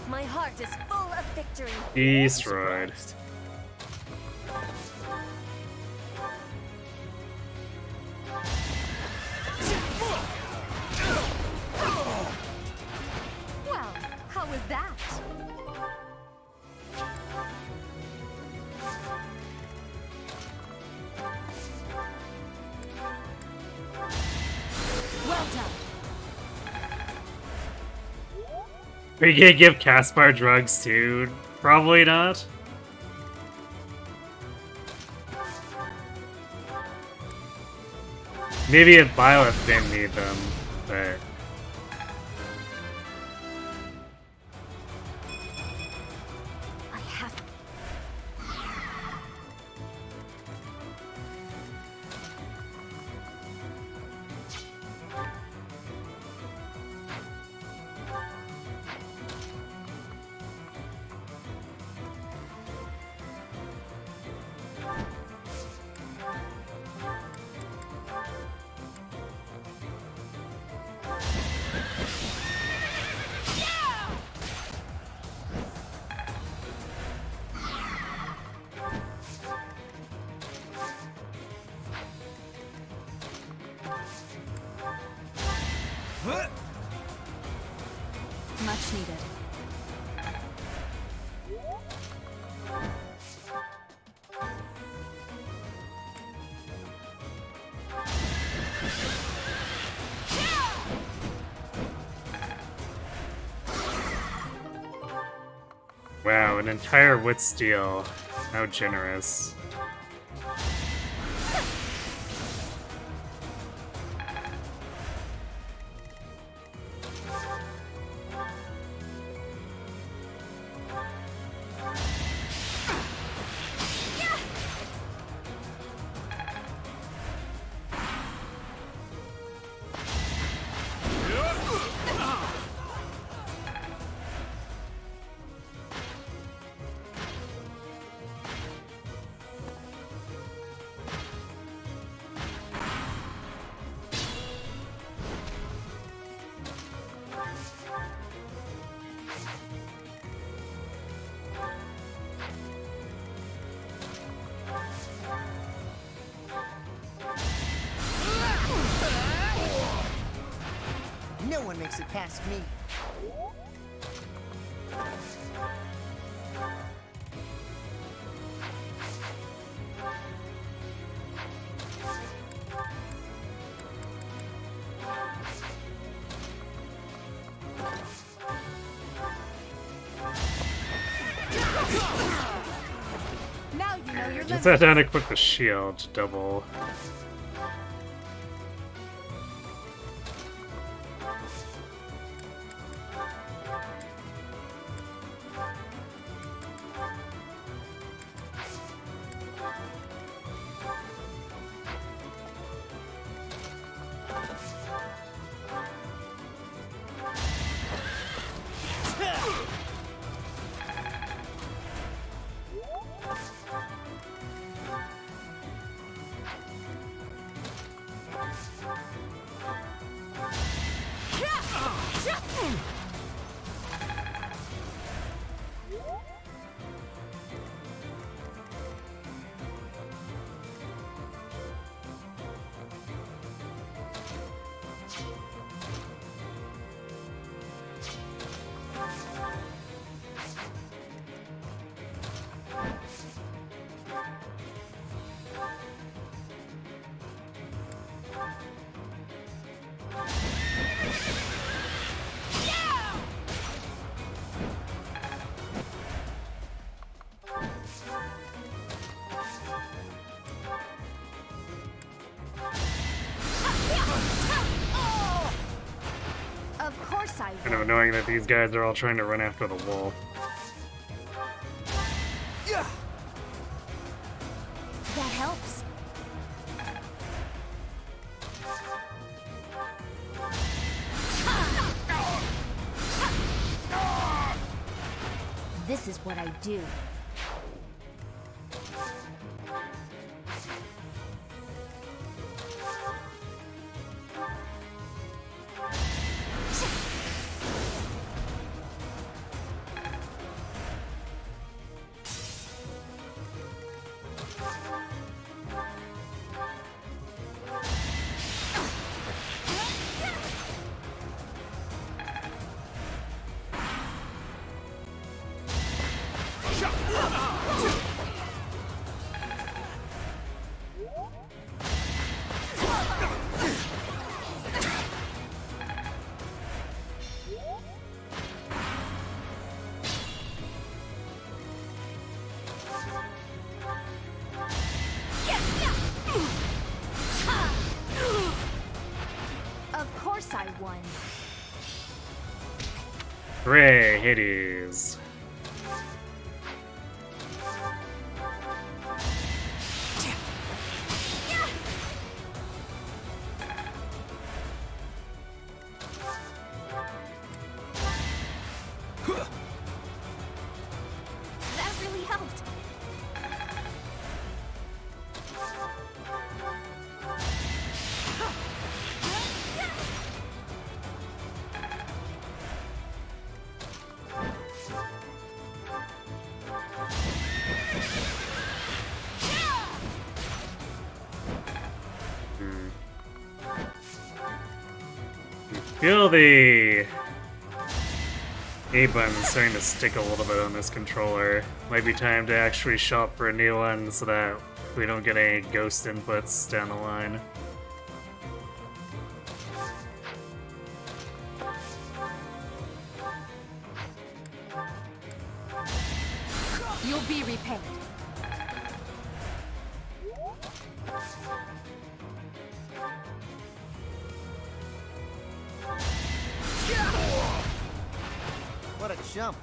My heart is full of victory. Destroyed. Well, how was that? Well done. Are you gonna give Caspar drugs too? Probably not. Maybe if Byleth didn't need them, but... I have. Much needed. Wow, an entire wood steel. How generous. makes it past me. Now you know your Just limits. sat down to equip the shield to double. Of course I Kind of will. annoying that these guys are all trying to run after the wolf. That helps. This is what I do. Of course I won. Hooray, Hades. That really helped. Feel the A button starting to stick a little bit on this controller. Might be time to actually shop for a new one so that we don't get any ghost inputs down the line. You'll be repaid. What a jump.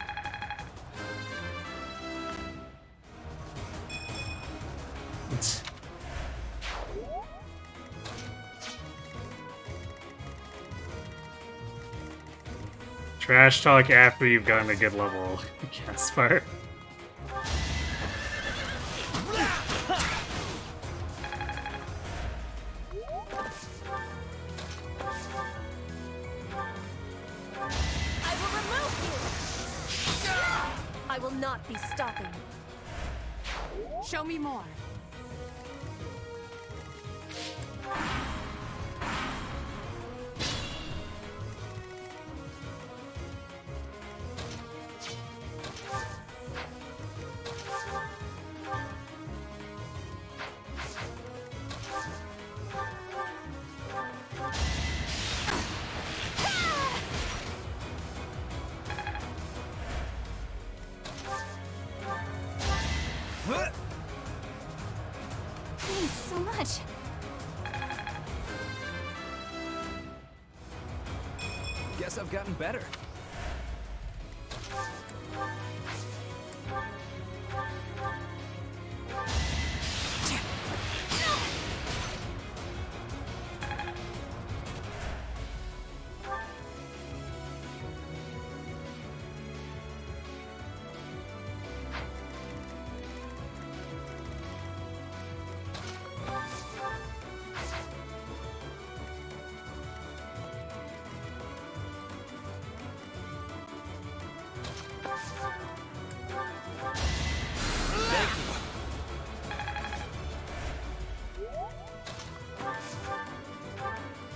Trash talk after you've gotten a good level, Caspar. I will remove you. I will not be stopping. Show me more. Thanks so much. Guess I've gotten better.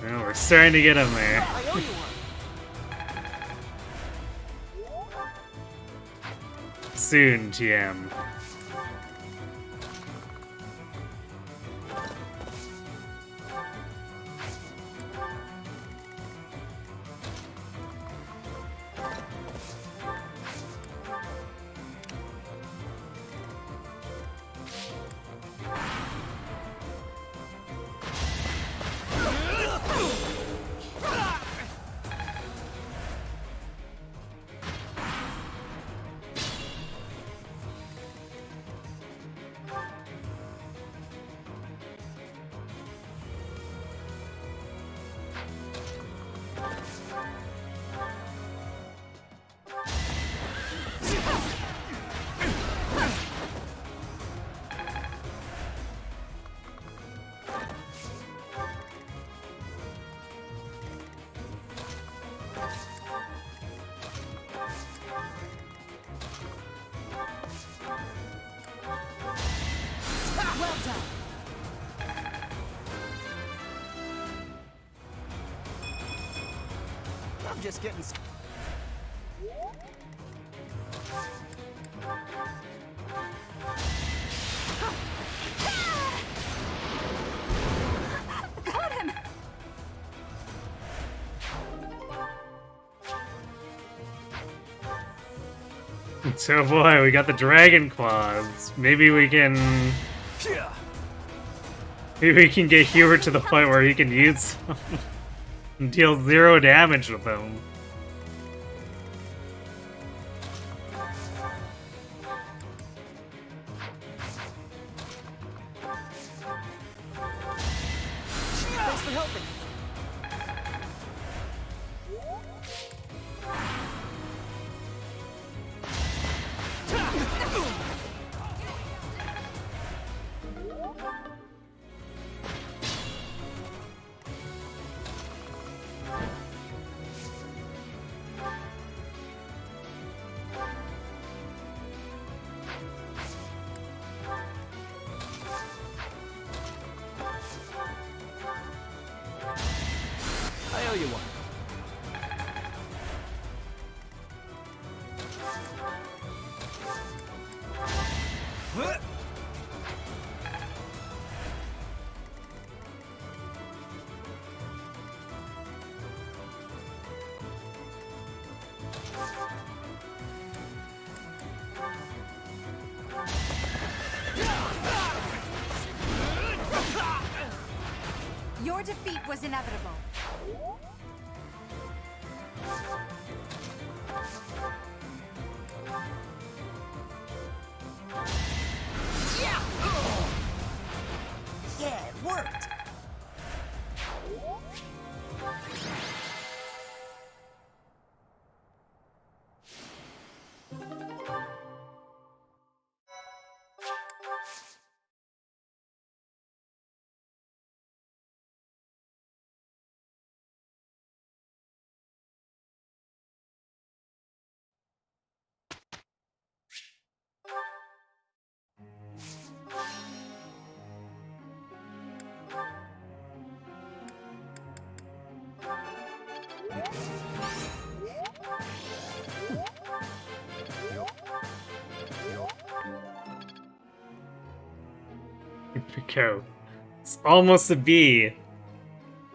Well, we're starting to get him there. I owe you one. Soon, TM. Well done. I'm just getting. Got him! So boy, we got the dragon claws. Maybe we can get Hubert to the point where he can use them and deal 0 damage with them. Thanks for helping. I owe you one. Your defeat was inevitable. Yeah, it worked. Go. It's almost a B.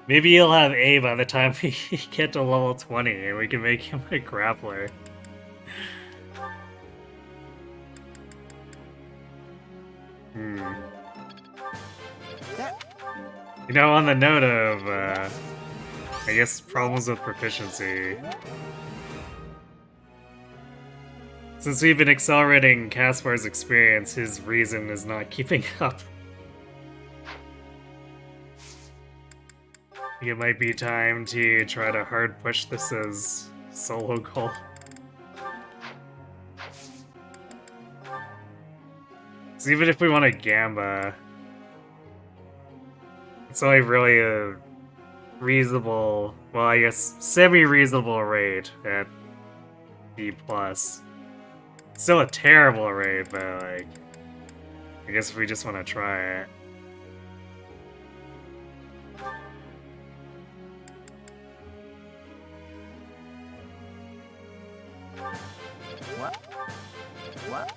Maybe he'll have A by the time we get to level 20 and we can make him a grappler. You know, on the note of, I guess, problems with proficiency. Since we've been accelerating Caspar's experience, his reason is not keeping up. I think it might be time to try to hard push this as solo goal. So even if we want a Gamba, it's only really a reasonable, well, I guess semi-reasonable rate at B+. Still a terrible rate, but like, I guess if we just want to try it. What? What?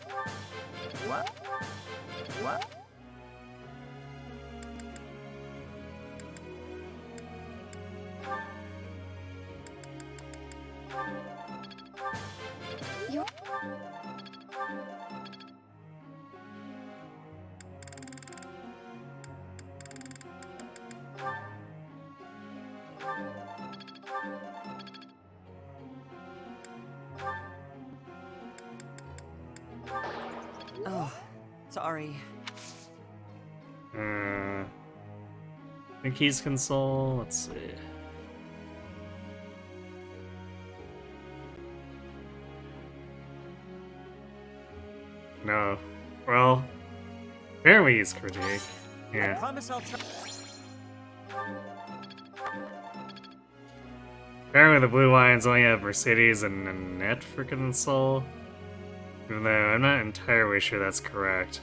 What? What? Oh, sorry. I think he's console. Let's see. No. Well, apparently he's critique. I Yeah. promise I'll try. Apparently the Blue Lions only have Mercedes and Annette for console. Even though I'm not entirely sure that's correct.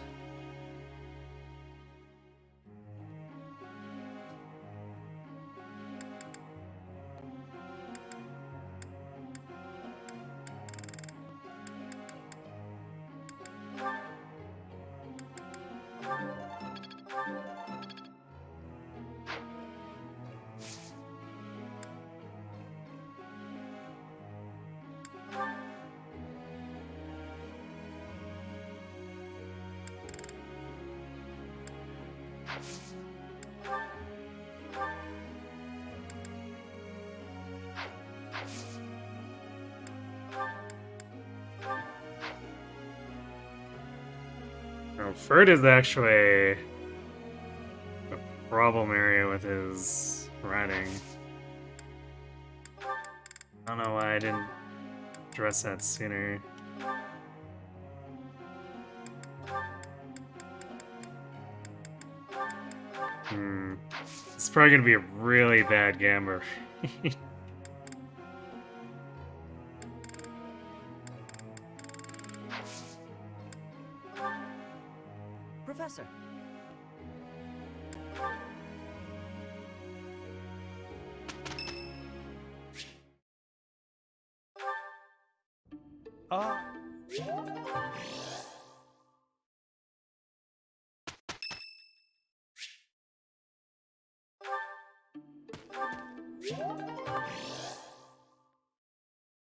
Ferd is actually a problem area with his writing. I don't know why I didn't address that sooner. It's probably gonna be a really bad Gamba. Professor.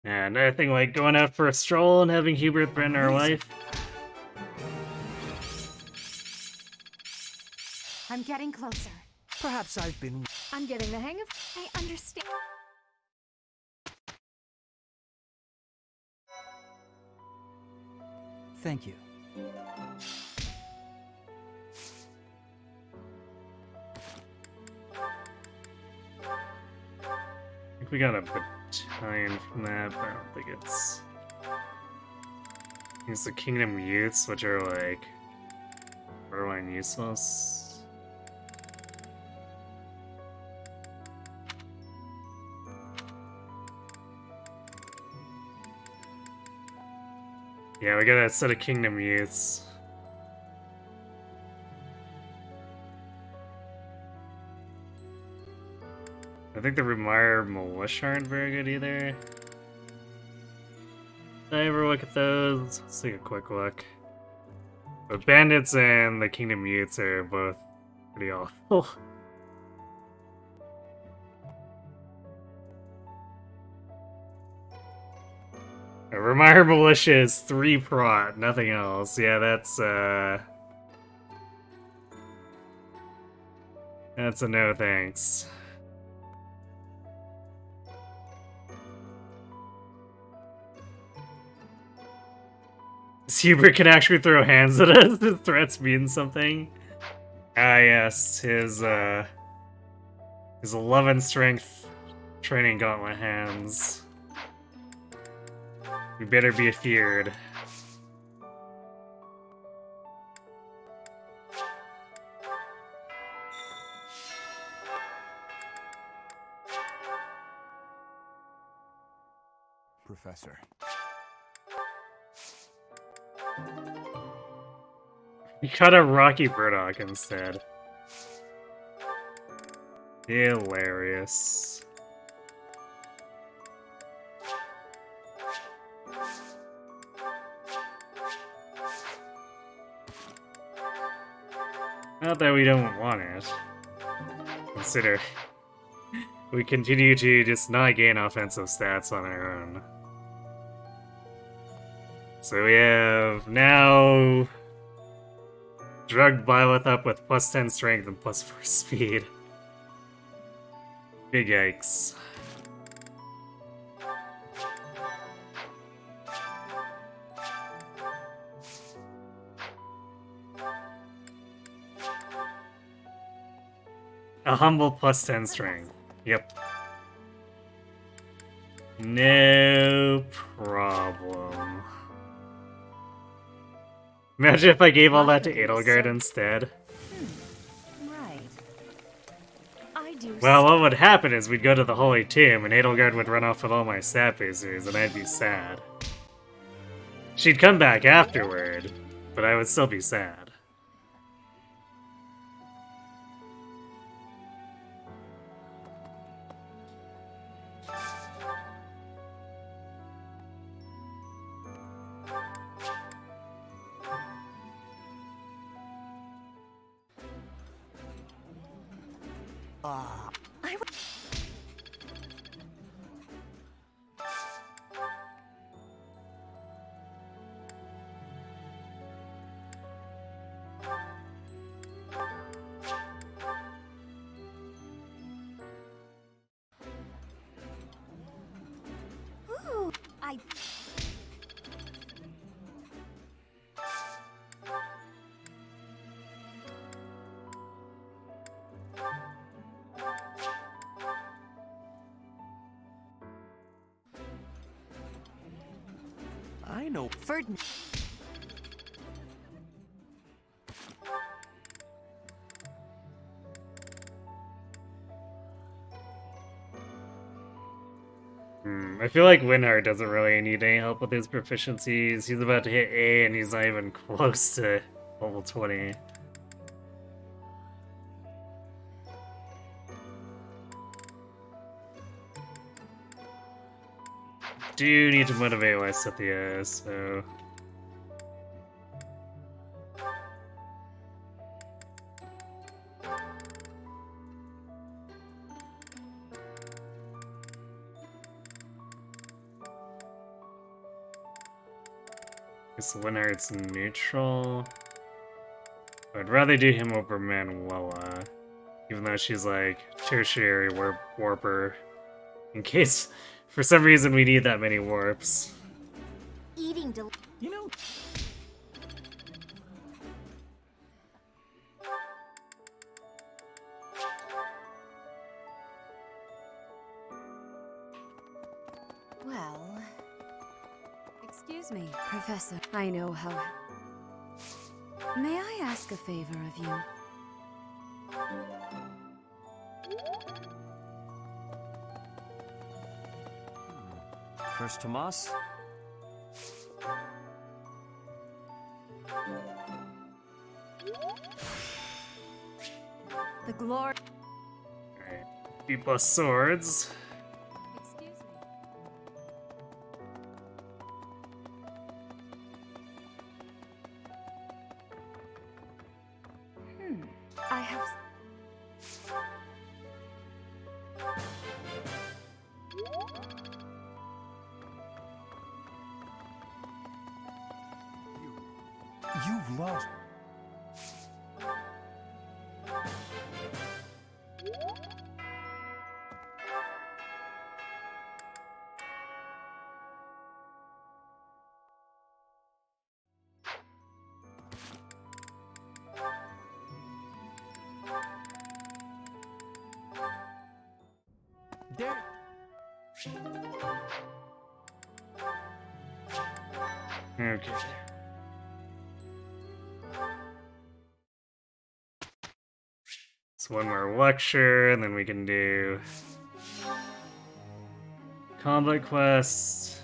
And I think like going out for a stroll and having Hubert threaten our life. I'm getting closer. Perhaps I've been. I'm getting the hang of. I understand. Thank you. I think we got a battalion from that, but I don't think it's... It's the Kingdom Youths, which are like... borderline useless. Yeah, we got a set of Kingdom Youths. I think the Remire Militia aren't very good either. Did I ever look at those? Let's take a quick look. But Bandits and the Kingdom Youths are both pretty awful. Remire Militia is 3 prot, nothing else. Yeah, that's That's a no thanks. Hubert can actually throw hands at us. His threats mean something. Ah, yes, his 11 strength training gauntlet hands. We better be feared. Professor. We got a Rocky Burdock instead. Hilarious. Not that we don't want it. Consider we continue to just not gain offensive stats on our own. So we have now drugged Byleth up with plus 10 strength and plus 4 speed. Big yikes. A humble plus 10 strength. Yep. No problem. Imagine if I gave all that to Edelgard instead. Right. I do. Well, what would happen is we'd go to the Holy Tomb and Edelgard would run off with all my stat boosters and I'd be sad. She'd come back afterward, but I would still be sad. Ooh, I know. Ferdinand. I feel like Winhard doesn't really need any help with his proficiencies. He's about to hit A and he's not even close to level 20. Do need to motivate Lysithea, so... Guess Winhard's neutral. I'd rather do him over Manuela, even though she's like tertiary warper, in case for some reason we need that many warps. Eating You know. Well, excuse me, Professor. I know how. May I ask a favor of you? First Tomas. The glory. Alright, B plus swords. Excuse me. I have. You've lost. Okay. So one more lecture, and then we can do combat quest.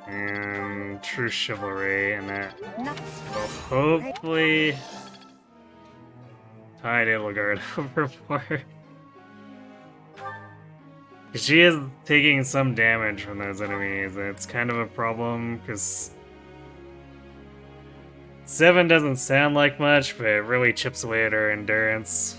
And true chivalry, and that will hopefully tide Edelgard overboard. She is taking some damage from those enemies, and it's kind of a problem, because 7 doesn't sound like much, but it really chips away at her endurance.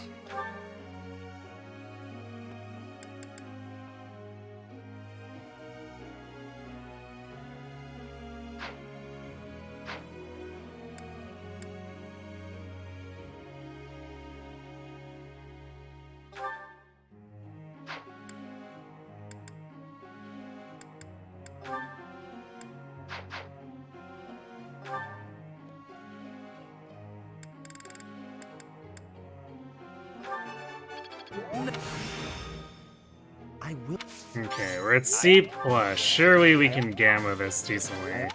I will. Okay, we're at C+. Surely we can gamma this decently.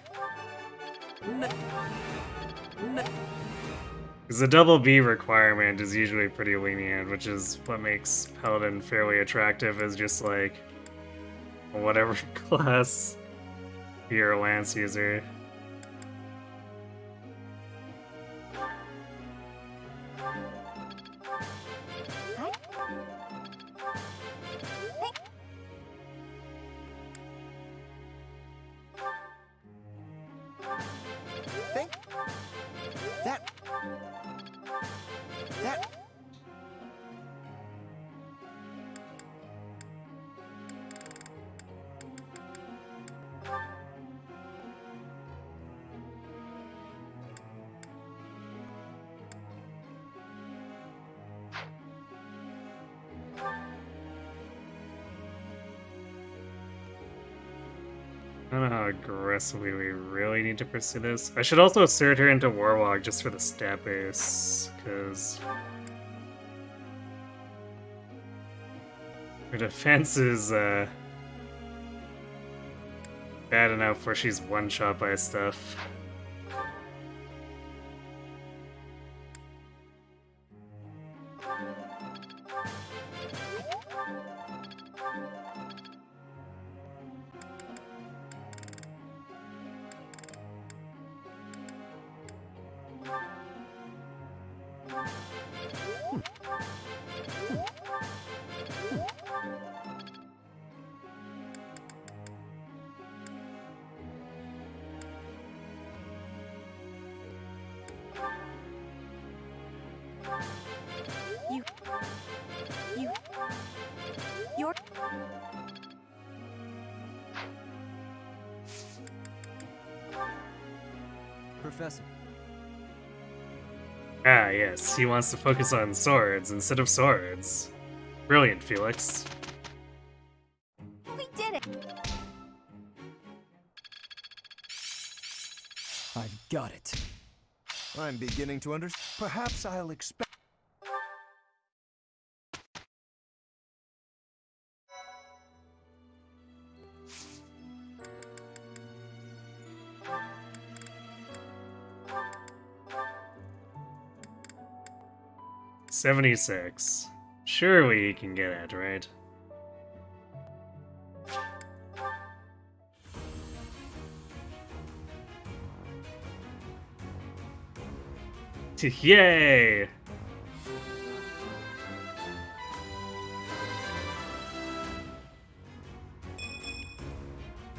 Because the double B requirement is usually pretty lenient, which is what makes Paladin fairly attractive as just like whatever class you're a lance user. I don't know how aggressively we really need to pursue this. I should also assert her into Warlock just for the stat base, because her defense is bad enough where she's one-shot by stuff. You're... Professor. Ah, yes, he wants to focus on swords instead of swords. Brilliant, Felix. We did it! I've got it. I'm beginning to understand. Perhaps I'll expect. $76. Surely he can get it, right? Yay!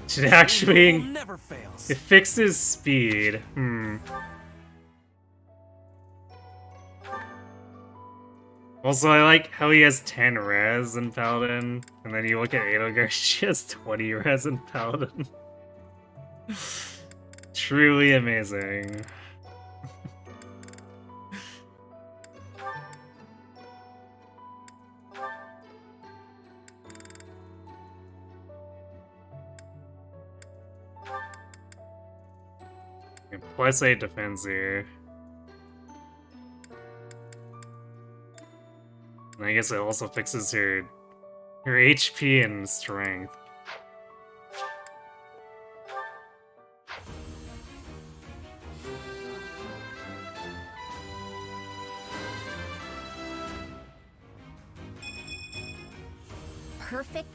Should actually... Never fails. It fixes speed. Also, I like how he has 10 res in Paladin, and then you look at Edelgard, she has 20 res in Paladin. Truly amazing. +8 defense here. And I guess it also fixes her HP and strength. Perfect.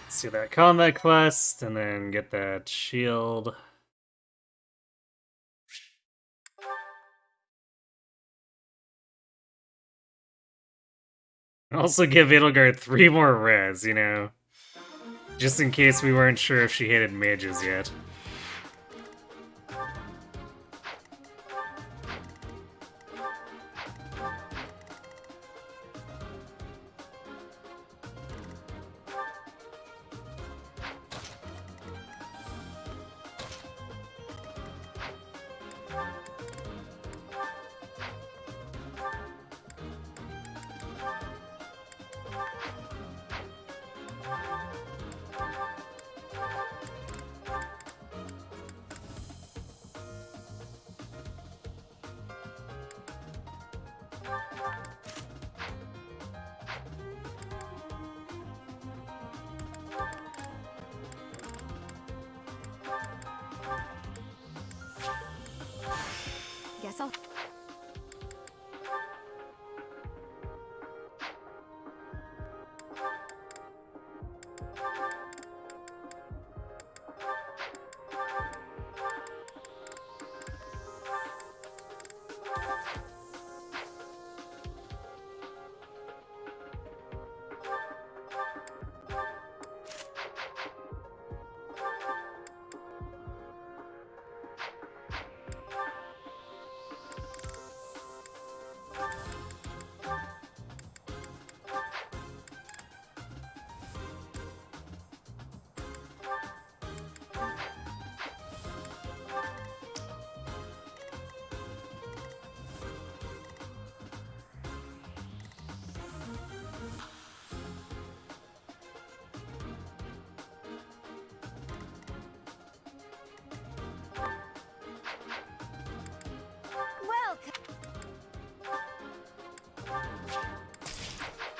Let's do that combat quest and then get that shield. Also give Edelgard 3 more res, you know? Just in case we weren't sure if she hated mages yet. Guess I'll...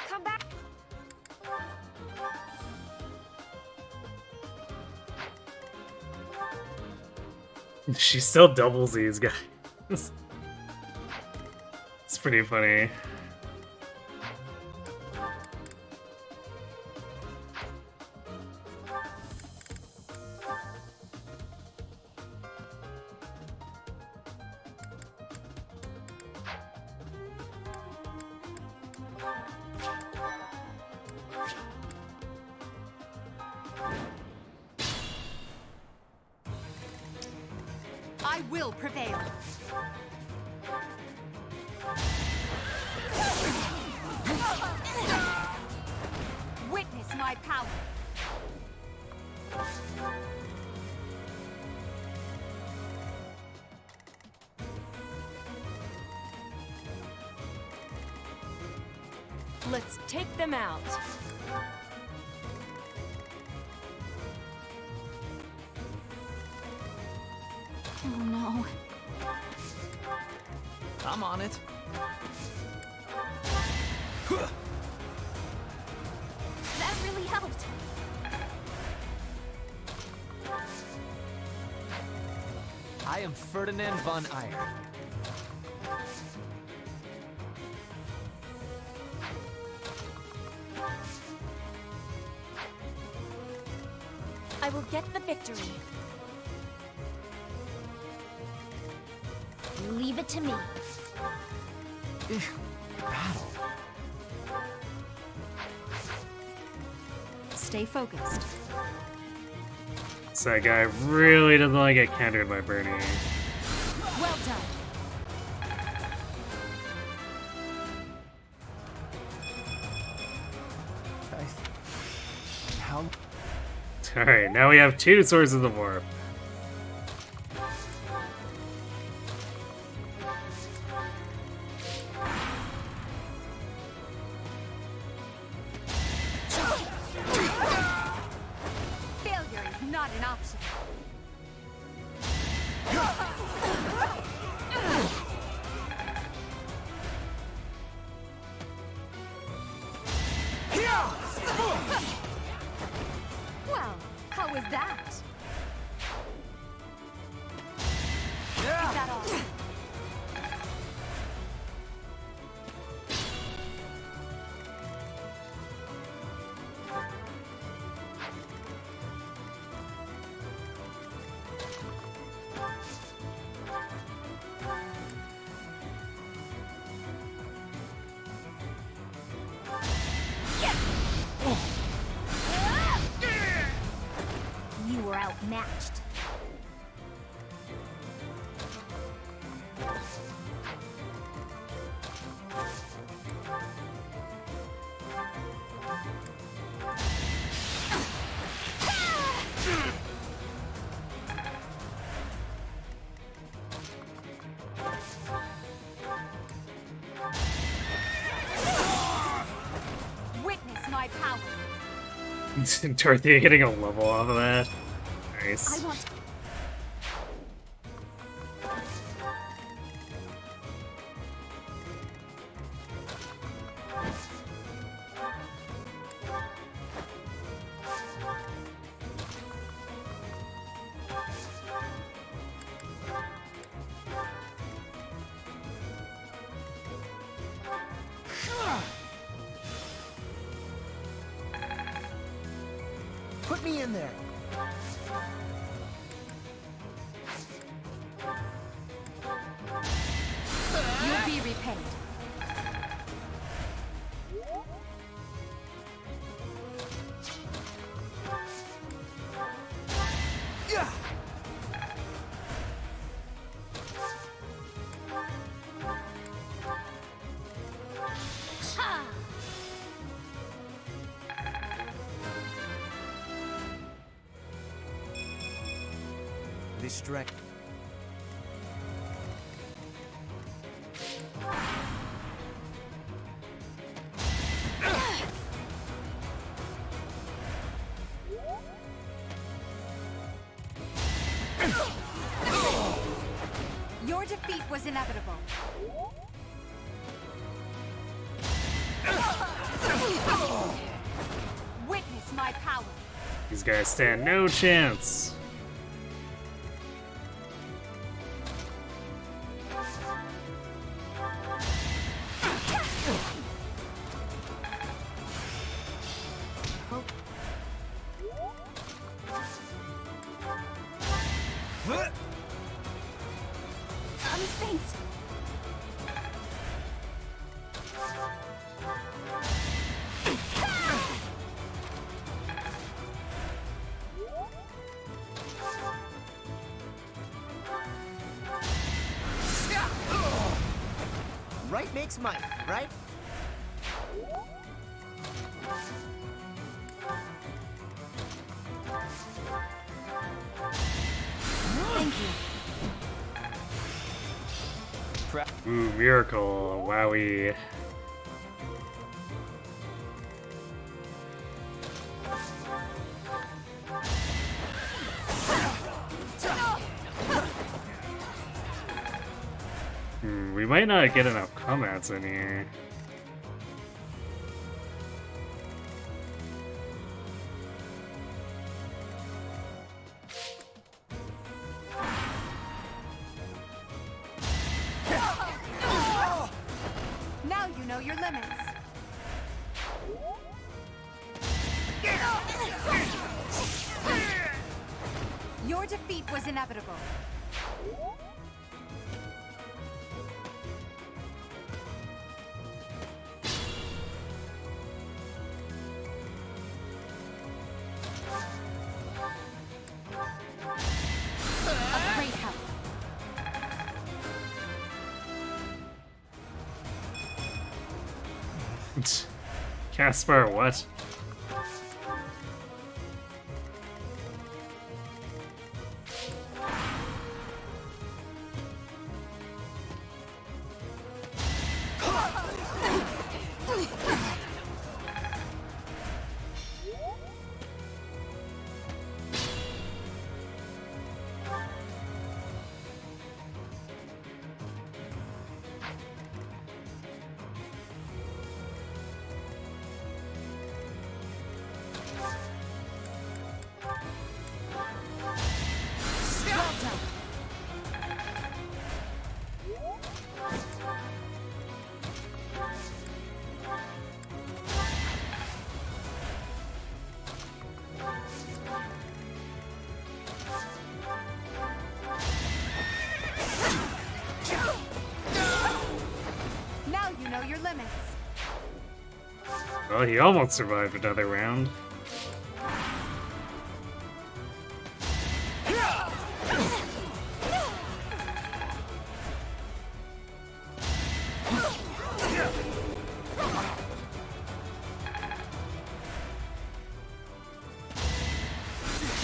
Come back. She still doubles these guys. It's pretty funny. I will prevail. Witness my power. Let's take them out. Oh no. I'm on it. That really helped. I am Ferdinand von Eyre. I will get the victory. Leave it to me. Battle. Stay focused. So that guy really doesn't want to get countered by Bernie. Well done. How? Alright, now we have 2 Swords of the Warp. Well, how was that? Is that all? You were outmatched. Witness my power. Dorothea getting a level off of that. Nice. I want. Put me in there. You'll be repaid. Distract. Your defeat was inevitable. Witness my power. These guys stand no chance. Thanks. Right makes might, right? Thank you. Ooh, miracle. Wowie. We might not get enough combats in here. Now you know your limits. Your defeat was inevitable. A great help. Caspar, what? know your limits. Well, he almost survived another round.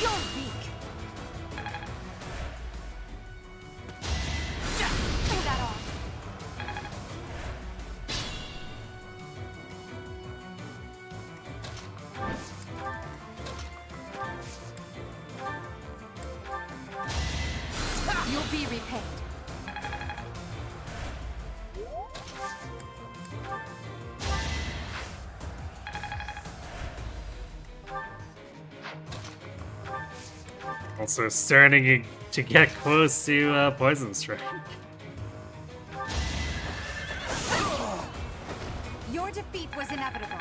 You're weak. Throw that off. You'll be repaid. Also starting to get close to Poison Strike. Your defeat was inevitable.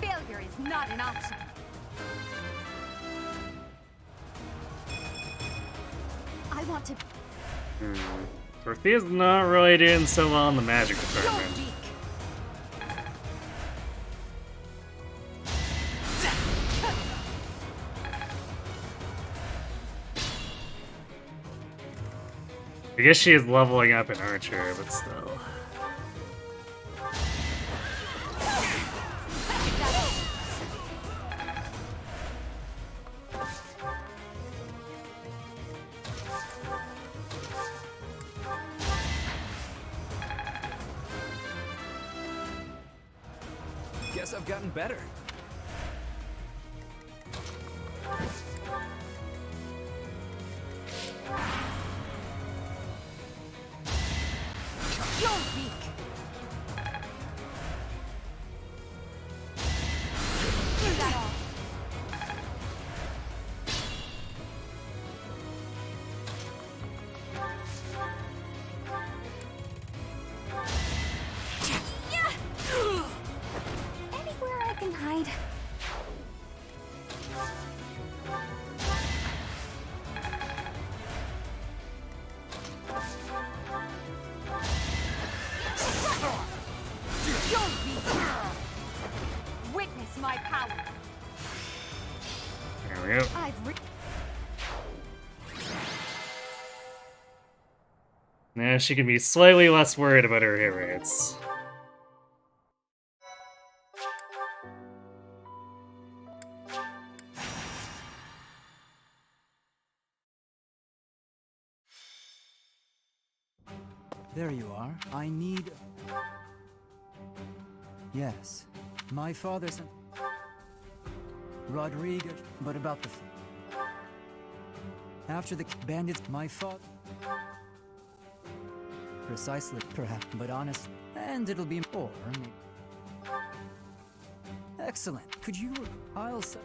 Failure is not an option. I want to. Dorothea's not really doing so well in the magic You're department. weak. I guess she is leveling up in Archer, but still. Guess I've gotten better. You're weak. Throw that off. Anywhere I can hide. You're weak. Witness my power. There we go. Now she can be slightly less worried about her hit rates. There you are. I need... Yes. My father sent... Rodriguez... But about the... After the bandits, my father... Precisely, perhaps, but honest. And it'll be... Or maybe... Excellent. Could you... I'll say...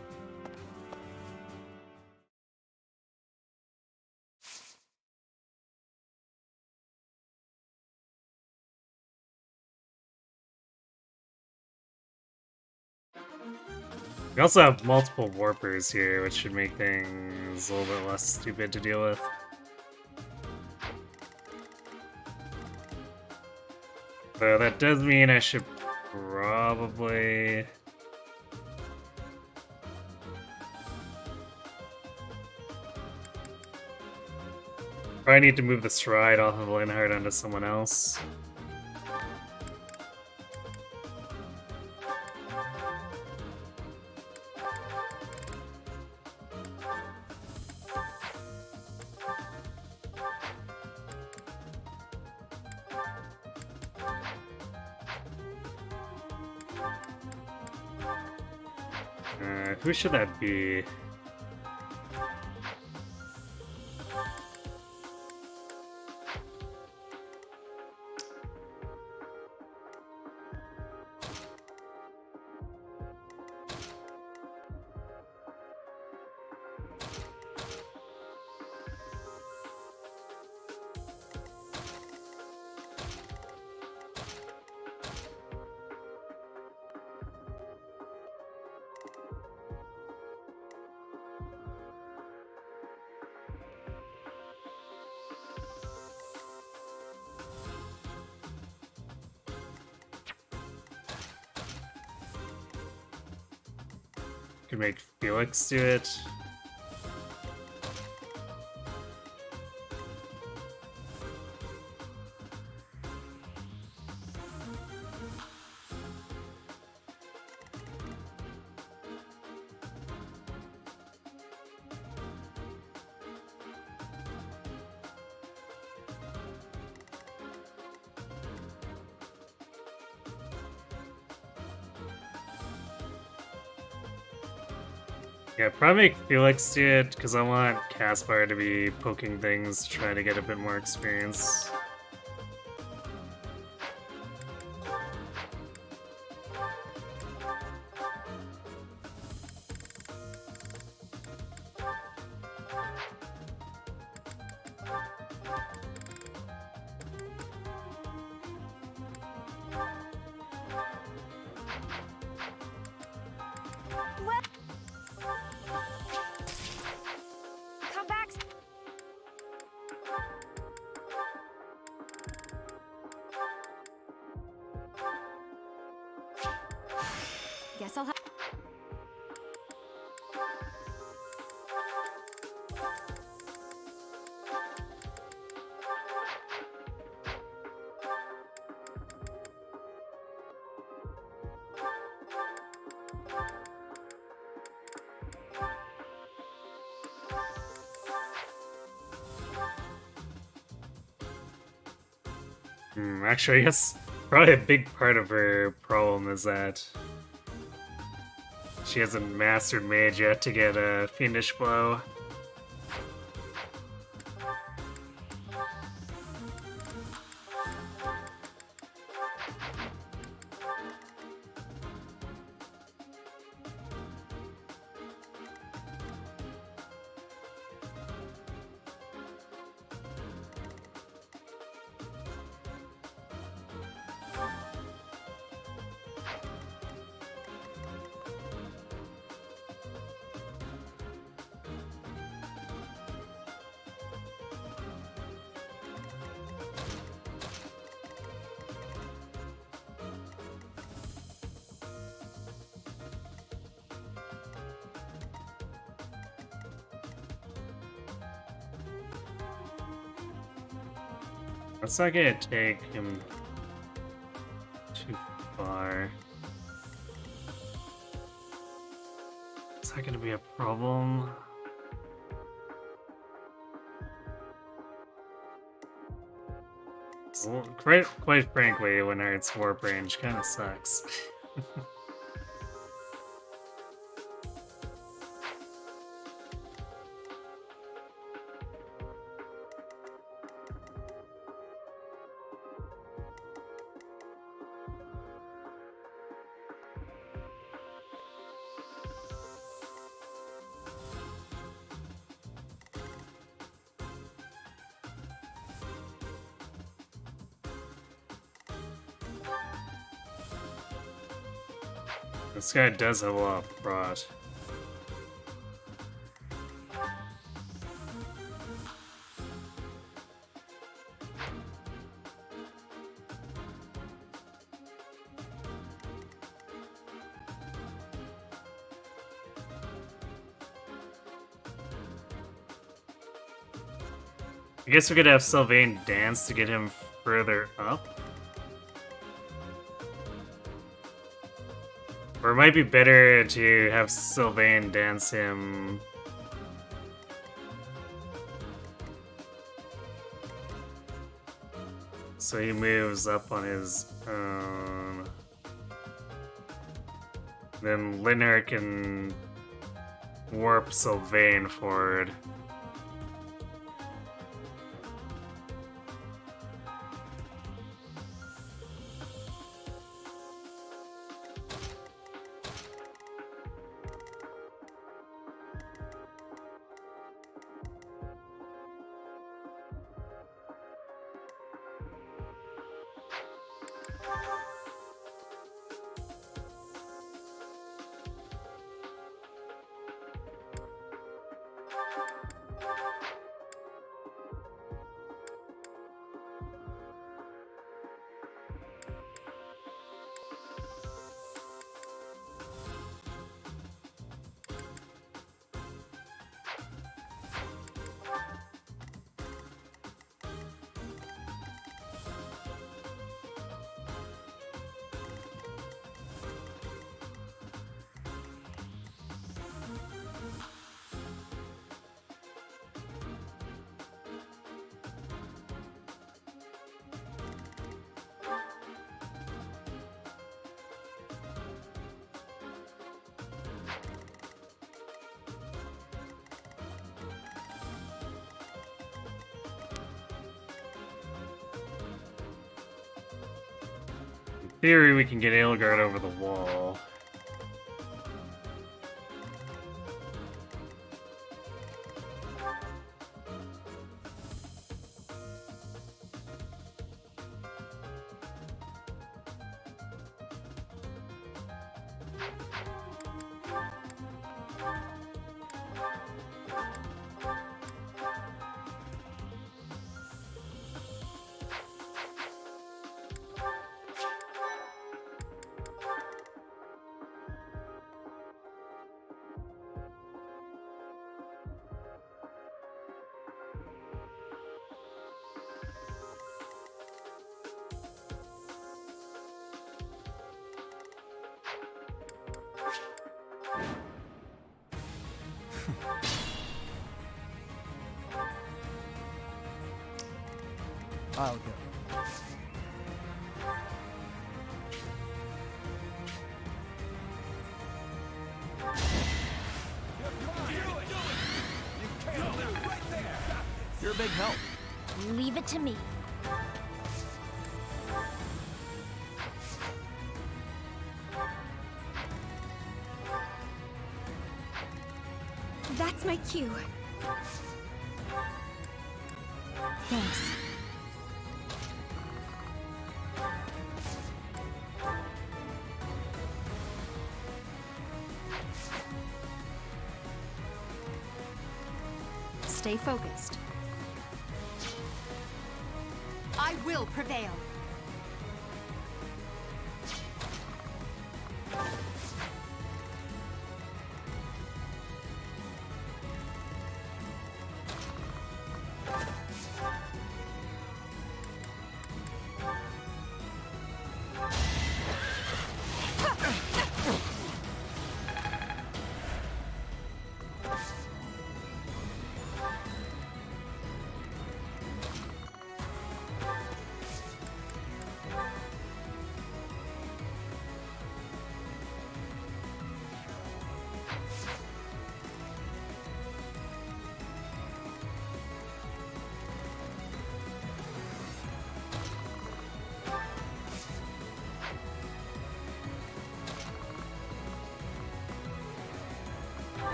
We also have multiple warpers here, which should make things a little bit less stupid to deal with. So that does mean I should probably... Probably need to move the stride off of Linhardt onto someone else. Who should that be? Could make Felix do it. Yeah, probably make Felix do it, because I want Caspar to be poking things, trying to get a bit more experience. Come back. Guess I'll have. Actually, I guess probably a big part of her problem is that she hasn't mastered Mage yet to get a Fiendish Blow. That's not gonna take him too far. Is that gonna be a problem? Well, quite frankly, when its warp range kind of sucks. This guy does have a lot of prot. I guess we could have Sylvain dance to get him further up. Or it might be better to have Sylvain dance him. So he moves up on his own. Then Linner can warp Sylvain forward. theory, we can get Aelgard over the wall. I'll go. You're a big help. Leave it to me. That's my cue. Thanks. Stay focused. I will prevail.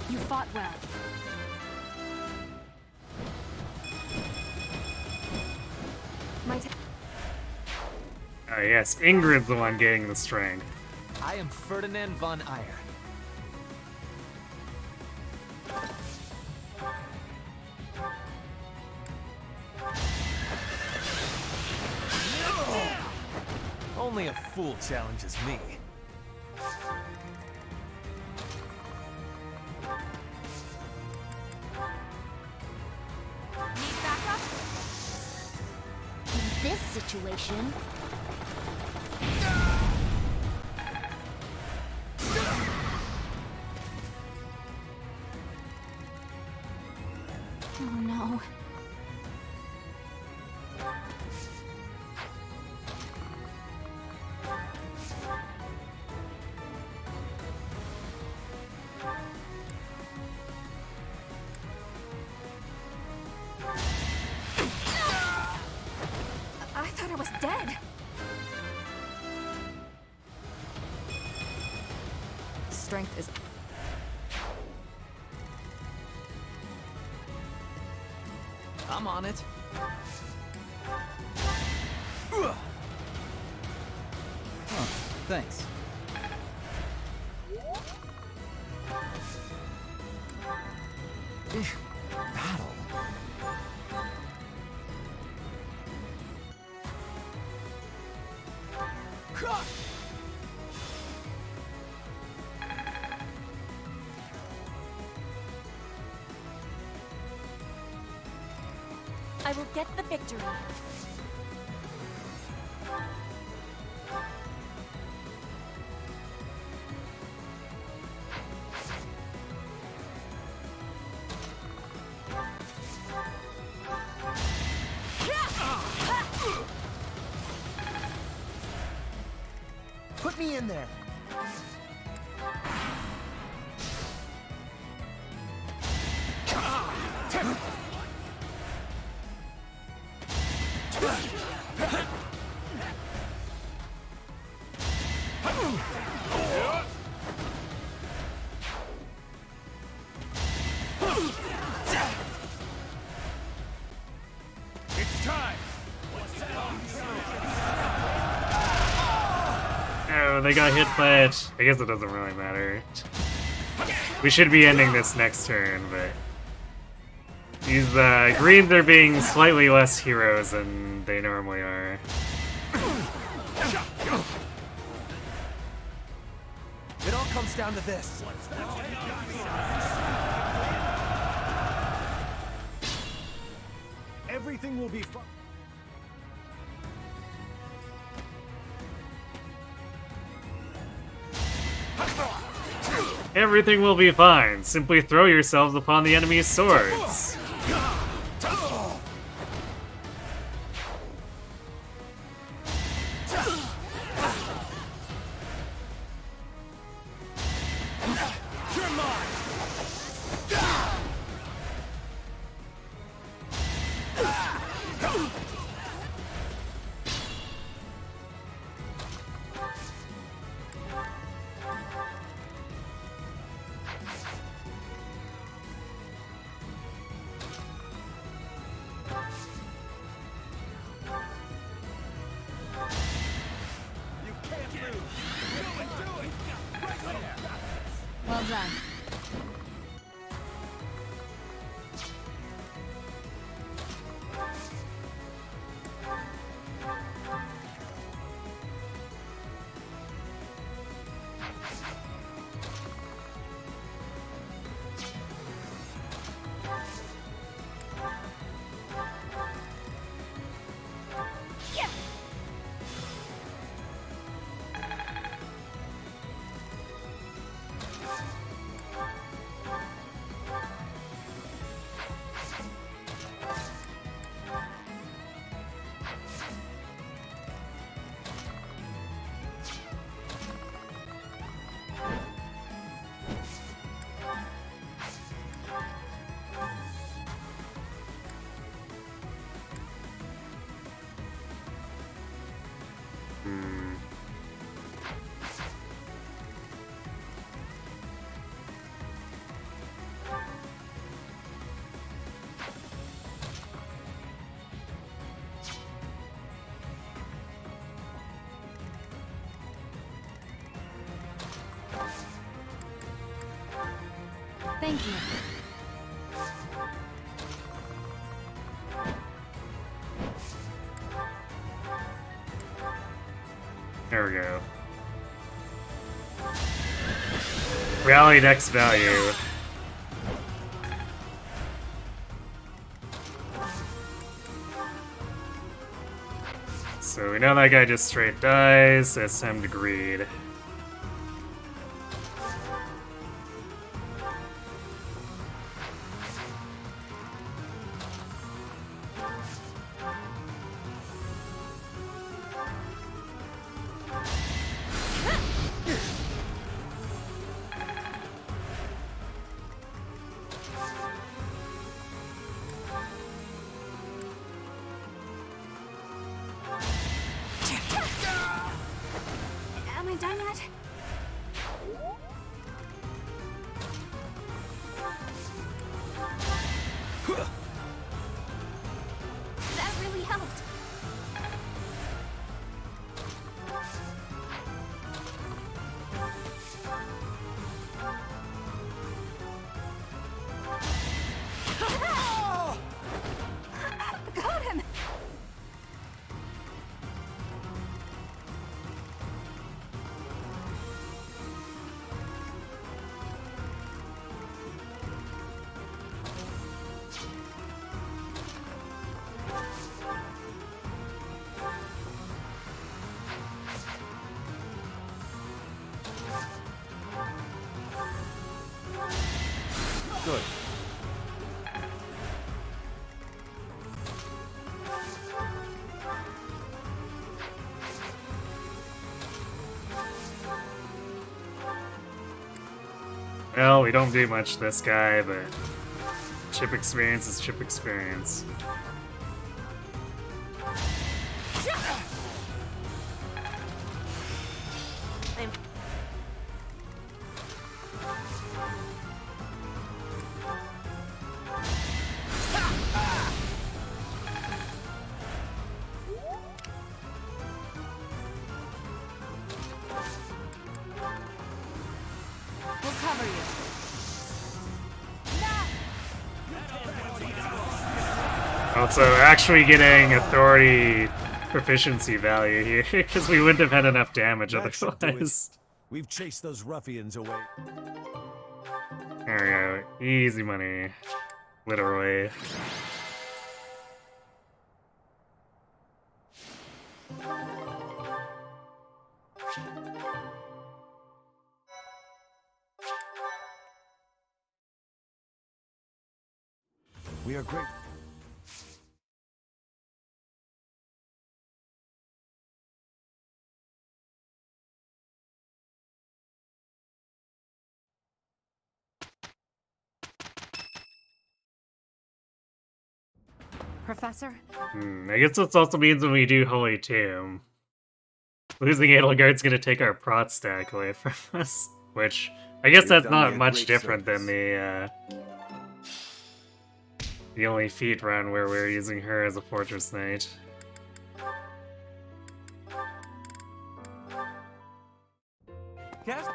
You fought well. Oh yes, Ingrid's the one getting the strength. I am Ferdinand von Eyre. Only a fool challenges me. Need backup? In this situation... Oh no. I thought I was dead. Strength is... I'm on it. Oh, thanks. Battle. I will get the victory. Put me in there. It's time. Oh, they got hit by it. I guess it doesn't really matter. We should be ending this next turn, but these greens are being slightly less heroes than they normally are. It all comes down to this. Everything will be fine. Everything will be fine. Simply throw yourselves upon the enemy's swords. Well done. Thank you. There we go. Rally next value. So we know that guy just straight dies, so it's time to greed. Am I done yet? That really helped. Got him! Good. Well, we don't do much this guy, but chip experience is chip experience. We'll cover you. Also, actually getting authority proficiency value here, because we wouldn't have had enough damage That should do it. otherwise. We've chased those ruffians away. There we go. Easy money. Literally. We are great. Professor? I guess this also means when we do Holy Tomb, losing Edelgard's gonna take our prot stack away from us. Which, I guess You've that's done not me a much great different service. than the only feat run where we're using her as a Fortress Knight. Cast.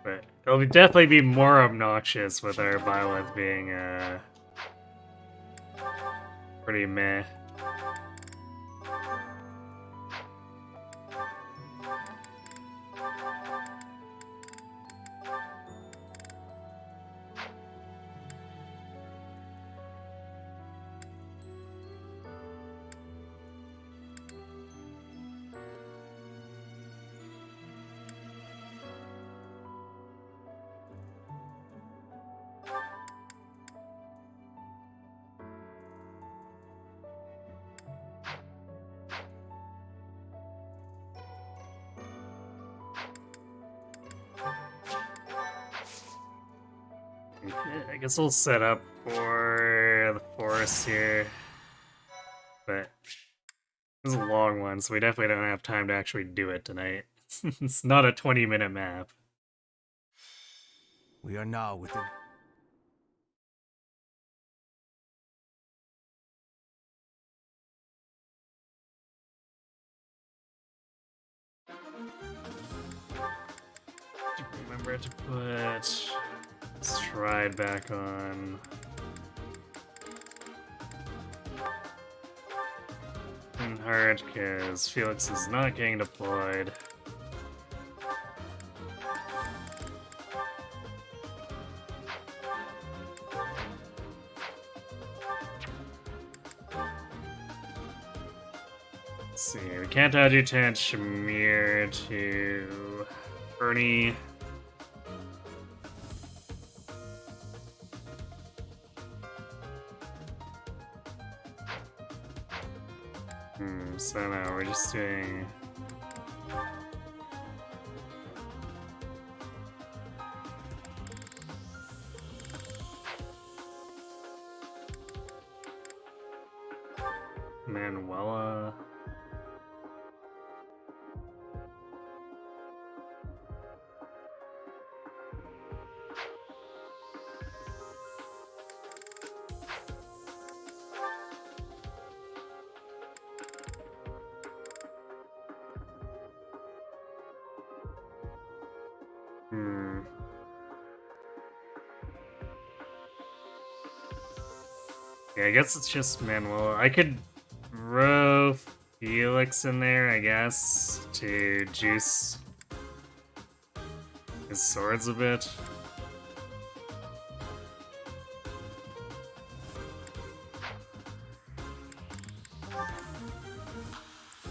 But it'll definitely be more obnoxious with our Byleth being, pretty meh. I guess we'll set up for the forest here. But this is a long one, so we definitely don't have time to actually do it tonight. It's not a 20-minute map. We are now within. Remember to put Stride back on. And hard, because Felix is not getting deployed. Let's see, we can't adjutant Shamir to Bernie. So now we're just doing... Manuela... Yeah, I guess it's just Manuel. I could throw Felix in there, I guess, to juice his swords a bit.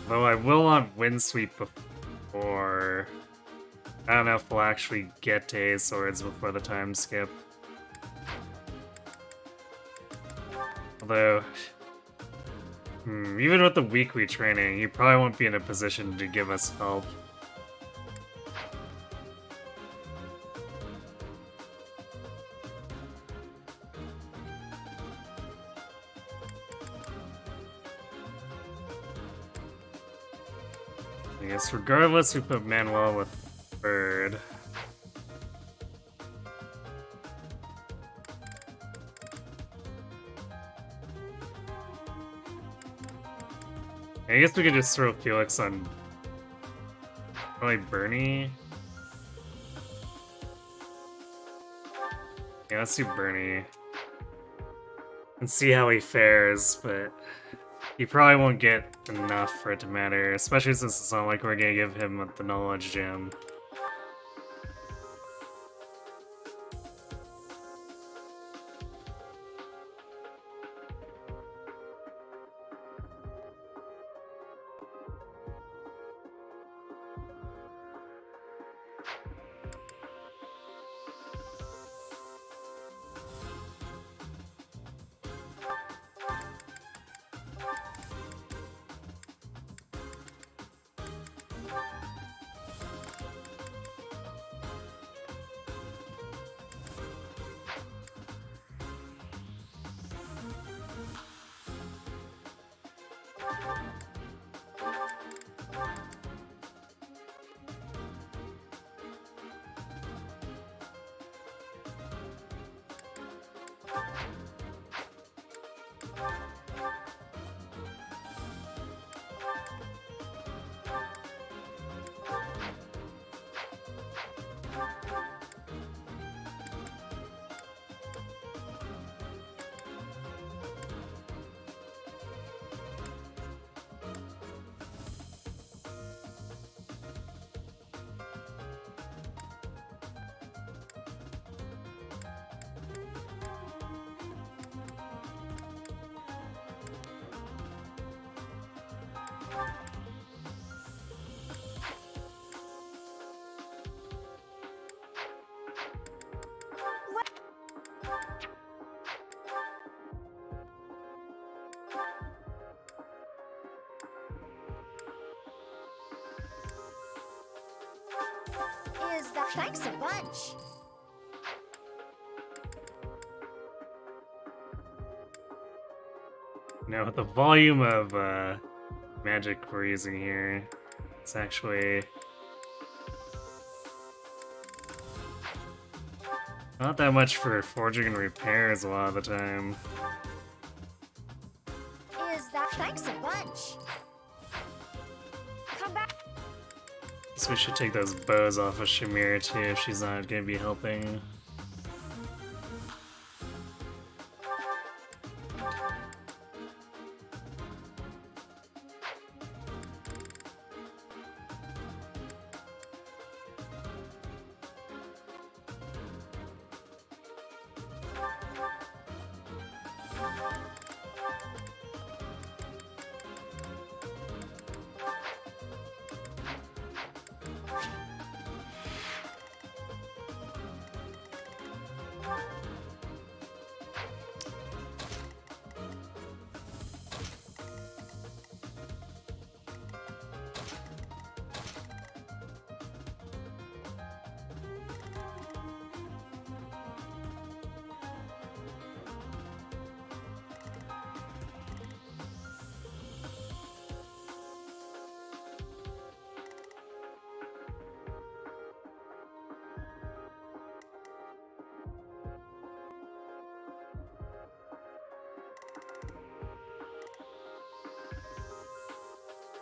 Though I will want Windsweep before... I don't know if we'll actually get to A's swords before the time skip. Although, Even with the weekly training, he probably won't be in a position to give us help. I guess regardless, we put Manuel with Bird. I guess we could just throw Felix on probably Bernie. Yeah, let's do Bernie. And see how he fares, but he probably won't get enough for it to matter, especially since it's not like we're gonna give him the knowledge gem. Is that thanks a bunch? Now with the volume of magic we're using here, it's actually not that much for forging and repairs a lot of the time. Is that thanks a bunch? Come back. So we should take those bows off of Shamir too if she's not gonna be helping.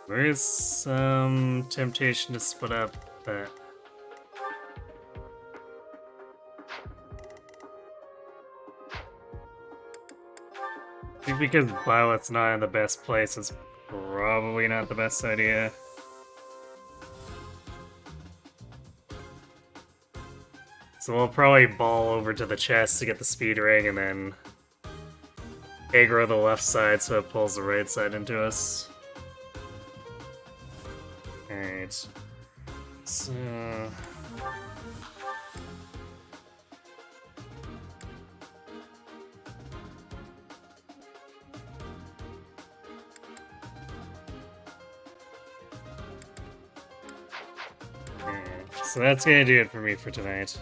There is some temptation to split up, but I think because Violet's not in the best place, it's probably not the best idea. So we'll probably ball over to the chest to get the speed ring and then aggro the left side so it pulls the right side into us. Alright. So... So that's gonna do it for me for tonight.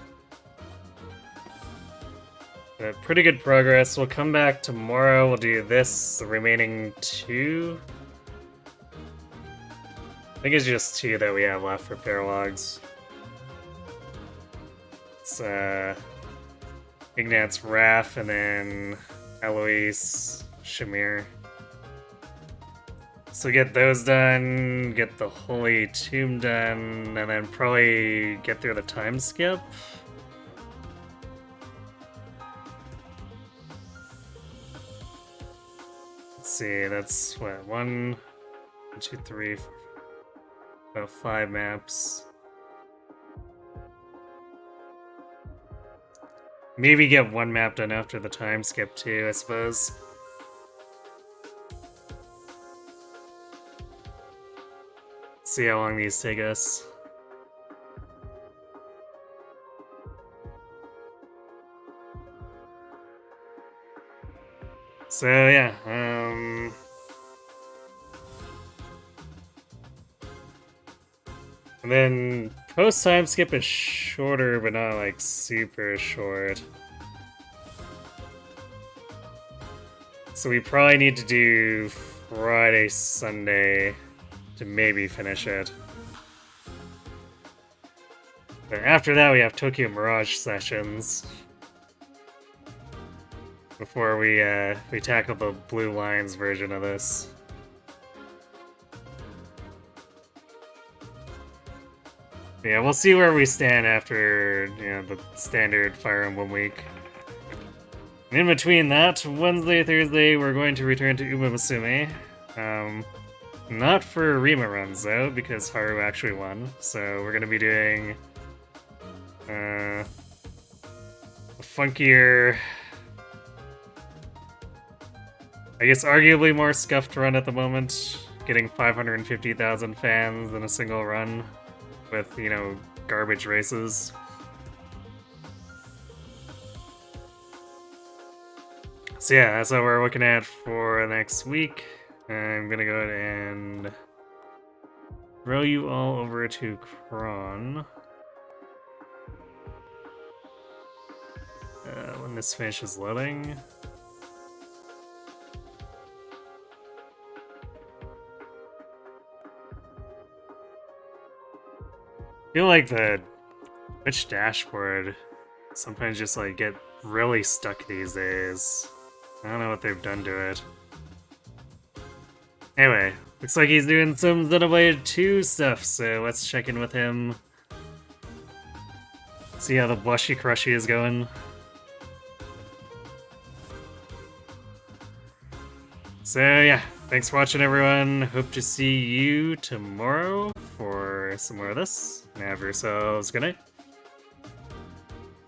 Pretty good progress. We'll come back tomorrow. We'll do this, the remaining 2. I think it's just 2 that we have left for paralogs. It's Ignat's Raph and then Eloise, Shamir. So get those done, get the Holy Tomb done, and then probably get through the time skip. Let's see, that's what, 1, 2, 3, 4, about 5 maps. Maybe get 1 map done after the time skip too, I suppose. See how long these take us. So yeah, and then post time skip is shorter, but not like super short. So we probably need to do Friday, Sunday to maybe finish it. But after that, we have Tokyo Mirage sessions before we tackle the Blue Lines version of this. Yeah, we'll see where we stand after, you know, the standard Fire Emblem week. And in between that, Wednesday, Thursday, we're going to return to Uma Musume. Not for Rima runs though, because Haru actually won. So we're gonna be doing a funkier, I guess arguably more scuffed run at the moment, getting 550,000 fans in a single run with, you know, garbage races. So yeah, that's what we're looking at for next week. I'm gonna go ahead and throw you all over to Kron. When this finishes loading. I feel like the Twitch dashboard sometimes just like get really stuck these days. I don't know what they've done to it. Anyway, looks like he's doing some Xenoblade 2 stuff, so let's check in with him. See how the Blushy Crushy is going. So yeah, thanks for watching everyone. Hope to see you tomorrow for some more of this. And have yourselves a good night.